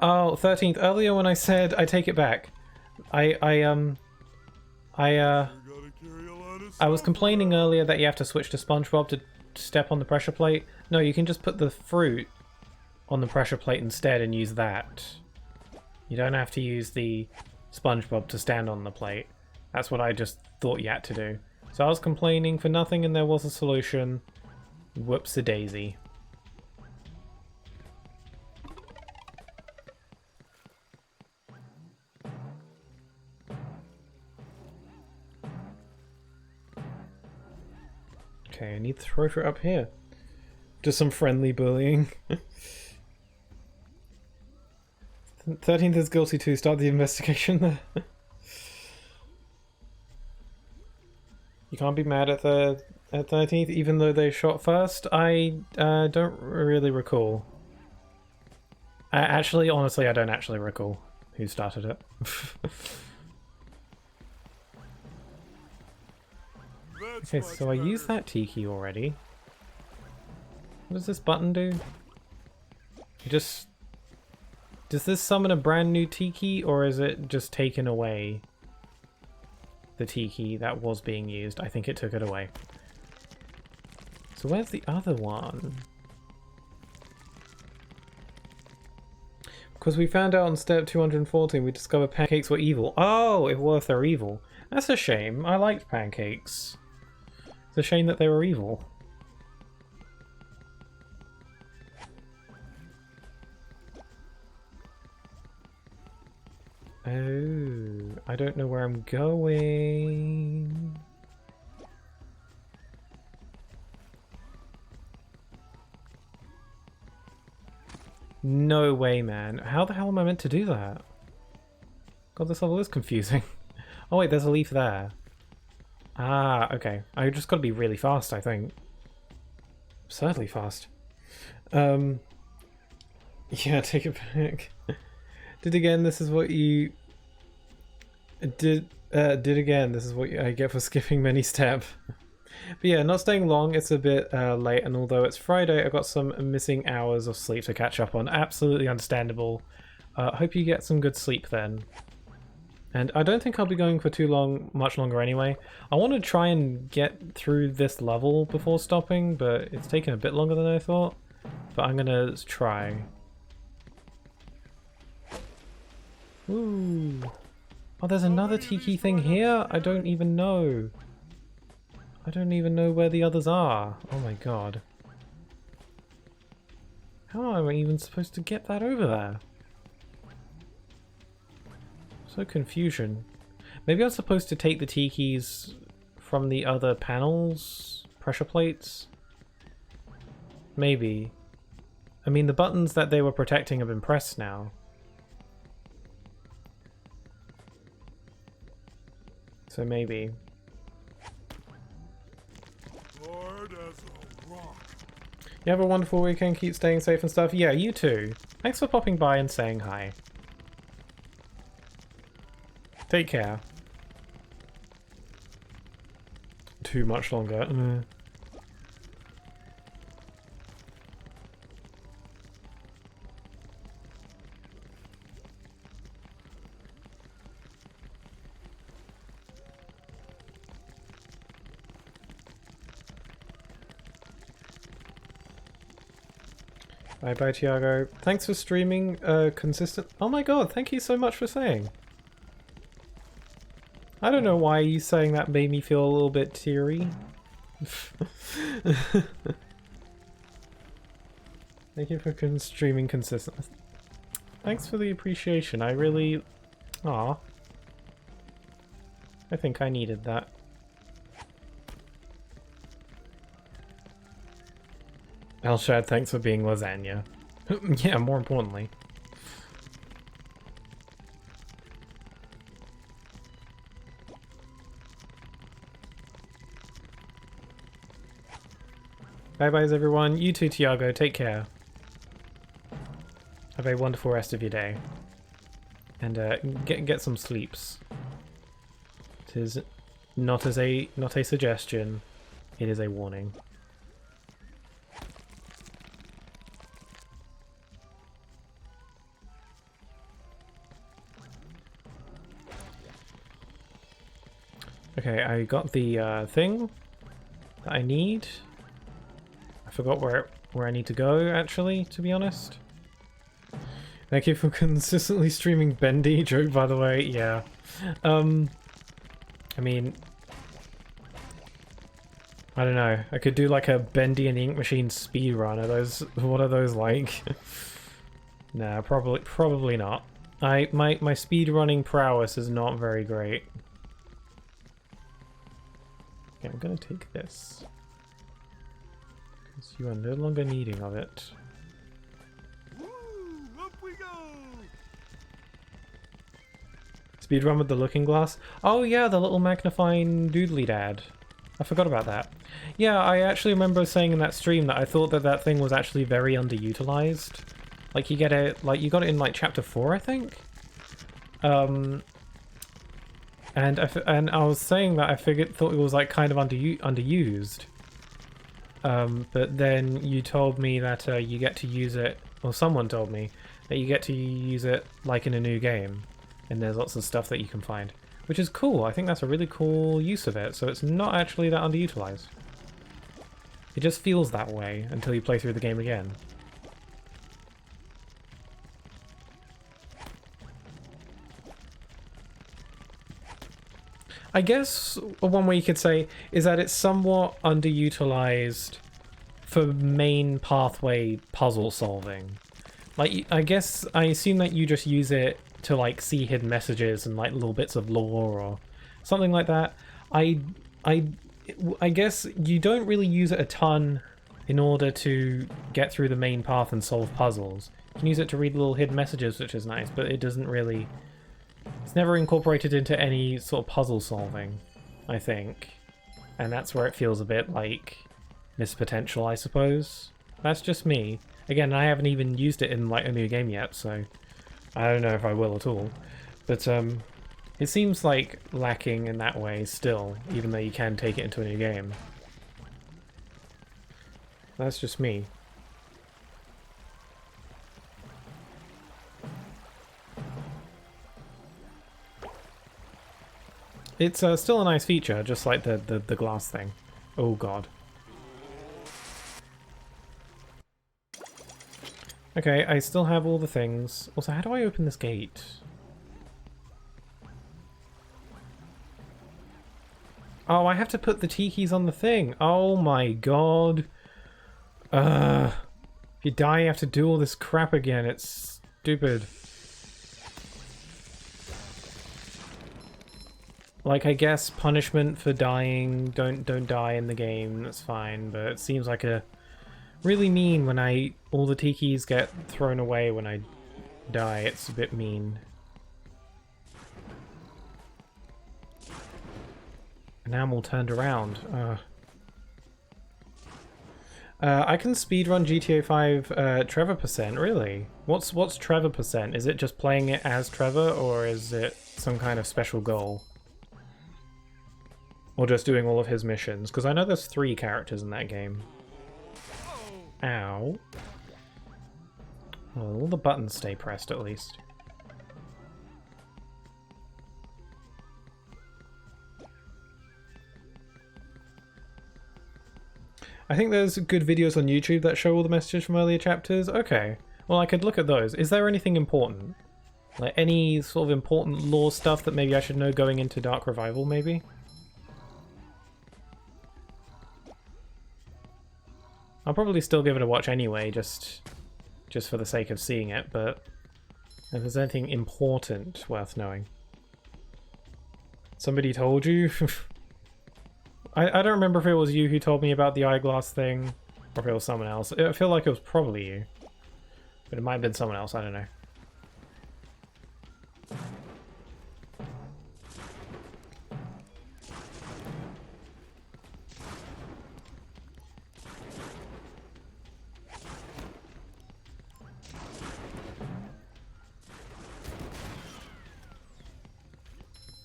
13th. Earlier when I said I take it back, I was complaining earlier that you have to switch to SpongeBob to step on the pressure plate. No, you can just put the fruit on the pressure plate instead and use that. You don't have to use the SpongeBob to stand on the plate. That's what I just thought you had to do. So I was complaining for nothing and there was a solution. Whoops-a-daisy. Okay, I need to throw it up here. Just some friendly bullying. 13th is guilty too. Start the investigation there. You can't be mad at 13th, even though they shot first. I don't really recall. Actually, honestly, I don't actually recall who started it. Okay, so I used that tiki already. What does this button do? It just... Does this summon a brand new tiki, or is it just taken away? the tiki that was being used. I think it took it away. So where's the other one? Because we found out on step 214 we discovered pancakes were evil. Oh, it was they're evil. That's a shame. I liked pancakes. It's a shame that they were evil. Oh, I don't know where I'm going. No way, man. How the hell am I meant to do that? God, this level is confusing. Oh wait, there's a leaf there. Ah, okay. I just gotta be really fast, I think. Absurdly fast. Yeah, take it back. Did again, this is what you... Did again, this is what I get for skipping many steps. But yeah, not staying long, it's a bit late, and although it's Friday, I got some missing hours of sleep to catch up on. Absolutely understandable. Hope you get some good sleep then. And I don't think I'll be going for much longer anyway. I want to try and get through this level before stopping, but it's taken a bit longer than I thought. But I'm gonna try. Ooh. Oh, there's another tiki thing here? I don't even know. I don't even know where the others are. Oh my god. How am I even supposed to get that over there? So confusion. Maybe I'm supposed to take the tikis from the other panels? Pressure plates? Maybe. I mean, the buttons that they were protecting have been pressed now. So maybe. You have a wonderful weekend, keep staying safe and stuff. Yeah, you too. Thanks for popping by and saying hi. Take care. Too much longer. Bye, Tiago. Thanks for streaming consistent. Oh my god, thank you so much for saying. I don't know why you saying that made me feel a little bit teary. Thank you for streaming consistent. Thanks for the appreciation. I really... Aw. I think I needed that. Elshad, thanks for being lasagna. Yeah, more importantly. Bye-byes everyone. You too, Tiago. Take care. Have a wonderful rest of your day. And get some sleeps. It is not a suggestion. It is a warning. Okay, I got the thing that I need. I forgot where I need to go, actually, to be honest. Thank you for consistently streaming Bendy. Joke, by the way. Yeah. I mean, I don't know. I could do like a Bendy and Ink Machine speed run. Are those? What are those like? Nah, probably not. My speed running prowess is not very great. Okay, I'm gonna take this. Because you are no longer needing of it. Woo, up we go! Speedrun with the looking glass? Oh yeah, the little magnifying doodly dad. I forgot about that. Yeah, I actually remember saying in that stream that I thought that thing was actually very underutilized. Like you get it, like you got it in like chapter 4, I think. And I was saying that I thought it was like kind of underused. But then you told me that you get to use it, or someone told me that you get to use it like in a new game, and there's lots of stuff that you can find. which is cool. I think that's a really cool use of it, so it's not actually that underutilized. It just feels that way until you play through the game again. I guess one way you could say is that it's somewhat underutilized for main pathway puzzle solving. Like, I assume that you just use it to like see hidden messages and like little bits of lore or something like that. I guess you don't really use it a ton in order to get through the main path and solve puzzles. You can use it to read little hidden messages, which is nice, but it doesn't really... It's never incorporated into any sort of puzzle solving, I think. And that's where it feels a bit like missed potential, I suppose. That's just me. Again, I haven't even used it in like a new game yet, so I don't know if I will at all. But it seems like lacking in that way still, even though you can take it into a new game. That's just me. It's still a nice feature, just like the glass thing. Oh god. Okay, I still have all the things. Also, how do I open this gate? Oh, I have to put the tikis on the thing. Oh my god. If you die, you have to do all this crap again. It's stupid. Like, I guess punishment for dying, don't die in the game, that's fine, but it seems like a really mean when all the tikis get thrown away when I die. It's a bit mean. And now I'm all turned around. I can speedrun GTA 5 Trevor percent, really? What's Trevor percent? Is it just playing it as Trevor, or is it some kind of special goal? Or just doing all of his missions? Because I know there's 3 characters in that game. Ow. Well, all the buttons stay pressed at least. I think there's good videos on YouTube that show all the messages from earlier chapters. Okay. Well, I could look at those. Is there anything important? Like any sort of important lore stuff that maybe I should know going into Dark Revival, maybe? I'll probably still give it a watch anyway, just for the sake of seeing it, but if there's anything important worth knowing. Somebody told you? I don't remember if it was you who told me about the eyeglass thing, or if it was someone else. I feel like it was probably you. But it might have been someone else, I don't know.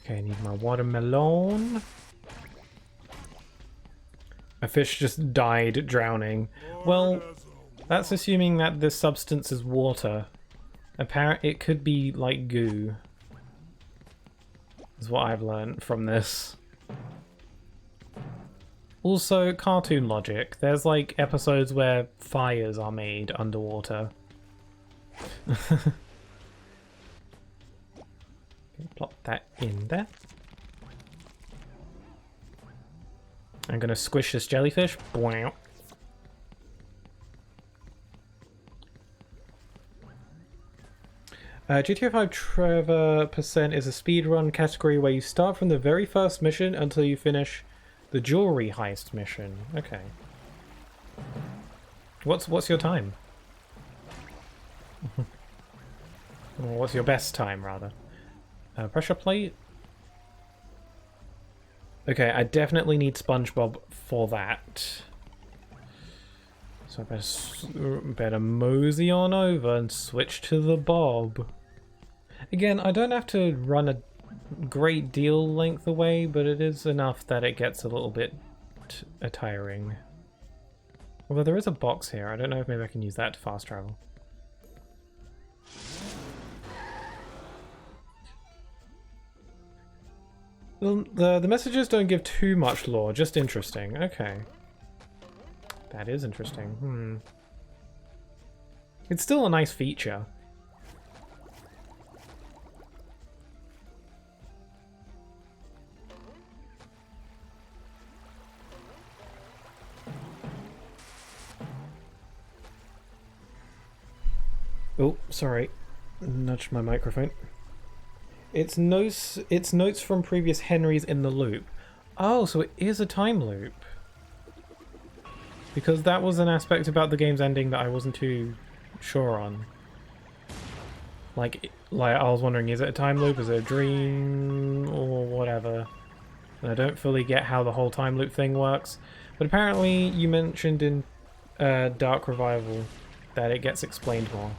Okay, I need my watermelon. A fish just died drowning. Well, that's assuming that this substance is water. It could be like goo. Is what I've learned from this. Also, cartoon logic. There's like episodes where fires are made underwater. Plop that in there. I'm gonna squish this jellyfish. Wow. GTA 5 Trevor percent is a speedrun category where you start from the very first mission until you finish the jewelry heist mission. Okay. What's your time? Or what's your best time, rather? Pressure plate? Okay, I definitely need SpongeBob for that. So I better mosey on over and switch to the Bob. Again, I don't have to run a great deal length away, but it is enough that it gets a little bit tiring. Although there is a box here, I don't know if maybe I can use that to fast travel. Well, the messages don't give too much lore, just interesting. Okay. That is interesting. It's still a nice feature. Oh, sorry. Nudged my microphone. It's notes from previous Henrys in the loop. Oh, so it is a time loop. Because that was an aspect about the game's ending that I wasn't too sure on. Like I was wondering, is it a time loop, is it a dream, or whatever? And I don't fully get how the whole time loop thing works. But apparently you mentioned in Dark Revival that it gets explained more.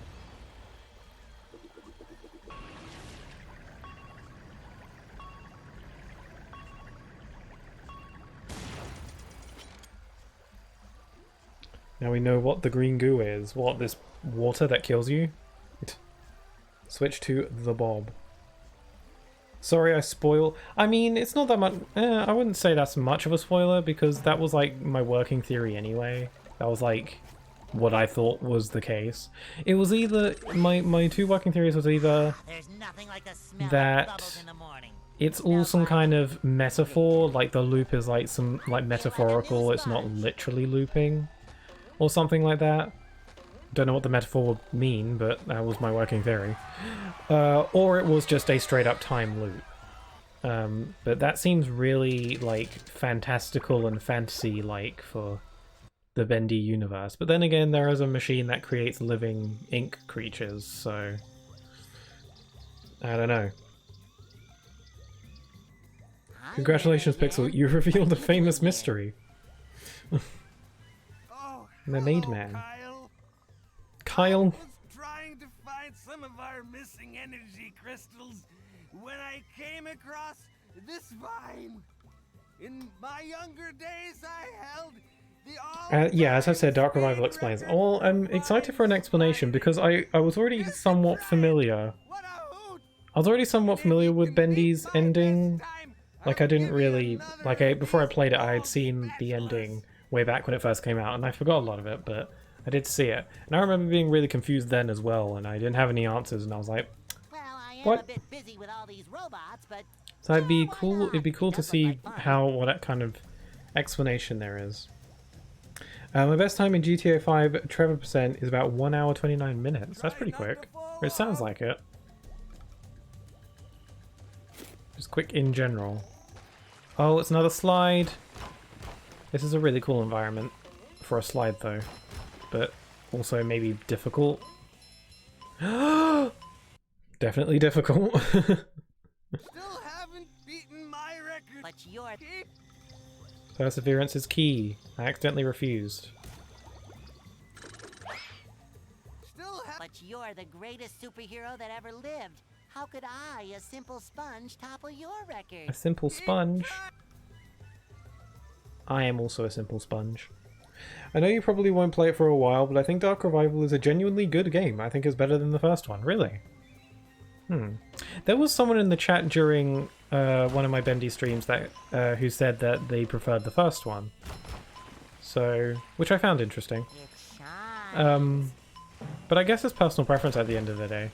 Now we know what the green goo is. What, this water that kills you? Switch to the Bob. Sorry I spoil. I mean, it's not that much. I wouldn't say that's much of a spoiler because that was like my working theory anyway. That was like what I thought was the case. It was either my two working theories was either There's nothing like the smell that of bubbles in the morning. it's all some kind of metaphor, like the loop is like some like metaphorical, it's not literally looping. Or something like that. Don't know what the metaphor would mean, but that was my working theory. Or it was just a straight up time loop. But that seems really like fantastical and fantasy-like for the Bendy universe. But then again, there is a machine that creates living ink creatures, so I don't know. Congratulations, Pixel, you revealed a famous mystery. Mermaid Man. Kyle. I was trying to find some of our missing energy crystals when I came across this vine. In my younger days, I held the yeah, as I said, Dark Revival explains. Well, I'm excited for an explanation because I was already somewhat familiar. I was already somewhat familiar with Bendy's ending. Like, I didn't really... Like, before I played it, I had seen the ending way back when it first came out, and I forgot a lot of it, but I did see it. And I remember being really confused then as well, and I didn't have any answers, and I was like, Well, I am what? a bit busy with all these robots, but So it'd be cool to see what kind of explanation there is. My best time in GTA 5 Trevor percent is about 1 hour 29 minutes. That's pretty quick. Or it sounds like it. Just quick in general. Oh, it's another slide. This is a really cool environment for a slide though, but also maybe difficult. Definitely difficult. Still haven't beaten my record. But you're Perseverance is key. I accidentally refused. But you're the greatest superhero that ever lived. How could I, a simple sponge, topple your record? A simple sponge? I am also a simple sponge. I know you probably won't play it for a while, but I think Dark Revival is a genuinely good game. I think it's better than the first one. Really? There was someone in the chat during one of my Bendy streams that who said that they preferred the first one. So, which I found interesting. But I guess it's personal preference at the end of the day.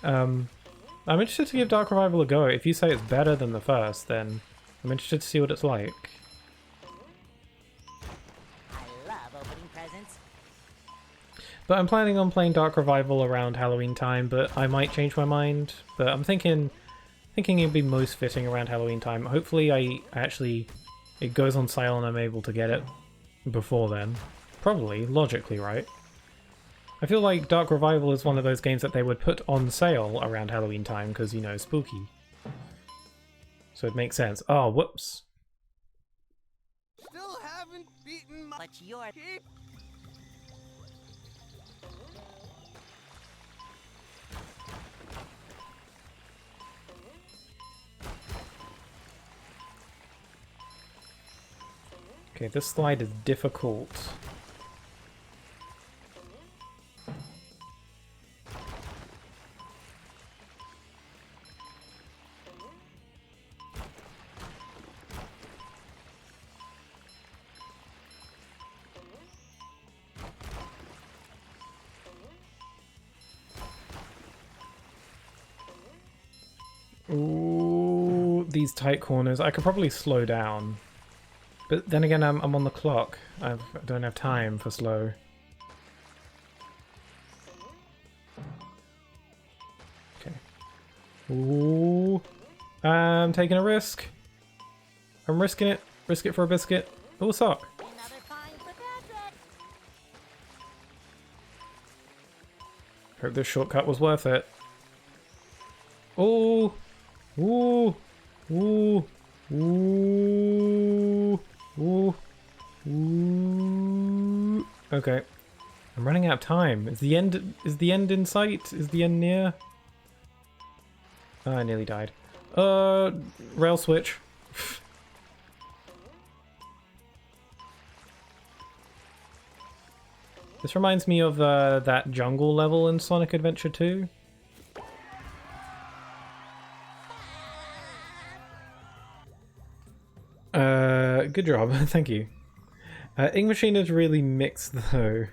I'm interested to give Dark Revival a go. If you say it's better than the first, then I'm interested to see what it's like. But I'm planning on playing Dark Revival around Halloween time, but I might change my mind. But I'm thinking it'd be most fitting around Halloween time. Hopefully it goes on sale and I'm able to get it before then. Probably, logically, right? I feel like Dark Revival is one of those games that they would put on sale around Halloween time because, you know, spooky. So it makes sense. Oh, whoops. Still haven't beaten my... But you're... Okay, this slide is difficult. Ooh, these tight corners. I could probably slow down. But then again, I'm on the clock. I don't have time for slow. Okay. Ooh. I'm taking a risk. I'm risking it. Risk it for a biscuit. Oh, sock. Another pint for Patrick. Hope this shortcut was worth it. Ooh. Ooh. Ooh. Ooh. Ooh. Ooh. Okay. I'm running out of time. Is the end in sight? Is the end near? Oh, I nearly died. Rail switch. This reminds me of that jungle level in Sonic Adventure 2. Good job, thank you. Ink Machine is really mixed though.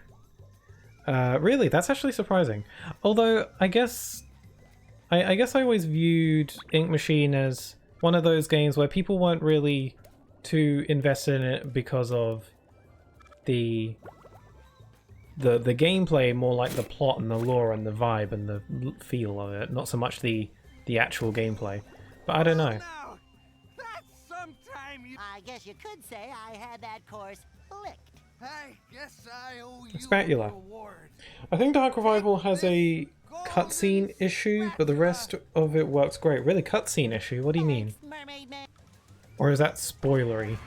Really, that's actually surprising. Although, I guess I always viewed Ink Machine as one of those games where people weren't really too invested in it because of the gameplay, more like the plot and the lore and the vibe and the feel of it, not so much the actual gameplay. But I don't know. I guess you could say I had that course licked. I guess I owe you Spatula. a reward. I think Dark Revival has a cutscene issue, but the rest of it works great. Really, cutscene issue? What do you mean? Mermaid Man. Or is that spoilery?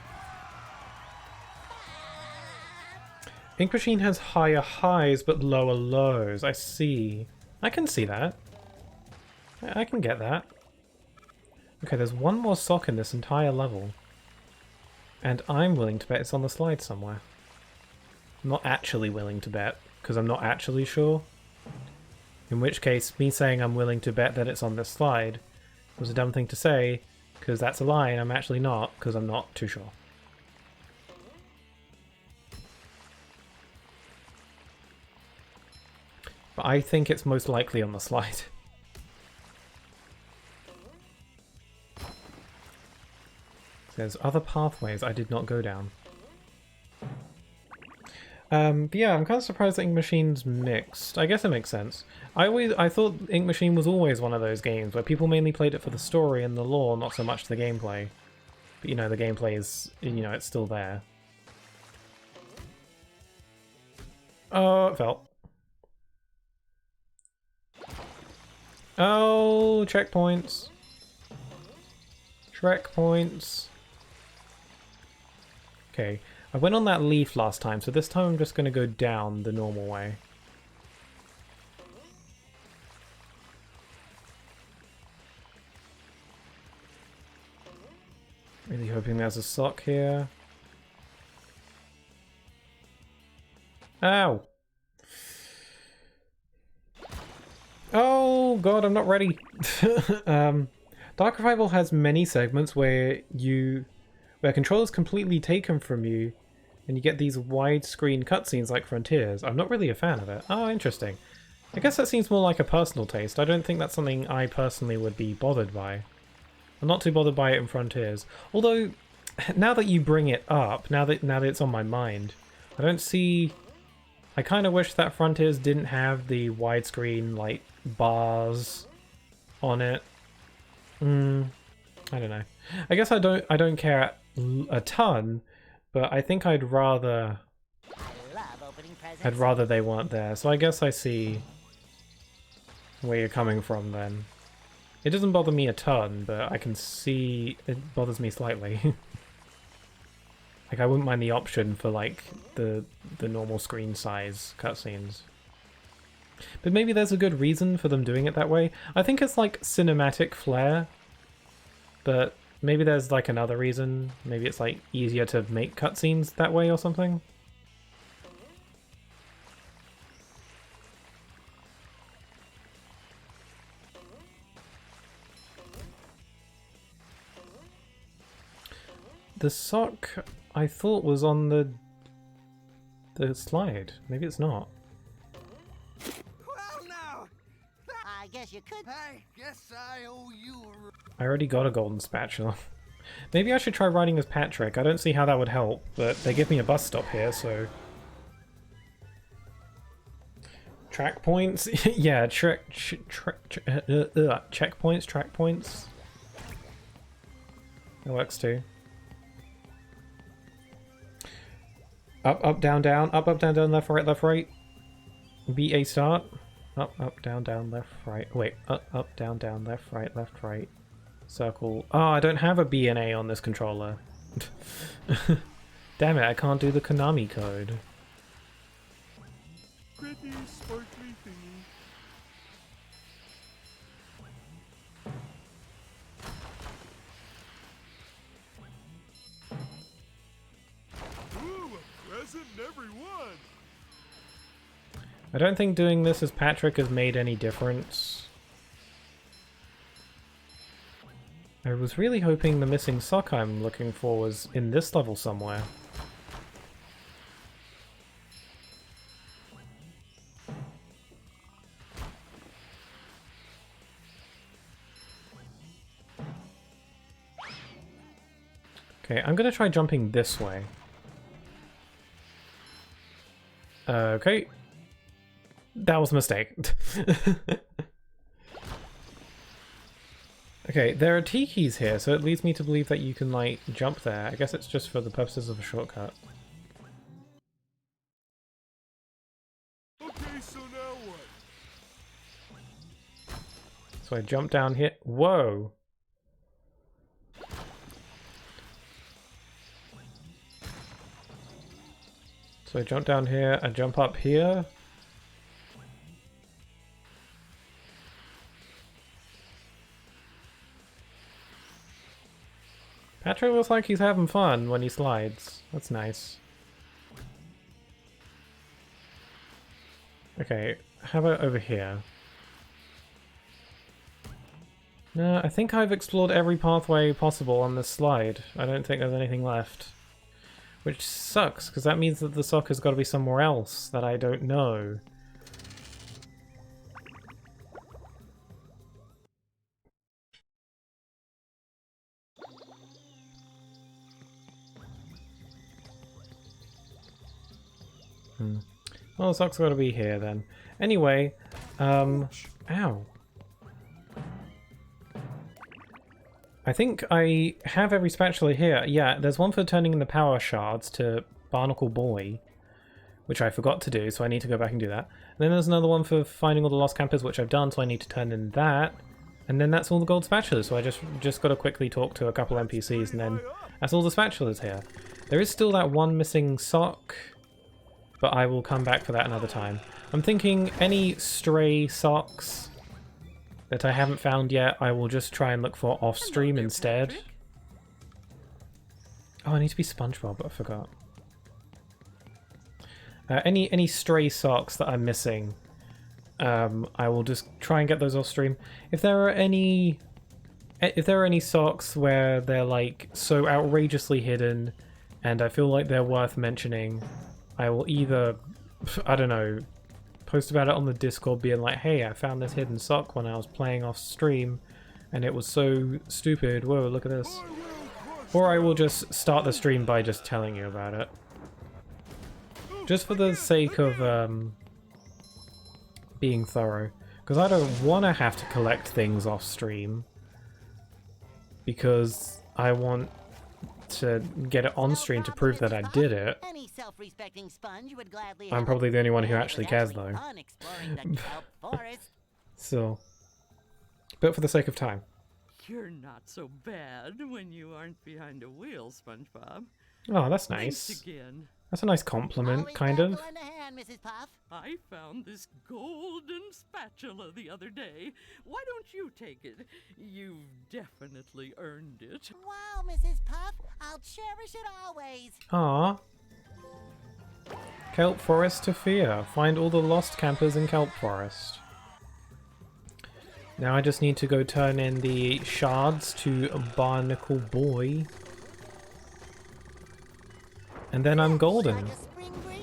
Ink Machine has higher highs but lower lows. I see. I can see that. I can get that. Okay, there's one more sock in this entire level. And I'm willing to bet it's on the slide somewhere. I'm not actually willing to bet, because I'm not actually sure. In which case, me saying I'm willing to bet that it's on this slide was a dumb thing to say, because that's a lie and I'm actually not, because I'm not too sure. But I think it's most likely on the slide. There's other pathways I did not go down. But yeah, I'm kind of surprised that Ink Machine's mixed. I guess it makes sense. I thought Ink Machine was always one of those games where people mainly played it for the story and the lore, not so much the gameplay. But you know, the gameplay is, you know, it's still there. Oh, it fell. Oh, checkpoints. Checkpoints. Okay, I went on that leaf last time, so this time I'm just going to go down the normal way. Really hoping there's a sock here. Ow! Oh god, I'm not ready! Dark Revival has many segments where control is completely taken from you, and you get these widescreen cutscenes like Frontiers. I'm not really a fan of it. Oh, interesting. I guess that seems more like a personal taste. I don't think that's something I personally would be bothered by. I'm not too bothered by it in Frontiers. Although, now that you bring it up, now that it's on my mind, I don't see... I kind of wish that Frontiers didn't have the widescreen, like, bars on it. I don't know. I guess I don't care a ton, but I think I'd rather they weren't there. So I guess I see where you're coming from then. It doesn't bother me a ton, but I can see it bothers me slightly. Like, I wouldn't mind the option for like the normal screen size cutscenes. But maybe there's a good reason for them doing it that way. I think it's like cinematic flair, but maybe there's like another reason. Maybe it's like easier to make cutscenes that way or something. The sock I thought was on the slide. Maybe it's not. Well, now, I guess you could. I guess I owe you I already got a golden spatula. Maybe I should try riding as Patrick. I don't see how that would help, but they give me a bus stop here, so... Track points? Yeah, checkpoints, track points. That works too. Up, down, left, right. B, A, start. Up, down, left, right. Wait, up, down, left, right. Circle. Oh, I don't have a B and A on this controller. Damn it, I can't do the Konami code. Pretty sparkly thingy. Ooh, a present in every one. I don't think doing this as Patrick has made any difference. I was really hoping the missing sock I'm looking for was in this level somewhere. Okay, I'm gonna try jumping this way. Okay. That was a mistake. Okay, there are tikis here, so it leads me to believe that you can, like, jump there. I guess it's just for the purposes of a shortcut. Okay, so now what? So I jump down here. Whoa! So I jump down here, I jump up here. Patrick looks like he's having fun when he slides. That's nice. Okay, how about over here? No, I think I've explored every pathway possible on this slide. I don't think there's anything left. Which sucks, because that means that the sock has got to be somewhere else that I don't know. Well, the sock's got to be here then. Anyway, ow. I think I have every spatula here. Yeah, there's one for turning in the power shards to Barnacle Boy, which I forgot to do, so I need to go back and do that. And then there's another one for finding all the lost campers, which I've done, so I need to turn in that. And then that's all the gold spatulas, so I just got to quickly talk to a couple NPCs, and then that's all the spatulas here. There is still that one missing sock, but I will come back for that another time. I'm thinking any stray socks that I haven't found yet, I will just try and look for off-stream instead. Patrick. Oh, I need to be SpongeBob, I forgot. Any stray socks that I'm missing, I will just try and get those off-stream. If there are any socks where they're like so outrageously hidden, and I feel like they're worth mentioning, I will either, I don't know, post about it on the Discord being like, hey, I found this hidden sock when I was playing off stream and it was so stupid, whoa, look at this. Or I will just start the stream by just telling you about it. Just for the sake of being thorough. Because I don't want to have to collect things off stream. Because I want to get it on stream to prove that I did it. Any self-respecting sponge would gladly I'm have probably the only one who actually cares actually though. fun exploring the kelp forest. So, but for the sake of time. You're not so bad when you aren't behind a wheel, SpongeBob. Oh, that's Thanks nice. again. That's a nice compliment, Always kind glad of. to lend a hand, Mrs. Puff. I found this golden spatula the other day. Why don't you take it? You've definitely earned it. Wow, Mrs. Puff, I'll cherish it always. Ah. Kelp Forest to fear. Find all the lost campers in Kelp Forest. Now I just need to go turn in the shards to Barnacle Boy. And then I'm golden. Like a spring breeze.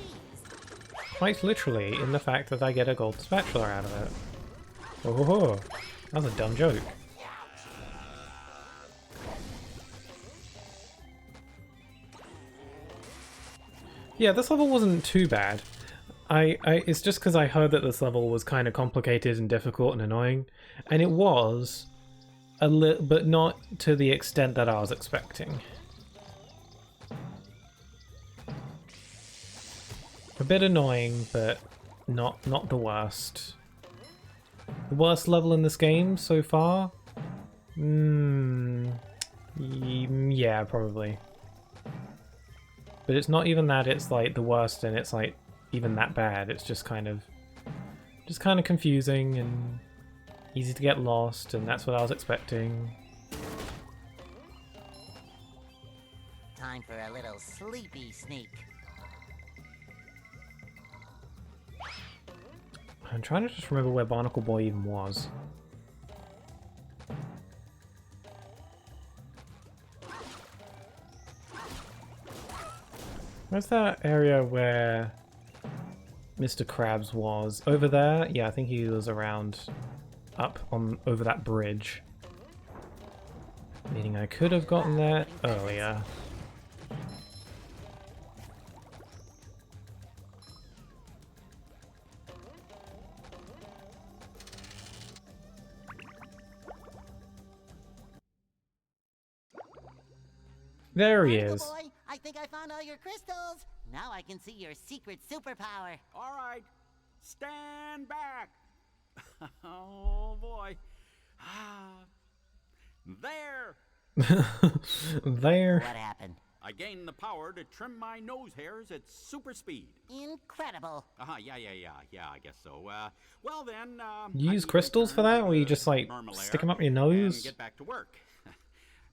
Quite literally, in the fact that I get a gold spatula out of it. Oh, that was a dumb joke. Yeah, this level wasn't too bad. It's just because I heard that this level was kind of complicated and difficult and annoying, and it was a little, but not to the extent that I was expecting. A bit annoying, but not the worst. The worst level in this game so far? Yeah, probably. But it's not even that it's like the worst and it's like even that bad. It's just kind of confusing and easy to get lost, and that's what I was expecting. Time for a little sleepy sneak. I'm trying to just remember where Barnacle Boy even was. Where's that area where Mr. Krabs was? Over there? Yeah, I think he was around up on over that bridge. Meaning I could have gotten there earlier. There he Barnacle is. Boy, I think I found all your crystals. Now I can see your secret superpower. All right, stand back. Oh boy. There. There. What happened? I gained the power to trim my nose hairs at super speed. Incredible. Yeah, I guess so. Well then, You I use need to crystals for return that, to or you the just like normal stick air them up your and nose? get back to work.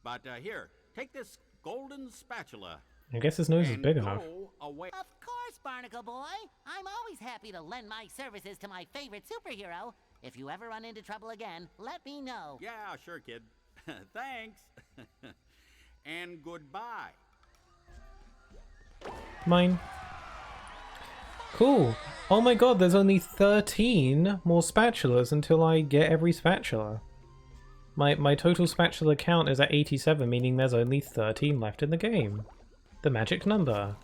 But here, take this golden spatula. I guess his nose is and big go enough. away. Of course, Barnacle Boy. I'm always happy to lend my services to my favorite superhero. If you ever run into trouble again, let me know. Yeah, sure, kid. Thanks. And goodbye. Mine. Cool. Oh my god, there's only 13 more spatulas until I get every spatula. My total spatula count is at 87, meaning there's only 13 left in the game. The magic number.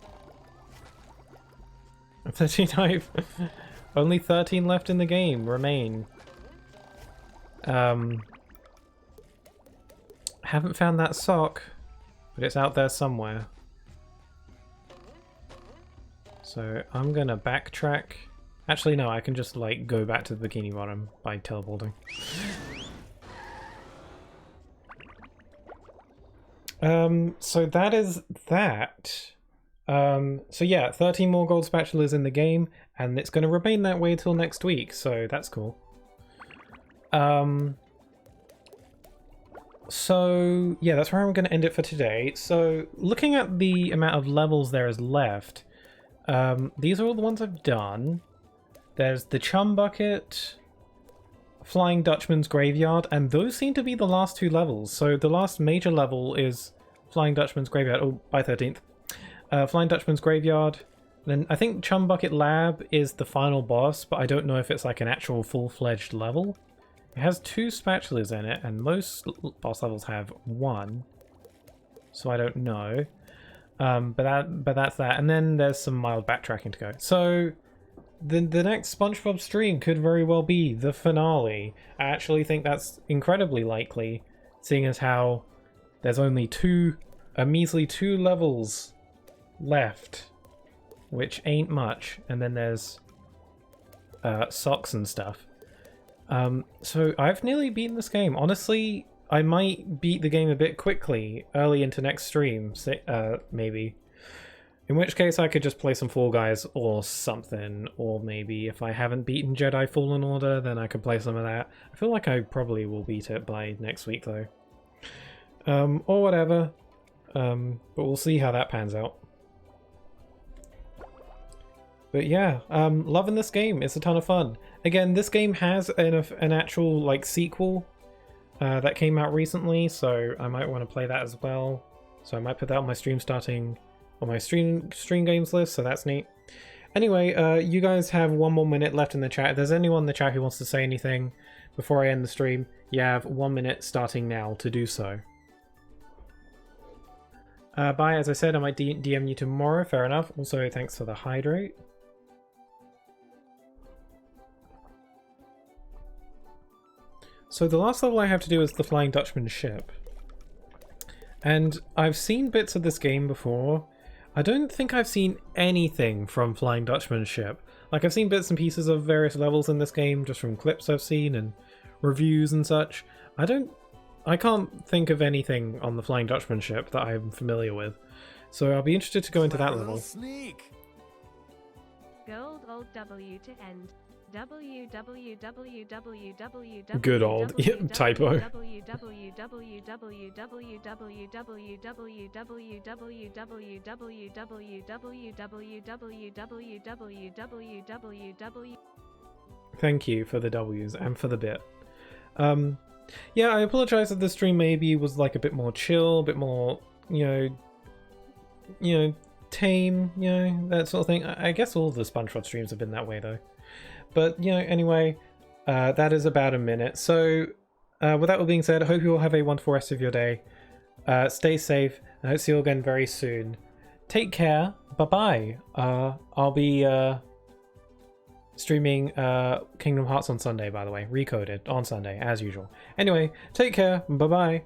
39. Only 13 left in the game remain. Haven't found that sock, but it's out there somewhere. So I'm gonna backtrack. Actually, no, I can just like go back to the Bikini Bottom by teleporting. So that is that. So yeah, 13 more gold spatulas in the game, and it's gonna remain that way till next week, so that's cool. So yeah, that's where I'm gonna end it for today. So looking at the amount of levels there is left, these are all the ones I've done. There's the Chum Bucket, Flying Dutchman's Graveyard, and those seem to be the last two levels. So the last major level is Flying Dutchman's Graveyard, oh, by 13th. Flying Dutchman's Graveyard. Then I think Chum Bucket Lab is the final boss, but I don't know if it's like an actual full-fledged level. It has 2 spatulas in it, and most boss levels have 1. So I don't know. But that's that. And then there's some mild backtracking to go. So the next SpongeBob stream could very well be the finale. I actually think that's incredibly likely, seeing as how there's only a measly 2 levels left, which ain't much. And then there's socks and stuff. So I've nearly beaten this game. Honestly, I might beat the game a bit quickly early into next stream, maybe. In which case I could just play some Fall Guys or something, or maybe if I haven't beaten Jedi Fallen Order, then I could play some of that. I feel like I probably will beat it by next week though. Or whatever. But we'll see how that pans out. But yeah, loving this game. It's a ton of fun. Again, this game has an actual like sequel that came out recently, so I might want to play that as well. So I might put that on my stream games list, so that's neat. Anyway, you guys have 1 more minute left in the chat. If there's anyone in the chat who wants to say anything before I end the stream, you have 1 minute starting now to do so. Bye. As I said, I might DM you tomorrow. Fair enough. Also, thanks for the hydrate. So the last level I have to do is the Flying Dutchman ship. And I've seen bits of this game before. I don't think I've seen anything from Flying Dutchman ship. Like, I've seen bits and pieces of various levels in this game, just from clips I've seen and reviews and such. I can't think of anything on the Flying Dutchman ship that I'm familiar with. So I'll be interested to go into that level. Sneak. Gold old W to end. Good old typo. Thank you for the W's and for the bit. Yeah, I apologize that the stream maybe was like a bit more chill, a bit more, you know, tame, that sort of thing. I guess all the SpongeBob streams have been that way though. But, anyway, that is about a minute. So, with that all being said, I hope you all have a wonderful rest of your day. Stay safe, and I hope to see you all again very soon. Take care. Bye-bye. I'll be streaming Kingdom Hearts on Sunday, by the way. Recoded on Sunday, as usual. Anyway, take care. Bye-bye.